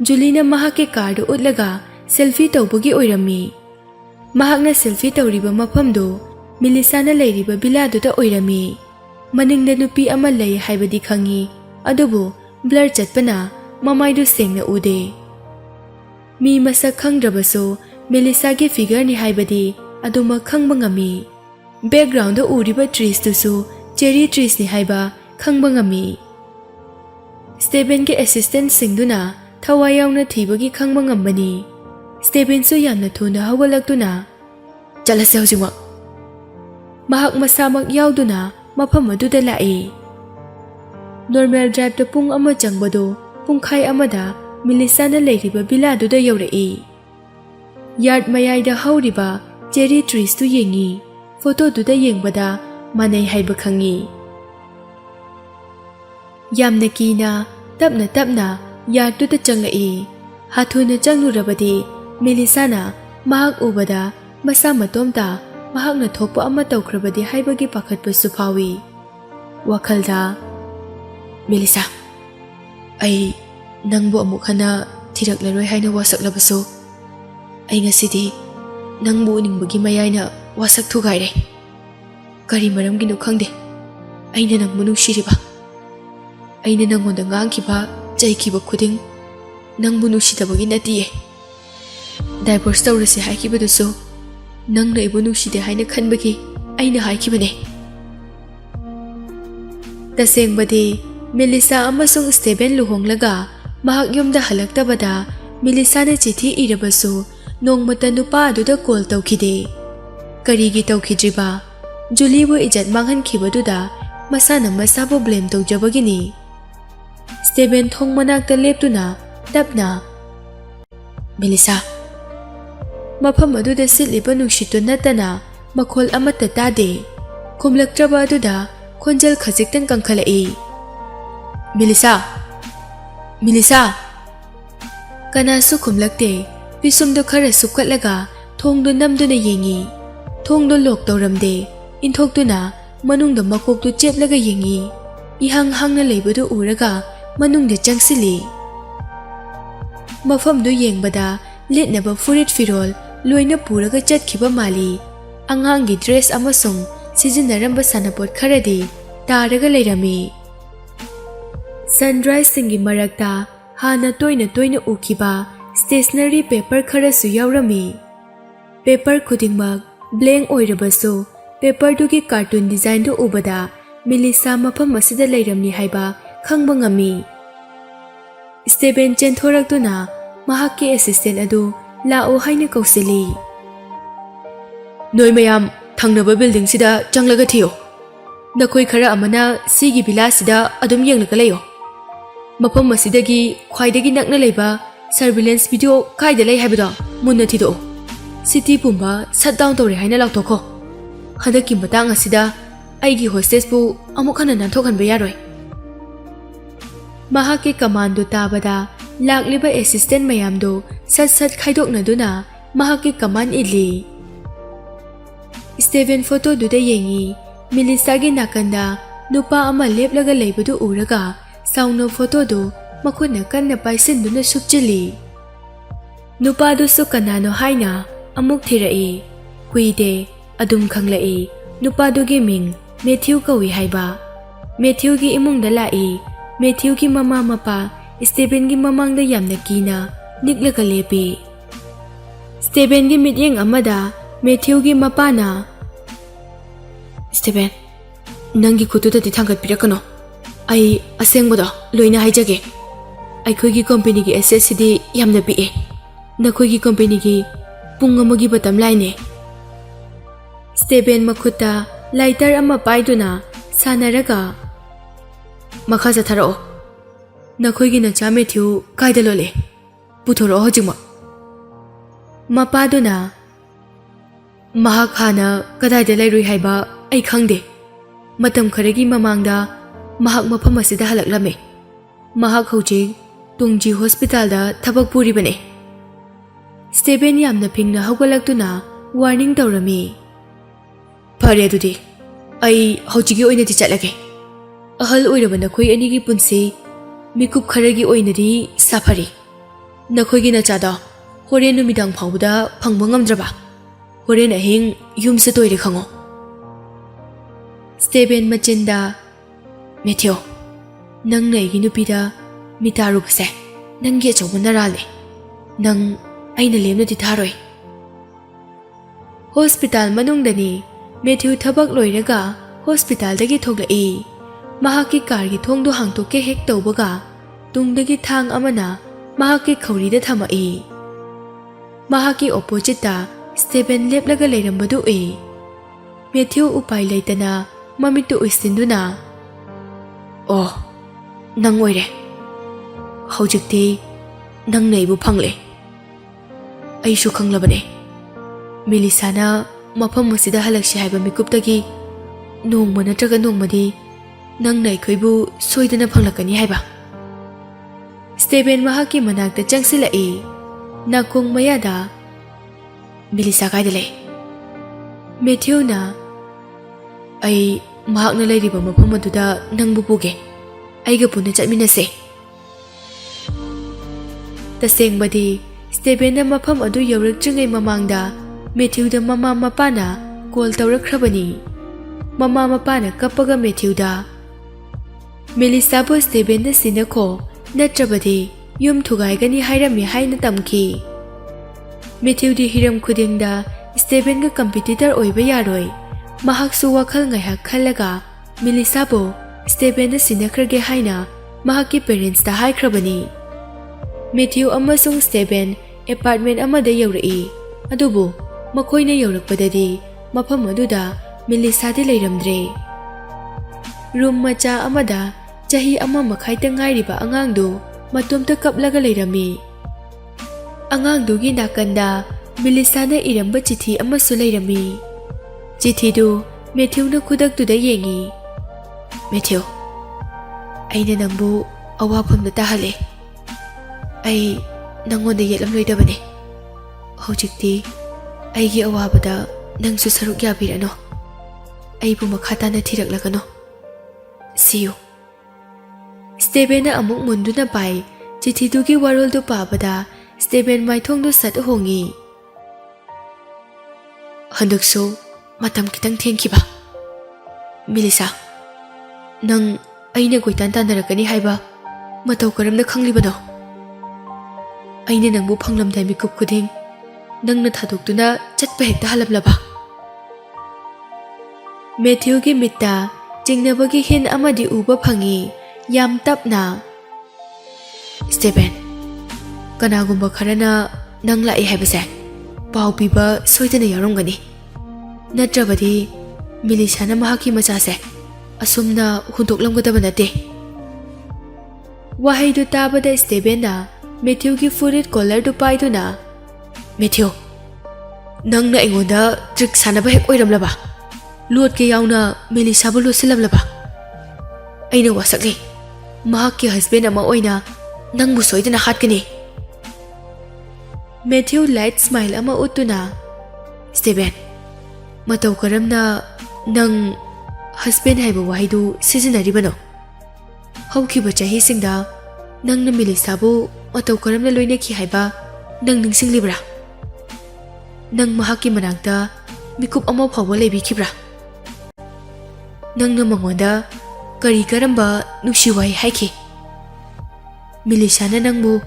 ꯖꯨꯂꯤꯅ ꯃꯍꯥꯛꯀꯤ ꯀꯥꯔꯗ ꯎꯠꯂꯒ ꯁꯦꯜꯐꯤ ꯇꯧꯕꯒꯤ ꯑꯣꯏꯔꯝꯃꯤ ꯃꯍꯥꯛꯅ ꯁꯦꯜꯐꯤ ꯇꯧꯔꯤꯕ ꯃꯐꯝꯗꯨ ꯃꯤꯂꯤꯁꯥꯅ ꯂꯩꯔꯤꯕ ꯚꯤꯂꯥꯗꯨꯗ ꯑꯣꯏꯔꯝꯃꯤ ꯃꯅꯤꯡꯗ ꯅꯨꯄꯤ ꯑꯃ ꯂꯩ ꯍꯥꯏꯕꯗꯤ ꯈꯪꯉꯤ ꯑꯗꯨꯕꯨ ꯕ꯭ꯂꯔ ꯆꯠꯄꯅ ꯃꯃꯥꯏꯗꯨ ꯁꯦꯡꯅ ꯎꯗꯦ ꯃꯤ ꯃꯁꯛ ꯈꯪꯗ꯭ꯔꯕꯁꯨ ꯃꯦꯂꯤꯁꯥꯒꯤ ꯐꯤꯒꯔꯅꯤ ꯍꯥꯏꯕꯗꯤ ꯑꯗꯨꯃꯛ ꯈꯪꯕ ꯉꯝꯃꯤ ꯕꯦꯛꯒ꯭ꯔꯥꯎꯟꯗ ꯎꯔꯤꯕ ꯇ꯭ꯔꯤꯁꯇꯨꯁꯨ ꯆꯦꯔꯤ ꯇ꯭ꯔꯤꯁꯅꯤ ꯍꯥꯏꯕ ꯈꯪꯕ ꯉꯝꯃꯤ ꯁ꯭ꯇꯦꯕꯦꯟꯒꯤ ꯑꯦꯁꯤꯁꯇꯦꯟꯠꯁꯤꯡꯗꯨꯅ ꯊꯋꯥꯏ ꯌꯥꯎꯅ ꯊꯤꯕꯒꯤ ꯈꯪꯕ ꯉꯝꯕꯅꯤ ꯁ꯭ꯇꯦꯕꯦꯟꯁꯨ ꯌꯥꯝꯅ ꯊꯨꯅ ꯍꯧꯒꯠꯂꯛꯇꯨꯅ ꯆꯠꯂꯁꯦ ꯍꯧꯖꯤꯛꯃꯛ ꯃꯍꯥꯛ ꯃꯁꯥꯃꯛ ꯌꯥꯎꯗꯨꯅ ꯃꯐꯝ ꯑꯗꯨꯗ ꯂꯥꯛꯏ ꯅꯣꯔꯃꯦꯜ ꯗ꯭ꯔꯥꯏꯚꯇ ꯄꯨꯡ ꯑꯃ ꯆꯪꯕꯗꯨ ꯄꯨꯡꯈꯥꯏ ꯑꯃꯗ ꯃꯤꯂꯤꯁꯥꯅ ꯂꯩꯔꯤꯕ ꯚꯤꯂꯥꯗꯨꯗ ꯌꯧꯔꯛꯏ ꯌꯥꯔꯗ ꯃꯌꯥꯏꯗ ꯍꯧꯔꯤꯕ ꯆꯦꯔꯤ ꯇ꯭ꯔꯤꯁꯇꯨ ꯌꯦꯡꯉꯤ ꯐꯣꯇꯣꯗꯨꯗ ꯌꯦꯡꯕꯗ ꯃꯥꯟꯅꯩ ꯍꯥꯏꯕ ꯈꯪꯉꯤ ꯌꯥꯝꯅ ꯀꯤꯅ ꯇꯞꯅ ꯇꯞꯅ ꯌꯥꯔꯗꯇꯨꯗ ꯆꯪꯂꯛꯏ ꯍꯥꯊꯨꯅ ꯆꯪꯂꯨꯔꯕꯗꯤ ꯃꯦꯂꯤꯁꯥꯅ ꯃꯍꯥꯛ ꯎꯕꯗ ꯃꯁꯥ ꯃꯇꯣꯝꯇ ꯃꯍꯥꯛꯅ ꯊꯣꯛꯄ ꯑꯃ ꯇꯧꯈ꯭ꯔꯕꯗꯤ ꯍꯥꯏꯕꯒꯤ ꯄꯥꯈꯠꯄꯁꯨ ꯐꯥꯎꯏ ꯋꯥꯈꯜꯗ ꯃꯦꯂꯤꯁꯥ ꯑꯩ ꯅꯪꯕꯨ ꯑꯃꯨꯛ ꯍꯟꯅ ꯊꯤꯔꯛꯂꯔꯣꯏ ꯍꯥꯏꯅ ꯋꯥꯁꯛꯂꯕꯁꯨ ꯑꯩ ꯉꯁꯤꯗꯤ ꯅꯪꯕꯨ ꯎꯅꯤꯡꯕꯒꯤ ꯃꯌꯥꯏꯅ ꯋꯥꯁꯛ ꯊꯨꯒꯥꯏꯔꯦ ꯀꯔꯤ ꯃꯔꯝꯒꯤꯅꯣ ꯈꯪꯗꯦ ꯑꯩꯅ ꯅꯪꯕꯨ ꯅꯨꯡꯁꯤꯔꯤꯕ ꯑꯩꯅ ꯅꯪꯉꯣꯟꯗ ꯉꯥꯡꯈꯤꯕ ꯆꯩꯈꯤꯕ ꯈꯨꯗꯤꯡ ꯅꯪꯕꯨ ꯅꯨꯡꯁꯤꯗꯕꯒꯤ ꯅꯠꯇꯤꯌꯦ ꯗꯥꯏꯚꯣꯔꯁ ꯇꯧꯔꯁꯦ ꯍꯥꯏꯈꯤꯕꯗꯨꯁꯨ ꯅꯪꯅ ꯑꯩꯕꯨ ꯅꯨꯡꯁꯤꯗꯦ ꯍꯥꯏꯅ ꯈꯟꯕꯒꯤ ꯑꯩꯅ ꯍꯥꯏꯈꯤꯕꯅꯦ ꯇꯁꯦꯡꯕꯗꯤ ꯃꯦꯂꯤꯁꯥ ꯑꯃꯁꯨꯡ ꯁ꯭ꯇꯦꯕꯦꯟ ꯂꯨꯍꯣꯡꯂꯒ ꯃꯍꯥꯛ ꯌꯨꯝꯗ ꯍꯜꯂꯛꯇꯕꯗ ꯃꯦꯂꯤꯁꯥꯅ ꯆꯤꯊꯤ ꯏꯔꯕꯁꯨ ꯅꯣꯡꯃꯇ ꯅꯨꯄꯥ ꯑꯗꯨꯗ ꯀꯣꯜ ꯇꯧꯈꯤꯗꯦ ꯀꯔꯤꯒꯤ ꯇꯧꯈꯤꯗ꯭ꯔꯤꯕ ꯖꯨꯂꯤꯕꯨ ꯏꯖꯠ ꯃꯥꯡꯍꯟꯈꯤꯕꯗꯨꯗ ꯃꯁꯥꯅ ꯃꯁꯥꯕꯨ ꯕ꯭ꯂꯦꯝ ꯇꯧꯖꯕꯒꯤꯅꯤ ꯁ꯭ꯇꯦꯕꯦꯟ ꯊꯣꯡ ꯃꯅꯥꯛꯇ ꯂꯦꯞꯇꯨꯅ ꯇꯞꯅ ꯃꯦꯂꯤꯁꯥ ꯃꯐꯝ ꯑꯗꯨꯗ ꯁꯤꯠꯂꯤꯕ ꯅꯨꯡꯁꯤꯠꯇꯨ ꯅꯠꯇꯅ ꯃꯈꯣꯜ ꯑꯃꯠꯇ ꯇꯥꯗꯦ ꯈꯨꯝꯂꯛꯇ꯭ꯔꯕ ꯑꯗꯨꯗ ꯈꯣꯟꯖꯦꯜ ꯈꯖꯤꯛꯇꯪ ꯀꯟꯈꯠꯂꯛꯏ ꯃꯦꯂꯤꯁꯥ ꯃꯦꯂꯤꯁꯥ ꯀꯅꯥꯁꯨ ꯈꯨꯝꯂꯛꯇꯦ ꯄꯤꯁꯨꯝꯗꯨ ꯈꯔ ꯁꯨꯞꯀꯠꯂꯒ ꯊꯣꯡꯗꯨ ꯅꯝꯗꯨꯅ ꯌꯦꯡꯉꯤ ꯊꯣꯡꯗꯨ ꯂꯣꯛ ꯇꯧꯔꯝꯗꯦ ꯏꯟꯊꯣꯛꯇꯨꯅ ꯃꯅꯨꯡꯗ ꯃꯀꯣꯛꯇꯨ ꯆꯦꯞꯂꯒ ꯌꯦꯡꯉꯤ ꯏꯍꯥꯡ ꯍꯥꯡꯅ ꯂꯩꯕꯗꯨ ꯎꯔꯒ ꯃꯅꯨꯡꯗ ꯆꯪꯁꯤꯜꯂꯤ ꯃꯐꯝꯗꯨ ꯌꯦꯡꯕꯗ ꯂꯤꯠꯅꯕ ꯐꯨꯔꯤꯠ ꯐꯤꯔꯣꯜ ꯂꯣꯏꯅ ꯄꯨꯔꯒ ꯆꯠꯈꯤꯕ ꯃꯥꯜꯂꯤ ꯑꯉꯥꯡꯒꯤ ꯗ꯭ꯔꯦꯁ ꯑꯃꯁꯨꯡ ꯁꯤꯖꯤꯟꯅꯔꯝꯕ ꯁꯥꯟꯅꯄꯣꯠ ꯈꯔꯗꯤ ꯇꯥꯔꯒ ꯂꯩꯔꯝꯃꯤ ꯁꯟꯔꯥꯏꯖꯁꯤꯡꯒꯤ ꯃꯔꯛꯇ ꯍꯥꯟꯅ ꯇꯣꯏꯅ ꯇꯣꯏꯅ ꯎꯈꯤꯕ ꯁ꯭ꯇꯦꯁꯅꯔꯤ ꯄꯦꯄꯔ ꯈꯔꯁꯨ ꯌꯥꯎꯔꯝꯃꯤ ꯄꯦꯄꯔ ꯈꯨꯗꯤꯡꯃꯛ ꯕ꯭ꯂꯦꯡ ꯑꯣꯏꯔꯕꯁꯨ ꯄꯦꯄꯔꯗꯨꯒꯤ ꯀꯥꯔꯇꯨꯟ ꯗꯤꯖꯥꯏꯟꯗꯨ ꯎꯕꯗ ꯃꯦꯂꯤꯁꯥ ꯃꯐꯝ ꯑꯁꯤꯗ ꯂꯩꯔꯝꯃꯤ ꯍꯥꯏꯕ ꯈꯪꯕ ꯉꯝꯃꯤ ꯁ꯭ꯇꯦꯕꯦꯟ ꯆꯦꯟꯊꯣꯔꯛꯇꯨꯅ ꯃꯍꯥꯛꯀꯤ ꯑꯦꯁꯤꯁꯇꯦꯟꯠ ꯑꯗꯨ ꯂꯥꯛꯑꯣ ꯍꯥꯏꯅ ꯀꯧꯁꯤꯜꯂꯤ ꯅꯣꯏ ꯃꯌꯥꯝ ꯊꯪꯅꯕ ꯕꯤꯜꯗꯤꯡꯁꯤꯗ ꯆꯪꯂꯒ ꯊꯤꯌꯣ ꯅꯈꯣꯏ ꯈꯔ ꯑꯃꯅ ꯁꯤꯒꯤ ꯚꯤꯂꯥꯁꯤꯗ ꯑꯗꯨꯝ ꯌꯦꯡꯂꯒ ꯂꯩꯌꯣ ꯃꯐꯝ ꯑꯁꯤꯗꯒꯤ ꯈ꯭ꯋꯥꯏꯗꯒꯤ ꯅꯛꯅ ꯂꯩꯕ ꯁꯔꯚꯤꯂꯦꯟꯁ ꯚꯤꯗꯤꯑꯣ ꯀꯥꯏꯗ ꯂꯩ ꯍꯥꯏꯕꯗꯣ ꯃꯨꯟꯅ ꯊꯤꯗꯣꯛꯑꯣ ꯁꯤꯇꯤ ꯄꯨꯝꯕ ꯁꯠ ꯗꯥꯎꯟ ꯇꯧꯔꯦ ꯍꯥꯏꯅ ꯂꯥꯎꯊꯣꯛꯈꯣ ꯍꯟꯗꯛꯀꯤ ꯃꯇꯥꯡ ꯑꯁꯤꯗ ꯑꯩꯒꯤ ꯍꯣꯁꯇꯦꯁꯄꯨ ꯑꯃꯨꯛ ꯍꯟꯅ ꯅꯥꯟꯊꯣꯛꯍꯟꯕ ꯌꯥꯔꯣꯏ ꯃꯍꯥꯛꯀꯤ ꯀꯃꯥꯟꯗꯨ ꯇꯥꯕꯗ ꯂꯥꯛꯂꯤꯕ ꯑꯦꯁꯤꯁꯇꯦꯟꯠ ꯃꯌꯥꯝꯗꯨ ꯁꯠ ꯁꯠ ꯈꯥꯏꯗꯣꯛꯅꯗꯨꯅ ꯃꯍꯥꯛꯀꯤ ꯀꯃꯥꯟ ꯏꯜꯂꯤ ꯁ꯭ꯇꯦꯕꯦꯟ ꯐꯣꯇꯣꯗꯨꯗ ꯌꯦꯡꯉꯤ ꯃꯦꯂꯤꯁꯥꯒꯤ ꯅꯥꯀꯟꯗ ꯅꯨꯄꯥ ꯑꯃ ꯂꯦꯞꯂꯒ ꯂꯩꯕꯗꯨ ꯎꯔꯒ ꯁꯥꯎꯅ ꯐꯣꯇꯣꯗꯨ ꯃꯈꯨꯠꯅ ꯀꯟꯅ ꯄꯥꯏꯁꯤꯟꯗꯨꯅ ꯁꯨꯞꯆꯤꯜꯂꯤ ꯅꯨꯄꯥꯗꯨꯁꯨ ꯀꯅꯥꯅꯣ ꯍꯥꯏꯅ ꯑꯃꯨꯛ ꯊꯤꯔꯛꯏ ꯀꯨꯏꯗꯦ ꯑꯗꯨꯝ ꯈꯪꯂꯛꯏ ꯅꯨꯄꯥꯗꯨꯒꯤ ꯃꯤꯡ ꯃꯦꯊ꯭ꯌꯨ ꯀꯧꯏ ꯍꯥꯏꯕ ꯃꯦꯊ꯭ꯌꯨꯒꯤ ꯏꯃꯨꯡꯗ ꯂꯥꯛꯏ ꯃꯦꯊ꯭ꯌꯨꯒꯤ ꯃꯃꯥ ꯃꯄꯥ ꯁ꯭ꯇꯦꯕꯦꯟꯒꯤ ꯃꯃꯥꯡꯗ ꯌꯥꯝꯅ ꯀꯤꯅ ꯅꯤꯛꯂꯒ ꯂꯦꯞꯄꯤ ꯁ꯭ꯇꯦꯕꯦꯟꯒꯤ ꯃꯤꯠꯌꯦꯡ ꯑꯃꯗ ꯃꯦꯊ꯭ꯌꯨꯒꯤ ꯃꯄꯥꯅ ꯁ꯭ꯇꯦꯕꯦꯟ ꯅꯪꯒꯤ ꯈꯨꯠꯇꯨꯗꯗꯤ ꯊꯥꯡꯒꯠꯄꯤꯔꯛꯀꯅꯣ ꯑꯩ ꯑꯁꯦꯡꯕꯗꯣ ꯂꯣꯏꯅ ꯍꯥꯏꯖꯒꯦ ꯑꯩꯈꯣꯏꯒꯤ ꯀꯝꯄꯦꯅꯤꯒꯤ ꯑꯦꯁꯦꯠꯁꯤꯗꯤ ꯌꯥꯝꯅ ꯄꯤꯛꯑꯦ ꯅꯈꯣꯏꯒꯤ ꯀꯝꯄꯦꯅꯤꯒꯤ pung amagi batam laine. Stephen makhuta lighter ama paiduna sanaraga makha jatharo. Nakhoigi nacha Matthew kaida lole. Puthoro hojima. Mapaduna mahak hana kadaida lairui haiba ai khangde. Matam kharagi mamangda mahak mafam asida halaklame. Mahak hojik tungji hospital da thabak puri bane. Stephen yamna phingna hawgalaktuna warning tawrami. Phare adudi ai hojigi oina ti chatlage. Ahal oiraba nakhoi anigi punsi mikup kharagi oinadi safari. Nakhoigi nachada horen numidang phawda phangba ngamdraba. Horen ahing yumse toire khango. Stephen machinda Matthew nang naigi nupida mitaru base nang ge chawna rale nang aina lemna ti tharoi. Hospital manungdani Matthew thabak loiraga hospital dagi thoglai. Mahaki car gi thongdo hangtoke hek tawbaga tungdagi thang amana mahaki khawrida thamai. Mahaki opposite ta Stephen leplaga leirambadu e. Matthew upai leitana mamitu uistinduna oh nang oire hojikti nang naibu phangle ai shu khanglabane. Mellisa na mafam masida halakshi haiba mikuptagi nongma natraga nongmadi nang nai khoibu soidana phanglakani haiba. Stephen mahaki manakta changsilai. Nakong mayada Mellisa kaidale. Matthew na ai mahak na lairiba mafam aduda nangbu puge aiga punna chatminase. Tasengbadi Stephen na mafam adu yaurakjingai mamangda Matthew da mama mapana call tawrakrabani. Mama mapana kapaga Matthew da Mellisa bo Stephen na sinako natrabadi yum thugaigani hairami haina tamki. Matthew di hiram khudingda Stephen ga competitor oiba yaroi. Mahaksu wakhal ngaihak khalaga Mellisa bo Stephen na sinakrage haina mahaki parents da haikrabani. Matthew amasung Stephen apartment amada yaurai. Adubu makoina yaurakpadadi mafam aduda Mellisa di leiramdre. Room macha amada chahi ama makhai ta ngairiba angangdu matumta kaplaga leirami. Angangdugi nakanda Mellisa na iramba chithi amasu leirami. Chithi du Matthew na khudaktuda yengi. Matthew aina nangbu awapamda tahale. Ai nangonda yelamloidabane. Hojikti aigi awabada nangsu saruk yabirano. Aibu makhata na thiraklagano. See you. Stephen na amuk mundu na pai chithidugi warol du pabada Stephen maithong du sat hongi. Handakso matam kitang thengkiba. Mellisa nang aina goitan tanarakani haiba matau karamna khanglibano. Aina nangbu phanglamdai mikup khuding nangna thadoktuna chatpa hekta halamlaba. Matthew gi mitta jingnabagi hin amadi uba phangi yam tapna. Stephen kanagumba kharana nang lai haibase pau piba soidana yarongani. Natrabadi Mellisa na mahaki machase asumna hundoklamgadaba nate. Wahaidu tabada Stephen na Matthew gi furit collar du paiduna Matthew nangna aingoda trick sanaba hek oiramlaba lot ke yauna Mellisa bu losilamlaba. Aina wasakli mahaki husband ama oina nangbu soidana hatkani. Matthew light smile ama utuna Stephen matau karamna nang husband haiba wahaidu sizinaribano. Haukiba chahi singda nangna Mellisa bu matau karamna loinaki haiba nang ningsinglibra. Nang mahaki manakta mikup ama phawba leibikibra. Nangna mangonda kari karamba nuksiwai haiki. Mellisa na nangbu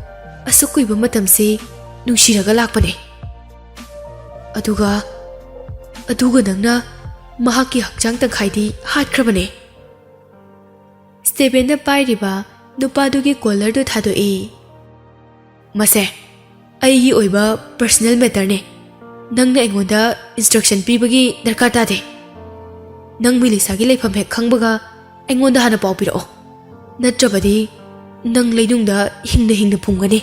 asukuiba matamse nuksiraga lakpane. Aduga nangna mahaki hakchang tangkhaidi hatkrabane. Stephen na pairiba nupadugi collar du thadoi. Mase aigi oiba personal matter ne Nangna aingonda instruction pibagi darkar tade. Nang Mellisa gi leifam hek khangbaga aingonda hana pau pirao. Natrabadi nang leidungda hingna phungani.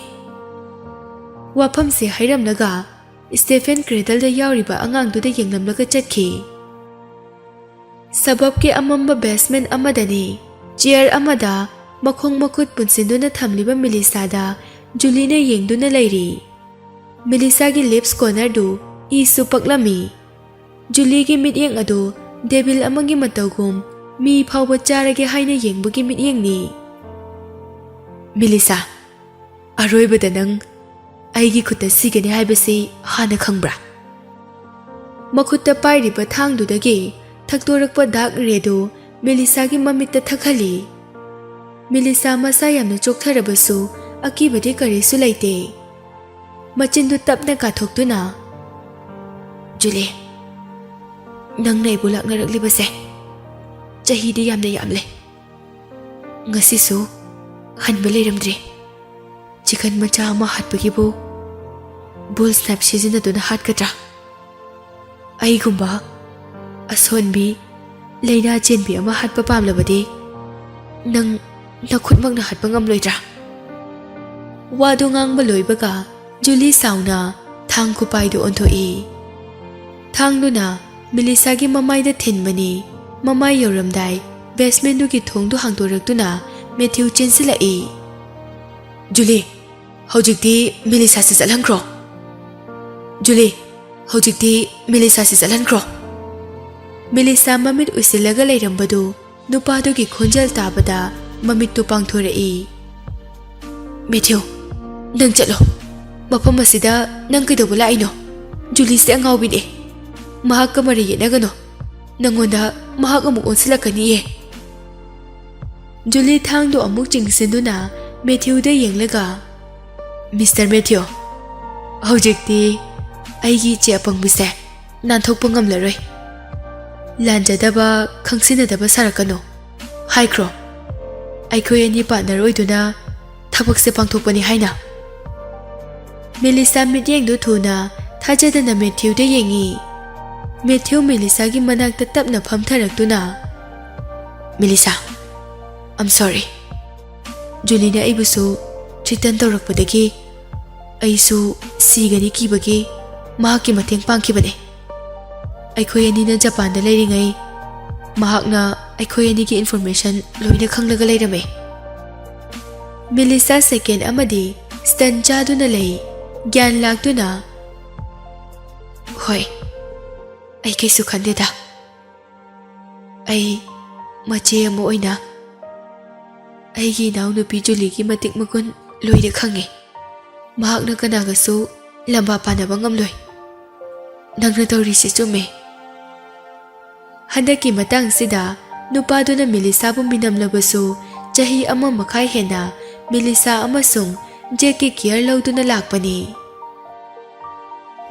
Wafam se hairamlaga Stephen cradle da yauriba angangduda yenglamlaga chatki. Sabab ke amamba basement amadani chair amada makhong makut punsinduna thamliba Mellisa da Julie na yengduna lairi. Mellisa gi lips corner du isu paklami. Julie gi mityeng adu devil amangi matagum mi phawba charage haina yengbugi mityeng ni. Mellisa, aroibada nang aigi khutta sigani haibasi hana khangbra. Makhutta pairiba thangdudagi thaktorakpa dak redu Mellisa gi mamitta thakhali. Mellisa masa yamna choktarabasu akibadi karisu laite. Machindu tapna kathoktuna. Julie, nang na ibulak naraglibase. Chahidi yamna yamle. Ngasisu hanba leiramdri. Chicken macha ama hatpagibu bull snap sizinaduna hatkatra. Ai gumba asonbi leina chenbi ama hatpa pamlabadi nang nakhutmak na hatpa ngamloidra. Wadu ngangba loibaga Julie sauna thang kupaidu onthoi. Thangduna Mellisa gi mamaida thinmani. Mamai yoramdai basement du gi thongdu hangdoraktuna Matthew chensilai. Julie, hojikti Mellisa se jalhankro. Julie, hojikti Mellisa se jalhankro. Mellisa mamit usilaga leirambadu nupadu gi khonjal tabada mamit tu pangthorai. Matthew, nang chalo. Mafam asida nang kaidoba laino. Julie se angawbine. Mahak kamari yenagano. Nangonda mahak amuk onsilakaniye. Julie thangdo amuk chingsinduna Matthew da yenglaga. Mr. Matthew, hojikti aigi che apangbise nanthokpa ngamlaroi. Lanjadaba khangsinadaba sarakano. Haikro. Aikoi ani partner oiduna thabakse pangthokpani haina. Mellisa mityengdu thuna thajadana Matthew da yengi. Matthew Mellisa gi manakta tapna phamtharaktuna. Mellisa, I'm sorry. Julie na ibusu threaten tawrakpadagi aisu sigani kibagi mahakki mateng pangkhibane. Aikoi ani na Japan da leiringai mahakna aikoi ani gi information loina khanglaga leirame. Mellisa second amadi stun chaduna lei gyan laktuna. Hoi, ai kaisu khandeda. Ai mache ama oina aigi naw nupi Julie gi matik makun loide khange. Mahakna kanagasu lamba panaba ngamloi. Nangna tawrisi chume. Handaki matang sida nupaduna Mellisa bu minamlabasu chahi ama makhai hena Mellisa amasung Jackie care lauduna lakpani.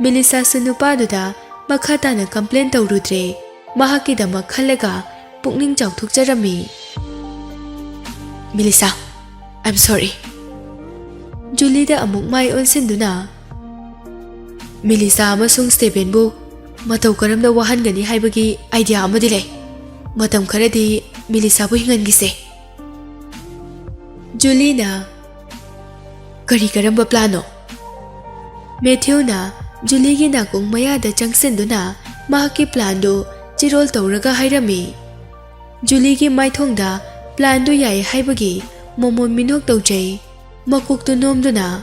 Mellisa sunupaduda makhatana complain tawrudre mahakidama khalaga pukning chawthukjarami. Mellisa, I'm sorry. Julie da amuk mai onsinduna. Mellisa amasung Stephen bu matau karamda wahangani haibagi idea amadi lei. Matam kharadi Mellisa bu hingangise. Julie na kari karamba plano. Matthew na Julie gi nakung maya da changsinduna mahaki plan do chirol tawraga hairami. Julie gi maithongda plan do yai haibagi momon minok tawjai makuk tu nomduna.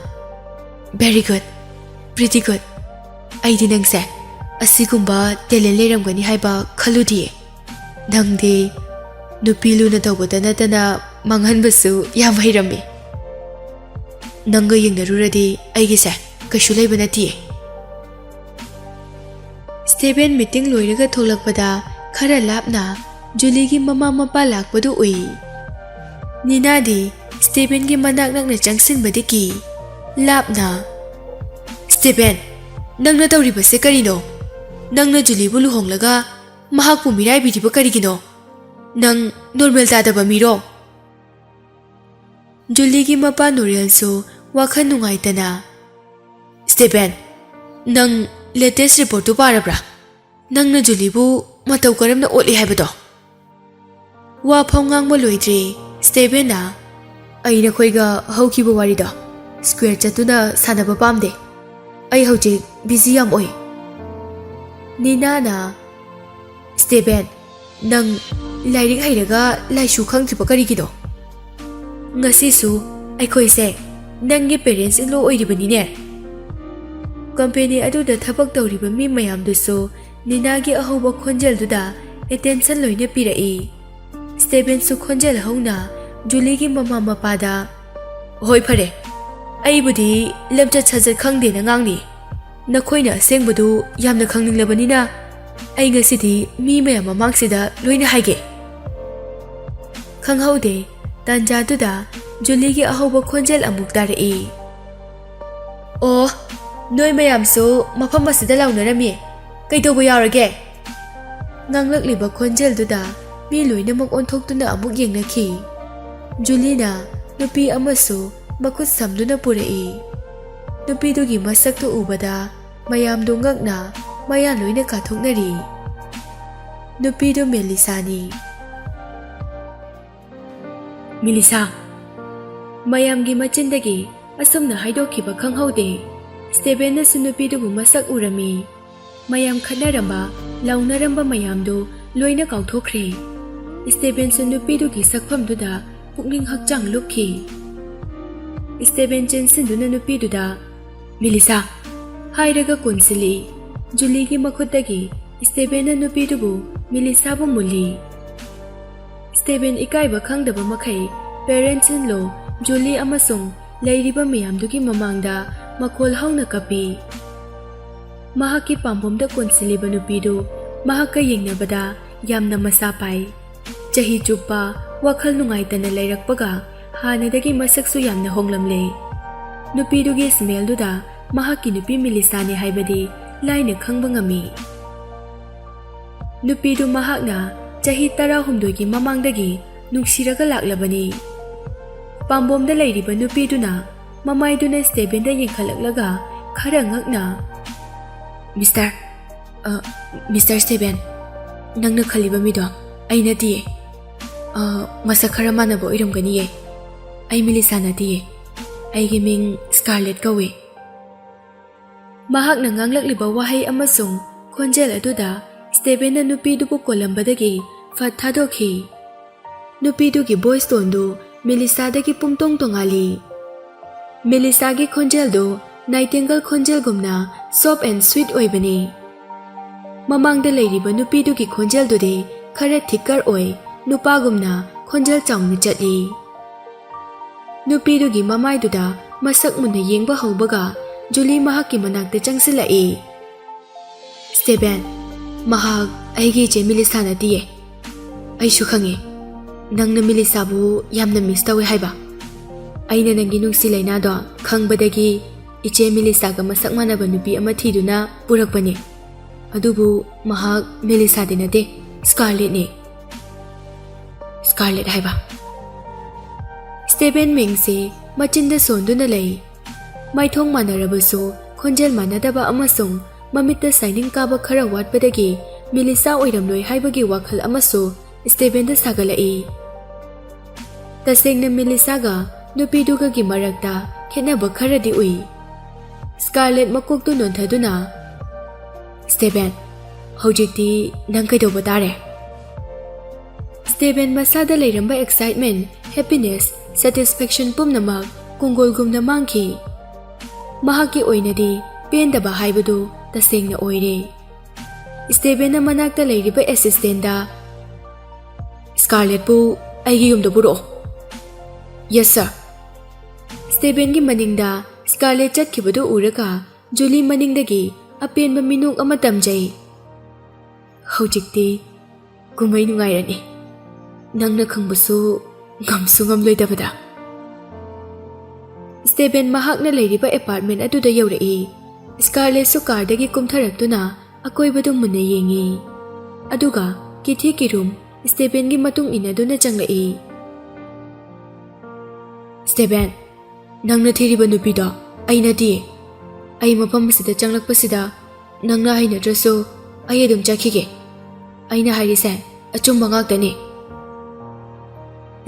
Very good, pretty good. Aidi nangse asigumba talent leiramgani haiba khaludi. Nangde nupilu na tawbada natana manghanbasu yam hairami. Nanga yengnaruradi aigise kaishu leiba natiye. Stephen meeting loiraga tholakpada khara lapna Julie gi mama mapa lakpadu ui. Nina di Stephen gi manak nakna changsinbadi ki lapna. Stephen, nangna tawribase karino? Nangna Julie bu luhonglaga mahakpu mirai bidiba karigino? Nang normal tadaba miro? Julie gi mapa Noriel so wakhan nungaitana. Stephen, nang latest report tu parabra nangna Julie bu matau karamna otli haibado wa phongang mo loidri Steven na aina khoiga haukiba warido square chatuna sanaba pamde ai hauji busy yam oi Nina na Steven nang lairing hairaga laishu khangtriba karigido ngasi su ai khoise nangi parents in law oiribani ne company aduda thabak tawriba mi mayam du so Nina gi ahoba khonjel duda attention loina pirai Steven su khonjel hauna Julie gi mama mapada hoi phare ai budi lamcha chajat khangde na ngangni nakhoina asengbudu yamna khangninglabani na ai ngasidi mi mayam mamangsida loina haige khanghaude tanja duda Julie gi ahoba khonjel amuk darai oh noi mayam su mafam asida launarami kaidobo yarage nganglakliba khonjel duda mi loinamak onthokduna amuk yengnakhi Julie na nupi amasu makut samduna purai nupi dugi masak tu ubada mayam dongakna maya loina kathoknari nupi du Mellisa ni Mellisa mayam gi machindagi asumna haidokhiba khanghaude Steven na sunupi du masak urami mayam khanaramba launaramba mayam du loina kauthokre Steven sunupi du gi sakpham duda pukning hakchang lukhi Steven Jensen duna nupi duda Mellisa hairaga konsili Julie gi makhutagi Steven na nupi dubu Mellisa bu muli Steven ikaiba khangdaba makhai parents in law Julie amasung leiriba miyam dugi mamangda makhol hauna kapi mahaki pambomda konsiliba nupi du mahaka yengnabada yamna masa pai chahi chupa wakhal nungaitana leirakpaga hanadagi masaksu yamna honglamle nupi dugi smell duda mahaki nupi Mellisa ne haibadi laina khangba ngami nupi du mahakna chahi 16 gi mamangdagi nuksiraga laklabani pambomda leiriba nupi duna mamai duna Steven da yengkhalaklaga khara ngakna Mr. Steven nangna khaliba mido aina diye masa khara manaba oiramgani ye ai Mellisa na diye aigi ming Scarlett kawe mahakna nganglakliba wahai amasung khonjel aduda Steven na nupi dubu kolambadagi fat thadokhi nupi dugi voice tone du Mellisa dagi pumtong tongali Mellisa gi khonjel du nightingale khonjel gumna soft and sweet oibani mamangda leiriba nupi dugi khonjel dude khara thicker oi nupa gumna khonjel changni chatli nupi dugi mamai duda masak munna yengba haubaga Julie mahakki manakta changsilai Steven mahak aigi je Mellisa na diye aishu khange nangna Mellisa bu yamna miss tawe haiba aina nangi nungsi laina do khangbadagi iche Mellisa ga masak manaba nupi ama thiduna purakpani adubu mahak Mellisa dinade Scarlett ne Scarlett haiba Steven mingse machinda sonduna lei maithong manarabasu khonjel manadaba amasung mamitta signing kaba khara watpadagi Mellisa oiramloi haibagi wakhal amasu Steven da sagalai tasengna Mellisa ga nupi duga gi marakta khenaba khara di ui Scarlett makok tu nonthaduna Steven hojikti nang kaidoba tare Steven masada leiramba excitement happiness satisfaction pumnamak kungol gumna mangki mahaki oinadi pendaba haibadu tasengna oire Steven na manakta leiriba assistant da Scarlett bu aigi yumda buro Yes sir Steven gi maningda Scarlett chatkibadu uraka Julie maningdagi apenba minung ama tamjai hojikti kumai nungairani nangna khangbasu ngamsu ngamloidabada Steven mahakna leiriba apartment aduda yaurai Scarlett su kardagi kumtharaktuna akoibadu munna yengi aduga kithi ki room Steven gi matung inaduna changlai Steven nangna thiriba nupido aina di ai mafam sida changlakpasida ꯅꯪꯅ ꯍꯩꯅꯗ꯭ꯔꯁꯨ ꯑꯩ ꯑꯗꯨꯝ ꯆꯠꯈꯤꯒꯦ. ꯑꯩꯅ ꯍꯥꯏꯔꯤꯁꯦ ꯑꯆꯨꯝꯕ ꯉꯥꯛꯇꯅꯤ.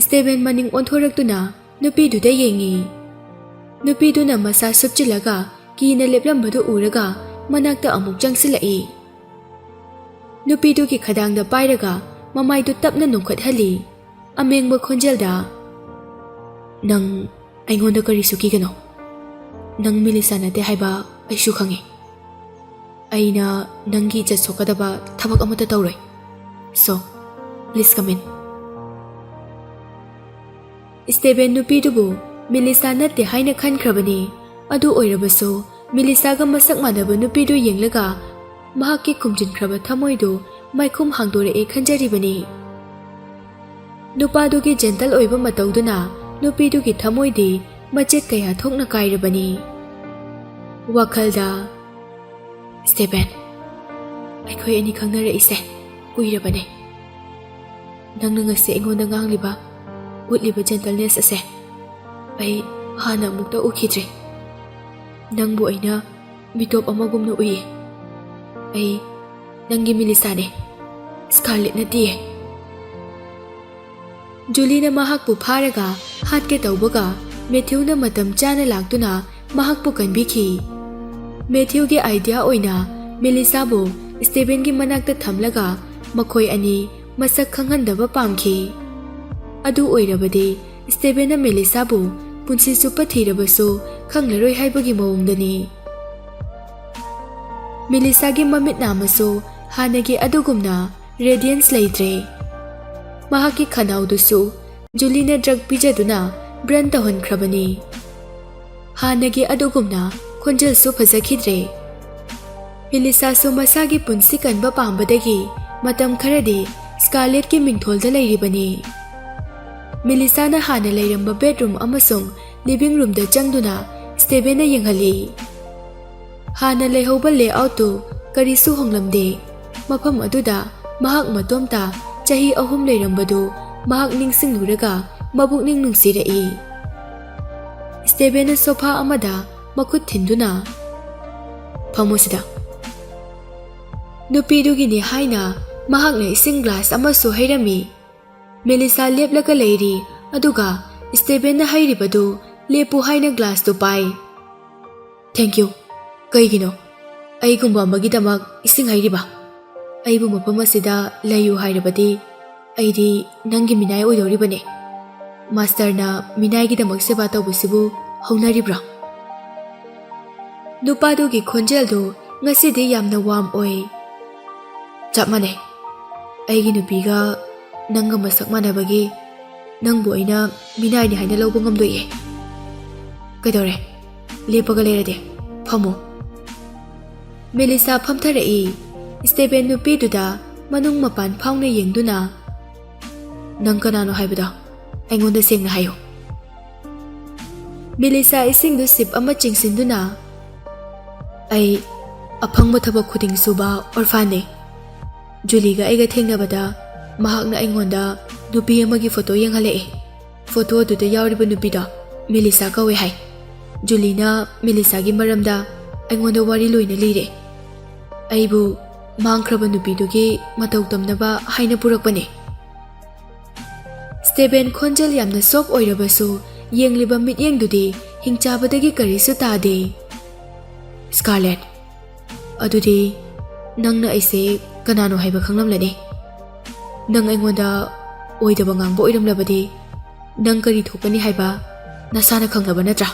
ꯁ꯭ꯇꯦꯚꯦꯟ ꯃꯅꯤꯡ ꯑꯣꯟꯊꯣꯔꯛꯇꯨꯅ ꯅꯨꯄꯤꯗꯨꯗ ꯌꯦꯡꯉꯤ. ꯅꯨꯄꯤꯗꯨꯅ ꯃꯁꯥ ꯁꯨꯞꯆꯤꯜꯂꯒ ꯀꯤꯅ ꯂꯦꯞꯂꯝꯕꯗꯨ ꯎꯔꯒ ꯃꯅꯥꯛꯇ ꯑꯃꯨꯛ ꯆꯪꯁꯤꯜꯂꯛꯏ. ꯅꯨꯄꯤꯗꯨꯒꯤ ꯈꯗꯥꯡꯗ ꯄꯥꯏꯔꯒ ꯃꯃꯥꯏꯗꯨ ꯇꯞꯅ ꯅꯣꯡꯈꯠꯍꯜꯂꯤ. ꯑꯃꯦꯡꯕ ꯈꯣꯟꯖꯦꯜꯗ, ꯅꯪ ꯑꯩꯉꯣꯟꯗ ꯀꯔꯤꯁꯨ ꯀꯤꯒꯅꯣ. ꯅꯪ ꯃꯦꯂꯤꯁꯥ ꯅꯠꯇꯦ ꯍꯥꯏꯕ ꯑꯩꯁꯨ ꯈꯪꯉꯤ. ꯑꯩꯅ ꯅꯪꯒꯤ ꯏꯖꯠ ꯁꯣꯛꯀꯗꯕ ꯊꯕꯛ ꯑꯃꯠꯇ ꯇꯧꯔꯣꯏ. So, please come in. Steven ꯅꯨꯄꯤꯗꯨꯕꯨ ꯃꯦꯂꯤꯁꯥ ꯅꯠꯇꯦ ꯍꯥꯏꯅ ꯈꯟꯈ꯭ꯔꯕꯅꯤ. ꯑꯗꯨ ꯑꯣꯏꯔꯕꯁꯨ ꯃꯦꯂꯤꯁꯥꯒ ꯃꯁꯛ ꯃꯥꯟꯅꯕ ꯅꯨꯄꯤꯗꯨ ꯌꯦꯡꯂꯒ ꯃꯍꯥꯛꯀꯤ ꯈꯨꯝꯖꯤꯟꯈ꯭ꯔꯕ ꯊꯃꯣꯏꯗꯨ ꯃꯥꯏꯈꯨꯝ ꯍꯥꯡꯗꯣꯔꯛꯑꯦ ꯈꯟꯖꯔꯤꯕꯅꯤ. ꯅꯨꯄꯥꯗꯨꯒꯤ ꯖꯦꯟꯇꯜ ꯑꯣꯏꯕ ꯃꯇꯧꯗꯨꯅ ꯅꯨꯄꯤꯗꯨꯒꯤ ꯊꯃꯣꯏꯗꯤ ꯃꯆꯦꯠ ꯀꯌꯥ ꯊꯣꯛꯅ ꯀꯥꯏꯔꯕꯅꯤ. ꯋꯥꯈꯜꯗ, ꯁ꯭ꯇꯦꯚꯦꯟ, ꯑꯩꯈꯣꯏ ꯑꯅꯤ ꯈꯪꯅꯔꯛꯏꯁꯦ ꯀꯨꯏꯔꯕꯅꯤ. ꯅꯪꯅ ꯉꯁꯤ ꯑꯩꯉꯣꯟꯗ ꯉꯥꯡꯂꯤꯕ, ꯎꯠꯂꯤꯕ ꯖꯦꯟꯇꯜꯅꯦꯁ ꯑꯁꯦ ꯑꯩ ꯍꯥꯟꯅ ꯑꯃꯨꯛꯇ ꯎꯈꯤꯗ꯭ꯔꯤ. ꯅꯪꯕꯨ ꯑꯩꯅ ꯃꯤꯇꯣꯞ ꯑꯃꯒꯨꯝꯅ ꯎꯏ. ꯑꯩ ꯅꯪꯒꯤ ꯃꯦꯂꯤꯁꯥꯅꯦ, ꯁ꯭ꯀꯥꯔꯂꯦꯠ ꯅꯠꯇꯤꯌꯦ. ꯖꯨꯂꯤꯅ ꯃꯍꯥꯛꯄꯨ ꯐꯥꯔꯒ ꯍꯥꯠꯀꯦ ꯇꯧꯕꯒ ꯃꯦꯊ꯭ꯌꯨꯅ ꯃꯇꯝ ꯆꯥꯅ ꯂꯥꯛꯇꯨꯅ ꯃꯍꯥꯛꯄꯨ ꯀꯟꯕꯤꯈꯤ. ꯃꯦꯊ꯭ꯌꯨꯒꯤ ꯑꯥꯏꯗꯤꯌꯥ ꯑꯣꯏꯅ ꯃꯦꯂꯤꯁꯥꯕꯨ ꯁ꯭ꯇꯦꯚꯦꯟꯒꯤ ꯃꯅꯥꯛꯇ ꯊꯝꯂꯒ ꯃꯈꯣꯏ ꯑꯅꯤ ꯃꯁꯛ ꯈꯪꯍꯟꯗꯕ ꯄꯥꯝꯈꯤ. ꯑꯗꯨ ꯑꯣꯏꯔꯕꯗꯤ ꯁ꯭ꯇꯦꯚꯦꯟꯅ ꯃꯦꯂꯤꯁꯥꯕꯨ ꯄꯨꯟꯁꯤ ꯆꯨꯞꯄ ꯊꯤꯔꯕꯁꯨ ꯈꯪꯂꯔꯣꯏ ꯍꯥꯏꯕꯒꯤ ꯃꯑꯣꯡꯗꯅꯤ. ꯃꯦꯂꯤꯁꯥꯒꯤ ꯃꯃꯤꯠ ꯅꯥꯝꯃꯁꯨ ꯍꯥꯟꯅꯒꯤ ꯑꯗꯨꯒꯨꯝꯅ ꯔꯦꯗꯤꯌꯟꯁ ꯂꯩꯇ꯭ꯔꯦ. ꯃꯍꯥꯛꯀꯤ ꯈꯅꯥꯎꯗꯨꯁꯨ ꯖꯨꯂꯤꯅ ꯗ꯭ꯔꯒ ꯄꯤꯖꯗꯨꯅ ꯕ꯭ꯔꯟ ꯇꯧꯍꯟꯈ꯭ꯔꯕꯅꯤ. ꯍꯥꯟꯅꯒꯤ ꯑꯗꯨꯒꯨꯝꯅ ꯈꯣꯟꯖꯦꯜꯁꯨ ꯐꯖꯈꯤꯗ꯭ꯔꯦ. ꯃꯦꯂꯤꯁꯥꯁꯨ ꯃꯁꯥꯒꯤ ꯄꯨꯟꯁꯤ ꯀꯟꯕ ꯄꯥꯝꯕꯗꯒꯤ ꯃꯇꯝ ꯈꯔꯗꯤ ꯁ꯭ꯀꯥꯔꯂꯦꯠꯀꯤ ꯃꯤꯡꯊꯣꯜꯗ ꯂꯩꯔꯤꯕꯅꯤ. ꯃꯦꯂꯤꯁꯥꯅ ꯍꯥꯟꯅ ꯂꯩꯔꯝꯕ ꯕꯦꯗꯔꯨꯝ ꯑꯃꯁꯨꯡ ꯂꯤꯚꯤꯡ ꯔꯨꯝꯗ ꯆꯪꯗꯨꯅ ꯁ꯭ꯇꯦꯚꯦꯟꯅ ꯌꯦꯡꯍꯜꯂꯤ. ꯍꯥꯟꯅ ꯂꯩꯍꯧꯕ ꯂꯦꯑꯥꯎꯠꯇꯨ ꯀꯔꯤꯁꯨ ꯍꯣꯡꯂꯝꯗꯦ. ꯃꯐꯝ ꯑꯗꯨꯗ ꯃꯍꯥꯛ ꯃꯇꯣꯝꯇ ꯆꯍꯤ 3 ꯂꯩꯔꯝꯕꯗꯨ ꯃꯍꯥꯛ ꯅꯤꯡꯁꯤꯡꯂꯨꯔꯒ ꯃꯕꯨꯛꯅꯤꯡ ꯅꯨꯡꯁꯤꯔꯛꯏ. ꯁ꯭ꯇꯦꯚꯦꯟꯅ ꯁꯣꯐꯥ ꯑꯃꯗ ꯃꯈꯨꯠ ꯊꯤꯟꯗꯨꯅ, ꯐꯝꯃꯨ ꯁꯤꯗ. ꯅꯨꯄꯤꯗꯨꯒꯤꯅꯤ ꯍꯥꯏꯅ ꯃꯍꯥꯛꯅ ꯏꯁꯤꯡ ꯒ꯭ꯂꯥꯁ ꯑꯃꯁꯨ ꯍꯩꯔꯝꯃꯤ. ꯃꯦꯂꯤꯁꯥ ꯂꯦꯞꯂꯒ ꯂꯩꯔꯤ, ꯑꯗꯨꯒ ꯁ꯭ꯇꯦꯚꯦꯟꯅ ꯍꯩꯔꯤꯕꯗꯨ ꯂꯦꯞꯄꯨ ꯍꯥꯏꯅ ꯒ꯭ꯂꯥꯁꯇꯨ ꯄꯥꯏ. Thank you. ꯀꯩꯒꯤꯅꯣ ꯑꯩꯒꯨꯝꯕ ꯑꯃꯒꯤꯗꯃꯛ ꯏꯁꯤꯡ ꯍꯩꯔꯤꯕ? ꯑꯩꯕꯨ ꯃꯐꯝ ꯑꯁꯤꯗ ꯂꯩꯌꯨ ꯍꯥꯏꯔꯕꯗꯤ ꯑꯩꯗꯤ ꯅꯪꯒꯤ ꯃꯤꯅꯥꯏ ꯑꯣꯏꯗꯧꯔꯤꯕꯅꯤ. ꯃꯥꯁꯇꯔꯅ ꯃꯤꯅꯥꯏꯒꯤꯗꯃꯛ ꯁꯦꯕꯥ ꯇꯧꯕꯁꯤꯕꯨ ꯍꯧꯅꯔꯤꯕ꯭ꯔꯥ? ꯅꯨꯄꯥꯗꯨꯒꯤ ꯈꯣꯟꯖꯦꯜꯗꯨ ꯉꯁꯤꯗꯤ ꯌꯥꯝꯅ ꯋꯥꯔꯝ ꯑꯣꯏ. ꯆꯞ ꯃꯥꯟꯅꯩ. ꯑꯩꯒꯤ ꯅꯨꯄꯤꯒ ꯅꯪꯒ ꯃꯁꯛ ꯃꯥꯟꯅꯕꯒꯤ ꯅꯪꯕꯨ ꯑꯩꯅ ꯃꯤꯅꯥꯏꯅꯤ ꯍꯥꯏꯅ ꯂꯧꯕ ꯉꯝꯗꯣꯏꯌꯦ. ꯀꯩꯗꯧꯔꯦ? ꯂꯦꯞꯄꯒ ꯂꯩꯔꯗꯤ ꯐꯝꯃꯨ. ꯃꯦꯂꯤꯁꯥ ꯐꯝꯊꯔꯛꯏ. ꯁ꯭ꯇꯦꯚꯦꯟ ꯅꯨꯄꯤꯗꯨꯗ ꯃꯅꯨꯡ ꯃꯄꯥꯟ ꯐꯥꯎꯅ ꯌꯦꯡꯗꯨꯅ, ꯅꯪ ꯀꯅꯥꯅꯣ ꯍꯥꯏꯕꯗꯣ ꯑꯩꯉꯣꯟꯗ ꯁꯦꯡꯅ ꯍꯥꯏꯌꯨ. ꯃꯦꯂꯤꯁꯥ ꯏꯁꯤꯡꯗꯨ ꯁꯤꯞ ꯑꯃ ꯆꯤꯡꯁꯤꯟꯗꯨꯅ, ꯑꯩ ꯑꯐꯪꯕ ꯊꯕꯛ ꯈꯨꯗꯤꯡ ꯁꯨꯕ ꯑꯣꯔꯐꯥꯟꯅꯦ. ꯖꯨꯂꯤꯒ ꯑꯩꯒ ꯊꯦꯡꯅꯕꯗ ꯃꯍꯥꯛꯅ ꯑꯩꯉꯣꯟꯗ ꯅꯨꯄꯤ ꯑꯃꯒꯤ ꯐꯣꯇꯣ ꯌꯦꯡꯍꯜꯂꯛꯑꯦ. ꯐꯣꯇꯣ ꯑꯗꯨꯗ ꯌꯥꯎꯔꯤꯕ ꯅꯨꯄꯤꯗꯣ ꯃꯦꯂꯤꯁꯥ ꯀꯧꯋꯦ ꯍꯥꯏ. ꯖꯨꯂꯤꯅ ꯃꯦꯂꯤꯁꯥꯒꯤ ꯃꯔꯝꯗ ꯑꯩꯉꯣꯟꯗ ꯋꯥꯔꯤ ꯂꯣꯏꯅ ꯂꯤꯔꯦ. ꯑꯩꯕꯨ ꯃꯥꯡꯈ꯭ꯔꯕ ꯅꯨꯄꯤꯗꯨꯒꯤ ꯃꯇꯧ ꯇꯝꯅꯕ ꯍꯥꯏꯅ ꯄꯨꯔꯛꯄꯅꯦ. ꯁ꯭ꯇꯦꯚꯦꯟ ꯈꯣꯟꯖꯦꯜ ꯌꯥꯝꯅ ꯁꯣꯐ ꯑꯣꯏꯔꯕꯁꯨ ꯌꯦꯡꯂꯤꯕ ꯃꯤꯠꯌꯦꯡꯗꯨꯗꯤ ꯍꯤꯡꯆꯥꯕꯗꯒꯤ ꯀꯔꯤꯁꯨ ꯇꯥꯗꯦ. ꯁ꯭ꯀꯥꯔꯂꯦꯠ, ꯑꯗꯨꯗꯤ ꯅꯪꯅ ꯑꯩꯁꯦ ꯀꯅꯥꯅꯣ ꯍꯥꯏꯕ ꯈꯪꯂꯝꯂꯅꯤ. ꯅꯪ ꯑꯩꯉꯣꯟꯗ ꯑꯣꯏꯗꯕ ꯉꯥꯡꯕ ꯑꯣꯏꯔꯝꯂꯕꯗꯤ ꯅꯪ ꯀꯔꯤ ꯊꯣꯛꯀꯅꯤ ꯍꯥꯏꯕ ꯅꯁꯥꯅ ꯈꯪꯂꯕ ꯅꯠꯇ꯭ꯔꯥ?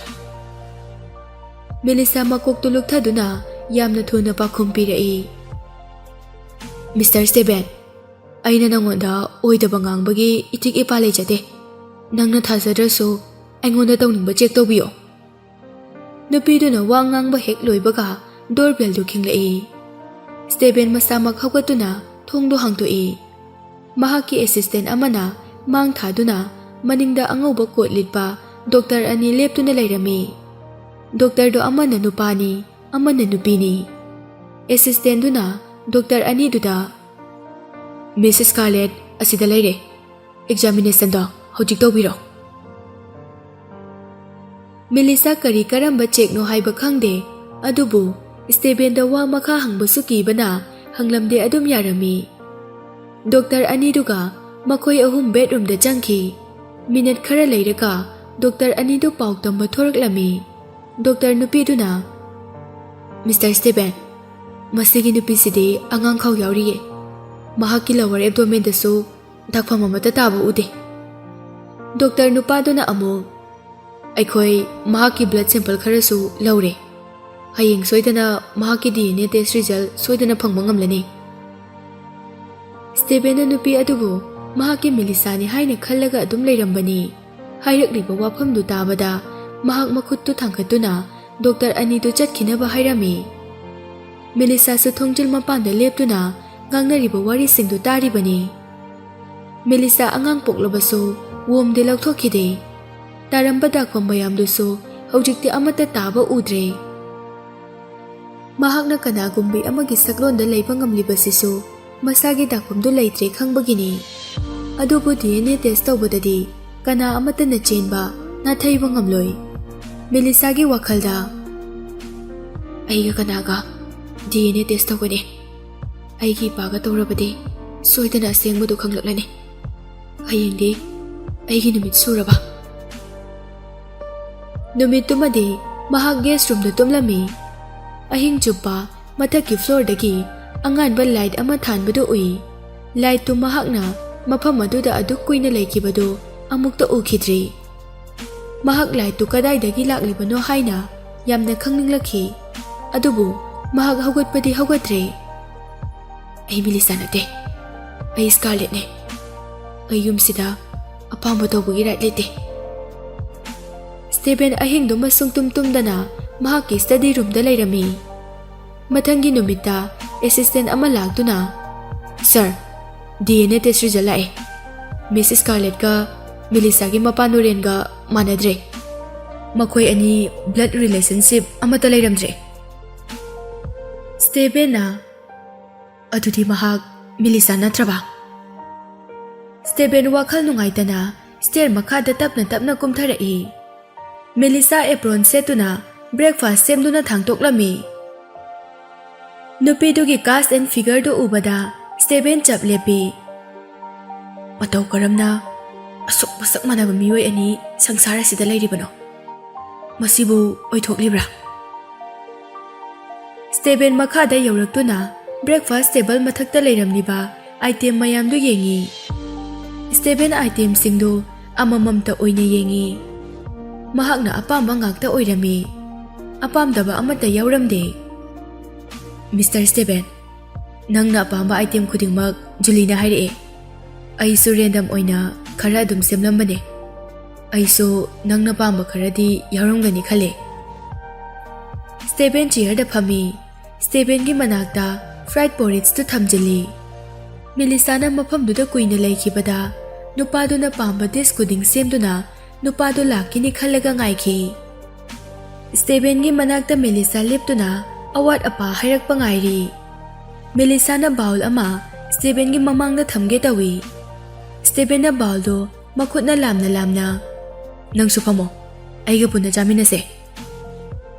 ꯃꯦꯂꯤꯁꯥ ꯃꯀꯣꯛꯇꯨ ꯂꯨꯞꯊꯗꯨꯅ ꯌꯥꯝꯅ ꯊꯨꯅ ꯄꯥꯎꯈꯨꯝ ꯄꯤꯔꯛꯏ. ꯃꯤꯁꯇꯔ ꯁ꯭ꯇꯦꯚꯦꯟ, ꯑꯩꯅ ꯅꯪꯉꯣꯟꯗ ꯑꯣꯏꯗꯕ ꯉꯥꯡꯕꯒꯤ ꯏꯊꯤꯛ ꯏꯄꯥ ꯂꯩꯖꯗꯦ. ꯅꯪꯅ ꯊꯥꯖꯗ꯭ꯔꯁꯨ ꯑꯩꯉꯣꯟꯗ ꯇꯧꯅꯤꯡꯕ ꯆꯦꯛ ꯇꯧꯕꯤꯌꯣ. ꯅꯨꯄꯤꯗꯨꯅ ꯋꯥ ꯉꯥꯡꯕ ꯍꯦꯛ ꯂꯣꯏꯕꯒ ꯗꯣꯔꯕꯦꯜꯗꯨ ꯈꯤꯡꯂꯛꯏ. ꯁ꯭ꯇꯦꯚꯦꯟ ꯃꯁꯥꯃꯛ ꯍꯧꯒꯠꯇꯨꯅ ꯊꯣꯡꯗꯨ ꯍꯥꯡꯇꯣꯛꯏ. ꯃꯍꯥꯛꯀꯤ ꯑꯦꯁꯤꯁꯇꯦꯟ ꯑꯃꯅ ꯃꯥꯡ ꯊꯥꯗꯨꯅ ꯃꯅꯤꯡꯗ ꯑꯉꯧꯕ ꯀꯣꯠ ꯂꯤꯠꯄ ꯗꯣꯛꯇꯔ ꯑꯅꯤ ꯂꯦꯞꯇꯨꯅ ꯂꯩꯔꯝꯃꯤ. ꯗꯣꯛꯇꯔꯗꯣ ꯑꯃꯅ ꯅꯨꯄꯥꯅꯤ, ꯑꯃꯅ ꯅꯨꯄꯤꯅꯤ. ꯑꯦꯁꯤꯁꯇꯦꯟꯗꯨꯅ ꯗꯣꯛꯇꯔ ꯑꯅꯤꯗꯨꯗ, ꯃꯤꯁ ꯁ꯭ꯀꯥꯔꯂꯦꯠ ꯑꯁꯤꯗ ꯂꯩꯔꯦ. ꯑꯦꯛꯖꯥꯃꯤꯅꯦꯁꯟꯗꯣ ꯍꯧꯖꯤꯛ ꯇꯧꯕꯤꯔꯣ. ꯃꯦꯂꯤꯁꯥ ꯀꯔꯤ ꯀꯔꯝꯕ ꯆꯦꯛꯅꯣ ꯍꯥꯏꯕ ꯈꯪꯗꯦ, ꯑꯗꯨꯕꯨ Stephen wa makha hangbasu kibana hanglamde adum yarami. Doctor aniduga makhoi ahum bedroom da jangki. Minute khara leiraka Doctor anidu pauk tamba thoraklami. Doctor nupiduna Mr. Stephen masigi nupisidi angang khau yauriye. Mahaki lower abdomen dasu dakpham amata taba ude. Doctor nupaduna amo Aikhoi mahaki blood sample kharasu laure. Hayeng soidana mahaki DNA test result soidana phangma ngamlani. Stephen nupi adubu mahaki Mellisa ni haina khallaga adum leirambani. Hairakliba wafamdu tabada mahak makhuttu thangkhatuna Doctor anidu chatkhinaba hairami. Mellisa su thongjil mapanda leptuna ngangnariba wari singdu taribani. Mellisa angang poklabasu womde laukthokide. Taramba dakpam mayamdusu hojikti amata taba udre. Mahakna kanagumbi amagi saklonda leiba ngamlibasisu masagi dakpamdu leitre khangbagini. Adubu DNA test tawbadadi kana amata na chenba nathaiba ngamloi. Mellisagi wakhalda aiga kanaga DNA test tawgani. Aigi paga tawrabadi soidana asengbudu khanglaklani. Hayengdi aigi numit suraba. Numit tumadi mahak guest room da tumlami. Ahing chupa mathaki floor dagi anganba light ama thanbadu ui. Light tu mahakna mafam aduda aduk kuina leikibadu amukta ukhidri. Mahak light tu kadai dagi laklibano haina yamna khangninglakhi. Adubu mahak haugatpadi haugatre. Ai Mellisa nate. Ai Scarlett ne. Ai yumsida apamba tawbagi right lete. Stephen ahing do masung tumtumdana mahaki study room da leirami. Mathangi numita assistant ama lagtuna Sir, DNA test result lae. Miss Scarlett ka Mellisa gi mapanuren ga manadre. Makhoi ani blood relationship amata leiramdre. Stephen na adudi mahak Mellisa natraba. Stephen wakhal nungaitana stair makhada tapna kumtharai. Mellisa apron setuna breakfast semduna thangtoklami. Nupidugi cast and figure do ubada Stephen chap lepi. Matau karamna asuk masak manaba mioi ani sangsara sida leiribano. Masibu oithoklibra. Stephen makhada yauraktuna breakfast table mathakta leiramniba item mayamdu yengi. Stephen item singdo amamamta oina yengi. Mahakna apamba ngakta oirami. Apamdaba amata yauramde. Mr. Stephen, nangna apamba item khudingmak Julina haire. Aisu random oina khara adum semlambane. Aisu nangna pamba kharadi yauramgani khale. Stephen chair da phami. Stephen gi manakta fried porridge tu thamjili. Mellisa na mafamduda kuina leikibada nupaduna pamba dish kuding semduna nupado lakini khalaga ngaiki. Stephen gi manakta Mellisa leptuna awat apa hairak pangairi. Mellisa na bowl ama Stephen gi mamangda thamge tawi. Stephen na bowl do makhutna lamna. Nang supamo aiga puna jaminase.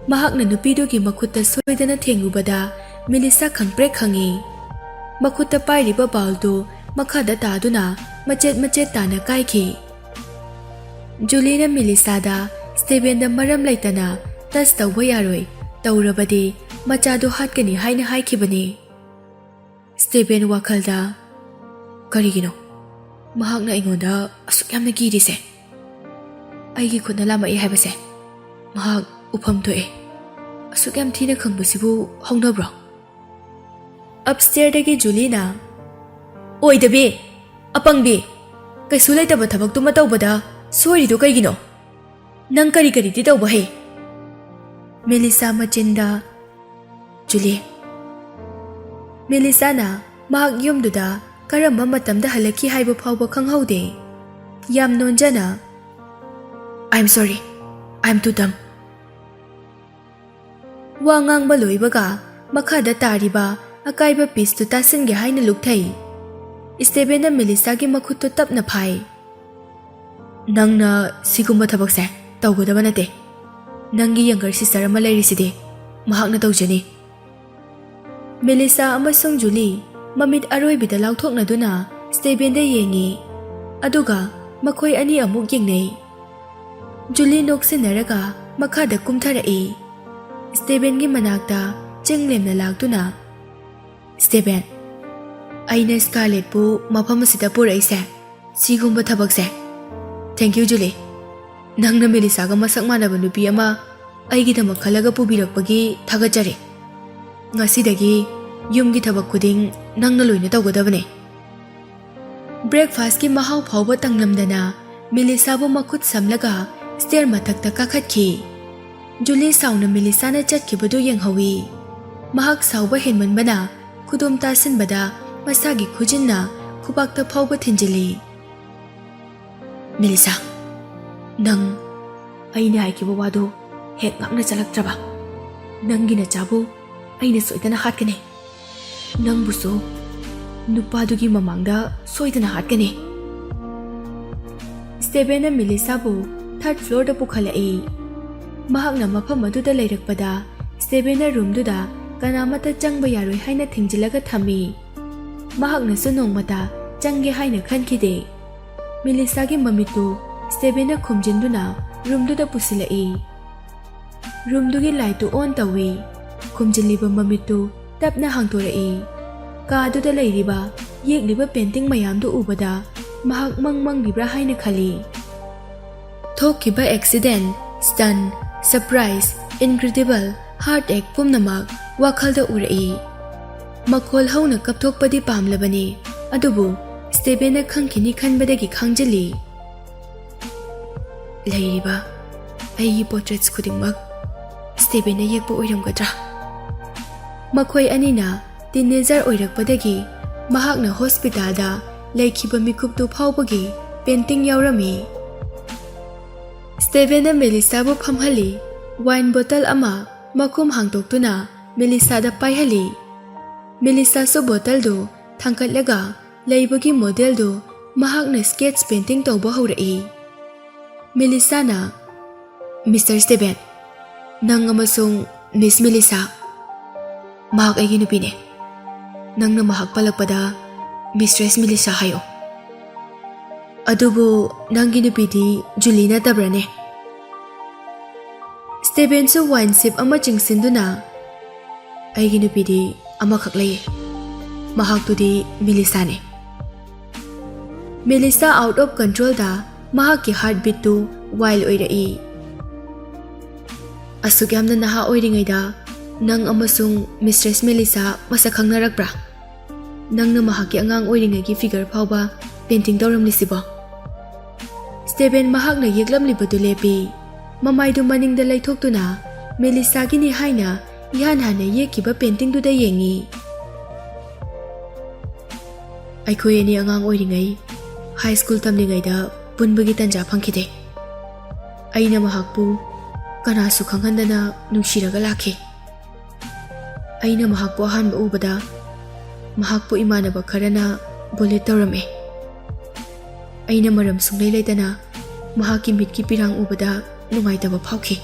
Mahakna nupido gi makhutta soidana thengubada Mellisa khangprek khangi. Makhutta pairiba bowl do makhada taduna machet tana kaiki. Julina Mellisa da Stephen da maram laitana tas tawba yaroi tawrabadi machado hatkani haina haikibani. Stephen wakhalda karigino mahakna ingonda asuk yamna girise. Aigi khutna lama e haibase mahak ufam toe asuk yam thina khangbasibu hongnabro. Upstairs dagi Julina oidabi apangbi kaisu laitaba thabak tuma tawbada soirido kaigino nang kari ti tawba he. Mellisa machinda Julie. Mellisa na mahak yumduda karamba matamda halaki haiba phawba khanghaude. Yam nonjana I'm sorry. I'm too dumb. Wa ngangba loibaga makhada tariba akaiba pistu tasinge haina lukthai. Stephen na Mellisa gi makhutto tapna phai. Nangna sigumba thabakse tawgodaba nate. Nangi younger sister ama leiriside mahakna tawjani Mellisa amasung Julie mamit aroibida lauthoknaduna Stevenda yengi. Aduga makhoi ani amuk yengnei. Julie noksinaraga makhada kumtharai. Steven gi manakta chenglemna laktuna. Steven, aina Scarlett bu mafam asida puraise. Sigumba thabakse. Thank you Julie. Nangna Mellisa ga masak manaba nupi ama aigidamak khalaga pubirakpagi thagachare. Ngasidagi yumgi thabak khuding nangna loina tawgadabane. Breakfast ki mahau phawba tanglamdana Mellisa bu makhut samlaga stair mathakta kakhatkhi. Julie sauna Mellisa na chatkibadu yenghawi. Mahak sauba henmanbana khudum tasinbada masagi khujinna khubakta phawba thinjili. Mellisa, nang aina haikiba wado hek ngakna chalaktraba. Nangina chabu aina soidana hatkane. Nang buso nupadugi mamangda soidana hatkane. Steven na Mellisa bu third floor da pukhalai. Mahakna mafam aduda lairakpada Steven na room duda kanamata changba yaroi haina thingjilaga thami. Mahakna su nongmata changge haina khankide. Mellisa gi mamitu Steven na khumjinduna room duda pusilai. Room dugi light tu on tawi. Khumjinliba mamitu tapna hangtorai. Ka duda lairiba yegliba painting mayam du ubada mahak mangmang libra haina khali. Thokiba accident, stun, surprise, incredible, heartache pumnamak wakhalda urai. Makhol hauna kapthokpadi pamlabani. Adubu Steven na khangkini khanbadagi khangjali. Lairiba aigi portraits khudingmak Steven na yekpa oiramgadra. Makhoi anina teenager oirakpadagi mahakna hospitalda laikhiba mikuptu phawbagi painting yaurami. Steven na Mellisa bu phamhali. Wine bottle ama makum hangtoktuna Mellisa da paihali. Mellisa su bottle do thangkatlaga laibagi model do mahakna sketch painting tawba haurai. Mellisa na, Mr. Steven, nang amasung Miss Mellisa, mahak aigi nupine. Nang na mahak palakpada Mistress Mellisa hayo. Adubu nang ginupidi Julie na tabrane. Steven su wine sip ama chingsinduna aigi nupidi ama khaklay. Mahak tudi Mellisa ne. Mellisa out of control da mahak ki heartbeat tu wild oirai. Asuk yamna naha oiringaida nang amasung Mistress Mellisa masak khangnarakbra. Nang na mahak ki angang oiringagi figure phawba painting tawramlisibo. Steven mahak na yeklamlibadu lepi. Mamaidu maningda laithoktuna Mellisa gi ni haina ihan hana yekiba painting du da yengi. Aikhoi ani angang oiringai high school tamlingaida punbagi tanja phangkhide. Aina mahakpu kanasu khanghandana nungshiraga lakhe. Aina mahakpu ahanba ubada mahakpu imanaba kharana bullet tawrame. Aina maram sunglai laitana mahakki mitki pirang ubada nungaitaba phawkhi.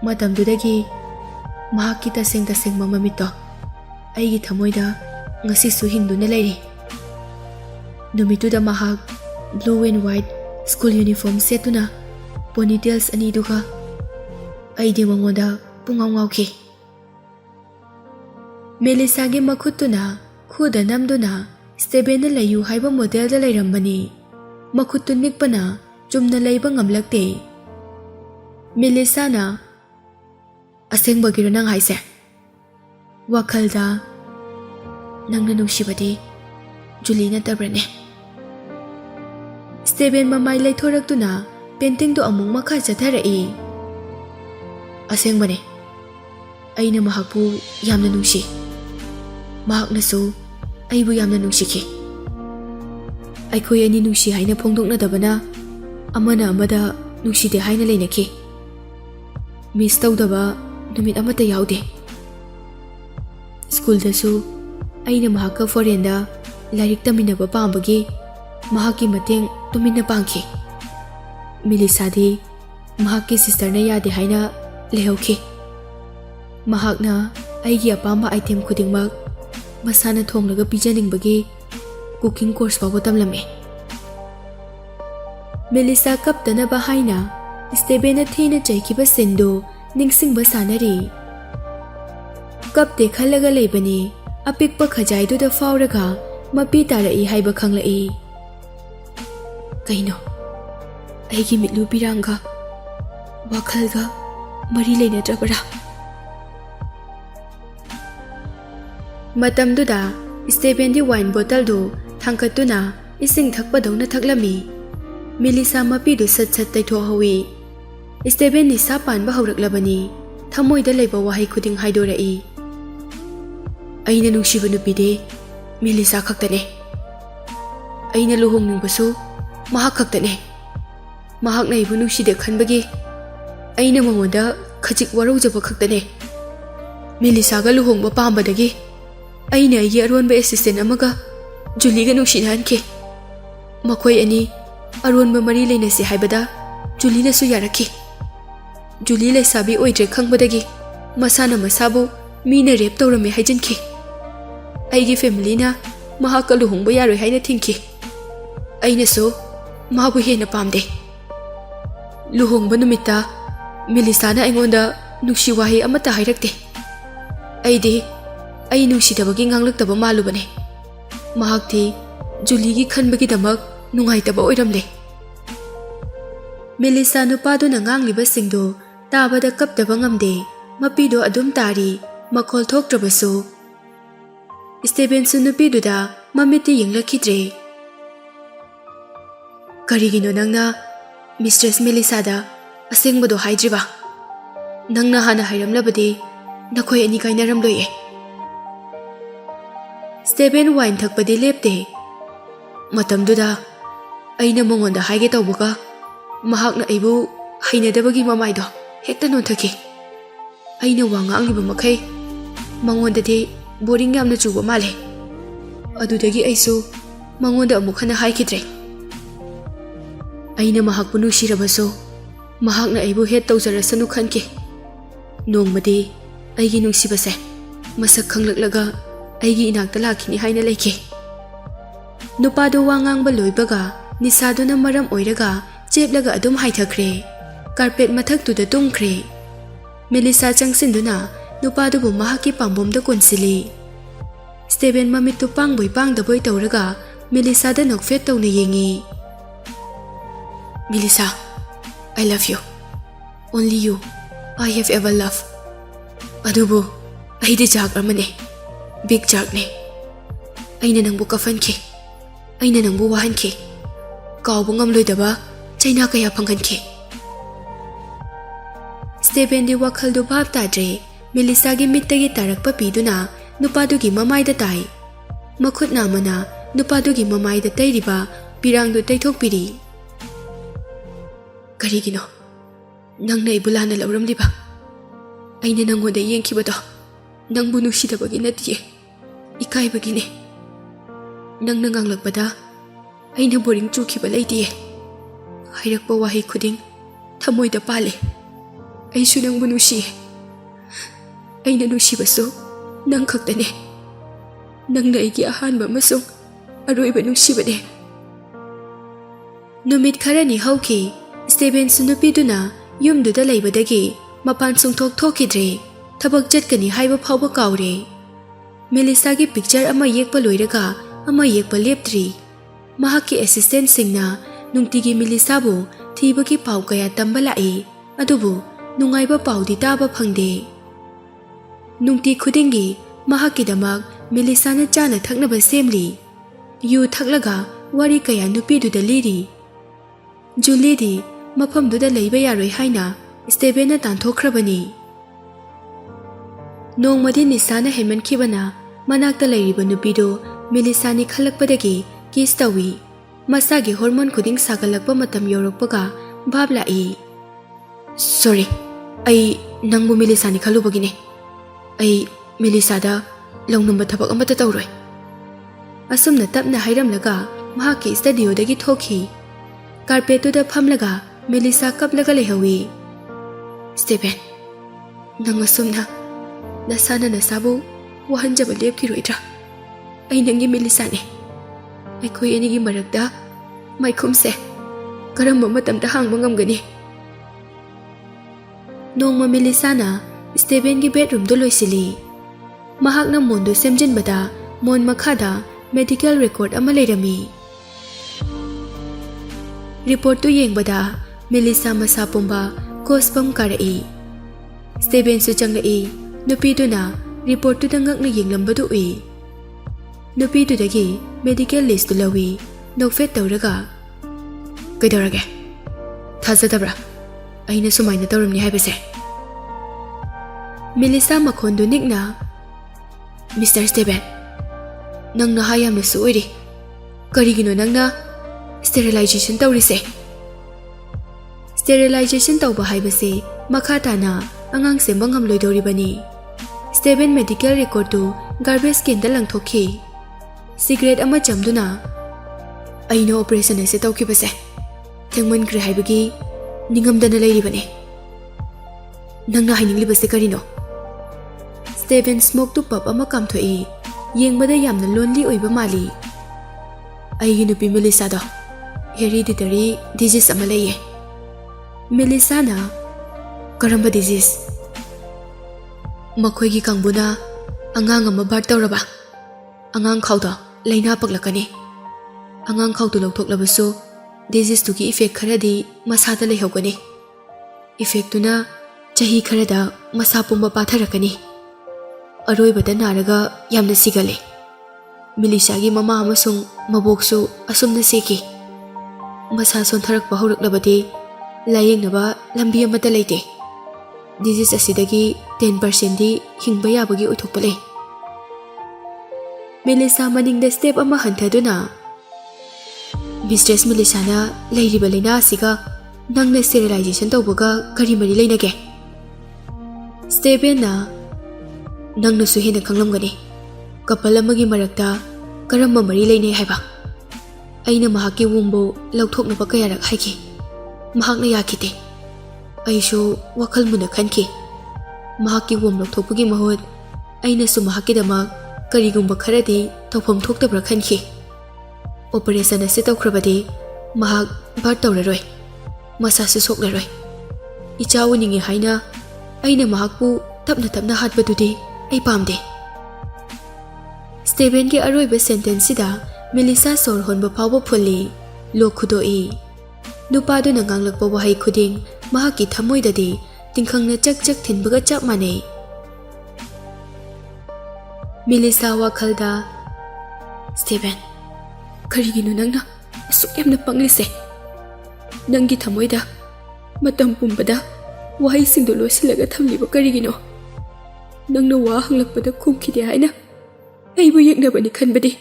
Matamdudagi mahakki taseng mamamito aigi thamoida ngasisu hinduna lairi. Numituda mahak blue and white school uniform setuna ponytails ani duga aidi mangoda pungaw ngawki. Mellisa gi makhutuna khuda namduna Steven na layu haiba model da lairambani. Makhutun nikpana chumna laiba ngamlakte. Mellisa na asengba giro nang haise. Wakhalda nangna nungshibadi Julie na tabrane. Steven mamai laithoraktuna painting do amung makha chatharai. Asengbane aina mahakpu yamna nungshi. Mahaknasu aibu yamna nungshiki. Aikhoi ani nungshi haina phongdoknadabana amana amada nungshide haina leinaki. Miss tawdaba numit amata yaude. School dasu aina mahakka forenda lairik taminaba pambagi mahakki mateng tumina pangki. Mellisa di mahakki sister na yade haina lehauki. Mahakna aigi apamba item khudingmak masana thonglaga pijaningबगी cooking course fawba tamlame. Mellisa kaptanaba haina Stephen thina chaikiba sindu ningsingba sanari. Kapte khalaga leibani apikpa khajaidu da fauraga mapi tarai haiba khanglai. Kaino aigi mitlu piranga wakhalga mari leinadrabara. Matamduda Stephen di wine bottle du thangkatuna ising thakpa dawna thaklami. Mellisa mapi du sat sat taitho hawi. Stephen ni sapan ba hawraklabani thamoida leiba wahai khuding haidorai. Aina nungsiba nupide Mellisa khaktane. Aina luhongningbasu mahak khaktane. Mahak na ibu nungside khanbagi aina mangoda khajik waraujaba khaktane. Mellisa ga luhongba pambadagi aina aigi aronba assistant amaga Julie ga nungsidanke. Makoi ani aronba mari leinasi haibada Julie na su yaraki. Julie leisabi oidre khangbadagi masana masabu mina rape tawrame haijinki. Aigi family na mahaka luhongba yaroi haina thinki. Aina so mabu hena pamde. Luhongba numita Mellisa na aingonda nungsi wahi amata hairakte. Aidi ai nungsidabagi nganglakdaba malubane. Mahakti Julie gi khanbagi damak nungaitaba oiramle. Mellisa nupado na ngangliba singdo tabada kaptaba ngamde mapido adum tari makhol thoktrabasu. Stephen su nupiduda mamiti yenglakhidre. Karigino nangna Mistress Mellisa da asengbado haidriba. Nangna hana hairamlabadi nakhoi ani kainaramloye. Stephen wine thakpadi lepte. Matamduda aina mongonda haige tawbuga mahakna aibu hainadabagi mamaido hekta nonthaki. Aina wangangliba makhai mangondadi boring yamna chuba male. Adudagi aisu mangonda amuk hana haikidre. Aina mahakpu nushirabaso mahakna aibu het tawjarasanu khanke. Nongmadi aigi nungsibase masak khanglaklaga aigi inakta lakhini haina leike. Nupado wangangba loibaga nisaduna maram oiraga cheplaga adum haithakre. Carpet mathaktuda tumkhre. Mellisa changsinduna nupadubu mahaki pambomda konsili. Stephen mamitu pangboi pangdaboi tawraga Mellisa da nokfet tawna yengi. Mellisa, I love you. Only you I have ever loved. Adubu aidi jag amane. Big jag ne. Aina nangbu kafanki. Aina nangbu wahanki. Kawbu ngamloidaba chaina kaya phanganki. Stephen di wakhaldu bhab tadre Mellisa gi mittagi tarakpa piduna nupadugi mamaida tai. Makhut namana nupadugi mamaida tairiba pirangdu taithokpiri. Karigino nangna ibulana lawramliba. Aina nangoda yengkibado nangbu nusidabagi natiye. Ikaibagine. Nangna nganglakpada aina boring chukiba leitiye. Hairakpa wahi khuding thamoida pale. Aisu nangbu nusiye. Aina nusibaso nang khaktane. Nangna aigi ahanba amasung aroiba nusibane. Numit kharani hauki Stephen sunupiduna yumduda leibadagi mapan sungthok thokidre thabak chatkani haiba phawba kaure. Mellisa gi picture ama yekpa loiraga ama yekpa leptri. Mahaki assistant singna nungtigi Mellisa bu thibagi paw kaya tamba lai adubu nungaiba pawdi taba phangde. Nungti khudingi mahaki damak Mellisa na chana thaknaba semli. Yu thaklaga wari kaya nupiduda liri. Julie di mafamduda leiba yaroi haina Stephen na tanthokhrabani. Nongmadi nisana hemankhibana manakta leiriba nupido Mellisa ni khalakpadagi kiss tawi. Masagi hormone khuding sagalakpa matam yorokpaga bhab lai. Sorry, ai nangbu Mellisa ni khalubagine. Ai Mellisa da longnamba thabak amata tawroi. Asumna tapna hairamlaga mahaki studio dagi thokhi. Carpetu da phamlaga Mellisa kaplaga lehawi. Stephen, nang asumna nasana nasabu wahanjaba lepkiroidra ꯑꯩ ꯅꯪꯒꯤ ꯃꯦꯂꯤꯁꯥꯅꯦ ꯑꯩꯈꯣꯏ ꯑꯅꯤꯒꯤ ꯃꯔꯛꯇ ꯃꯥꯏꯈꯨꯝꯁꯦ ꯀꯔꯝꯕ ꯃꯇꯝꯗ ꯍꯥꯡꯕ ꯉꯝꯒꯅꯤ ꯅꯣꯡꯃ ꯃꯦꯂꯤꯁꯥꯅ ꯁ꯭ꯇꯦꯕꯦꯟꯒꯤ ꯕꯦꯗꯔꯨꯝꯗ ꯂꯣꯏꯁꯤꯜꯂꯤ ꯃꯍꯥꯛꯅ ꯃꯣꯟꯗꯨ ꯁꯦꯝꯖꯤꯟꯕꯗ ꯃꯣꯟ ꯃꯈꯥꯗ ꯃꯦꯗꯤꯀꯦꯜ ꯔꯦꯀꯣꯔꯗ ꯑꯃ ꯂꯩꯔꯝꯃꯤ ꯔꯤꯄꯣꯔꯠꯇꯨ ꯌꯦꯡꯕꯗ ꯃꯦꯂꯤꯁꯥ ꯃꯁꯥ ꯄꯨꯝꯕ ꯀꯣꯁꯄꯝ ꯀꯥꯔꯛꯏ ꯁ꯭ꯇꯦꯕꯦꯟꯁꯨ ꯆꯪꯂꯛꯏ ꯅꯨꯄꯤꯗꯨꯅ ꯔꯤꯄꯣꯔꯠꯇꯨꯗ ꯉꯛꯅ ꯌꯦꯡꯂꯝꯕꯗꯨ ꯎꯏ ꯅꯨꯄꯤꯗꯨꯗꯒꯤ ꯃꯦꯗꯤꯀꯦꯜ ꯂꯤꯁꯇꯨ ꯂꯧꯏ ꯅꯣꯛꯐꯦꯠ ꯇꯧꯔꯒ ꯀꯩꯗꯧꯔꯒꯦ ꯊꯥꯖꯗꯕ꯭ꯔꯥ ꯑꯩꯅ ꯁꯨꯃꯥꯏꯅ ꯇꯧꯔꯝꯅꯤ ꯍꯥꯏꯕꯁꯦ ꯃꯦꯂꯤꯁꯥ ꯃꯈꯣꯟꯗꯨ ꯅꯤꯛꯅ ꯃꯤꯁꯇꯔ ꯁ꯭ꯇꯦꯕꯦꯟ ꯅꯪ ꯅꯍꯥ ꯌꯥꯝꯅꯁꯨ ꯑꯣꯏꯔꯤ ꯀꯔꯤꯒꯤꯅꯣ ꯅꯪꯅ ꯁ꯭ꯇꯦꯔꯤꯂꯥꯏꯖꯦꯁꯟ ꯇꯧꯔꯤꯁꯦ ꯁ꯭ꯇꯦꯔꯤꯂꯥꯏꯖꯦꯁꯟ ꯇꯧꯕ ꯍꯥꯏꯕꯁꯦ ꯃꯈꯥ ꯇꯥꯅ ꯑꯉꯥꯡ ꯁꯦꯝꯕ ꯉꯝꯂꯣꯏꯗꯧꯔꯤꯕꯅꯤ ꯁ꯭ꯇꯦꯕꯦꯟ ꯃꯦꯗꯤꯀꯦꯜ ꯔꯦꯀꯣꯔꯗꯇꯨ ꯒꯥꯔꯕꯦꯖ ꯀꯦꯟꯗ ꯂꯪꯊꯣꯛꯈꯤ ꯁꯤꯒꯔꯦꯠ ꯑꯃ ꯆꯝꯗꯨꯅ ꯑꯩꯅ ꯑꯣꯄꯔꯦꯁꯟ ꯑꯁꯤ ꯇꯧꯈꯤꯕꯁꯦ ꯊꯦꯡꯃꯟꯈ꯭ꯔꯦ ꯍꯥꯏꯕꯒꯤ ꯅꯤꯡꯉꯝꯗꯅ ꯂꯩꯔꯤꯕꯅꯤ ꯅꯪꯅ ꯍꯥꯏꯅꯤꯡꯂꯤꯕꯁꯦ ꯀꯔꯤꯅꯣ ꯁ꯭ꯇꯦꯕꯦꯟ ꯁ꯭ꯃꯣꯛꯇꯨ ꯄꯞ ꯑꯃ ꯀꯥꯝꯊꯣꯛꯏ ꯌꯦꯡꯕꯗ ꯌꯥꯝꯅ ꯂꯣꯟꯂꯤ ꯑꯣꯏꯕ ꯃꯥꯜꯂꯤ ꯑꯩꯒꯤ ꯅꯨꯄꯤ ꯃꯦꯂꯤꯁꯥꯗꯣ ꯍꯦꯔꯤꯗꯤꯇꯔꯤ ꯗꯤꯖꯤꯁ ꯑꯃ ꯂꯩꯌꯦ ꯃꯦꯂꯤꯁꯥꯅ ꯀꯔꯝꯕ ꯗꯤꯖꯤꯁ ꯃꯈꯣꯏꯒꯤ ꯀꯥꯡꯕꯨꯅ ꯑꯉꯥꯡ ꯑꯃ ꯕꯥꯔꯠ ꯇꯧꯔꯕ ꯑꯉꯥꯡ ꯈꯥꯎꯗ ꯂꯩꯅꯥ ꯄꯛꯂꯛꯀꯅꯤ ꯑꯉꯥꯡ ꯈꯥꯎꯗꯨ ꯂꯧꯊꯣꯛꯂꯕꯁꯨ ꯗꯤꯖꯤꯁꯇꯨꯒꯤ ꯏꯐꯦꯛ ꯈꯔꯗꯤ ꯃꯁꯥꯗ ꯂꯩꯍꯧꯒꯅꯤ ꯏꯐꯦꯛꯇꯨꯅ ꯆꯍꯤ ꯈꯔꯗ ꯃꯁꯥ ꯄꯨꯝꯕ ꯄꯥꯊꯔꯛꯀꯅꯤ ꯑꯔꯣꯏꯕꯗ ꯅꯥꯔꯒ ꯌꯥꯝꯅ ꯁꯤꯒꯜꯂꯤ ꯃꯦꯂꯤꯁꯥꯒꯤ ꯃꯃꯥ ꯑꯃꯁꯨꯡ ꯃꯕꯣꯛꯁꯨ ꯑꯁꯨꯝꯅ ꯁꯤꯈꯤ ꯃꯁꯥ ꯁꯣꯟꯊꯔꯛꯄ ꯍꯧꯔꯛꯂꯕꯗꯤ ꯂꯥꯌꯦꯡꯅꯕ ꯂꯝꯕꯤ ꯑꯃꯠꯇ ꯂꯩꯇꯦ ꯗꯤꯖꯤꯁ ꯑꯁꯤꯗꯒꯤ 10%ꯗꯤ ꯍꯤꯡꯕ ꯌꯥꯕꯒꯤ ꯑꯣꯏꯊꯣꯛꯄ ꯂꯩ ꯃꯦꯂꯤꯁꯥ ꯃꯅꯤꯡꯗ ꯁ꯭ꯇꯦꯞ ꯑꯃ ꯍꯟꯊꯗꯨꯅ ꯃꯤꯁꯇ꯭ꯔꯦꯁ ꯃꯦꯂꯤꯁꯥꯅ ꯂꯩꯔꯤꯕ ꯂꯩꯅꯥ ꯑꯁꯤꯒ ꯅꯪꯅ ꯁ꯭ꯇꯦꯔꯤꯂꯥꯏꯖꯦꯁꯟ ꯇꯧꯕꯒ ꯀꯔꯤ ꯃꯔꯤ ꯂꯩꯅꯒꯦ ꯁ꯭ꯇꯦꯕꯦꯟꯅ ꯅꯪꯅꯁꯨ ꯍꯦꯟꯅ ꯈꯪꯂꯝꯒꯅꯤ ꯀꯄꯜ ꯑꯃꯒꯤ ꯃꯔꯛꯇ ꯀꯔꯝꯕ ꯃꯔꯤ ꯂꯩꯅꯩ ꯍꯥꯏꯕ ꯑꯩꯅ ꯃꯍꯥꯛꯀꯤ ꯋꯨꯝꯕꯨ ꯂꯧꯊꯣꯛꯅꯕ ꯀꯌꯥꯔꯛ ꯍꯥꯏꯈꯤ ꯃꯍꯥꯛꯅ ꯌꯥꯈꯤꯗꯦ ꯑꯩꯁꯨ ꯋꯥꯈꯜ ꯃꯨꯟꯅ ꯈꯟꯈꯤ ꯃꯍꯥꯛꯀꯤ ꯋꯨꯝ ꯂꯧꯊꯣꯛꯄꯒꯤ ꯃꯍꯨꯠ ꯑꯩꯅꯁꯨ ꯃꯍꯥꯛꯀꯤꯗꯃꯛ ꯀꯔꯤꯒꯨꯝꯕ ꯈꯔꯗꯤ ꯇꯧꯐꯝ ꯊꯣꯛꯇꯕ꯭ꯔꯥ ꯈꯟꯈꯤ ꯑꯣꯄꯔꯦꯁꯟ ꯑꯁꯤ ꯇꯧꯈ꯭ꯔꯕꯗꯤ ꯃꯍꯥꯛ ꯕꯥꯔꯠ ꯇꯧꯔꯔꯣꯏ ꯃꯁꯥꯁꯨ ꯁꯣꯛꯂꯔꯣꯏ ꯏꯆꯥ ꯎꯅꯤꯡꯉꯤ ꯍꯥꯏꯅ ꯑꯩꯅ ꯃꯍꯥꯛꯄꯨ ꯇꯞꯅ ꯇꯞꯅ ꯍꯥꯠꯄꯗꯨꯗꯤ ꯑꯩ ꯄꯥꯝꯗꯦ ꯁ꯭ꯇꯦꯕꯦꯟꯒꯤ ꯑꯔꯣꯏꯕ ꯁꯦꯟꯇꯦꯟꯁꯁꯤꯗ ꯃꯦꯂꯤꯁꯥ ꯁꯣꯔ ꯍꯣꯟꯕ ꯐꯥꯎꯕ ꯐꯨꯜꯂꯤ ꯂꯣꯛ ꯈꯨꯗꯣꯛꯏ ꯅꯨꯄꯥꯗꯨꯅ ꯉꯥꯡꯂꯛꯄ ꯋꯥꯍꯩ ꯈꯨꯗꯤꯡ ꯃꯍꯥꯛꯀꯤ ꯊꯃꯣꯏꯗꯗꯤ ꯇꯤꯡꯈꯪꯅ ꯆꯛ ꯆꯛ ꯊꯤꯟꯕꯒ ꯆꯞ ꯃꯥꯟꯅꯩ ꯃꯦꯂꯤꯁꯥ ꯋꯥꯈꯜꯗ ꯁ꯭ꯇꯦꯕꯦꯟ ꯀꯔꯤꯒꯤꯅꯣ ꯅꯪꯅ ꯑꯁꯨꯛ ꯌꯥꯝꯅ ꯄꯪꯂꯤꯁꯦ ꯅꯪꯒꯤ ꯊꯃꯣꯏꯗ ꯃꯇꯝ ꯄꯨꯝꯕꯗ ꯋꯥꯍꯩꯁꯤꯡꯗꯨ ꯂꯣꯠꯁꯤꯜꯂꯒ ꯊꯝꯂꯤꯕ ꯀꯔꯤꯒꯤꯅꯣ ꯅꯪꯅ ꯋꯥ ꯍꯪꯂꯛꯄꯗ ꯈꯨꯝꯈꯤꯗꯦ ꯍꯥꯏꯅ ꯑꯩꯕꯨ ꯌꯦꯛꯅꯕꯅꯤ ꯈꯟꯕꯗꯤ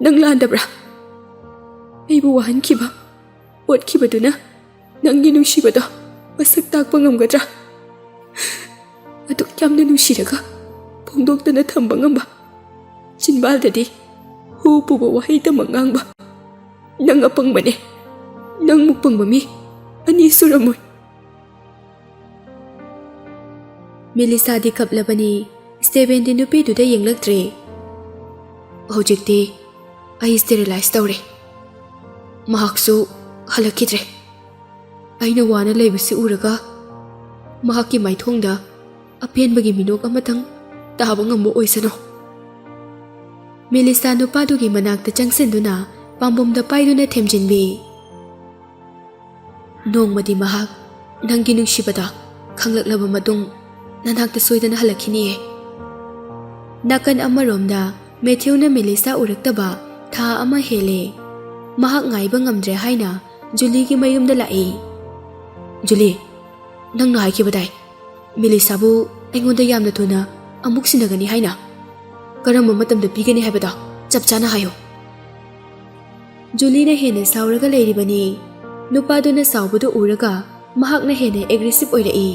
ꯅꯪ ꯂꯥꯟꯗꯕ꯭ꯔꯥ ꯑꯩꯕꯨ ꯋꯥꯍꯟꯈꯤꯕ ꯑꯣꯠꯈꯤꯕꯗꯨꯅ ꯅꯪꯒꯤ ꯅꯨꯡꯁꯤꯕꯗꯣ ꯃꯁꯛ ꯇꯥꯛꯄ ꯉꯝꯒꯗ꯭ꯔꯥ ꯑꯗꯨꯛ ꯌꯥꯝꯅ ꯅꯨꯡꯁꯤꯔꯒ ꯐꯣꯡꯗꯣꯛꯇꯅ ꯊꯝꯕ ꯉꯝꯕ ꯆꯤꯟꯕꯥꯜꯗꯗꯤ ꯍꯨ ꯄꯨꯕ ꯋꯥꯍꯩꯇꯃꯛ ꯉꯥꯡꯕ ꯅꯪ ꯑꯄꯪꯕꯅꯦ ꯅꯪ ꯃꯨꯛ ꯄꯪꯕ ꯃꯤ ꯑꯅꯤ ꯁꯨꯔꯝꯃꯣꯏ ꯃꯦꯂꯤꯁꯥꯗꯤ ꯀꯞꯂꯕꯅꯤ ꯁ꯭ꯇꯦꯕꯦꯟꯗꯤ ꯅꯨꯄꯤꯗꯨꯗ ꯌꯦꯡꯂꯛꯇ꯭ꯔꯦ ꯍꯧꯖꯤꯛꯇꯤ ꯑꯩ ꯁ꯭ꯇꯦꯔꯤꯂꯥꯏꯁ ꯇꯧꯔꯦ ꯃꯍꯥꯛꯁꯨ ꯍꯜꯂꯛꯈꯤꯗ꯭ꯔꯦ ꯑꯩꯅ ꯋꯥꯅ ꯂꯩꯕꯁꯤ ꯎꯔꯒ ꯃꯍꯥꯛꯀꯤ ꯃꯥꯏꯊꯣꯡꯗ ꯑꯄꯦꯟꯕꯒꯤ ꯃꯤꯅꯣꯛ ꯑꯃꯇꯪ ꯇꯥꯕ ꯉꯝꯕ ꯑꯣꯏꯁꯅꯨ ꯃꯦꯂꯤꯁꯥ ꯅꯨꯄꯥꯗꯨꯒꯤ ꯃꯅꯥꯛꯇ ꯆꯪꯁꯤꯟꯗꯨꯅ ꯄꯥꯝꯕꯣꯝꯗ ꯄꯥꯏꯗꯨꯅ ꯊꯦꯝꯖꯤꯟꯕꯤ ꯅꯣꯡꯃꯗꯤ ꯃꯍꯥꯛ ꯅꯪꯒꯤ ꯅꯨꯡꯁꯤꯕꯗ ꯈꯪꯂꯛꯂꯕ ꯃꯇꯨꯡ ꯅꯅꯥꯛꯇ ꯁꯣꯏꯗꯅ ꯍꯜꯂꯛꯈꯤꯅꯤꯌꯦ ꯅꯥꯀꯟ ꯑꯃꯔꯣꯝꯗ ꯃꯦꯊ꯭ꯌꯨꯅ ꯃꯦꯂꯤꯁꯥ ꯎꯔꯛꯇꯕ ꯊꯥ ꯑꯃ ꯍꯦꯜꯂꯦ ꯃꯍꯥꯛ ꯉꯥꯏꯕ ꯉꯝꯗ꯭ꯔꯦ ꯍꯥꯏꯅ ꯖꯨꯂꯤꯒꯤ ꯃꯌꯨꯝꯗ ꯂꯥꯛꯏ ꯖꯨꯂꯤ ꯅꯪꯅ ꯍꯥꯏꯈꯤꯕꯗꯥꯏ ꯃꯦꯂꯤꯁꯥꯕꯨ ꯑꯩꯉꯣꯟꯗ ꯌꯥꯝꯅ ꯊꯨꯅ ꯑꯃꯨꯛ ꯁꯤꯟꯅꯒꯅꯤ ꯍꯥꯏꯅ ꯀꯔꯝꯕ ꯃꯇꯝꯗ ꯄꯤꯒꯅꯤ ꯍꯥꯏꯕꯗꯣ ꯆꯞ ꯆꯥꯅ ꯍꯥꯏꯌꯨ ꯖꯨꯂꯤꯅ ꯍꯦꯟꯅ ꯁꯥꯎꯔꯒ ꯂꯩꯔꯤꯕꯅꯤ ꯅꯨꯄꯥꯗꯨꯅ ꯁꯥꯎꯕꯗꯨ ꯎꯔꯒ ꯃꯍꯥꯛꯅ ꯍꯦꯟꯅ ꯑꯦꯒ꯭रेसिቭ ꯑꯣꯏꯔꯛꯏ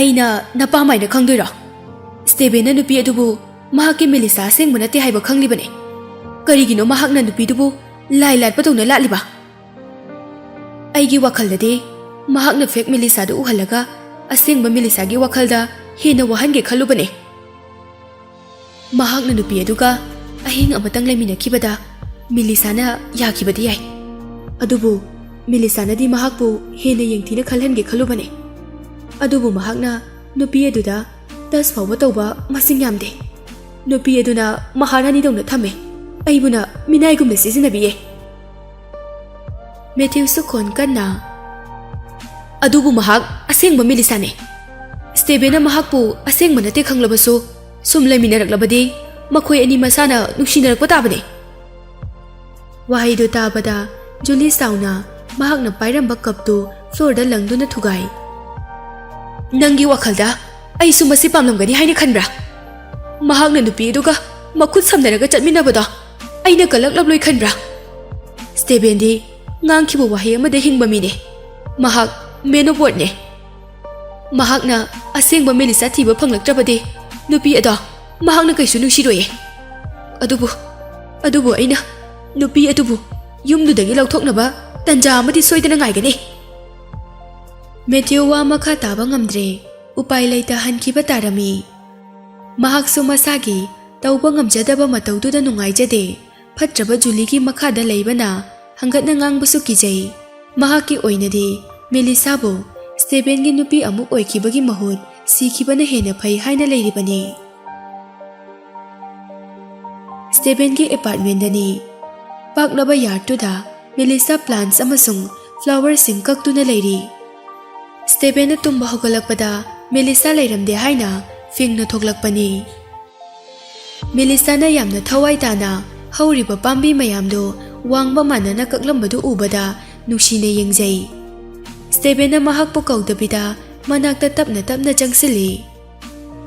ꯑꯩꯅ ꯅꯄꯥꯃꯥꯏꯅ ꯈꯪꯗꯣꯏꯔꯣ ꯁ꯭ꯇꯦꯕꯦꯟꯅ ꯅꯨꯄꯤ ꯑꯗꯨꯕꯨ ꯃꯍꯥꯛꯀꯤ ꯃꯦꯂꯤꯁꯥ ꯑꯁꯦꯡꯕ ꯅꯠꯇꯦ ꯍꯥꯏꯕ ꯈꯪꯂꯤꯕꯅꯦ ꯀꯔꯤꯒꯤꯅꯣ ꯃꯍꯥꯛꯅ ꯅꯨꯄꯤꯗꯨꯕꯨ ꯂꯥꯏ ꯂꯥꯠꯄꯗꯧꯅ ꯂꯥꯠꯂꯤꯕ ꯑꯩꯒꯤ ꯋꯥꯈꯜꯗꯗꯤ ꯃꯍꯥꯛꯅ ꯐꯦꯛ ꯃꯦꯂꯤꯁꯥꯗꯨ ꯎꯍꯜꯂꯒ ꯑꯁꯦꯡꯕ ꯃꯦꯂꯤꯁꯥꯒꯤ ꯋꯥꯈꯜꯗ ꯍꯦꯟꯅ ꯋꯥꯍꯟꯒꯦ ꯈꯜꯂꯨꯕꯅꯦ Mahakna nupi aduga ahing amatang laiminakibada Melisana yakibadi yai. Adubu Melisana di mahakpu hena yengthina khalhange khalubane. Adubu mahakna nupi aduda tas fawa tawba masing yamde. Nupi aduna maharani dongna thame. Aibuna minaigumna sizinabiye. Matthew sukon kanna. Adubu mahak asengba Melisane. Stephen mahakpu asengba nate khanglabasu sum laiminaraklabadi makhoi ani masana nungsinarkpa tabane. Wahaidu tabada Julie sauna mahakna pairamba kaptu floor da langduna thugai. Nangi wakhalda ai sumasi pamlamgani haina khanbra. Mahakna nupi aduga makhut samnaraga chatminabada aina kalaklabloi khanbra. Stephen di ngangkhibu wahi amada hingba mine. Mahak menoport ne. Mahakna asengba Melisa thiba phanglaktrabadi nupi ada mahakna kaisu nungsiroye. Adubu aina nupi adubu yumdudagi lauthoknaba tanja amadi soidana ngaigani. Matthew wa makha taba ngamdre upai leita hankiba tarami. Mahaksu masagi tauba ngamjadaba mataududa nungaijade phatraba Julie gi makhada leibana hangatna ngangbusu kijai. Mahaki oinadi Melisa bo Stephen gi nupi amuk oikibagi mahut sikibana hena phai haina leiribani. Stephen gi apartment dani paklaba yartuda Melisa plants amasung flower sing kaktuna leiri. Stephen tumba hogalakpada Melisa leiramde haina fingna thoklakpani. Melisa na yamna thawai tana hauriba pambi mayamdo wangba manana kaklambadu ubada nushine yengjai. Stephen mahakpu kaudabida manakta tapna changsili.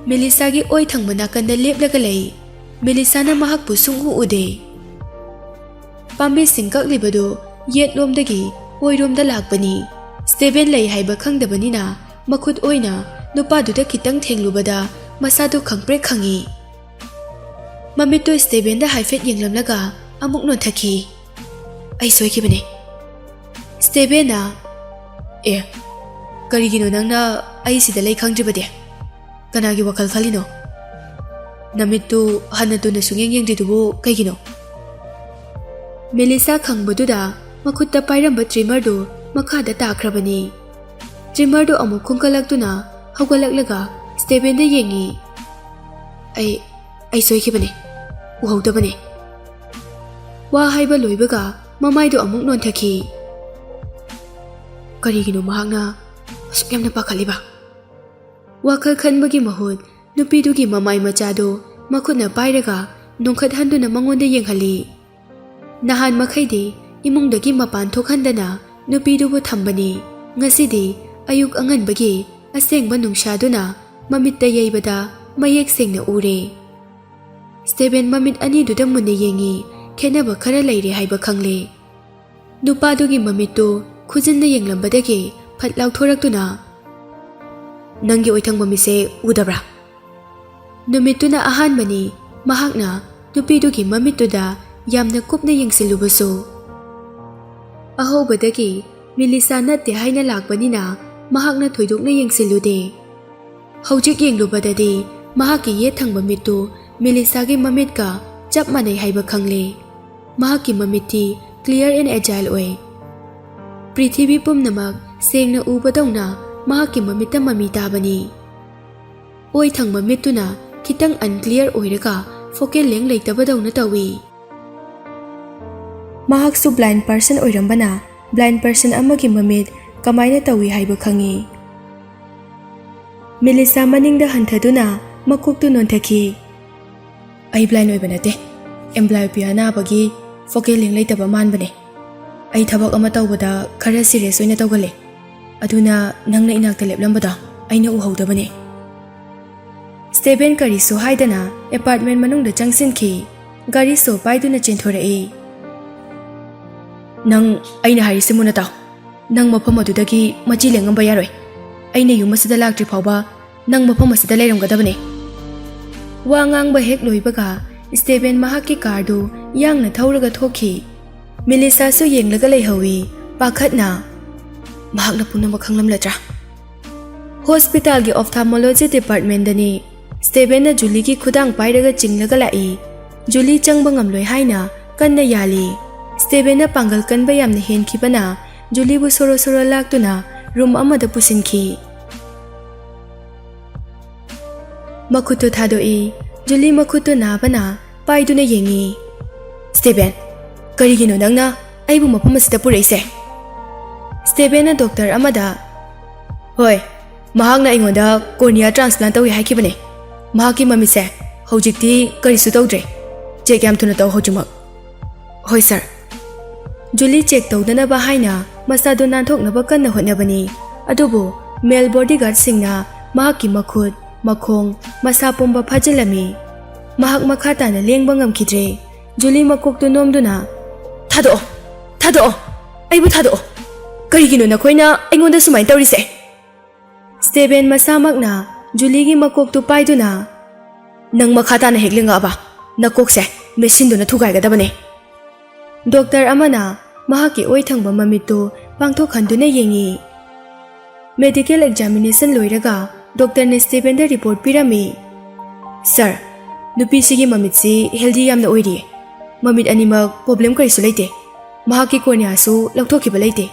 Melisa gi oi thangba nakanda leplaga lei. Melisa na mahakpu sunghu ude. Pambi singkaklibadu yetlomdagi oiromda lakpani. Stephen lei haiba khangdabanina makhut oina nupaduda kitang thenglubada masadu khangpre khangi. Mamito Stephen da haifet yenglamlaga amuk nonthaki. Ai soikibane. Stephen na karigino nangna ai sida lei khangdribade. Kanagi wakal khalino. Namittu hanatu na sungeng yengdidubu kaigino. Melisa khangbaduda makhutta pairamba trimmer do makhada takrabani. Trimmer do amuk khungkalaktuna hawgalaklaga Stephen da yengi. Ai soikibane. Uhawdabane. Wa haiba loibaga mamaido amuk nonthaki. Karigino mahakna asuk yamna pakhaliba. Wakal khanbagi mahut nupidugi mamai machado makhutna pairaga nongkhat handuna mangonda yenghali. Nahan makhaidi imungdagi mapan thokhandana nupidubu thambani. Ngasidi ayuk anganbagi asengba nungshaduna mamitta yaibada mayek sengna ure. Stephen mamit ani duda munna yengi khenaba khara leire haiba khangle. Nupadugi mamittu khujinna yenglambadagi phatlaw thoraktuna nangi oithang mamise udabra. Numituna ahanbani mahakna nupidugi mamittuda yamna kupna yengsilubasu. Ahobadagi Melisa natte haina lakbanina mahakna thoidukna yengsilude. Hawjik yenglubadadi mahaki yethangba mittu Melisa gi mamitka chap manai haiba khangle. Mahaki mamitti clear and agile oi. Prithibi pumnamak sengna ubadawna mahaki mamitta mami tabani. Oi thangba mittuna kitang unclear oiraga focal leng leitabadawna tawi. Mahaksu blind person oirambana blind person amagi mamit kamaina tawi haiba khangi. Melisa maningda hanthaduna makuktu nonthaki. Ai blind oibanate amblyopia na bagi focal leng leitaba manbane. Ai thabak ama tawbada khara serious oina tawgale. Aduna nangna inakta leplambada aina uhawdabane. Stephen kari so haidana apartment manungda changsinki gari so paiduna chenthorei. Nang aina harise munata nang mafam adudagi machi lengamba yaroi. Aina yumasida laktri phawba nang mafam asida leiramgadabane. Wa ngangba hek loibaga Stephen mahaki kardu yangna thauraga thoki. Melisa su yenglaga leihawi pakhatna mahakna punama khanglamlatra. Hospital gi ophthalmology department dani Steven Julie ki khudang pairaga chinglaga lai. Julie changba ngamloi haina kanna yali. Steven pangal kanba yamna henkibana Julie bu soro soro laktuna room amada pusinki. Makuto thadoi. Julie makuto nabana paiduna yengi. Steven, karigino nangna aibu mafam asida puraise. Steven doctor amada. Hoi, mahakna ingoda cornea transplant tawi haikibane. Mahaki mamise hojikti karisu tawdre. Check yam thuna taw hojumak. Hoi sir. Julie check tawdanaba haina masado nanthoknaba kanna hotnabani. Adubu male bodyguard singna mahaki makhut makhong masa pumba phajalami. Mahak makhata na lengba ngamkhidre. Julie makoktu nomduna thado aibu thado karigino nakoina aingonda sumai tawrise. Steven masamakna Julie gi makoktu paiduna nang makhata na heklinga ba nakokse machine duna thugai gadabane. Doctor amana mahaki oithangba mamitu pangthok khanduna yengi. Medical examination loiraga doctor ne Steven da report pirami. Sir, nupi sigi mamitsi healthy yamna oiri. Mamit animak problem karisu leite. Mahaki cornea su lakthokiba leite.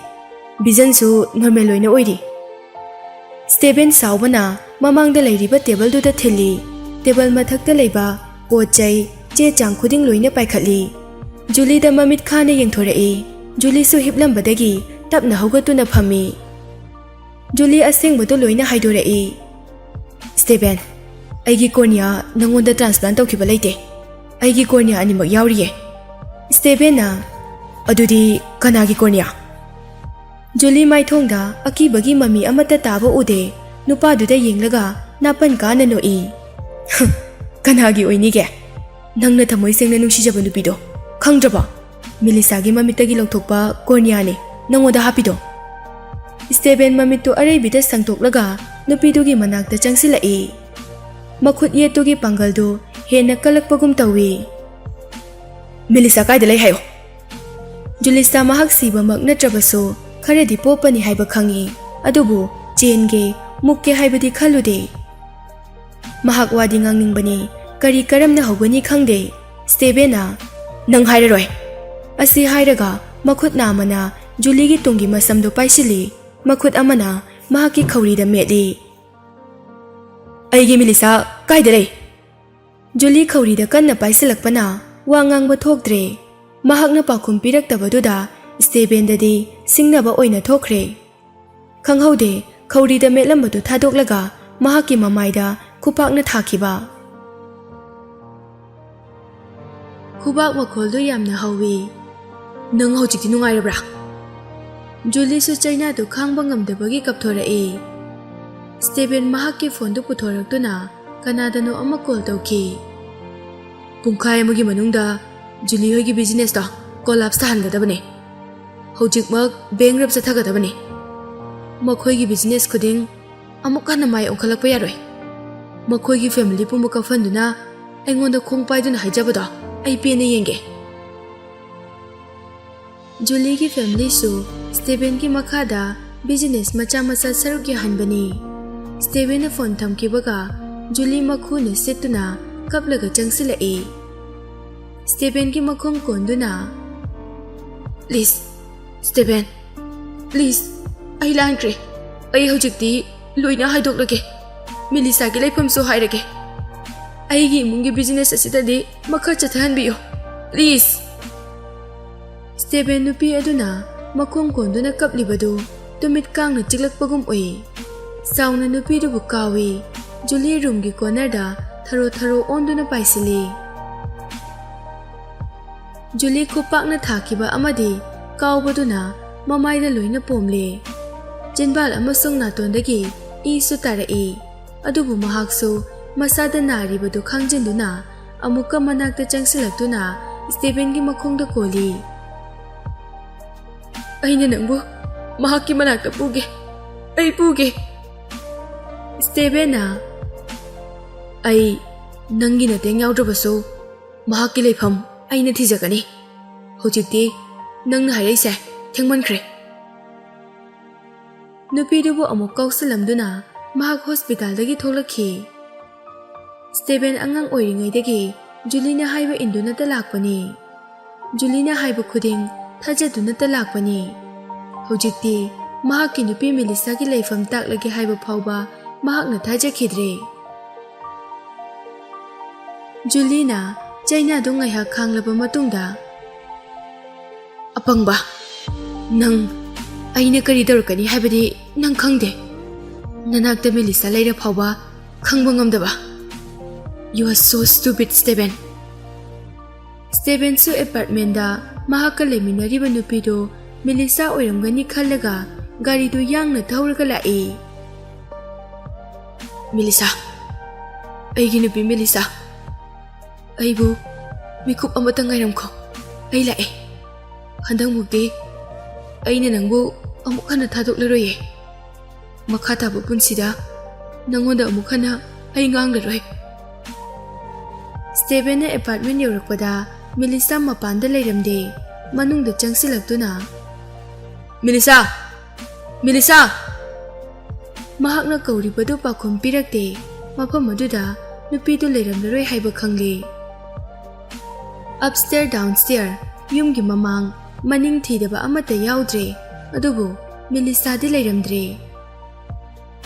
Vision su normal loina oiri. Steven saubana mamangda leiriba table du da thili. Table mathakta leiba pochai che chang khuding loina paikhatli. Julie da mamit khana yengthorai. Julie su hiplambadagi tapna hogatuna phami. Julie asengbodo loina haidorai. Steven, aigi cornea nangonda transplant tawkiba leite. Aigi cornea animak yauriye. Steven na adudi kanagi cornea. Julie maithongda akibagi mami amata taba ude nupa duda yenglaga napan kana noi. Kanagi oinige. Nangna thamoi sengna nungsijaba nupido. Khangdraba. Mellisa gi mamitagi longthokpa cornea ne nangoda hapido. Steven mamitu areibida sangtoklaga nupidugi manakta changsilai. Makhut yetugi pangaldu hena kalakpagum tawi. Mellisa kaida lei hayo. Julista mahak siba mak natrabaso kharadi popani haiba khangi. Adubu chenge mukke haibadi khalude. Mahak wadi ngangningbani kari karamna hogani khangde. Stevena nang hairaroi. Asi hairaga makhut namana Julie gi tungi masamdo paisili. Makhut amana mahaki khawrida medli. Aigi Mellisa kaida lei. Julie khawrida kanna paisilakpana wa ngangba thokdre. Mahakna pakhum piraktabaduda Steven dadi singnaba oina thokre. Khanghaude khawrida metlambadu thadoklaga mahaki mamaida khupakna thakiba. Khubak makholdu yamna hawi. Nang hojikti nungairabra. Julie su China tu khangba ngamdabagi kapthorai. Steven mahaki phone du puthoraktuna kanadano ama call tawki. Pungkhai amagi manungda Julie hoigi business ta collapse tahangadabane. Hojikmak bankrupt chathagadabane. Makhoigi business khuding amuk kana mai onkhalakpa yaroi. Makhoigi family pumba kafanduna aingonda khongpaiduna haijabada ai pena yenge. Julie ki family su Steven ki makhada business macha macha sarukya hanbani. Steven phone thamkibaga Julie makhu ne setuna kaplaga changsilai. Steven ki makhom konduna. Please, Steven, please, ai langkre. Ai hojikti loina haidoklage. Mellisa ki laifam so hairage. Ai gi mungi business asidadi makha chathanbiyo. Please. Steven nupi aduna makhom konduna kaplibadu tumit kangna chiklakpagum oi. Sauna nupi du bukawi. Julie room gi corner da tharo onduna paisili. Julie khupakna thakiba amadi kaubaduna mamaida loina pomle. Jinbal amasung natondagi isu tarai. Adubu mahaksu masada naribadu khangjinduna amuka manakta changsilaktuna Steven gi makhongda koli. Aina nangbu mahakki manakta puge. Ai puge. Stevena ai nangi na teng yaudраbaso mahakki leifam aina thijagani. Hojikti nangna haireise thengmankhre. Nupidubu amuk kausalamduna mahak hospital dagi tholakhi. Steven angang oiringaidagi Julina haiba induna talakpani. Julina haiba khuding thajaduna talakpani. Hojikti mahakki nupi Mellisa gi leifam taklagi haiba phauba mahakna thajakhidre. Julina China do ngaiha khanglaba matungda apangba nang aina kari dorkani haibadi nang khangde nanakta Mellisa leira phauba khangba ngamdaba. You are so stupid, Steven. Steven su apartment da mahakka leminariba nupido Mellisa oiramgani khallaga gari do yangna thauraga lai. Mellisa, aigi nupi Mellisa, aibu mikup amata ngairamko ai lai. Handang mukti aina nangbu amuk hana thadokleroye. Makha taba punsida nangonda amuk hana ai ngangleroi. Steven na apartment yorakpada Mellisa mapanda leiramde manungda changsilaktuna Mellisa, Mellisa mahakna kauribadu pakhum pirakte mafam aduda nupidu leiramleroi haiba khangli. Upstairs downstairs yumgi mamang maning thidaba amata yaudre adubu Mellisa di leiramdre.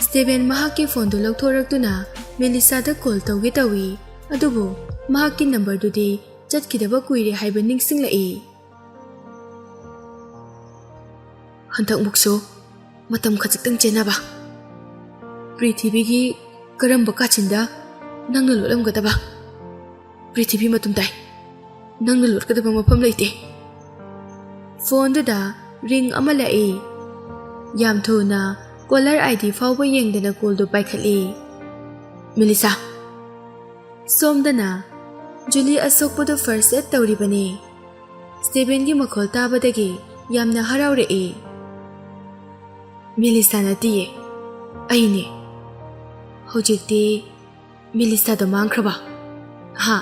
Steven mahakki phone do lauthoraktuna Mellisa da call tawge tawi adubu mahakki number dudi chatkidaba kuire haiba ningsinglai. Hantak mukso matam khachiktang chenaba Prithibigi karamba kachinda nangna lolamgadaba. Prithibi matumdai nangna lotkadaba mafam leite. Phone da ring ama lai. Yam thona caller ID fauba yengdana call do paikhatli. Mellisa somdana Julie asokpado first aid tawribani. Steven gi makhol tabadagi yamna haraurei. Mellisa natiye aine hojikti Mellisa da mangkraba. Ha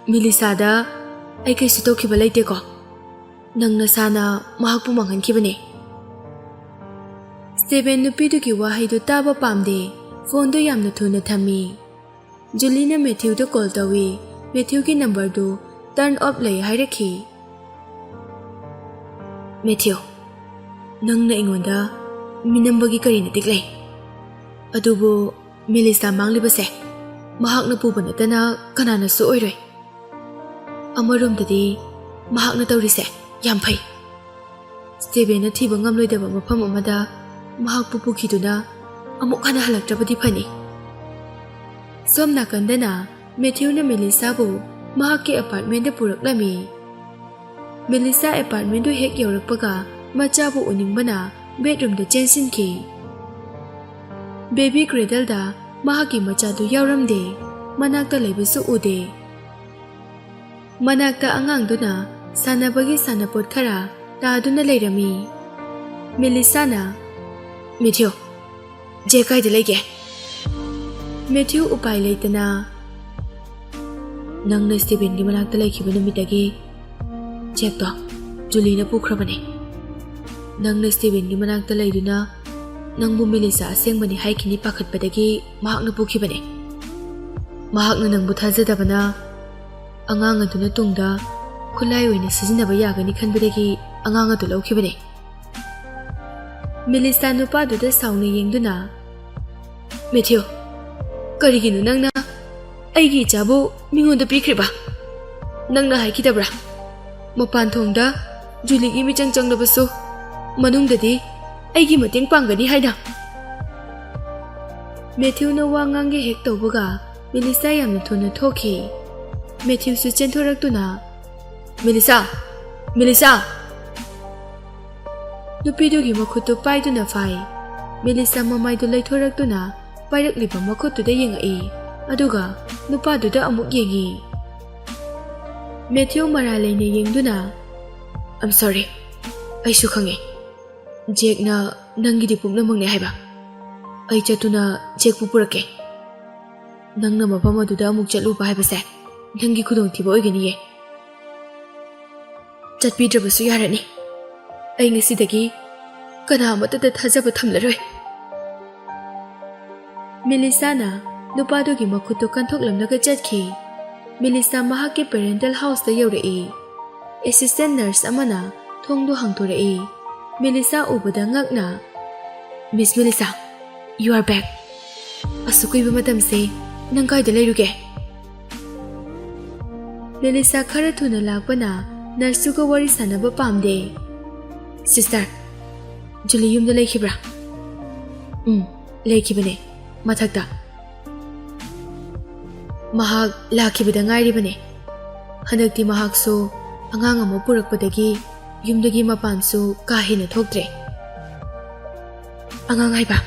Mellisa da ai kaisu tokhiba leite ko nangna sana mahakpu manghankibani. Steven nupidu gi wahaidu taba pamde phone do yamna thuna thami. Julina Matthew da call tawi. Matthew ki number do turn off lai hairakhi. Matthew nangna ingonda minambagi karina tiklai adubu Mellisa manglibase mahakna puba natana kanana su oiroi. Amaromdadi mahakna tawrise yam phai. Steven na thiba ngamloidaba mafam amada mahak pupukhiduna amuk hana halaktrabadi phani. Somna kandana Matthew na Mellisa bu mahakki apartment da puraklami. Mellisa apartment do hek yorakpaga macha bu uningbana bedroom da chensinki. Baby cradle da mahakki macha du yauramde manakta leibasu ude. Manakta angang duna sanabagi sanapot khara taaduna leirami. Mellisa na Matthew je kaida leige. Matthew upai leitana nangna Steven gi manakta leikhiba numitagi check to Julie na pukhrabani. Nangna Steven gi manakta leiduna nangbu Mellisa asengbani haikini pakhatpadagi mahakna pukhibani. Mahakna nangbu thajadabana angang aduna tungda khulai oina sijinaba yagani khanbadagi angang adu laukhibani. Mellisa nupa duda sauna yengduna Matthew kariginu nangna aigi ichabu mingonda pikriba nangna haikidabra mapan thongda Julie gi michang changlabasu manungdadi aigi mateng panggani haina. Matthew na wangange hek tawbaga Mellisa yamna thuna thoki. Matthew su chenthoraktuna Mellisa Mellisa nupidu gi makhutu paiduna fai. Mellisa mamaidu leithoraktuna pairakliba makhutuda yengai aduga nupaduda amuk yengi. Matthew maraleine yengduna I'm sorry aisu khange Jake na nangidi pumna mangne haiba ai chatuna Jake pupurake nangna mafam aduda amuk chatluba haibase nangi khudong thiba oigani ye chatpidrabasu yarani ai ngasidagi kana amata da thajaba thamlaroi. Mellisa na नुपादुगी मखुतो कंथोक्लमलगा चटखी मिलिसा महाके पेरेंटल हाउस दा यौरई असिस्टेंट नर्स अमना थोंदो हांगथोरई मिलिसा उबदा ngakna miss Melissa you are back असुकुइबा मतमसे नंग कायदा लेरुगे मिलिसा खरा थुना लाकपना नर्सुगा वरी सानबा पामदे सिस्टर जुली युमदा लेखिब्रा लेखिबने मथक्ता महाक लाखिबदा ngairibane handakti mahakso angang ama purakpadagi yumdagi mapansu ka hena thoktre angang haiba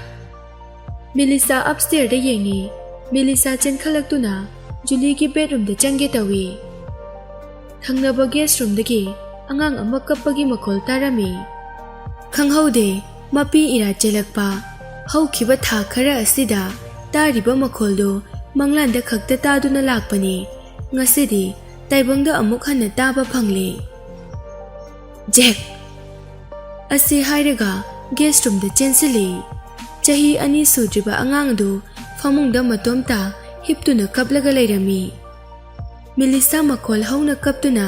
Melissa upstair दा येंगी मिलिसा चेनखलक्तुना जुली की बेडरूम दा चंगे तवी थंगनबा गेस्ट रूम दगी अंगांग अमा कप्पगी मखोल तारामी खंगहौदे मपी इरा चेलकपा हौखिबा था खरा असिदा तारिबा मखोलदो मंगलांदा खक्ता तादुना लाकपनी ngasidi taibangda amuk hanna taba phangli Jack asi hairaga guest room da chensili chahi ani sudriba angang du famungda matomta hiptuna kaplaga leirami Mellisa makhol hauna kaptuna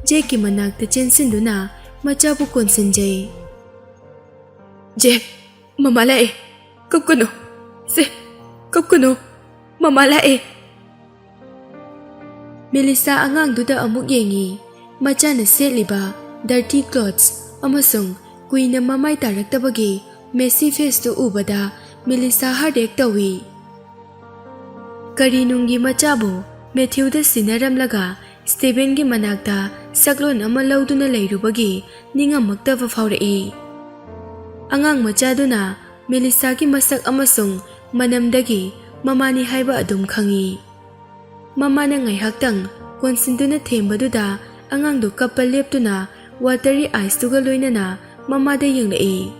Jack ki manakta chensinduna machabu konsinjai Jack mama lae kapkuno se kapkuno mama lae Mellisa angang duda amuk yengi machana setliba dirty clothes amasung kuina mamai taraktabagi messy face tu ubada Mellisa heartache tawi karinungi machabu Matthew da sinaramlaga Stephen gi manakta saklon ama lauduna leirubagi ningamakta faurei angang machaduna Mellisa gi masak amasung manamdagi mamani haiba adum khangi Mama na ngaihaktang konsinduna thembaduda angangdu kapal leptuna watery eyes tuga loinana mama da yenglai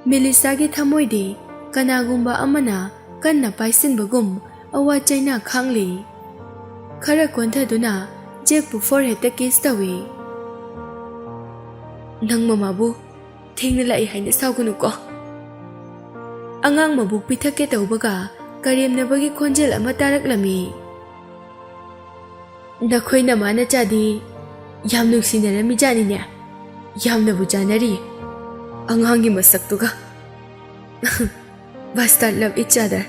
Mellisa gi thamoidi kanagumba amana kanna paisinbagum awa chaina khangli khara konthaduna Jack pu forehead ta kiss tawi nang mama bu thengna lai haina saugunu ko angang mabuk pithake tawbaga Karimnabagi khonjel ama taraklami Nakhoi namana chadi yam nungsinarami janine yamnabu janari angangi masaktuga Bastard love each other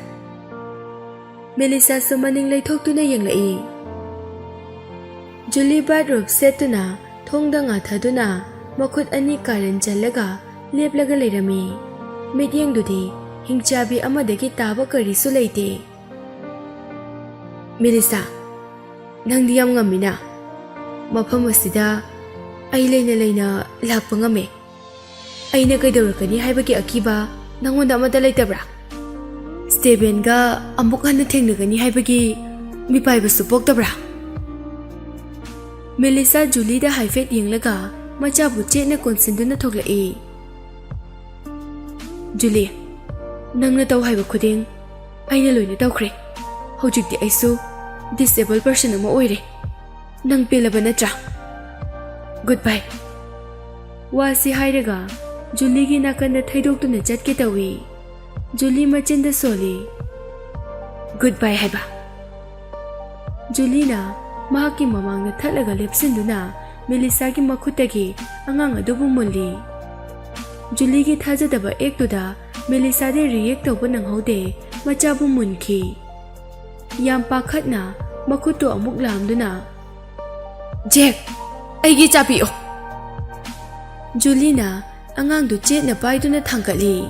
Mellisa sumaning laithoktuna yenglai Julie bedroom setuna thongda ngathaduna makhut ani karan challaga leplaga leirami midyengdudi hingchabi amadagi taba karisu leite Mellisa nangdi yam ngamina mafam asida ai leina lakpa ngame aina kaidorakani haibagi akiba nangonda amada leitabra Stephen ga amuk hanna thengnagani haibagi mipaibasu poktabra Mellisa Julie da haifet yenglaga machabu chena konsinduna thoklai Julie Nangna taw haiba khuding aina loina tawkhre hojikti aisu disabled person ama oire nang pelaba natra goodbye wasi hairaga Julie gi nakanda thaidoktuna chatke tawi Julie machinda soli goodbye haiba Julie na mahaki mamangna thalaga lepsinduna Mellisa gi makhutagi angang adubu mulli Julie gi thajadaba ektuda Mellisa de react tawba nanghaude machabu munki yam pakhatna makuto amuk lamduna Jack aigi chapi o Julina angang du che na paiduna thangkali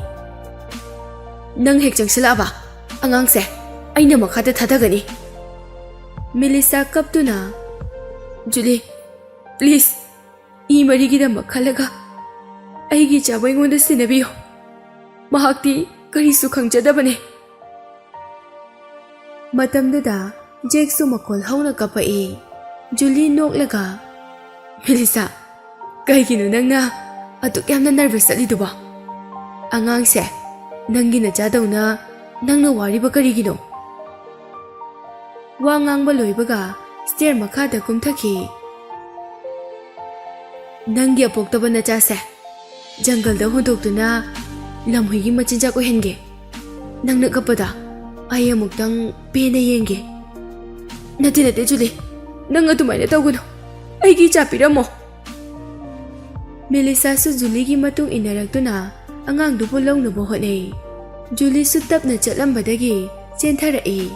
nang hek changsila ba angang se aina makhata thadagani Mellisa kaptuna Julie please I marigi da makhalaga aigi chabai ngonda sinabiyo Mahakti karisu khangjadabane Matamduda Jack su makol hauna kapai Julie noklaga Mellisa kaigino nangna atuk yamna nervous aliduba angang se nangi na jadawna nangna wariba karigino wangang ba loibaga stair makhada kumthaki nangi apoktaba na chase jungle da hondoktuna lamhuigi machinja ko henge nangna kapada ꯑꯩ ꯑꯃꯨꯛꯇꯪ ꯄꯦꯟꯅ ꯌꯦꯡꯒꯦ. ꯅꯠꯇꯦ ꯖꯨꯂꯤ, ꯅꯪ ꯑꯗꯨꯃꯥꯏꯅ ꯇꯧꯒꯅꯨ. ꯑꯩꯒꯤ ꯏꯆꯥ ꯄꯤꯔꯝꯃꯣ. ꯃꯦꯂꯤꯁꯥꯁꯨ ꯖꯨꯂꯤꯒꯤ ꯃꯇꯨꯡ ꯏꯟꯅꯔꯛꯇꯨꯅ ꯑꯉꯥꯡꯗꯨꯕꯨ ꯂꯧꯅꯕ ꯍꯣꯠꯅꯩ. ꯖꯨꯂꯤꯁꯨ ꯇꯞꯅ ꯆꯠꯂꯝꯕꯗꯒꯤ ꯆꯦꯟꯊꯔꯛꯏ.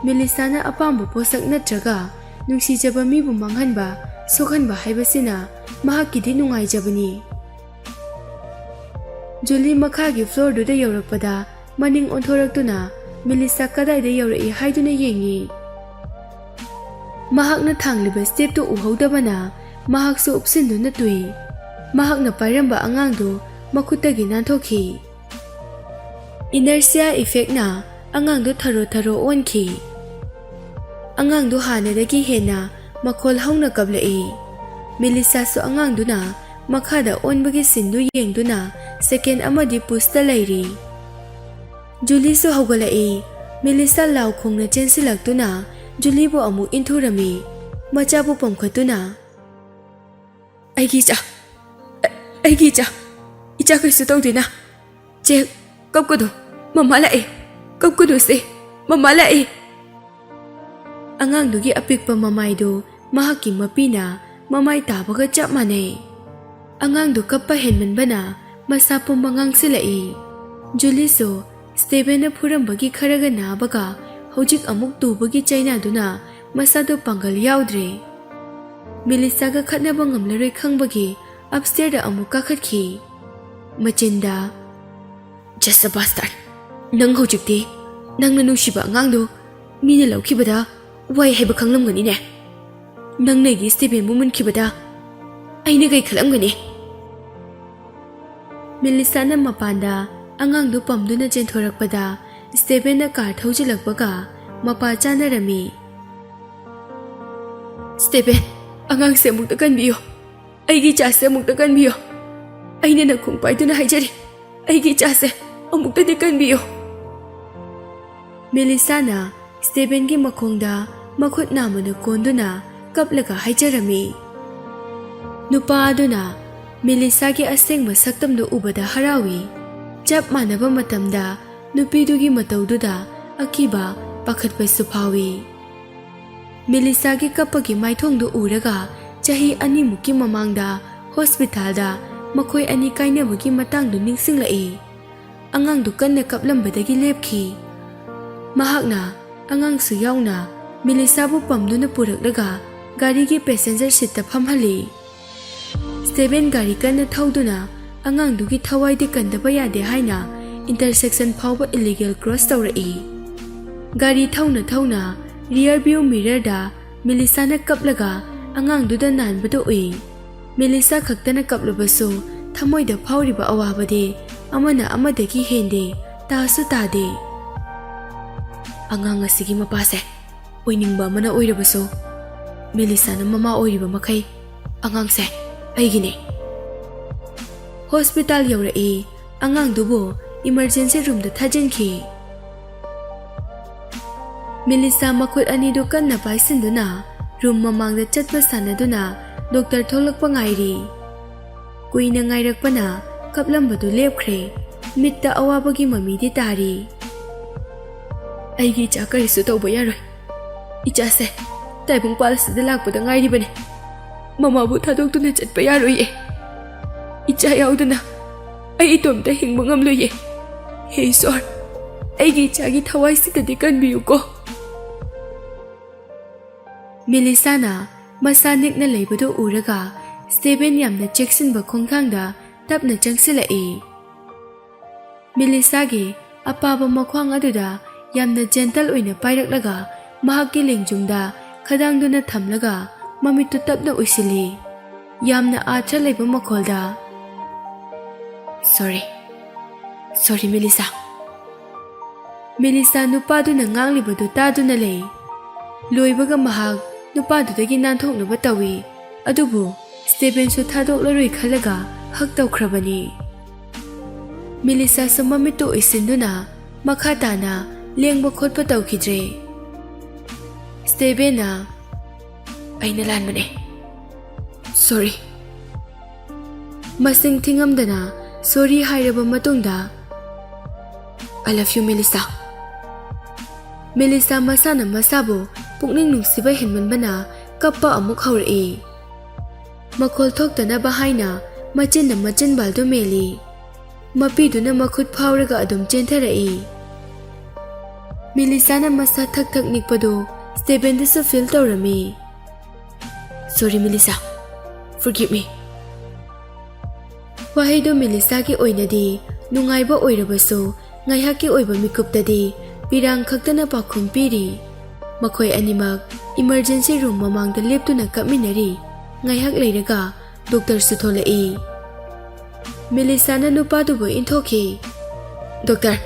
ꯃꯦꯂꯤꯁꯥꯅ ꯑꯄꯥꯝꯕ ꯄꯣꯠꯁꯛ ꯅꯠꯇ꯭ꯔꯒ ꯅꯨꯡꯁꯤꯖꯕ ꯃꯤꯕꯨ ꯃꯥꯡꯍꯟꯕ, ꯁꯣꯛꯍꯟꯕ ꯍꯥꯏꯕꯁꯤꯅ ꯃꯍꯥꯛꯀꯤꯗꯤ ꯅꯨꯡꯉꯥꯏꯖꯕꯅꯤ. ꯖꯨꯂꯤ ꯃꯈꯥꯒꯤ ꯐ꯭ꯂꯣꯔꯗꯨꯗ ꯌꯧꯔꯛꯄꯗ ꯃꯅꯤꯡ ꯑꯣꯟꯊꯣꯔꯛꯇꯨꯅ ꯃꯦꯂꯤꯁꯥ ꯀꯗꯥꯏꯗ ꯌꯧꯔꯛꯏ ꯍꯥꯏꯗꯨꯅ ꯌꯦꯡꯉꯤ. ꯃꯍꯥꯛꯅ ꯊꯥꯡꯂꯤꯕ ꯁ꯭ꯇꯦꯞꯇꯨ ꯎꯍꯧꯗꯕꯅ ꯃꯍꯥꯛꯁꯨ ꯎꯞꯁꯤꯟꯗꯨꯅ ꯇꯨꯏ. ꯃꯍꯥꯛꯅ ꯄꯥꯏꯔꯝꯕ ꯑꯉꯥꯡꯗꯨ ꯃꯈꯨꯠꯇꯒꯤ ꯅꯥꯟꯊꯣꯛꯈꯤ. ꯏꯅꯔꯁꯤꯌꯥ ꯏꯐꯦꯛꯅ ꯑꯉꯥꯡꯗꯨ ꯊꯔꯣ ꯑꯣꯟꯈꯤ. ꯑꯉꯥꯡꯗꯨ ꯍꯥꯟꯅꯗꯒꯤ ꯍꯦꯟꯅ ꯃꯈꯣꯜ ꯍꯧꯅ ꯀꯞꯂꯛꯏ. ꯃꯦꯂꯤꯁꯥꯁꯨ ꯑꯉꯥꯡꯗꯨꯅ ꯃꯈꯥꯗ ꯑꯣꯟꯕꯒꯤ ꯁꯤꯟꯗꯨ ꯌꯦꯡꯗꯨꯅ ꯁꯦꯀꯦꯟ ꯑꯃꯗꯤ ꯄꯨꯁꯇ ꯂꯩꯔꯤ. ꯖꯨꯂꯤꯁꯨ ꯍꯧꯒꯠꯂꯛꯏ. ꯃꯦꯂꯤꯁꯥ ꯂꯥꯎ ꯈꯣꯡꯅ ꯆꯦꯟꯁꯤꯜꯂꯛꯇꯨꯅ ꯖꯨꯂꯤꯕꯨ ꯑꯃꯨꯛ ꯏꯟꯊꯨꯔꯝꯃꯤ. ꯃꯆꯥꯕꯨ ꯄꯝꯈꯠꯇꯨꯅ, ꯑꯩꯒꯤ ꯏꯆꯥ ꯀꯩꯁꯨ ꯇꯧꯗꯦꯅ. ꯆꯦ, ꯀꯞꯀꯅꯨ, ꯃꯃꯥ ꯂꯥꯛꯑꯦ. ꯀꯞꯀꯅꯨꯁꯦ, ꯃꯃꯥ ꯂꯥꯛꯑꯦ. ꯑꯉꯥꯡꯗꯨꯒꯤ ꯑꯄꯤꯛꯄ ꯃꯃꯥꯏꯗꯨ ꯃꯍꯥꯛꯀꯤ ꯃꯄꯤꯅ ꯃꯃꯥꯏ ꯇꯥꯕꯒ ꯆꯞ ꯃꯥꯟꯅꯩ. ꯑꯉꯥꯡꯗꯨ ꯀꯞꯄ ꯍꯦꯟꯃꯟꯕꯅ ꯃꯁꯥ ꯄꯨꯝꯕ ꯉꯥꯡꯁꯤꯜꯂꯛꯏ. ꯖꯨꯂꯤꯁꯨ ꯁ꯭ꯇꯦꯕꯦꯟꯅ ꯐꯨꯔꯝꯕꯒꯤ ꯈꯔꯒ ꯅꯥꯕꯒ ꯍꯧꯖꯤꯛ ꯑꯃꯨꯛ ꯇꯨꯕꯒꯤ ꯆꯩꯅꯥꯗꯨꯅ ꯃꯁꯥꯗꯨ ꯄꯥꯡꯒꯜ ꯌꯥꯎꯗ꯭ꯔꯦ. ꯃꯦꯂꯤꯁꯥꯒ ꯈꯠꯅꯕ ꯉꯝꯂꯔꯣꯏ ꯈꯪꯕꯒꯤ ꯑꯞꯁ꯭ꯇꯦꯌꯔꯗ ꯑꯃꯨꯛ ꯀꯥꯈꯠꯈꯤ. ꯃꯆꯤꯟꯗ, "ꯖꯁ ꯑ ꯕꯥꯁꯇꯥꯔꯗ! ꯅꯪ ꯍꯧꯖꯤꯛꯇꯤ ꯅꯪꯅ ꯅꯨꯡꯁꯤꯕ ꯑꯉꯥꯡꯗꯨ ꯃꯤꯅ ꯂꯧꯈꯤꯕꯗ ꯋꯥꯏ ꯍꯥꯏꯕ ꯈꯪꯂꯝꯒꯅꯤꯅꯦ. ꯅꯪꯅ ꯑꯩꯒꯤ ꯁ꯭ꯇꯦꯕꯦꯟꯕꯨ ꯃꯨꯟꯈꯤꯕꯗ ꯑꯩꯅ ꯀꯩ ꯈꯜꯂꯝꯒꯅꯤ?" ꯃꯦꯂꯤꯁꯥꯅ ꯃꯄꯥꯟꯗ ꯑꯉꯥꯡꯗꯨ ꯄꯝꯗꯨꯅ ꯆꯦꯟꯊꯣꯔꯛꯄꯗ ꯁ꯭ꯇꯦꯕꯦꯟꯅ ꯀꯥꯔ ꯊꯧꯖꯤꯜꯂꯛꯄꯒ ꯃꯄꯥ ꯆꯥꯅꯔꯝꯃꯤ. "ꯁ꯭ꯇꯦꯕꯦꯟ, ꯑꯉꯥꯡꯁꯦ ꯑꯃꯨꯛꯇ ꯀꯟꯕꯤꯌꯨ. ꯑꯩꯒꯤ ꯏꯆꯥꯁꯦ ꯑꯃꯨꯛꯇ ꯀꯟꯕꯤꯌꯨ. ꯑꯩꯅ ꯅꯈꯣꯡ ꯄꯥꯏꯗꯨꯅ ꯍꯥꯏꯖꯔꯤ, ꯑꯩꯒꯤ ꯏꯆꯥꯁꯦ ꯑꯃꯨꯛꯇꯗꯤ ꯀꯟꯕꯤꯌꯨ." ꯃꯦꯂꯤꯁꯥꯅ ꯁ꯭ꯇꯦꯕꯦꯟꯒꯤ ꯃꯈꯣꯡꯗ ꯃꯈꯨꯠ ꯅꯥꯝꯃꯅ ꯀꯣꯟꯗꯨꯅ ꯀꯞꯂꯒ ꯍꯥꯏꯖꯔꯝꯃꯤ. ꯅꯨꯄꯥ ꯑꯗꯨꯅ ꯃꯦꯂꯤꯁꯥꯒꯤ ꯑꯁꯦꯡꯕ ꯁꯛꯇꯝꯗꯨ ꯎꯕꯗ ꯍꯔꯥꯎꯏ. ꯆꯞ ꯃꯥꯟꯅꯕ ꯃꯇꯝꯗ ꯅꯨꯄꯤꯗꯨꯒꯤ ꯃꯇꯧꯗꯨꯗ ꯑꯀꯤꯕ, ꯄꯥꯈꯠꯄꯁꯨ ꯐꯥꯎꯏ. ꯃꯦꯂꯤꯁꯥꯒꯤ ꯀꯞꯄꯒꯤ ꯃꯥꯏꯊꯣꯡꯗꯨ ꯎꯔꯒ ꯆꯍꯤ 2ꯃꯨꯛꯀꯤ ꯃꯃꯥꯡꯗ ꯍꯣꯁꯄꯤꯇꯥꯜꯗ ꯃꯈꯣꯏ ꯑꯅꯤ ꯀꯥꯏꯅꯕꯒꯤ ꯃꯇꯥꯡꯗꯨ ꯅꯤꯡꯁꯤꯡꯂꯛꯏ. ꯑꯉꯥꯡꯗꯨ ꯀꯟꯅ ꯀꯞꯂꯝꯕꯗꯒꯤ lepki. ꯃꯍꯥꯛꯅ ꯑꯉꯥꯡꯁꯨ ꯌꯥꯎꯅ ꯃꯦꯂꯤꯁꯥꯕꯨ ꯄꯝꯗꯨꯅ ꯄꯨꯔꯛꯂꯒ ꯒꯥꯔꯤꯒꯤ ꯄꯦꯁꯦꯟꯖꯔ ꯁꯤꯠꯇ ꯐꯝꯍꯜꯂꯤ. ꯁ꯭ꯇꯦꯕꯦꯟ ꯒꯥꯔꯤ ꯀꯟꯅ ꯊꯧꯗꯨꯅ ꯑꯉꯥꯡꯗꯨꯒꯤ ꯊꯋꯥꯏꯗꯤ ꯀꯟꯗꯕ ꯌꯥꯗꯦ ꯍꯥꯏꯅ ꯏꯟꯇꯔꯁꯦꯛꯁꯟ ꯐꯥꯎꯕ ꯏꯂꯤꯒꯦꯜ ꯀ꯭ꯔꯣꯁ ꯇꯧꯔꯛꯏ. ꯒꯥꯔꯤ ꯊꯧꯅ ꯔꯤꯌꯔ ꯚ꯭ꯌꯨ ꯃꯤꯔꯔꯗ ꯃꯦꯂꯤꯁꯥꯅ ꯀꯞꯂꯒ ꯑꯉꯥꯡꯗꯨꯗ ꯅꯥꯟꯕꯗꯨ ꯎꯏ. ꯃꯦꯂꯤꯁꯥ ꯈꯛꯇꯅ ꯀꯞꯂꯕꯁꯨ ꯊꯃꯣꯏꯗ ꯐꯥꯎꯔꯤꯕ ꯑꯋꯥꯕꯗꯤ ꯑꯃꯅ ꯑꯃꯗꯒꯤ ꯍꯦꯟꯗꯦ, ꯇꯥꯁꯨ ꯇꯥꯗꯦ. ꯑꯉꯥꯡ ꯑꯁꯤꯒꯤ ꯃꯄꯥꯁꯦ ꯑꯣꯏꯅꯤꯡꯕ ꯑꯃꯅ ꯑꯣꯏꯔꯕꯁꯨ ꯃꯦꯂꯤꯁꯥꯅ ꯃꯃꯥ ꯑꯣꯏꯔꯤꯕ ꯃꯈꯩ ꯑꯉꯥꯡꯁꯦ ꯑꯩꯒꯤꯅꯦ. ꯍꯣꯁꯄꯤꯇꯥꯜ ꯌꯧꯔꯛꯏ. ꯑꯉꯥꯡꯗꯨꯕꯨ ꯏꯃꯔꯖꯦꯟꯁꯤ ꯔꯨꯝꯗ ꯊꯥꯖꯤꯟꯈꯤ. ꯃꯦꯂꯤꯁꯥ ꯃꯈꯨꯠ ꯑꯅꯤꯗꯨ ꯀꯟꯅ ꯄꯥꯏꯁꯤꯟꯗꯨꯅ ꯔꯨꯝ ꯃꯃꯥꯡꯗ ꯆꯠꯄ ꯁꯥꯟꯅꯗꯨꯅ ꯗꯣꯛꯇꯔ ꯊꯣꯛꯂꯛꯄ ꯉꯥꯏꯔꯤ. ꯀꯨꯏꯅ ꯉꯥꯏꯔꯛꯄꯅ ꯀꯞꯂꯝꯕꯗꯨ ꯂꯦꯞꯈ꯭ꯔꯦ. ꯃꯤꯠꯇ ꯑꯋꯥꯕꯒꯤ ꯃꯃꯤꯗꯤ ꯇꯥꯔꯤ. "ꯑꯩꯒꯤ ꯏꯆꯥ ꯀꯔꯤꯁꯨ ꯇꯧꯕ ꯌꯥꯔꯣꯏ. ꯏꯆꯥꯁꯦ ꯇꯥꯏꯕꯪꯄꯥꯜ ꯑꯁꯤꯗ ꯂꯥꯛꯄꯗ ꯉꯥꯏꯔꯤꯕꯅꯤ. ꯃꯃꯥꯕꯨ ꯊꯥꯗꯣꯛꯇꯨꯅ ꯆꯠꯄ ꯌꯥꯔꯣꯏꯌꯦ. ꯏꯆꯥ ꯌꯥꯎꯗꯅ ꯑꯩ ꯏꯇꯣꯝꯇ ꯍꯤꯡꯕ ꯉꯝꯂꯣꯏꯌꯦ. ꯍꯦ ꯏꯁ꯭ꯋꯔ, ꯑꯩꯒꯤ ꯏꯆꯥꯒꯤ ꯊꯋꯥꯏꯁꯤꯗꯗꯤ ꯀꯟꯕꯤꯌꯨꯀꯣ." ꯃꯦꯂꯤꯁꯥꯅ ꯃꯁꯥ ꯅꯤꯛꯅ ꯂꯩꯕꯗꯨ ꯎꯔꯒ ꯁ꯭ꯇꯦꯕꯦꯟ ꯌꯥꯝꯅ ꯆꯦꯛꯁꯤꯟꯕ ꯈꯣꯡꯊꯥꯡꯗ ꯇꯞꯅ ꯆꯪꯁꯤꯜꯂꯛꯏ. ꯃꯦꯂꯤꯁꯥꯒꯤ ꯑꯄꯥꯕ ꯃꯈ꯭ꯋꯥꯡ ꯑꯗꯨꯗ ꯌꯥꯝꯅ ꯖꯦꯟꯇꯜ ꯑꯣꯏꯅ ꯄꯥꯏꯔꯛꯂꯒ ꯃꯍꯥꯛꯀꯤ ꯂꯦꯡꯖꯨꯝꯗ ꯈꯗꯥꯡꯗꯨꯅ ꯊꯝꯂꯒ ꯃꯃꯤꯠꯇꯨ ꯇꯞꯅ ꯎꯏꯁꯤꯜꯂꯤ. ꯌꯥꯝꯅ ꯑꯥꯊ꯭ꯔ ꯂꯩꯕ ꯃꯈꯣꯜꯗ, "ꯁꯣꯔꯤ ꯃꯦꯂꯤꯁꯥ." ꯃꯦꯂꯤꯁꯥ ꯅꯨꯄꯥꯗꯨꯅ ꯉꯥꯡꯂꯤꯕꯗꯨ ꯇꯥꯗꯨꯅ ꯂꯩ. ꯂꯣꯏꯕꯒ ꯃꯍꯥꯛ ꯅꯨꯄꯥꯗꯨꯗꯒꯤ ꯅꯥꯟꯊꯣꯛꯅꯕ ꯇꯧꯏ. ꯑꯗꯨꯕꯨ ꯁ꯭ꯇꯦꯕꯦꯟꯁꯨ ꯊꯥꯗꯣꯛꯂꯔꯣꯏ ꯈꯜꯂꯒ ꯍꯛ ꯇꯧꯈ꯭ꯔꯕꯅꯤ. ꯃꯦꯂꯤꯁꯥꯁꯨ ꯃꯃꯤꯠꯇꯨ ꯎꯏꯁꯤꯟꯗꯨꯅ ꯃꯈꯥ ꯇꯥꯅ ꯂꯦꯡꯕ ꯈꯣꯠꯄ ꯇꯧꯈꯤꯗ꯭ꯔꯦ. ꯁ꯭ꯇꯦꯕꯦꯟꯅ, "ꯑꯩꯅ ꯂꯥꯟꯕꯅꯦ. ꯁꯣꯔꯤ." ꯃꯁꯤꯡ ꯊꯤꯉꯝꯗꯅ ꯁꯣꯔꯤ ꯍꯥꯏꯔꯕ ꯃꯇꯨꯡꯗ, "I love you ꯃꯦꯂꯤꯁꯥ." Mellisa masana masabu pukning nungsiba henmanbana kappa amuk haurei. Makol thoktanaba haina machinna machin baldu meli. Mapiduna makhut phauraga adum chentharai. Mellisana masa thak thak nikpado Stephen disa feel tawrami. Sorry Mellisa, forgive me. Wahaido Mellisa ki oinadi nungaiba oirabaso ngaihaki oiba mikuptadi pirang khaktana pakhum piri. Makhoi animak emergency room mamangda leptuna kapminari. Ngaihak leiraga doctor su tholai. Mellisana nupadubo inthoki. Doctor,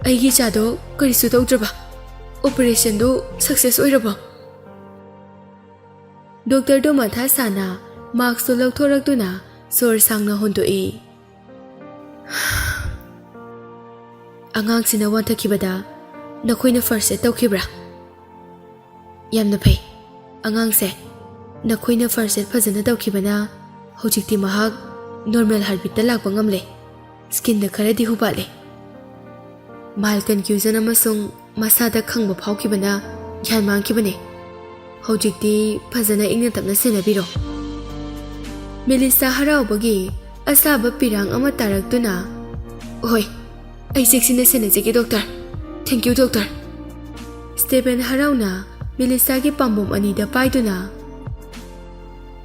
aigi chado karisu tawdraba. Operation do success oiraba. Doctor do matha sana marks to lauthoraktuna sor sangna hondoi. Angang sina wanthakibada nakoina first aid tawkhibra. Yamna phai. Angang se nakoina first aid phajana tawkhibana hojikti mahak normal heartbeat ta lakpa ngamle. Skin da kharadi hubale. Mal confusion amasung masada khangba phawkhibana gyan mangkhibane. Hojikti phajana ingna tapna senabiro. Mellisa haraubagi asaba pirang ama taraktuna. Oi, ai seksina senajeki doctor. Thank you doctor. Stephen harauna Mellisa gi pambom anida paiduna.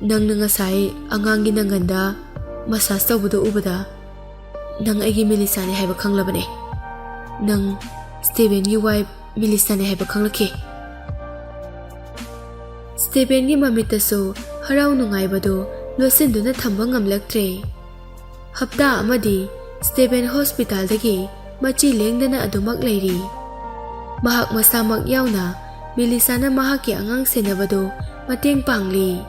Nang nangasai angangi nanganda massage tawbudo ubada nang aigi Mellisa ne haiba khanglabane. Nang Stephen gi wife Mellisa ne haiba khanglaki. Stephen gi mamitaso harau nungaibado losinduna thamba ngamlaktre. Hapta amadi Stephen hospital dagi machi lengdana adumak leiri. Mahak masamak yauna Mellisa na mahaki angang senabado mateng pangli.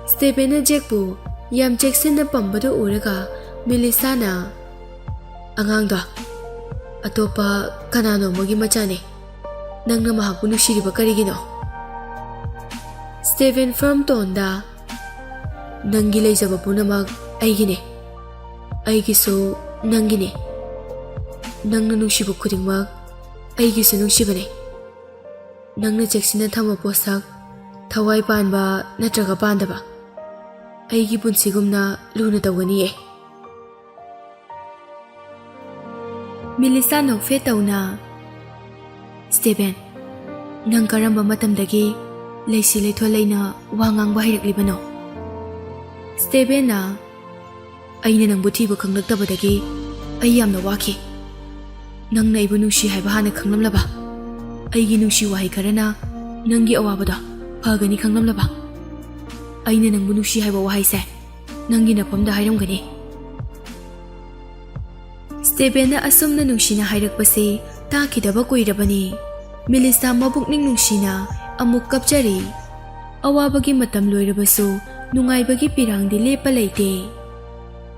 Stephen na jekbu yam jeksin na pambado uraga Mellisa na angang da atopa kanano mogi machane nang na mahakbu nushiriba karigino. Stephen firm tonda nanggi leijaba punamak aigine aigiso nangine nangna nungshiba khudingmak aigiso nungsibane. Nangna jeksina thama posak thawai panba natraga pandaba aigi punsigumna luna tawgani e. Mellisa nokfe tawna. Stephen, nang karamba matamdagi leisi leitho leina wangang bahiraklibano. Stephen na aina nang buthiba khanglaktabadagi ai yamna waki. Nangna ibu nungshi haiba hana khanglamlaba. Aigi nungshi wahi karana nangi awabada phagani khanglamlaba. Aina nangbu nungshi haiba wahi se nangi napamda hairamgani. Stephen na asumna nungshina hairakpase takidaba kuirabani. Mellisa mabukning nungshina amuk kapchari. Awabagi matam loirabasu nungaibagi pirangdi lepa leite.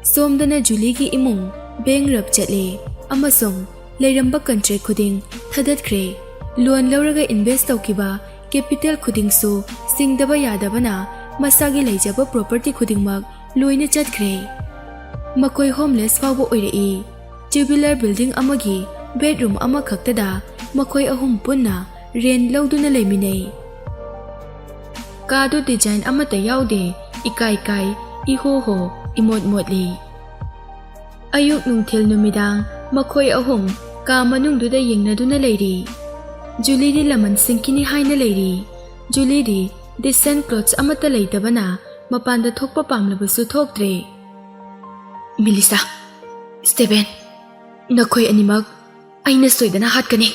Somdana Juligi imung bankrupt chatle amasung leiramba country khuding thadatkre. Loan lauraga invest tawkiba capital khuding su singdaba yadabana masagi leijaba property khudingmak loina chatkre. Makoi homeless fawbo oirei. Tubular building amagi bedroom ama khaktada makoi ahum punna rent lauduna leiminei. Kado design amata yaude ikai kai iho imod modli. Ayuk nungthil numidang makoi ahum ka manungduda yengnaduna leiri. Julie di laman singkini haina leiri. Julie di decent clothes amata leitabana mapanda thokpa pamlabasu thoktre. Mellisa, Stephen, nakoi animak aina soidana hatkani.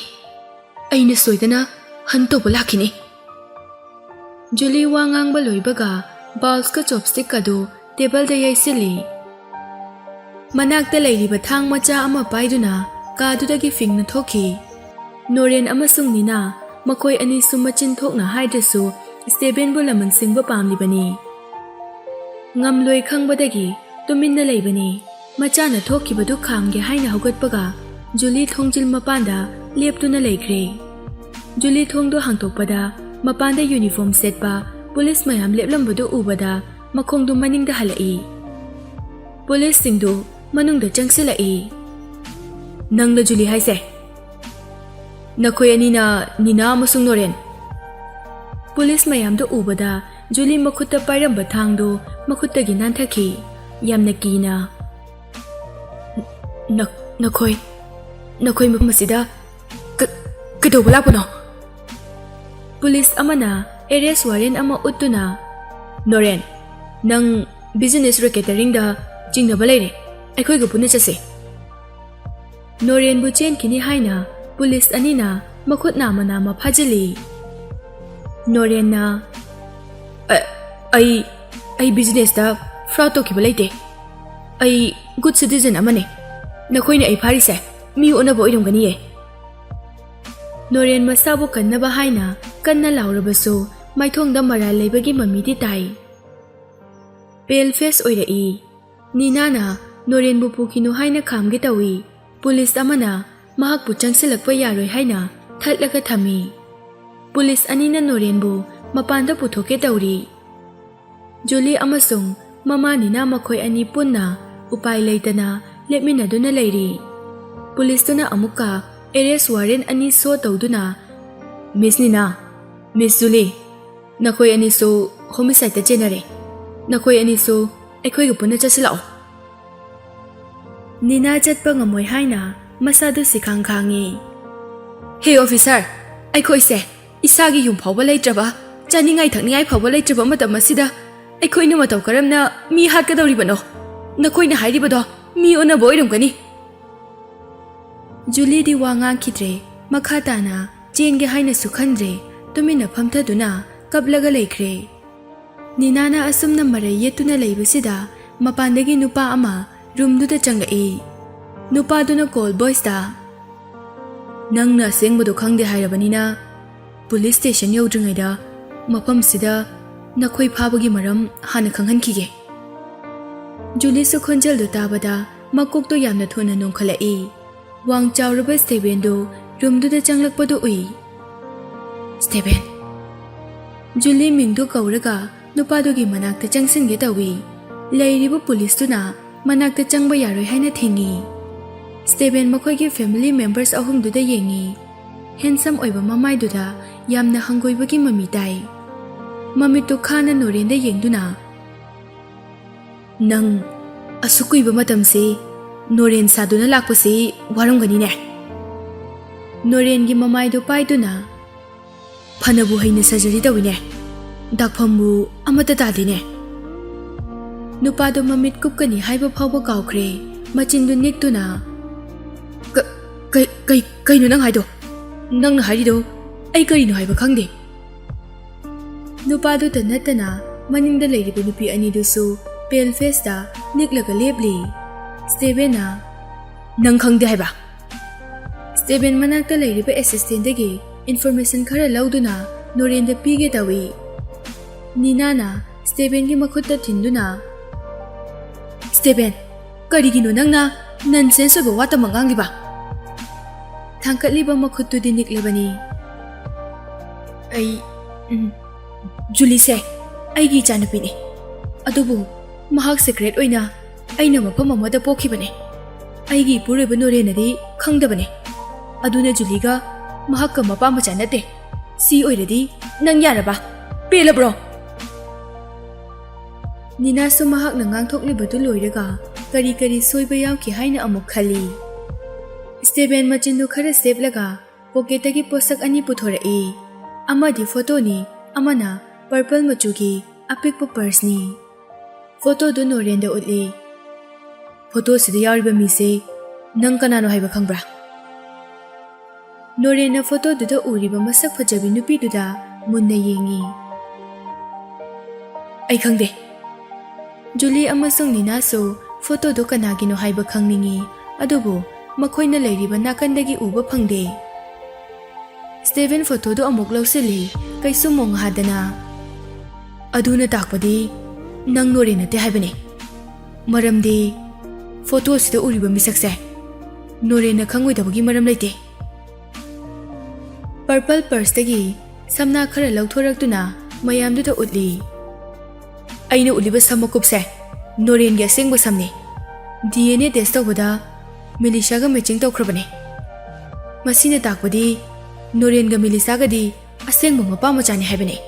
Aina soidana hantoba lakini. Julie wangang baloibaga bowls ka chopstick kado table da yaisili. Manakta leiriba thang macha ama paiduna kadudagi fingna thoki. Noren amasung nina makoi ani sumachin thokna haidrasu Stephen bulaman singba pamlibani. Ngamloi khangbadagi tuminna leibani. Machana thokibadu khangge haina hogatpaga Julie thongjil mapanda leptuna leikre. Julie thongdo hangtokpada mapanda uniform setpa police mayam leplambadu ubada makhongdu maningda halai. Police singdu manungda changsilai. Nangla Julie haise. Nakoi anina Nina amasung Noren. Police mayamdo ubada Julie makutta pairamba thangdo makuttagi nanthaki yamna kina. Nakoi masida kadawala puno. Police amana arrest warrant ama utuna. Noren, nang business racketeering da jingnaba leire. Aikoi ga puna chase. Noren bu chen kini haina police anina makut nama phajali. Noren na ai business da fraud to kiba leite. Ai good citizen amane. Nakoi na ai pharise mi ona bo iram gani ye. Noren masabu kannaba haina kanna laurabaso maithong da mara leibagi mami di tai. Pale face oira I. Nina na Noren bu pukino haina khamge tawi. Police amana mahak pu changsilakpa yaroi haina thatlaga thami. Police anina Noren bu mapanda puthoke tawri. Julie amasung mama nina makhoi ani punna upai leitana lepminaduna leiri. Police tuna amuka arrest warrant ani so tawduna. Miss Nina, Miss Julie, nakoi ani so homicide ta genere. Nakoi ani so aikoi ga puna chasilao. Nina chatpa ngamoi haina masadu sikhang khangi. Hey officer, aikoi se isagi yum phawba leitraba chaningai thakningai phawba leitraba matam asida aikoi na mataw karamna mi hat ka dawri bano. Nakoi na hairi bado mi ona boirum kani. Julie di wanga khidre makhata na chenge haina sukhandre tumina phamthaduna kablaga leikre. Nina na asumna marai yetuna leibasida mapandagi nupa ama room duda changai. Nupa duna call boys da. Nang na sengbudu khangde hairabanina police station yawdringai da mapam sida nakoi phabagi maram hana khanghankige. Julie su khonjal du tabada makok to yamna thona nongkhalai. Wang chawraba Steven do room duda changlakpadu ui. Steven. Julie mingdu kauraga nupadugi manakta changsinge tawi. Leiribu police tuna manakta changba yaroi haina thingi. Steven makhoi ki family members ahum duda yengi. Handsome oiba mamai duda yamna hangoibagi mami tai. Mami to khana Norenda yengduna. Nang asukuiba matamse Noren saduna lakpase warangani ne. Noren gi mamai do paiduna. Phanabu haina surgery tawine. Dakphambu amata tadine. Nupa do mamit kupkani haiba phawba kawkhre machindu niktuna. Kai no nang haido. Nang na harido ai kari no haiba khangde. Nupa do tanatana maningda leiriba nupi ani du su pale face da niklaga lebli. Steven na nang khangde haiba. Steven manakta leiriba assistant dagi information khara lauduna Norenda pige tawi. Nina na Steven gi makhutta thinduna. Steven, karigino nangna nonsense oiba wata mangangliba. Thangkatliba makhuttu di niklebani. Ai Julie se aigi chanapini. Adubu mahak secret oina aina mafam amada pokhibane. Aigi pureba Norenadi khangdabane. Aduna Julie ga mahakka mapamba chanate. Si oiradi nang yaraba. Pela bro. Nina su mahak na ngangthoklibadu loiraga kari soiba yawki haina amuk khali. Steven machindu khara seplaga pocketagi posak ani puthorai. Amadi photo ni amana purple machugi apikpa purse ni. Photo do Norenda utli. Photo sida yawriba mise nang kanano haiba khangbra. Norena photo duda uriba masak phajabi nupi duda munna yengi. Ai khangde. Julie amasung Nina so photo do kanagino haiba khangningi adubu makhoina leiriba nakandagi uba phangde. Steven photo do amuk lausili kaisu mong hadana. Aduna takpadi nang Norena te haibane. Maramdi photo sida uriba misakse Norena khangoi maram leite. Purple purse tagi samna khara lauthoraktuna mayamduda utli. Aina uliba samakupse Noren gi asengba samne. DNA test tawbada Mellisa ga matching tawkhrabane. Masina takpadi Norenga Melisagadi asengba mapa machani haibane.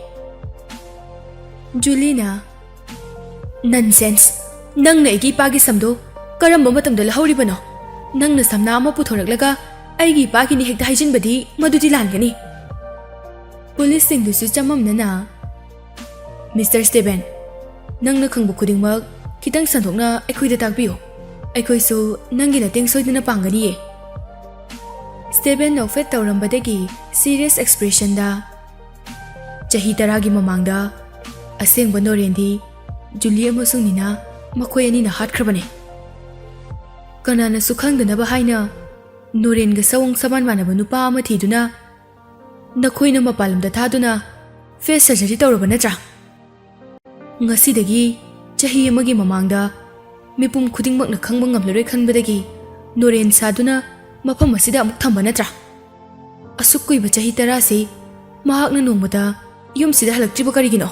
Julina Nonsense. Nangna igi pagi samdo karamba matamda lahoribano. Nangna samna ama puthoraklaga aigi pagi ni hekta haijinbadi madudi langani. Police singdusu chamamnana Mr. Steven, nangna khangbu khudingmak kitang sandokna aikhoida takbiyo. Aikhoisu nangi nateng soidina pangani ye. Steven ofet tawrambadagi serious expression da chahi taragi mamangda asengba Norendi Julie amasung Nina makhoi ani na hatkrabane. Kanana sukhangdanaba haina Noren ga sawang saman manaba nupa ama thiduna nakhoina mapalamda thaduna face surgery tawraba natra. Ngasidagi chahi amagi mamangda mipum khudingmakna khangba ngamlaroi khanbadagi Noren saduna mafam asida amuk thamba natra. Asuk kuiba chahi 10 se mahakna nongmada yumsida halaktriba karigino.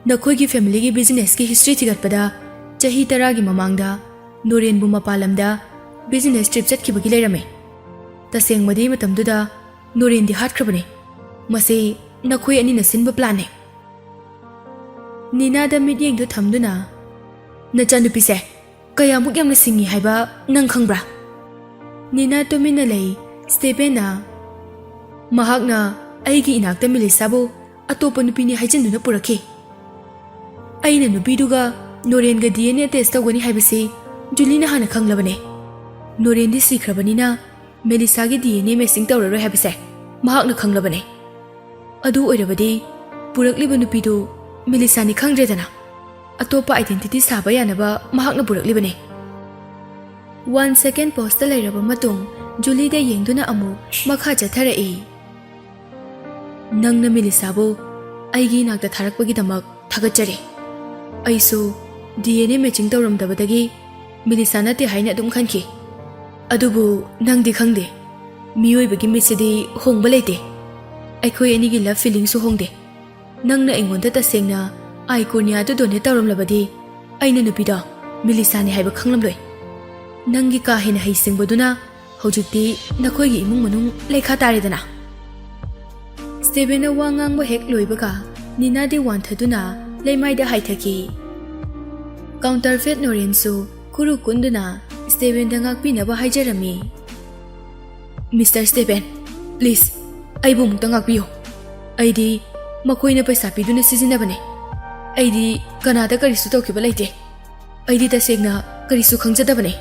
Nakhoigi family gi business ki history thigatpada chahi 10 gi mamangda Noren bu mapalamda business trip chatkibagi leirame. Tasengmadi matamduda Noren di hatkrabane. Mase nakhoi ani na sinba plan ne. Nina da meeting do thamduna nachanupi se kayamuk yamna singi haiba nang khangbra. Nina tumina lei Stepena mahakna aigi inakta Mellisa bu atopa nupini haijinduna purakhi. Aina nupiduga Noren ga DNA test tawgani haibase Julina hana khanglabane. Noren di sikhrabanina Mellisa gi DNA matching tawraroi haibase mahakna khanglabane. Adu oirabadi purakliba nupidu Mellisa ni khangdredana atopa identity saba yanaba mahakna puraklibane. 1 second post lairaba matung Julie da yengduna amu makha chatharai. Nangna Mellisa bu aigi nakta tharakpagi damak thagachare. Aisu DNA matching tawramdabadagi Mellisa nate haina adum khanki. Adubu nangdi khangde miyoibagi mitsidi hongba leite. Aikhoi anigi love feeling su hongde. Nangna engonda tasengna ai cornea do donate tawramlabadi aina nupida Mellisa ni haiba khanglamloi. Nangi ka hena haisingbaduna hojukti nakhoigi imung manung lekha taredana. Steven wangang bo hek loibaga Nina di wanthaduna leimaida haithaki. Counterfeit Norensu kuru kunduna Steven da ngakpinaba haijarami. Mr. Steven, please, aibu mukta ngakpiyo. Aidi makhoina paisa piduna sizinabane. Aidi kanada karisu tawkiba leite. Aidi tasegna karisu khangjadabane.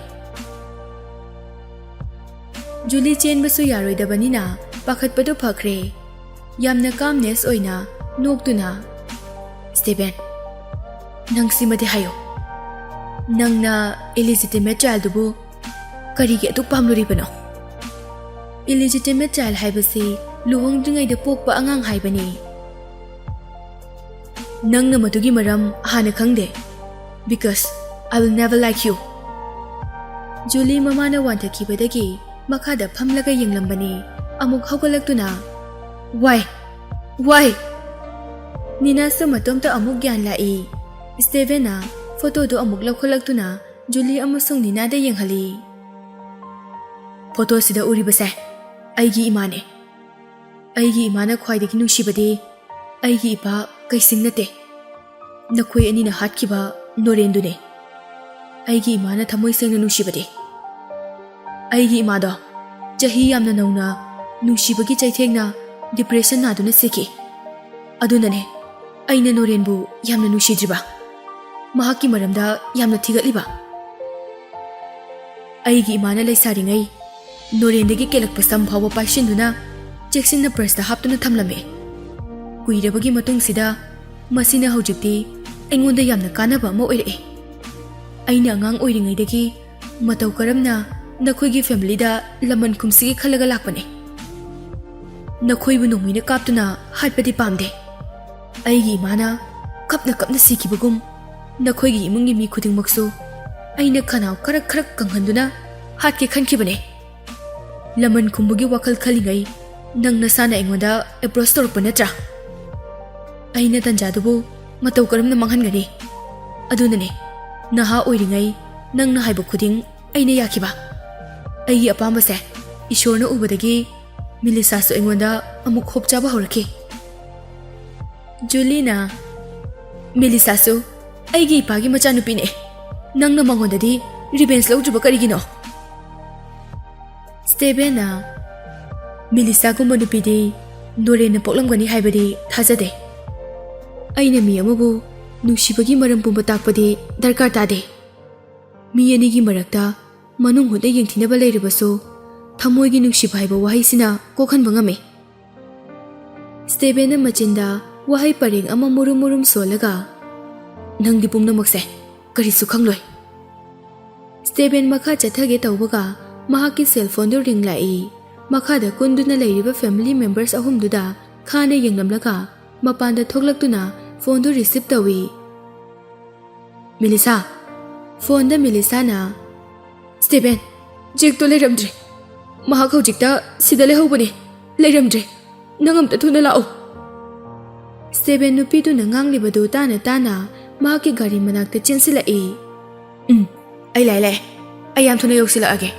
Julie chen basu yaroidabanina pakhatpadu phakre. Yamna calmness oina noktuna Steven, nang simade hayo. Nangna illegitimate child dubu karigi atuk pamluri bano. Illegitimate child haibasi luhongdringai da pokpa angang haibani. Nangna matugi maram hana khangde because I will never like you. Julie mamana wanthakibadagi makada phamlaga yenglambani amuk hawgalaktuna Why? Nina sa matomta amuk gyan lai. Stevena photo do amuk lakholaktuna Julie amasung Nina da yenghali. Photo sida uribase aigi imane. Aigi imana khwaidagi nungsibadi aigi ipa kaising nate. Nakhoi ani na hatkiba Noren dune. Aigi imana thamoi sengna nungsibadi. Aigi imada chahi yamna nauna nungsibagi chaithengna depression naduna siki. Adunane aina Noren bu yamna nungsidriba. Mahakki maramda yamna thigatliba. Aigi imana leisaringai Norendagi kelakpa sam phawa paishinduna cheksinna presta haptuna thamlame. Kuirabagi matung sida masina hojikti aingonda yamna kanaba ama oire. Aina angang oiringaidagi matau karamna nakhoigi family da laman khumsigi khalaga lakpane. Nakhoibu nongmina kaptuna hatpadi pamde. Aigi imana kapna sikibagum nakhoigi imungi mi khudingmaksu aina khanau karak kanghanduna hatke khankibane. Laman khumbugi wakal khalingai nangna sana aingoda approach torpa natra. Aina tanjadubu matau karamna manghangani. Adunane naha oiringai nangna haiba khuding aina yakiba. Aigi apambase ishorna ubadagi Mellisa su aingonda amuk hope chaba horaki. Julina Mellisa su aigi ipagi machanupi ne. Nangna mangondadi revenge laudruba karigino. Stevena Mellisa gumba nupidi Norena poklamgani haibadi thajade. Aina mi amabu nungsibagi maram pumba takpadi darkar tade. Mi anigi marakta manung hoda yengthinaba leiribasu thamoigi nungsiba haiba wahaisina kokhanba ngame. Stevena machinda wahai pareng ama murum solaga nangdi pumnamakse karisu khangloi. Steven makha chathage tawbaga mahaki cell phone do ring lai. Makhada kunduna leiriba family members ahumduda khane yenglamlaga mapanda thoklaktuna phone do receive tawi. Mellisa phone da Mellisa na Steven jek to leiramdre mahak hojikta sida lehobani leiramdre nangamta thuna lao. Steven nupi tu nanganglibadu tana mahaki gari manakta chinsila e. Ai lai ai yam thuna yoksila age.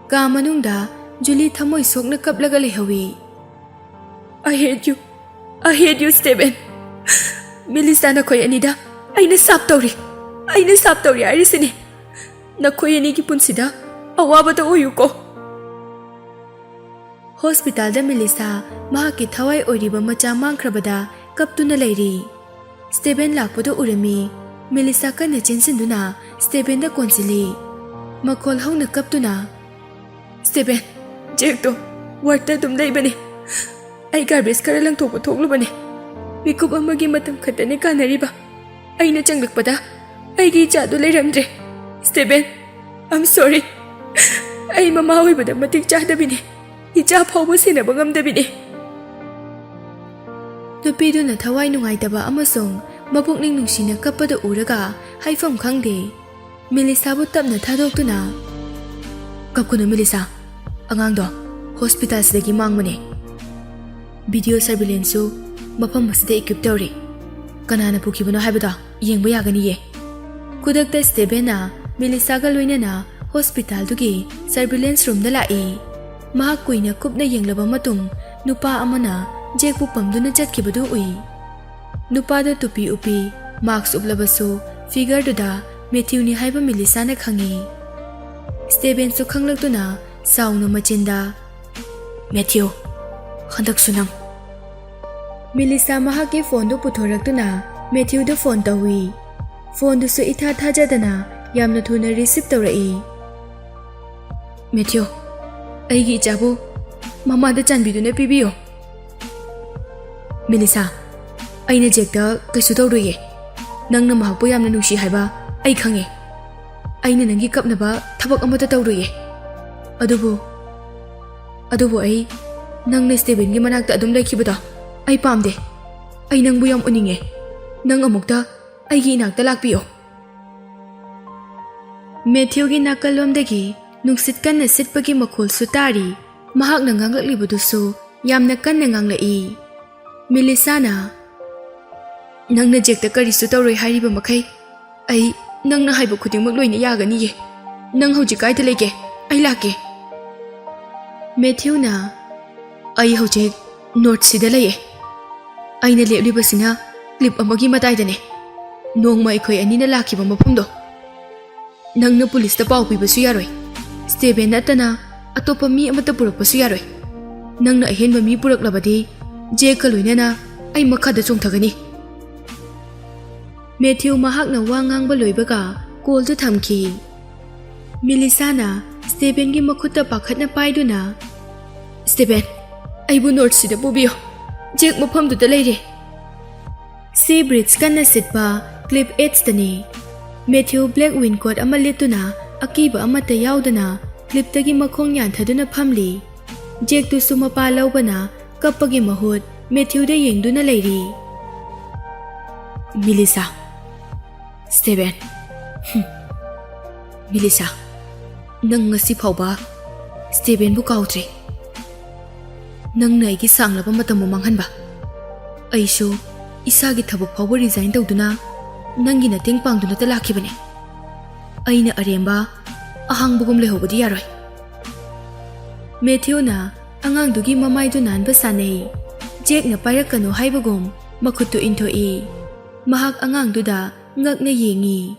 Ka manungda Julie thamoi sokna kaplaga lehawi. I hate you Steven. Mellisa na koy anida aina sap tawri arisini na koy ani ki punsida awaba ta oyu ko. Hospital da Mellisa mahaki thawai oiriba macha mangkhrabada kaptuna leiri. Steven lakpodo urami Mellisa kana chinsinduna Steven da konsili makhol hauna kaptuna. Steven jek to warta tum dai bane ai garbage kara lang thoklu bane mikup amagi matam khatane kanariba aina changlakpada aigi chadu leiramdre. Steven I'm sorry ai mama hoibada matik chahdabine ija phawbo sinaba ngamdabine. Nupiduna thawai nungaitaba amasong mapukning nungsina kappada uraga haifam khangde Mellisa bu tapna thadoktuna kapkuna Mellisa angangdo hospital sidagi mangmane. Video surveillance mafam masida equip tawri kanana pukibano haibada yengba yagani ye. Kudakta Stevena Mellisa ga loinana hospital dugi surveillance room da lai. Mahak kuina kupna yenglaba matung nupa amana jekpu pamduna chatkibadu ui. Nupa da tupi upi marks ublabasu figure duda Matthew ni haiba Mellisa na khangi. Steven su khanglaktuna sauna machinda Matthew handak sunang. Mellisa mahaki phone do puthoraktuna Matthew da phone tawi. Phone du su itha thajadana yamna thuna receive tawrai. Matthew aigi jabu mama da chanbiduna pibiyo. Mellisa aina jekta kaisu tawruye nangna mahakpo yamna nungsi haiba ai khange. Aina nangi kapnaba thabak amata tawruye. Adubu ai nangna Steven gi manakta adum laikhibada ai pamde. Ai nangbu yam uninge nang amukta aigi inakta lakpiyo. Matthew gi nakalomdagi nungsit kanna sitpagi makhol su tari mahak na nganglaklibadu yamna kanna nganglai. Mellisa na nangna jekta karisu tawroi hariba makai ai nangna haiba khudingmak loina yagani ye. Nang hojik kaida lege ai lake. Matthew na ai hojik north sida laye. Aina leplibasina clip amagi mataidane nongma aikhoi anina lakiba mafumdo. Nangna police ta pau pibasu yaroi. Steven natana atopa mi amata purakpasu yaroi. Nangna ahenba mi puraklabadi jeka loinana ai makhada chongthagani. Matthew mahakna wangangba loibaga call tu thamki. Mellisa na Steven gi makhutta pakhatna paiduna Steven aibu north sida pubiyo jek mafamdu da leire. Sea bridge kanna sitpa clip edge tani. Matthew black windcoat ama lituna akiba amata yaudana clip tagi makhong yanthaduna phamli. Jek tu sumapa laubana kappagi mahut Matthew da yengduna leiri. Mellisa Steven Mellisa nang ngasi phawba Steven bu kautri. Nang na aigi sanglaba matamu manghanba aisu isagi thabuk phawba resign tawduna nangi na ting pangduna ta lakhibane. Aina aremba ahangbugum lehobadi yaroi. Matthew na angang-dugi mamay-du nanba sanay. Jack na pairakano haibagum, makuttu intoi. Mahak angang-duda ngak na yengi.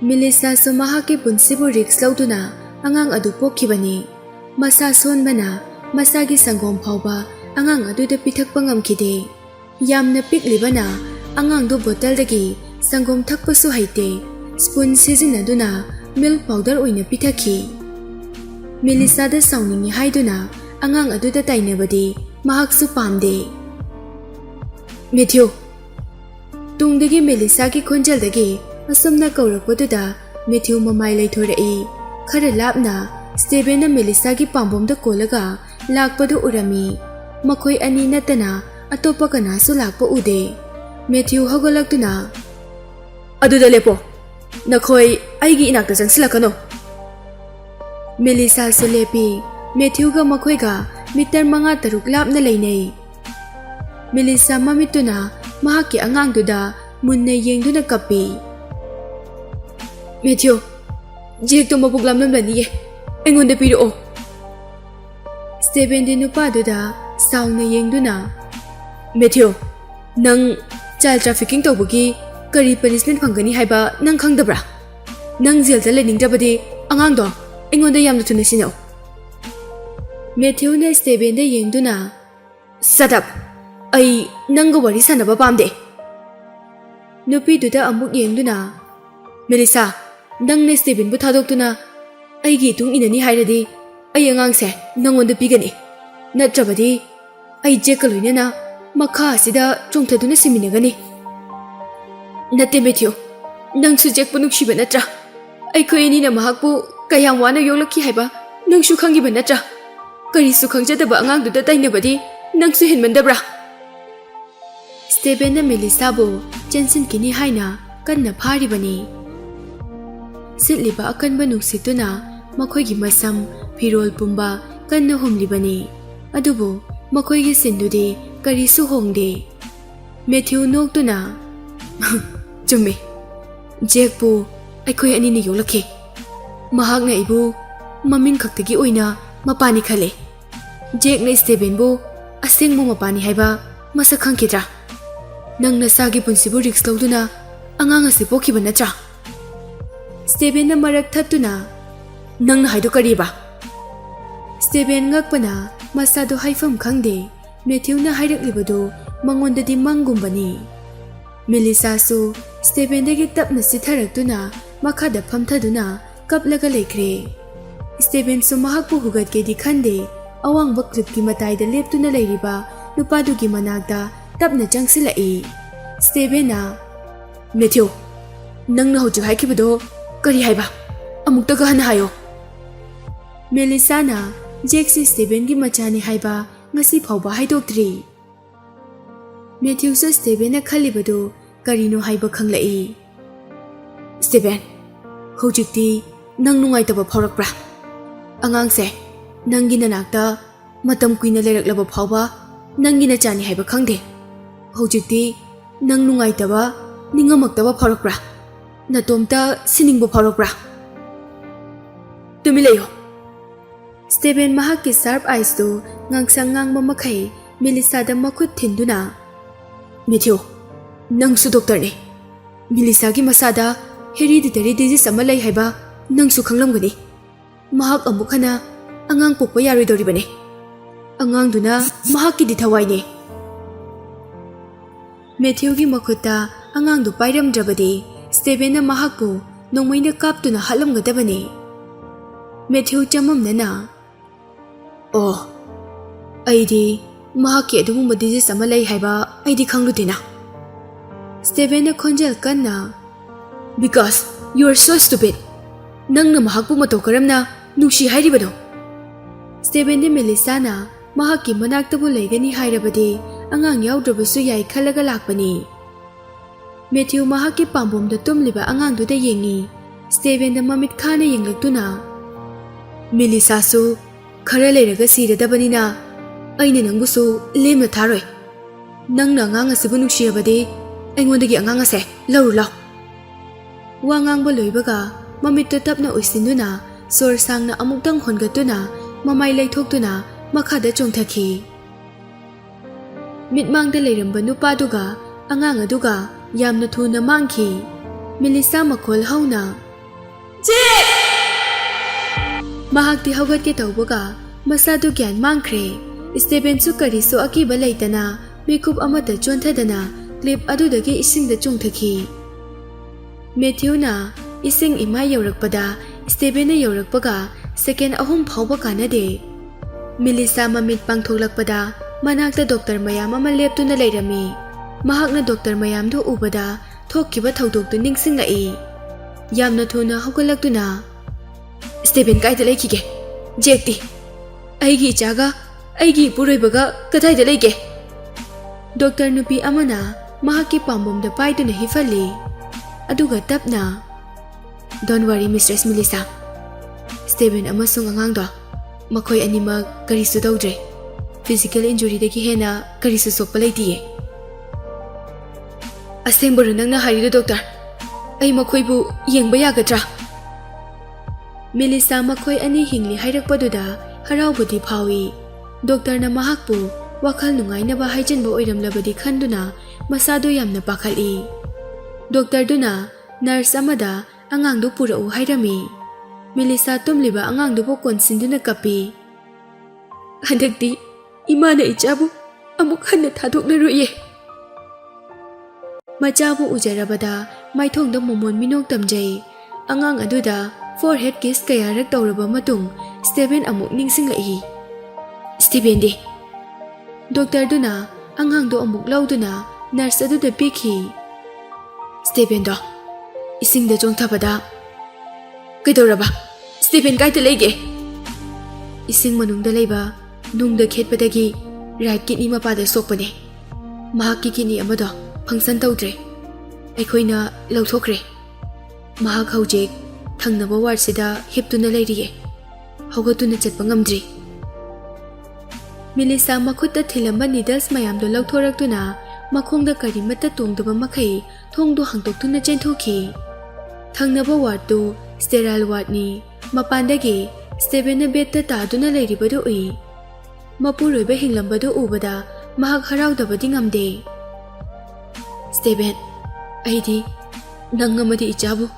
Mellisa so mahaki punsibu riks lauduna angang adu pokkibani. Masa sonbana masagi sanggom phauba angang aduda pithakpa ngamkhide. Yamna piklibana angang-du bottle-dagi sanggom thakpasu haite. Spoon sizinaduna milk powder oina pithakhi. Mellisa da sauningi haiduna angang aduda tainabadi mahaksu pamde. Matthew. Tungdagi Mellisa ki khonjaldagi asumna kaurakpaduda Matthew mamai laithorai. Khara lapna Stephen na Mellisa ki pambomda kolaga lakpadu urami. Makhoi ani natana atopa kanasu lakpa ude. Matthew hagolaktuna aduda lepo. Nakhoi aigi inakta jangsilakano. Mellisa su lepi. Matthew ga makhoi ga mitar manga taruk lapna lainai. Mellisa mamituna mahaki angang-duda munna yengduna kapi. Matthew, Jack to mapuglamnam laniye. Engonda piruo. Stephen din nupaduda sauna yengduna. Matthew, nang child trafficking tawbagi kari punishment phangani haiba nang khangdabra. Nang jail da leningdabadi angang-do engonda yamna thuna sinau. Matthew na Stephen da yengduna. Shut up. Ai nangga wari sanaba pamde. Nupiduda amuk yengduna. Mellisa, nang na Stephen bu thadokduna aigi tung inani hairadi ai angangse nangonda pigani. Natrabadi ai Jack loinana makha asida chongthaduna siminagani. Natte Matthew, nangsu Jack bu nuksiba natra. Ai khoini na mahakbu kayam wana yoglakhi haiba nangsu khangiba natra. Karisu khangjadaba angangduda tainabadi nangsu hinmandabra. Stephen na Mellisa bu Jensen kini haina kanna pharibani. Sitliba akanba nuksituna makhoigi masam phirol pumba kanna humlibani. Adubu makhoigi sindudi karisu hongde. Matthew noktuna chumme. Jack bu aikhoi ani ni yoglakhi. Mahakna ibu mamin khaktagi oina mapani khale. Jack na Stephen bu asengbu mapani haiba masak khangkidra. Nang nasagi punsibu riks lauduna angang asi pokhiba natra. Stephen na marak thattuna nang na haido kariba. Stephen ngakpana masado haifam khangde. Matthew na hairaklibudu mangondadi mangumbani. Mellisa su Stephen dagi tapna sitharaktuna makhada phamthaduna kaplaga leikre. Stephen su mahakpu hugatgedi khande awangba clipki mataida leptuna leiriba nupadugi manakda tapna changsilai. Stephen na Matthew, nang na hojik haikibado kari haiba amukta gahana hayo. Mellisa na Jack si Stephen gi machani haiba ngasi phauba haidoktri. Matthew sa Stephen na khalibado karino haiba khanglai. Stephen, hojikti nang nungaitaba phaurakbra. Angangse nangi nanakta matam kuina leiraklaba phauba nangi na chani haiba khangde. Hojikti nang nungaitaba ningamaktaba phaurakbra. Natomta siningba phaurakbra. Tumilayo. Stephen mahakki sharp eyes to ngangsang ngangba makhai Mellisa da makhut thinduna. Matthew, nangsu doctor ne. Mellisa gi masada hereditary disease ama lai haiba nangsu khanglamgani. Mahak amukhana angang pokpa yaroidoribane. Angang duna mahakki di thawai ne. Matthew gi makhutta angang du pairamdrabadi Stephen na mahakku nongmaina kaptuna halamgadabane. Matthew chamamnana. Oh, aidi mahakki adugumba disease ama lai haiba aidi khangludena. Stephen na khonjal kanna. Because you are so stupid. Nang na mahakpu matau karamna nuksi hairibano. Stephen de Mellisa na mahakki manaktabu laigani hairabadi angang yaudrabasu yai khalaga lakpani. Matthew mahakki pambomda tumliba angangduda yengi. Stephen da mamit khana yenglaktuna. Mellisa su khara leiraga siradabani aina nangbusu lemna tharoi. Nangna angang asibu nuksiyabadi aingondagi angang ase lauru law. Wa ngangba loibaga mamitta tapna uisinduna sor sangna amuktang hongatuna mamay laythokduna makhada chongthakhi. Mitmangda leiramba nupaduga angang aduga yamna thuna mangkhi. Mellisa makhol hauna che mahakti hawgatke tawbaga masadu gyan mangkhre. Stephen su karisu akiba leitana mekup amata chonthadana clip adudagi isingda chongthakhi. Matthew na ising ima yaurakpada Stephen na yaurakpaga second ahum phawba kanade. Mellisa mamit pangthoklakpada manakta doctor mayam ama leptuna leirami. Mahakna doctor mayam do ubada thokkiba thaudoktu ningsinglai. Yamna thuna hawgalaktuna Stephen kaida leikige jekti aigi chaga aigi puroibaga kadaida leige. Doctor nupi amana mahakki pambomda paiduna hifalli aduga tapna Don't worry Mistress Mellisa. Stephen amasung angangdo makhoi animak karisu tawdre. Physical injury dagi hena karisu sokpa leitiye. Asengboru nangna harido doctor. Ai makhoibu yengba yagadra. Mellisa makhoi ani hingli hairakpaduda haraubudi phawi. Doctor na mahakpu wakhal nungainaba haijanba oiramlabadi khanduna masado yamna pakhali. Doctor duna nurse amada angangdu purau hairami. Mellisa tumliba angangdu bo konsinduna kapi. Handakti imana ichabu amuk hanna thadoknaruye. Machabu ujarabada maithongda momon minok tamjai. Angang aduda forehead kiss kayarak tawraba matung Stephen amuk ningsinglai. Stephen di. Doctor duna angangdu amuk lauduna nurse aduda pikhi. Stephen do isingda chongthabada kaidoraba Stephen kaita leige. Ising manungda leiba nungda khetpadagi right kidney mapada sokpane. Mahakki kidney amado function tawdre. Aikhoina lauthokre. Mahak haujek thangnaba ward sida hiptuna leiriye. Hawgatuna chatpa ngamdri. Mellisa makhutta thilamba needles mayamdo lauthoraktuna makhongda karimata tongdaba makhai thongdo hangtoktuna chenthokhi. Thangnaba ward tu sterile ward ni mapandagi Stephen na bed ta taduna leiribadu ui. Mapuroiba hinglambadu ubada mahak haraudabadi ngamde. Stephen aidi nangamadi ichabu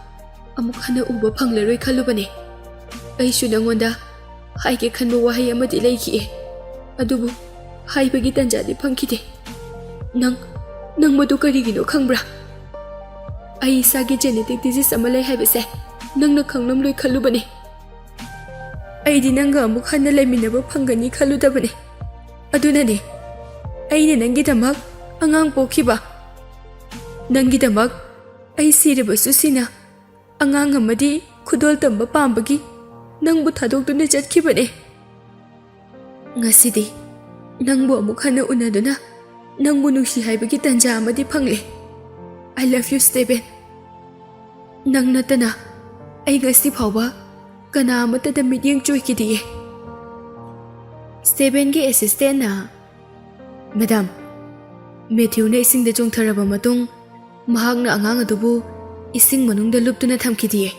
amuk hana uba phanglaroi khalubane. Aishu nangonda haike khanba wahai amadi leiki adubu haibagi tanjadi phangkide. Nang madu karigino khangbra. Ai sagi genetic disease amalai haibase nangna khanglam loi khalubane. Aidi nanga amuk hana laiminaba phangani khaludabane. Adunane aine nangi damak angang pokhiba. Nangi damak ai siribasu sina angang amadi khudol tamba pambagi nangbu thadokduna chatkibane. Ngasidi nangbu amuk hana unaduna nangbu nusi haibagi tanja amadi phangle. I love you Stephen. Nang natana ai ngasi phawba kana amata da midyang choikidiye. Stephen gi assistant na Madam Matthew na ising da chongtharaba matung mahak na angang adubu ising manungda luptuna thamkidiye.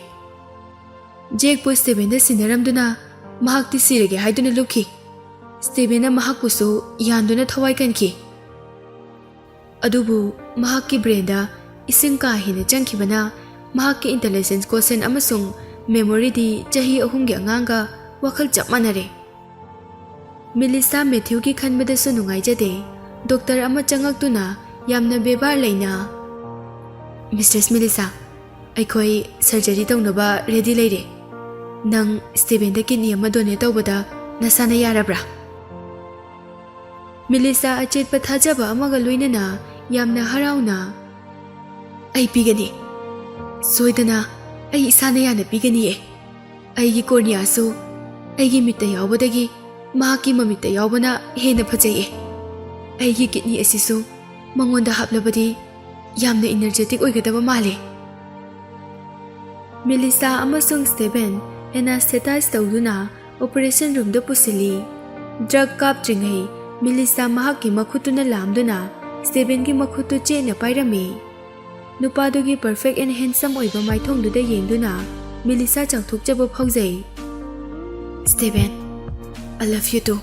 Jake po Stephen da sinaramduna mahak ti sirege haiduna lupki. Stephen na mahak puso yanduna thawai kanki. Adubu mahak ki brain da ising ka hina changkibana mahak ki intelligence quotient amasung memory di chahi ahumgi anganga wakhal chap manare. Mellisa Matthew ki khanbada su nungai jade. Doctor ama changaktuna yamna bebar leina. Mistress Mellisa aikhoi surgery tawnaba ready leire. Nang Stephen da kidney ama donate tawbada nasana yarabra. Mellisa achetpa thajaba amaga loinana yamna harauna ai pigani soidana ai isana yana pigani e ai gi cornea su ai gi mitta yawbadagi mahaki mamitta yawbana hena phajaye ai gi kidney asisu mangonda haplabadi yamna energetic oigadaba male. Mellisa amasung Stephen anesthetize tawduna operation room da pusili. Drug kaptringai Mellisa mahaki makhutuna lamduna Stephen gi makhutu chena pairami. Nupadugi perfect and handsome oiba maithongduda yengduna Mellisa changthokjaba phaujai. Stephen I love you too.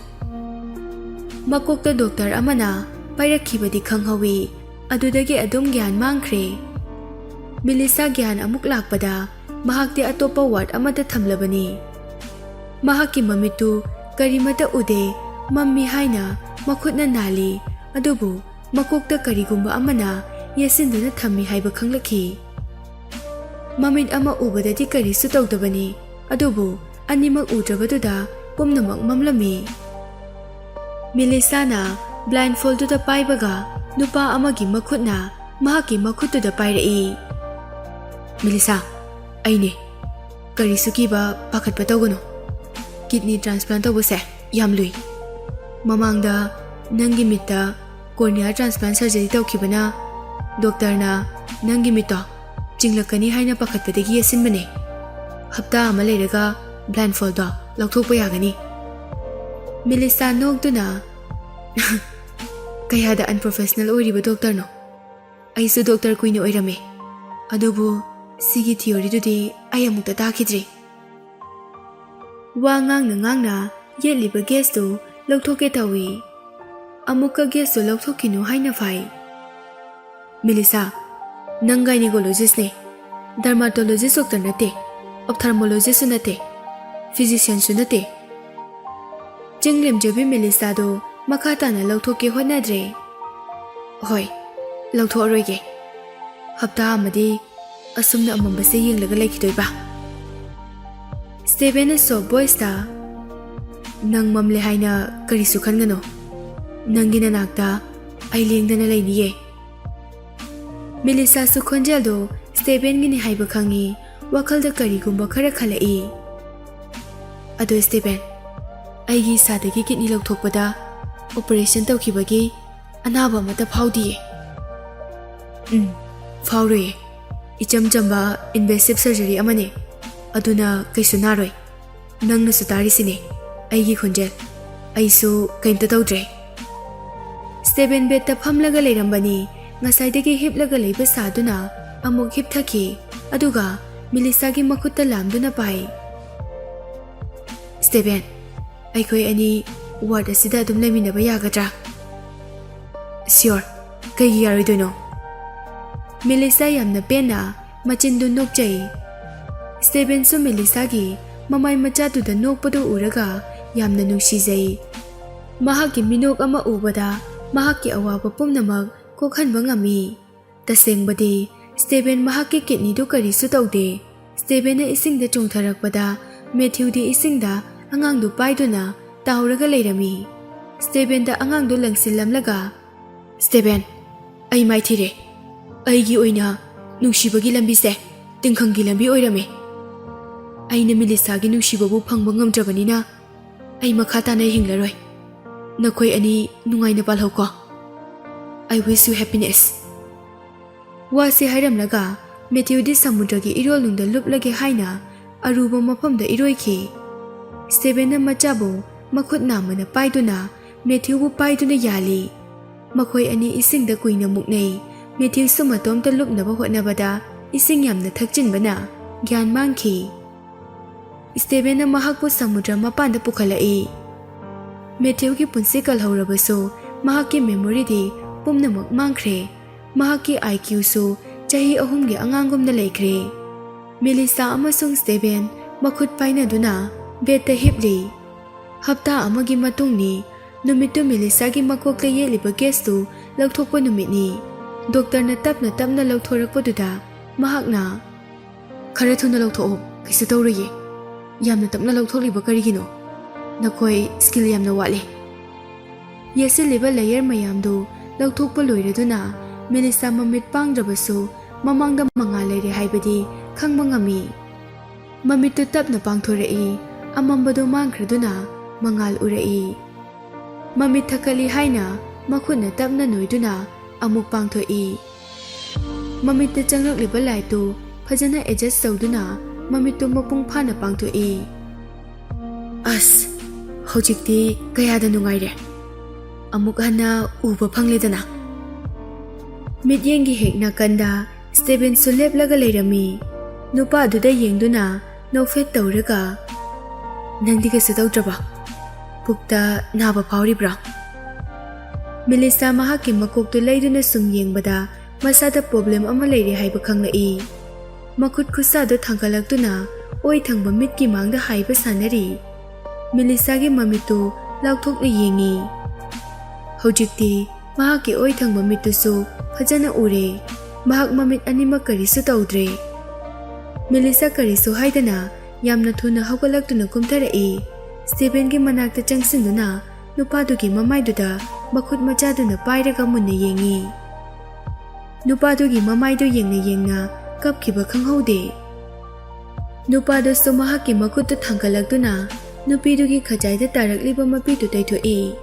Makokta doctor amana pairakkhibadi khanghawi adudagi adum gyan mangkhre. Mellisa gyan amuk lakpada mahakti atopa ward amata thamlabani. Mahakki mamitu karimata ude mammi haina makhutna nali adubu makokta karigumba amana yasinduna thammi haiba khanglakhi. Mamit ama ubadadi karisu tawdabani adubu animak udrabaduda pumnamak mamlami. Mellisa na blindfold da paibaga nupa amagi makhutna mahakki makhutuda pairai. Mellisa, aine karisu kiba pakhatpa tawgano. Kidney transplant tawbase yam lui. Mamangda nangi mitta cornea transplant surgery tawkhibana doctor na nangi mitta jinglakani haina pakhatpadagi yasinbane. Hapta ama leiraga blindfold da laukthokpa yagani. Mellisa nokduna kayada unprofessional oiriba doctor no. Aisu doctor kuino oirame. Adubu sigi theory dudi ayamukta takidri. Wa ngangna yeliba gas tu lauthoke tawi. Amuka gas tu lauthokinu haina fai. Mellisa, nang gynecologist ne. Dermatologist doctor nate. Ophthalmologist nate. Physician nate. Jinglem jobi Mellisa do makata na lauthoke honadre. Hoi, lauthoroige. Hapta amadi asumna amambase yenglaga laikhidoiba. Steven so boys ta nang mamle haina karisu khangano. Nangina nakta ai lengdana lainiye. Mellisa su khonjel do Steven gini haiba khangi wakhalda karigumba khara khalai. Ado Steven aigi sadagi kidney lauthokpada operation tawkhibagi anaba mata phawdiye. Phawre icham chamba invasive surgery amane aduna kaisu naroi. Nangna sutari sine aigi khonjel aisu kaimta tawdre. Steven beta phamlaga leirambani ngasaidagi hiplaga leiba saduna amuk hipthaki aduga Mellisa gi makhutta lamduna pai. Steven aikoi ani ward asida adum leminaba yagadra? Sure, kaigi yaroidono. Mellisa yamna pena machindu nokjai. Steven su Mellisa gi mamai machatuda nokpado uraga yamna nungsijai. Mahakki minok ama ubada mahakki awaba pumnamak kokhanba ngami. Tasengbadi Steven mahakki kidney do karisu tawde. Steven na isingda chungtharakpada Matthew di isingda angang do paiduna tahuraga leirami. Steven da angang do langsillamlaga. Steven, ai mai thire. Aigi oina nungsibagi lambise tingkhangi lambi oirame. Aina Mellisa gi nungsibabu phangba ngamdrabanina ai makhata na hinglaroi. Nakhoi ani nungaina palhoko. I wish you happiness. Wasi hairamlaga Matthew di samudragi irolungda luplage haina aruba mafamda iroiki. Steven na machabu makhut namana paiduna Matthew bu paiduna yali. Makhoi ani isingda kuina muknei. Matthew sumatomta lupnaba hotnabada ising yamna thakchinbana gyan mangki. Steven na mahakpu samudra mapanda pukhalai. Matthew ki punsi kalhaurabaso mahakki memory di pumnamak mangkhre. Mahakki IQ su chahi ahumgi angangumna laikhre. Mellisa amasung Steven makhut painaduna beta hipli. Hapta amagi matungni numitu Mellisa gi makokla yeliba gas tu lauthokpa numitni. Doctor na tapna lauthorakpaduda mahakna khara thuna lauthok kaisu tawriye. Yamna tapna lauthokliba karigino. Nakhoi skill yamna wale. Yesiliba layer mayamdu lauthokpa loiraduna Mellisa mamit pangdrabasu mamangda manga leire haibadi khangba ngami. Mamittu tapna pangthorai amambadu mangkhraduna mangal urai. Mamit thakali haina makhutna tapna noiduna amuk pangthoi. Mamitta changrakliba laitu phajana adjust tawduna mamittu mapung phana pangthoi. As hojikti kayada nungaire. Amuk hana uba phangledana. Midyengi hekna kanda Steven sulep laga leirami. Nupa aduda yengduna no fet tawraga. Nangdi kasu tawdraba. Pukta naba fauribra. Mellisa mahaki makokto leiduna sum yengbada masada problem ama leire haiba khanglai. Makut khusado thangkalaktuna oi thangba mitki mangda haiba sanari. Mellisa gi mamitu lauthokna yengi. Hojikti mahaki oi thangba mitusu phajana ure. Mahak mamit anima karisu tawdre. Mellisa karisu haidana yamna thuna hawgalaktuna kumtharai. Stephen gi manakta changsinduna nupadugi mamaiduda makhut machaduna pairaga munna yengi. Nupadugi mamaidu yengna kapkiba khanghaude. Nupado su mahaki makuttu thangkalaktuna nupidugi khajaida tarakliba mapitu taithoi.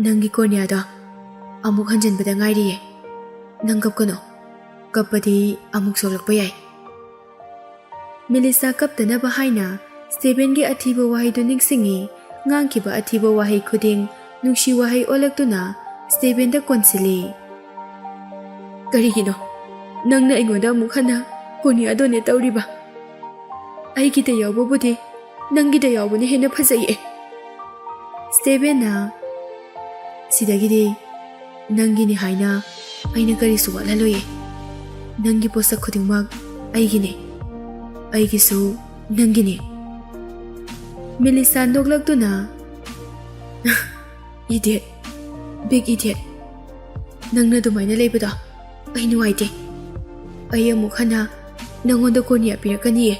Nangi corneada amuk hanjanbada ngairiye. Nang kapkano. Kappadi amuk soklakpa yai. Mellisa kaptanaba haina Stephen gi athiba wahaidu ningsingi ngangkiba athiba wahai khuding nungshi wahai olaktuna Stephen da konsili. Karigino nangna ingoda amuk hana cornea done tawriba. Aigida yawbabudi nangida yawbuni hena phajaye. Stephen na sidagidi nangini haina aina karisu walaloye. Nangi posa khudingmak aigine. Aigisu nangine. Mellisa noklaktuna idiot. Big idiot. Nangna dumaina leibada ai nuwaite. Ai amuk hana nangonda cornea pirakaniye.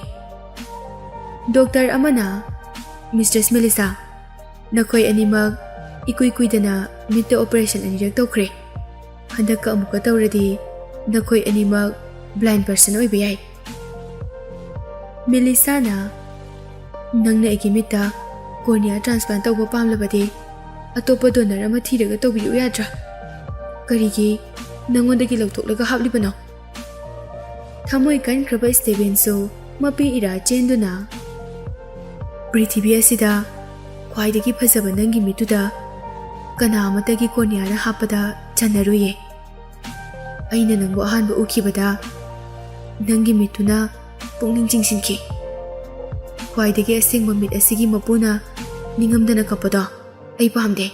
Doctor amana Mistress Mellisa nakoi animak ikuidana mitta operation anirak tawkhre. Handaka amuka tawradi nakoi animak blind person oiba yai. Mellisa na nangna egi mitta cornea transplant tawba pamlabadi atopa donor ama thiraga tawbiyu yadra. Karigi nangondagi lawthoklaga haplibano. Thamoi kankraba Stephen so mapi ira chenduna Prithvi asida khwaidagi phajaba nangi mituda kana amatagi cornea na hapada chanaruye. Aina nangbu ahanba ukibada nangi mituna pungning jingsinki. Khwaidagi asengba mit asigi mapuna ningamdana kapada ai pamde.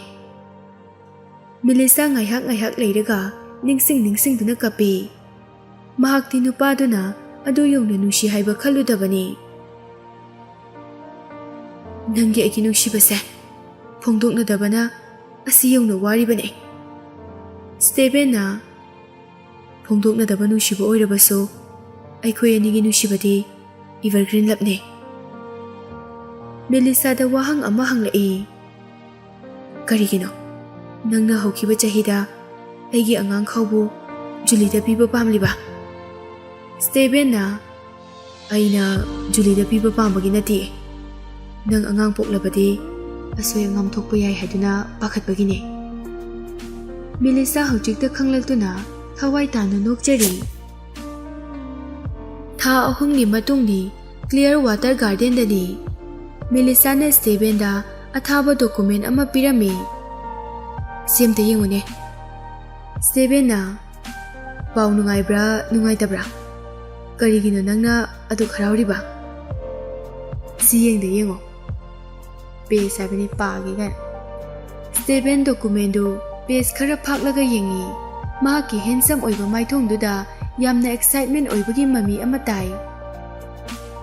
Mellisa ngaihak leiraga ningsingduna kapi. Mahakti nupaduna adu yongna nushi haiba khaludabani. Nangi aiki nushibase phongdoknadabana asi yongna waribane. Stephen na phongdoknadaba nushiba oirabasu aikhoi anigi nushibadi Evergreen lapne. Mellisa da wahang ama hanglai. Karigino nangna haukiba chahida aigi angang khawbu julida piba pamliba. Stephen na aina julida piba pambagi nati. Nang angang poklabadi asoy ngam thokpa yai haiduna pakhatbagine. Mellisa haujikta khanglaktuna thawai tanu nokjari. Tha ahumni matungni clear water garden dani Mellisa na Stephen da athaba document ama pirami. Semte yengune. Stephen na pau nungaibra nungaitabra. Karigino nangna adu kharauriba. Si yengde yengo. Page sabini paagi gan. Stephen documentu page khara phaklaga yengi. Mahaki handsome oiba maithongduda yamna excitement oibagi mami amatai.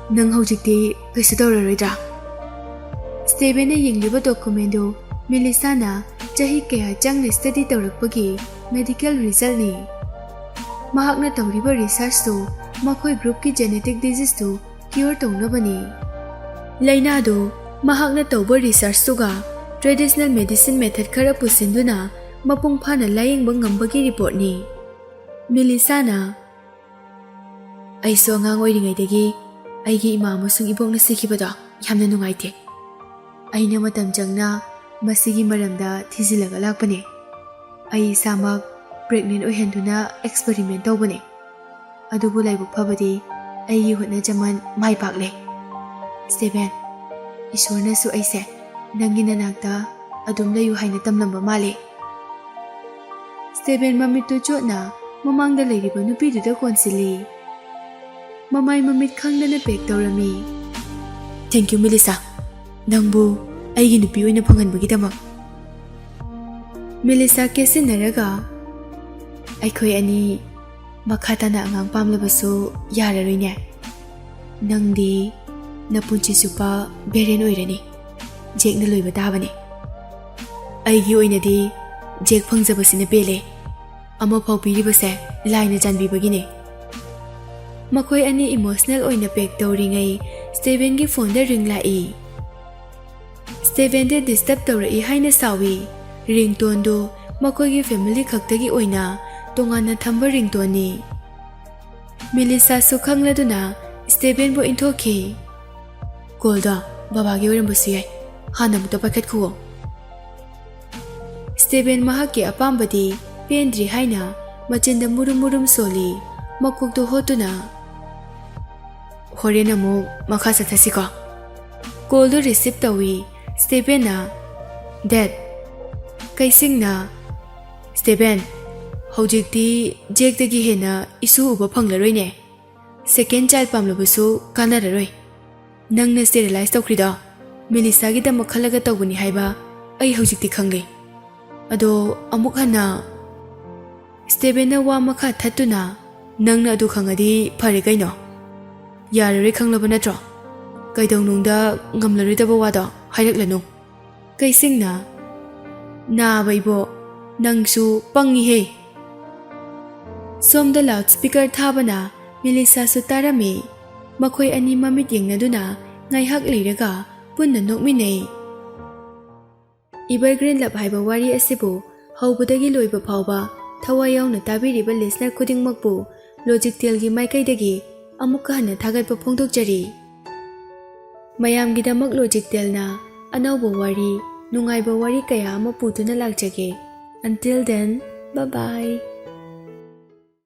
Nang haujikti kaisu tawraroidra. Stephen na yengliba documentu Mellisa na chahi kaya changna study tawrakpagi medical result ni. Mahakna tawriba research tu makhoi group ki genetic disease tu cure tawnabani. Laina do mahakna tawba research tuga traditional medicine method khara pusinduna mapung phana layengba ngambagi report ni. Mellisa na aiso angang oiringaidagi aigi ima amasung ibokna sikhibada yamna nungaite. Aina matam changna masigi maramda thijilaga lakpane. Ai samak pregnant oihanduna experiment tawbane. Adubu laibuk phabadi aigi hutna jaman mai pakle. Stephen Ishwarna su aise nangi nanakta adum layu haina tamlamba male. Stephen mamitu chotna mamangda leiriba nupiduda konsili. Mamai mamit khangdana pek tawrami. Thank you Mellisa. Nangbu ꯑꯩꯒꯤ ꯅꯨꯄꯤ ꯑꯣꯏꯅ ꯐꯪꯍꯟꯕꯒꯤꯗꯃꯛ꯫ ꯃꯦꯂꯤꯁꯥ ꯀꯦꯁꯤꯟꯅꯔꯒ ꯑꯩꯈꯣꯏ ꯑꯅꯤ ꯃꯈꯥ ꯇꯥꯅ ꯑꯉꯥꯡ ꯄꯥꯝꯂꯕꯁꯨ ꯌꯥꯔꯔꯣꯏꯅꯦ꯫ ꯅꯪꯗꯤ ꯅꯄꯨꯟꯁꯤ ꯆꯨꯞꯄ ꯕꯦꯔꯦꯟ ꯑꯣꯏꯔꯅꯤ꯫ ꯖꯦꯛꯅ ꯂꯣꯏꯕ ꯇꯥꯕꯅꯤ꯫ ꯑꯩꯒꯤ ꯑꯣꯏꯅꯗꯤ ꯖꯦꯛ ꯐꯪꯖꯕꯁꯤꯅ ꯄꯦꯜꯂꯦ꯫ ꯑꯃꯐꯥꯎ ꯄꯤꯔꯤꯕꯁꯦ ꯂꯥꯏꯅ ꯆꯥꯟꯕꯤꯕꯒꯤꯅꯤ꯫ ꯃꯈꯣꯏ ꯑꯅꯤ ꯏꯃꯣꯁꯅꯦꯜ ꯑꯣꯏꯅ ꯄꯦꯛ ꯇꯧꯔꯤꯉꯩ ꯁ꯭ꯇꯦꯚꯦꯟꯒꯤ ꯐꯣꯟꯗ ꯔꯤꯡ ꯂꯥꯛꯏ꯫ ꯁ꯭ꯇꯦꯚꯦꯟꯗ ꯗꯤꯁꯇꯔꯕ ꯇꯧꯔꯛꯏ ꯍꯥꯏꯅ ꯁꯥꯎꯏ꯫ ꯔꯤꯡꯇꯣꯟꯗꯨ ꯃꯈꯣꯏꯒꯤ ꯐꯦꯃꯤꯂꯤ ꯈꯛꯇꯒꯤ ꯑꯣꯏꯅ ꯇꯣꯉꯥꯟꯅ ꯊꯝꯕ ꯔꯤꯡꯇꯣꯟꯅꯤ꯫ ꯃꯦꯂꯤꯁꯥꯁꯨ ꯈꯪꯂꯗꯨꯅ ꯁ꯭ꯇꯦꯚꯦꯟꯕꯨ ꯏꯟꯊꯣꯛꯈꯤ꯫ ꯀꯣꯜꯗꯣ ꯕꯕꯥꯒꯤ ꯑꯣꯏꯔꯝꯕꯁꯨ ꯌꯥꯏ, ꯍꯥꯟꯅ ꯑꯃꯨꯛꯇ ꯄꯥꯏꯈꯠꯈꯨꯑꯣ꯫ ꯁ꯭ꯇꯦꯚꯦꯟ ꯃꯍꯥꯛꯀꯤ ꯑꯄꯥꯝꯕꯗꯤ ꯄꯦꯟꯗ꯭ꯔꯤ ꯍꯥꯏꯅ ꯃꯆꯤꯟꯗ ꯃꯨꯔꯨꯝ ꯃꯨꯔꯨꯝ ꯁꯣꯜꯂꯤ꯫ ꯃꯀꯣꯛꯇꯨ ꯍꯣꯠꯇꯨꯅ ꯍꯣꯔꯦꯟ ꯑꯃꯨꯛ ꯃꯈꯥ ꯆꯠꯊꯁꯤꯀꯣ꯫ ꯀꯣꯜꯗꯨ ꯔꯤꯁꯤꯞ ꯇꯧꯏ꯫ ꯁ꯭ꯇꯦꯚꯦꯟꯅ ꯗꯦꯗ꯫ ꯀꯩꯁꯤꯡꯅ ꯁ꯭ꯇꯦꯚꯦꯟ, ꯍꯧꯖꯤꯛꯇꯤ ꯖꯦꯛꯇꯒꯤ ꯍꯦꯟꯅ ꯏꯁꯨ ꯎꯕ ꯐꯪꯂꯔꯣꯏꯅꯦ꯫ ꯁꯦꯀꯦꯟ ꯆꯥꯏꯜ ꯄꯥꯝꯂꯕꯁꯨ ꯀꯥꯟꯅꯔꯔꯣꯏ꯫ ꯅꯪꯅ ꯁ꯭ꯇꯦꯔꯤꯂꯥꯏꯁ ꯇꯧꯈ꯭ꯔꯤꯗꯣ ꯃꯦꯂꯤꯁꯥꯒꯤꯗꯃꯛ ꯈꯜꯂꯒ ꯇꯧꯕꯅꯤ ꯍꯥꯏꯕ ꯑꯩ ꯍꯧꯖꯤꯛꯇꯤ ꯈꯪꯂꯦ꯫ ꯑꯗꯣ ꯑꯃꯨꯛ ꯍꯟꯅ ꯁ꯭ꯇꯦꯚꯦꯟꯅ ꯋꯥ ꯃꯈꯥ ꯊꯠꯇꯨꯅ ꯅꯪꯅ ꯑꯗꯨ ꯈꯪꯉꯗꯤ ꯐꯔꯦ ꯀꯩꯅꯣ꯫ ꯌꯥꯔꯔꯣꯏ ꯈꯪꯂꯕ ꯅꯠꯇ꯭ꯔꯣ? ꯀꯩꯗꯧꯅꯨꯡꯗ ꯉꯝꯂꯔꯣꯏꯗꯕ ꯋꯥꯗꯣ ꯍꯥꯏꯔꯛꯂꯅꯨ꯫ ꯀꯩꯁꯤꯡꯅ ꯅꯥꯕ ꯏꯕꯣ, ꯅꯪꯁꯨ ꯄꯪꯉꯤꯍꯦ꯫ ꯁꯣꯝꯗ ꯂꯥꯎꯗ ꯁ꯭ꯄꯤꯀꯔ ꯊꯥꯕꯅ ꯃꯦꯂꯤꯁꯥꯁꯨ ꯇꯥꯔꯝꯃꯤ꯫ ꯃꯈꯣꯏ ꯑꯅꯤ ꯃꯃꯤꯠ ꯌꯦꯡꯅꯗꯨꯅ ꯉꯥꯏꯍꯥꯛ ꯂꯩꯔꯒ ꯄꯨꯟꯅ ꯅꯣꯛꯃꯤꯟꯅꯩ꯫ ꯏꯚꯔꯒ꯭ꯔꯤꯟ ꯂꯚ ꯍꯥꯏꯕ ꯋꯥꯔꯤ ꯑꯁꯤꯕꯨ ꯍꯧꯕꯗꯒꯤ ꯂꯣꯏꯕ ꯐꯥꯎꯕ ꯊꯋꯥꯏ ꯌꯥꯎꯅ ꯇꯥꯕꯤꯔꯤꯕ ꯂꯤꯁꯅꯔ ꯈꯨꯗꯤꯡꯃꯛꯄꯨ ꯂꯣꯖꯤꯛꯇꯦꯜꯒꯤ ꯃꯥꯏꯀꯩꯗꯒꯤ ꯑꯃꯨꯛꯀ ꯍꯟꯅ ꯊꯥꯒꯠꯄ ꯐꯣꯡꯗꯣꯛꯆꯔꯤ꯫ ꯃꯌꯥꯝꯒꯤꯗꯃꯛ ꯂꯣꯖꯤꯛꯇꯦꯜꯅ ꯑꯅꯧꯕ ꯋꯥꯔꯤ, ꯅꯨꯡꯉꯥꯏꯕ ꯋꯥꯔꯤ ꯀꯌꯥ ꯑꯃ ꯄꯨꯗꯨꯅ ꯂꯥꯛꯆꯒꯦ꯫ Until then, bye bye.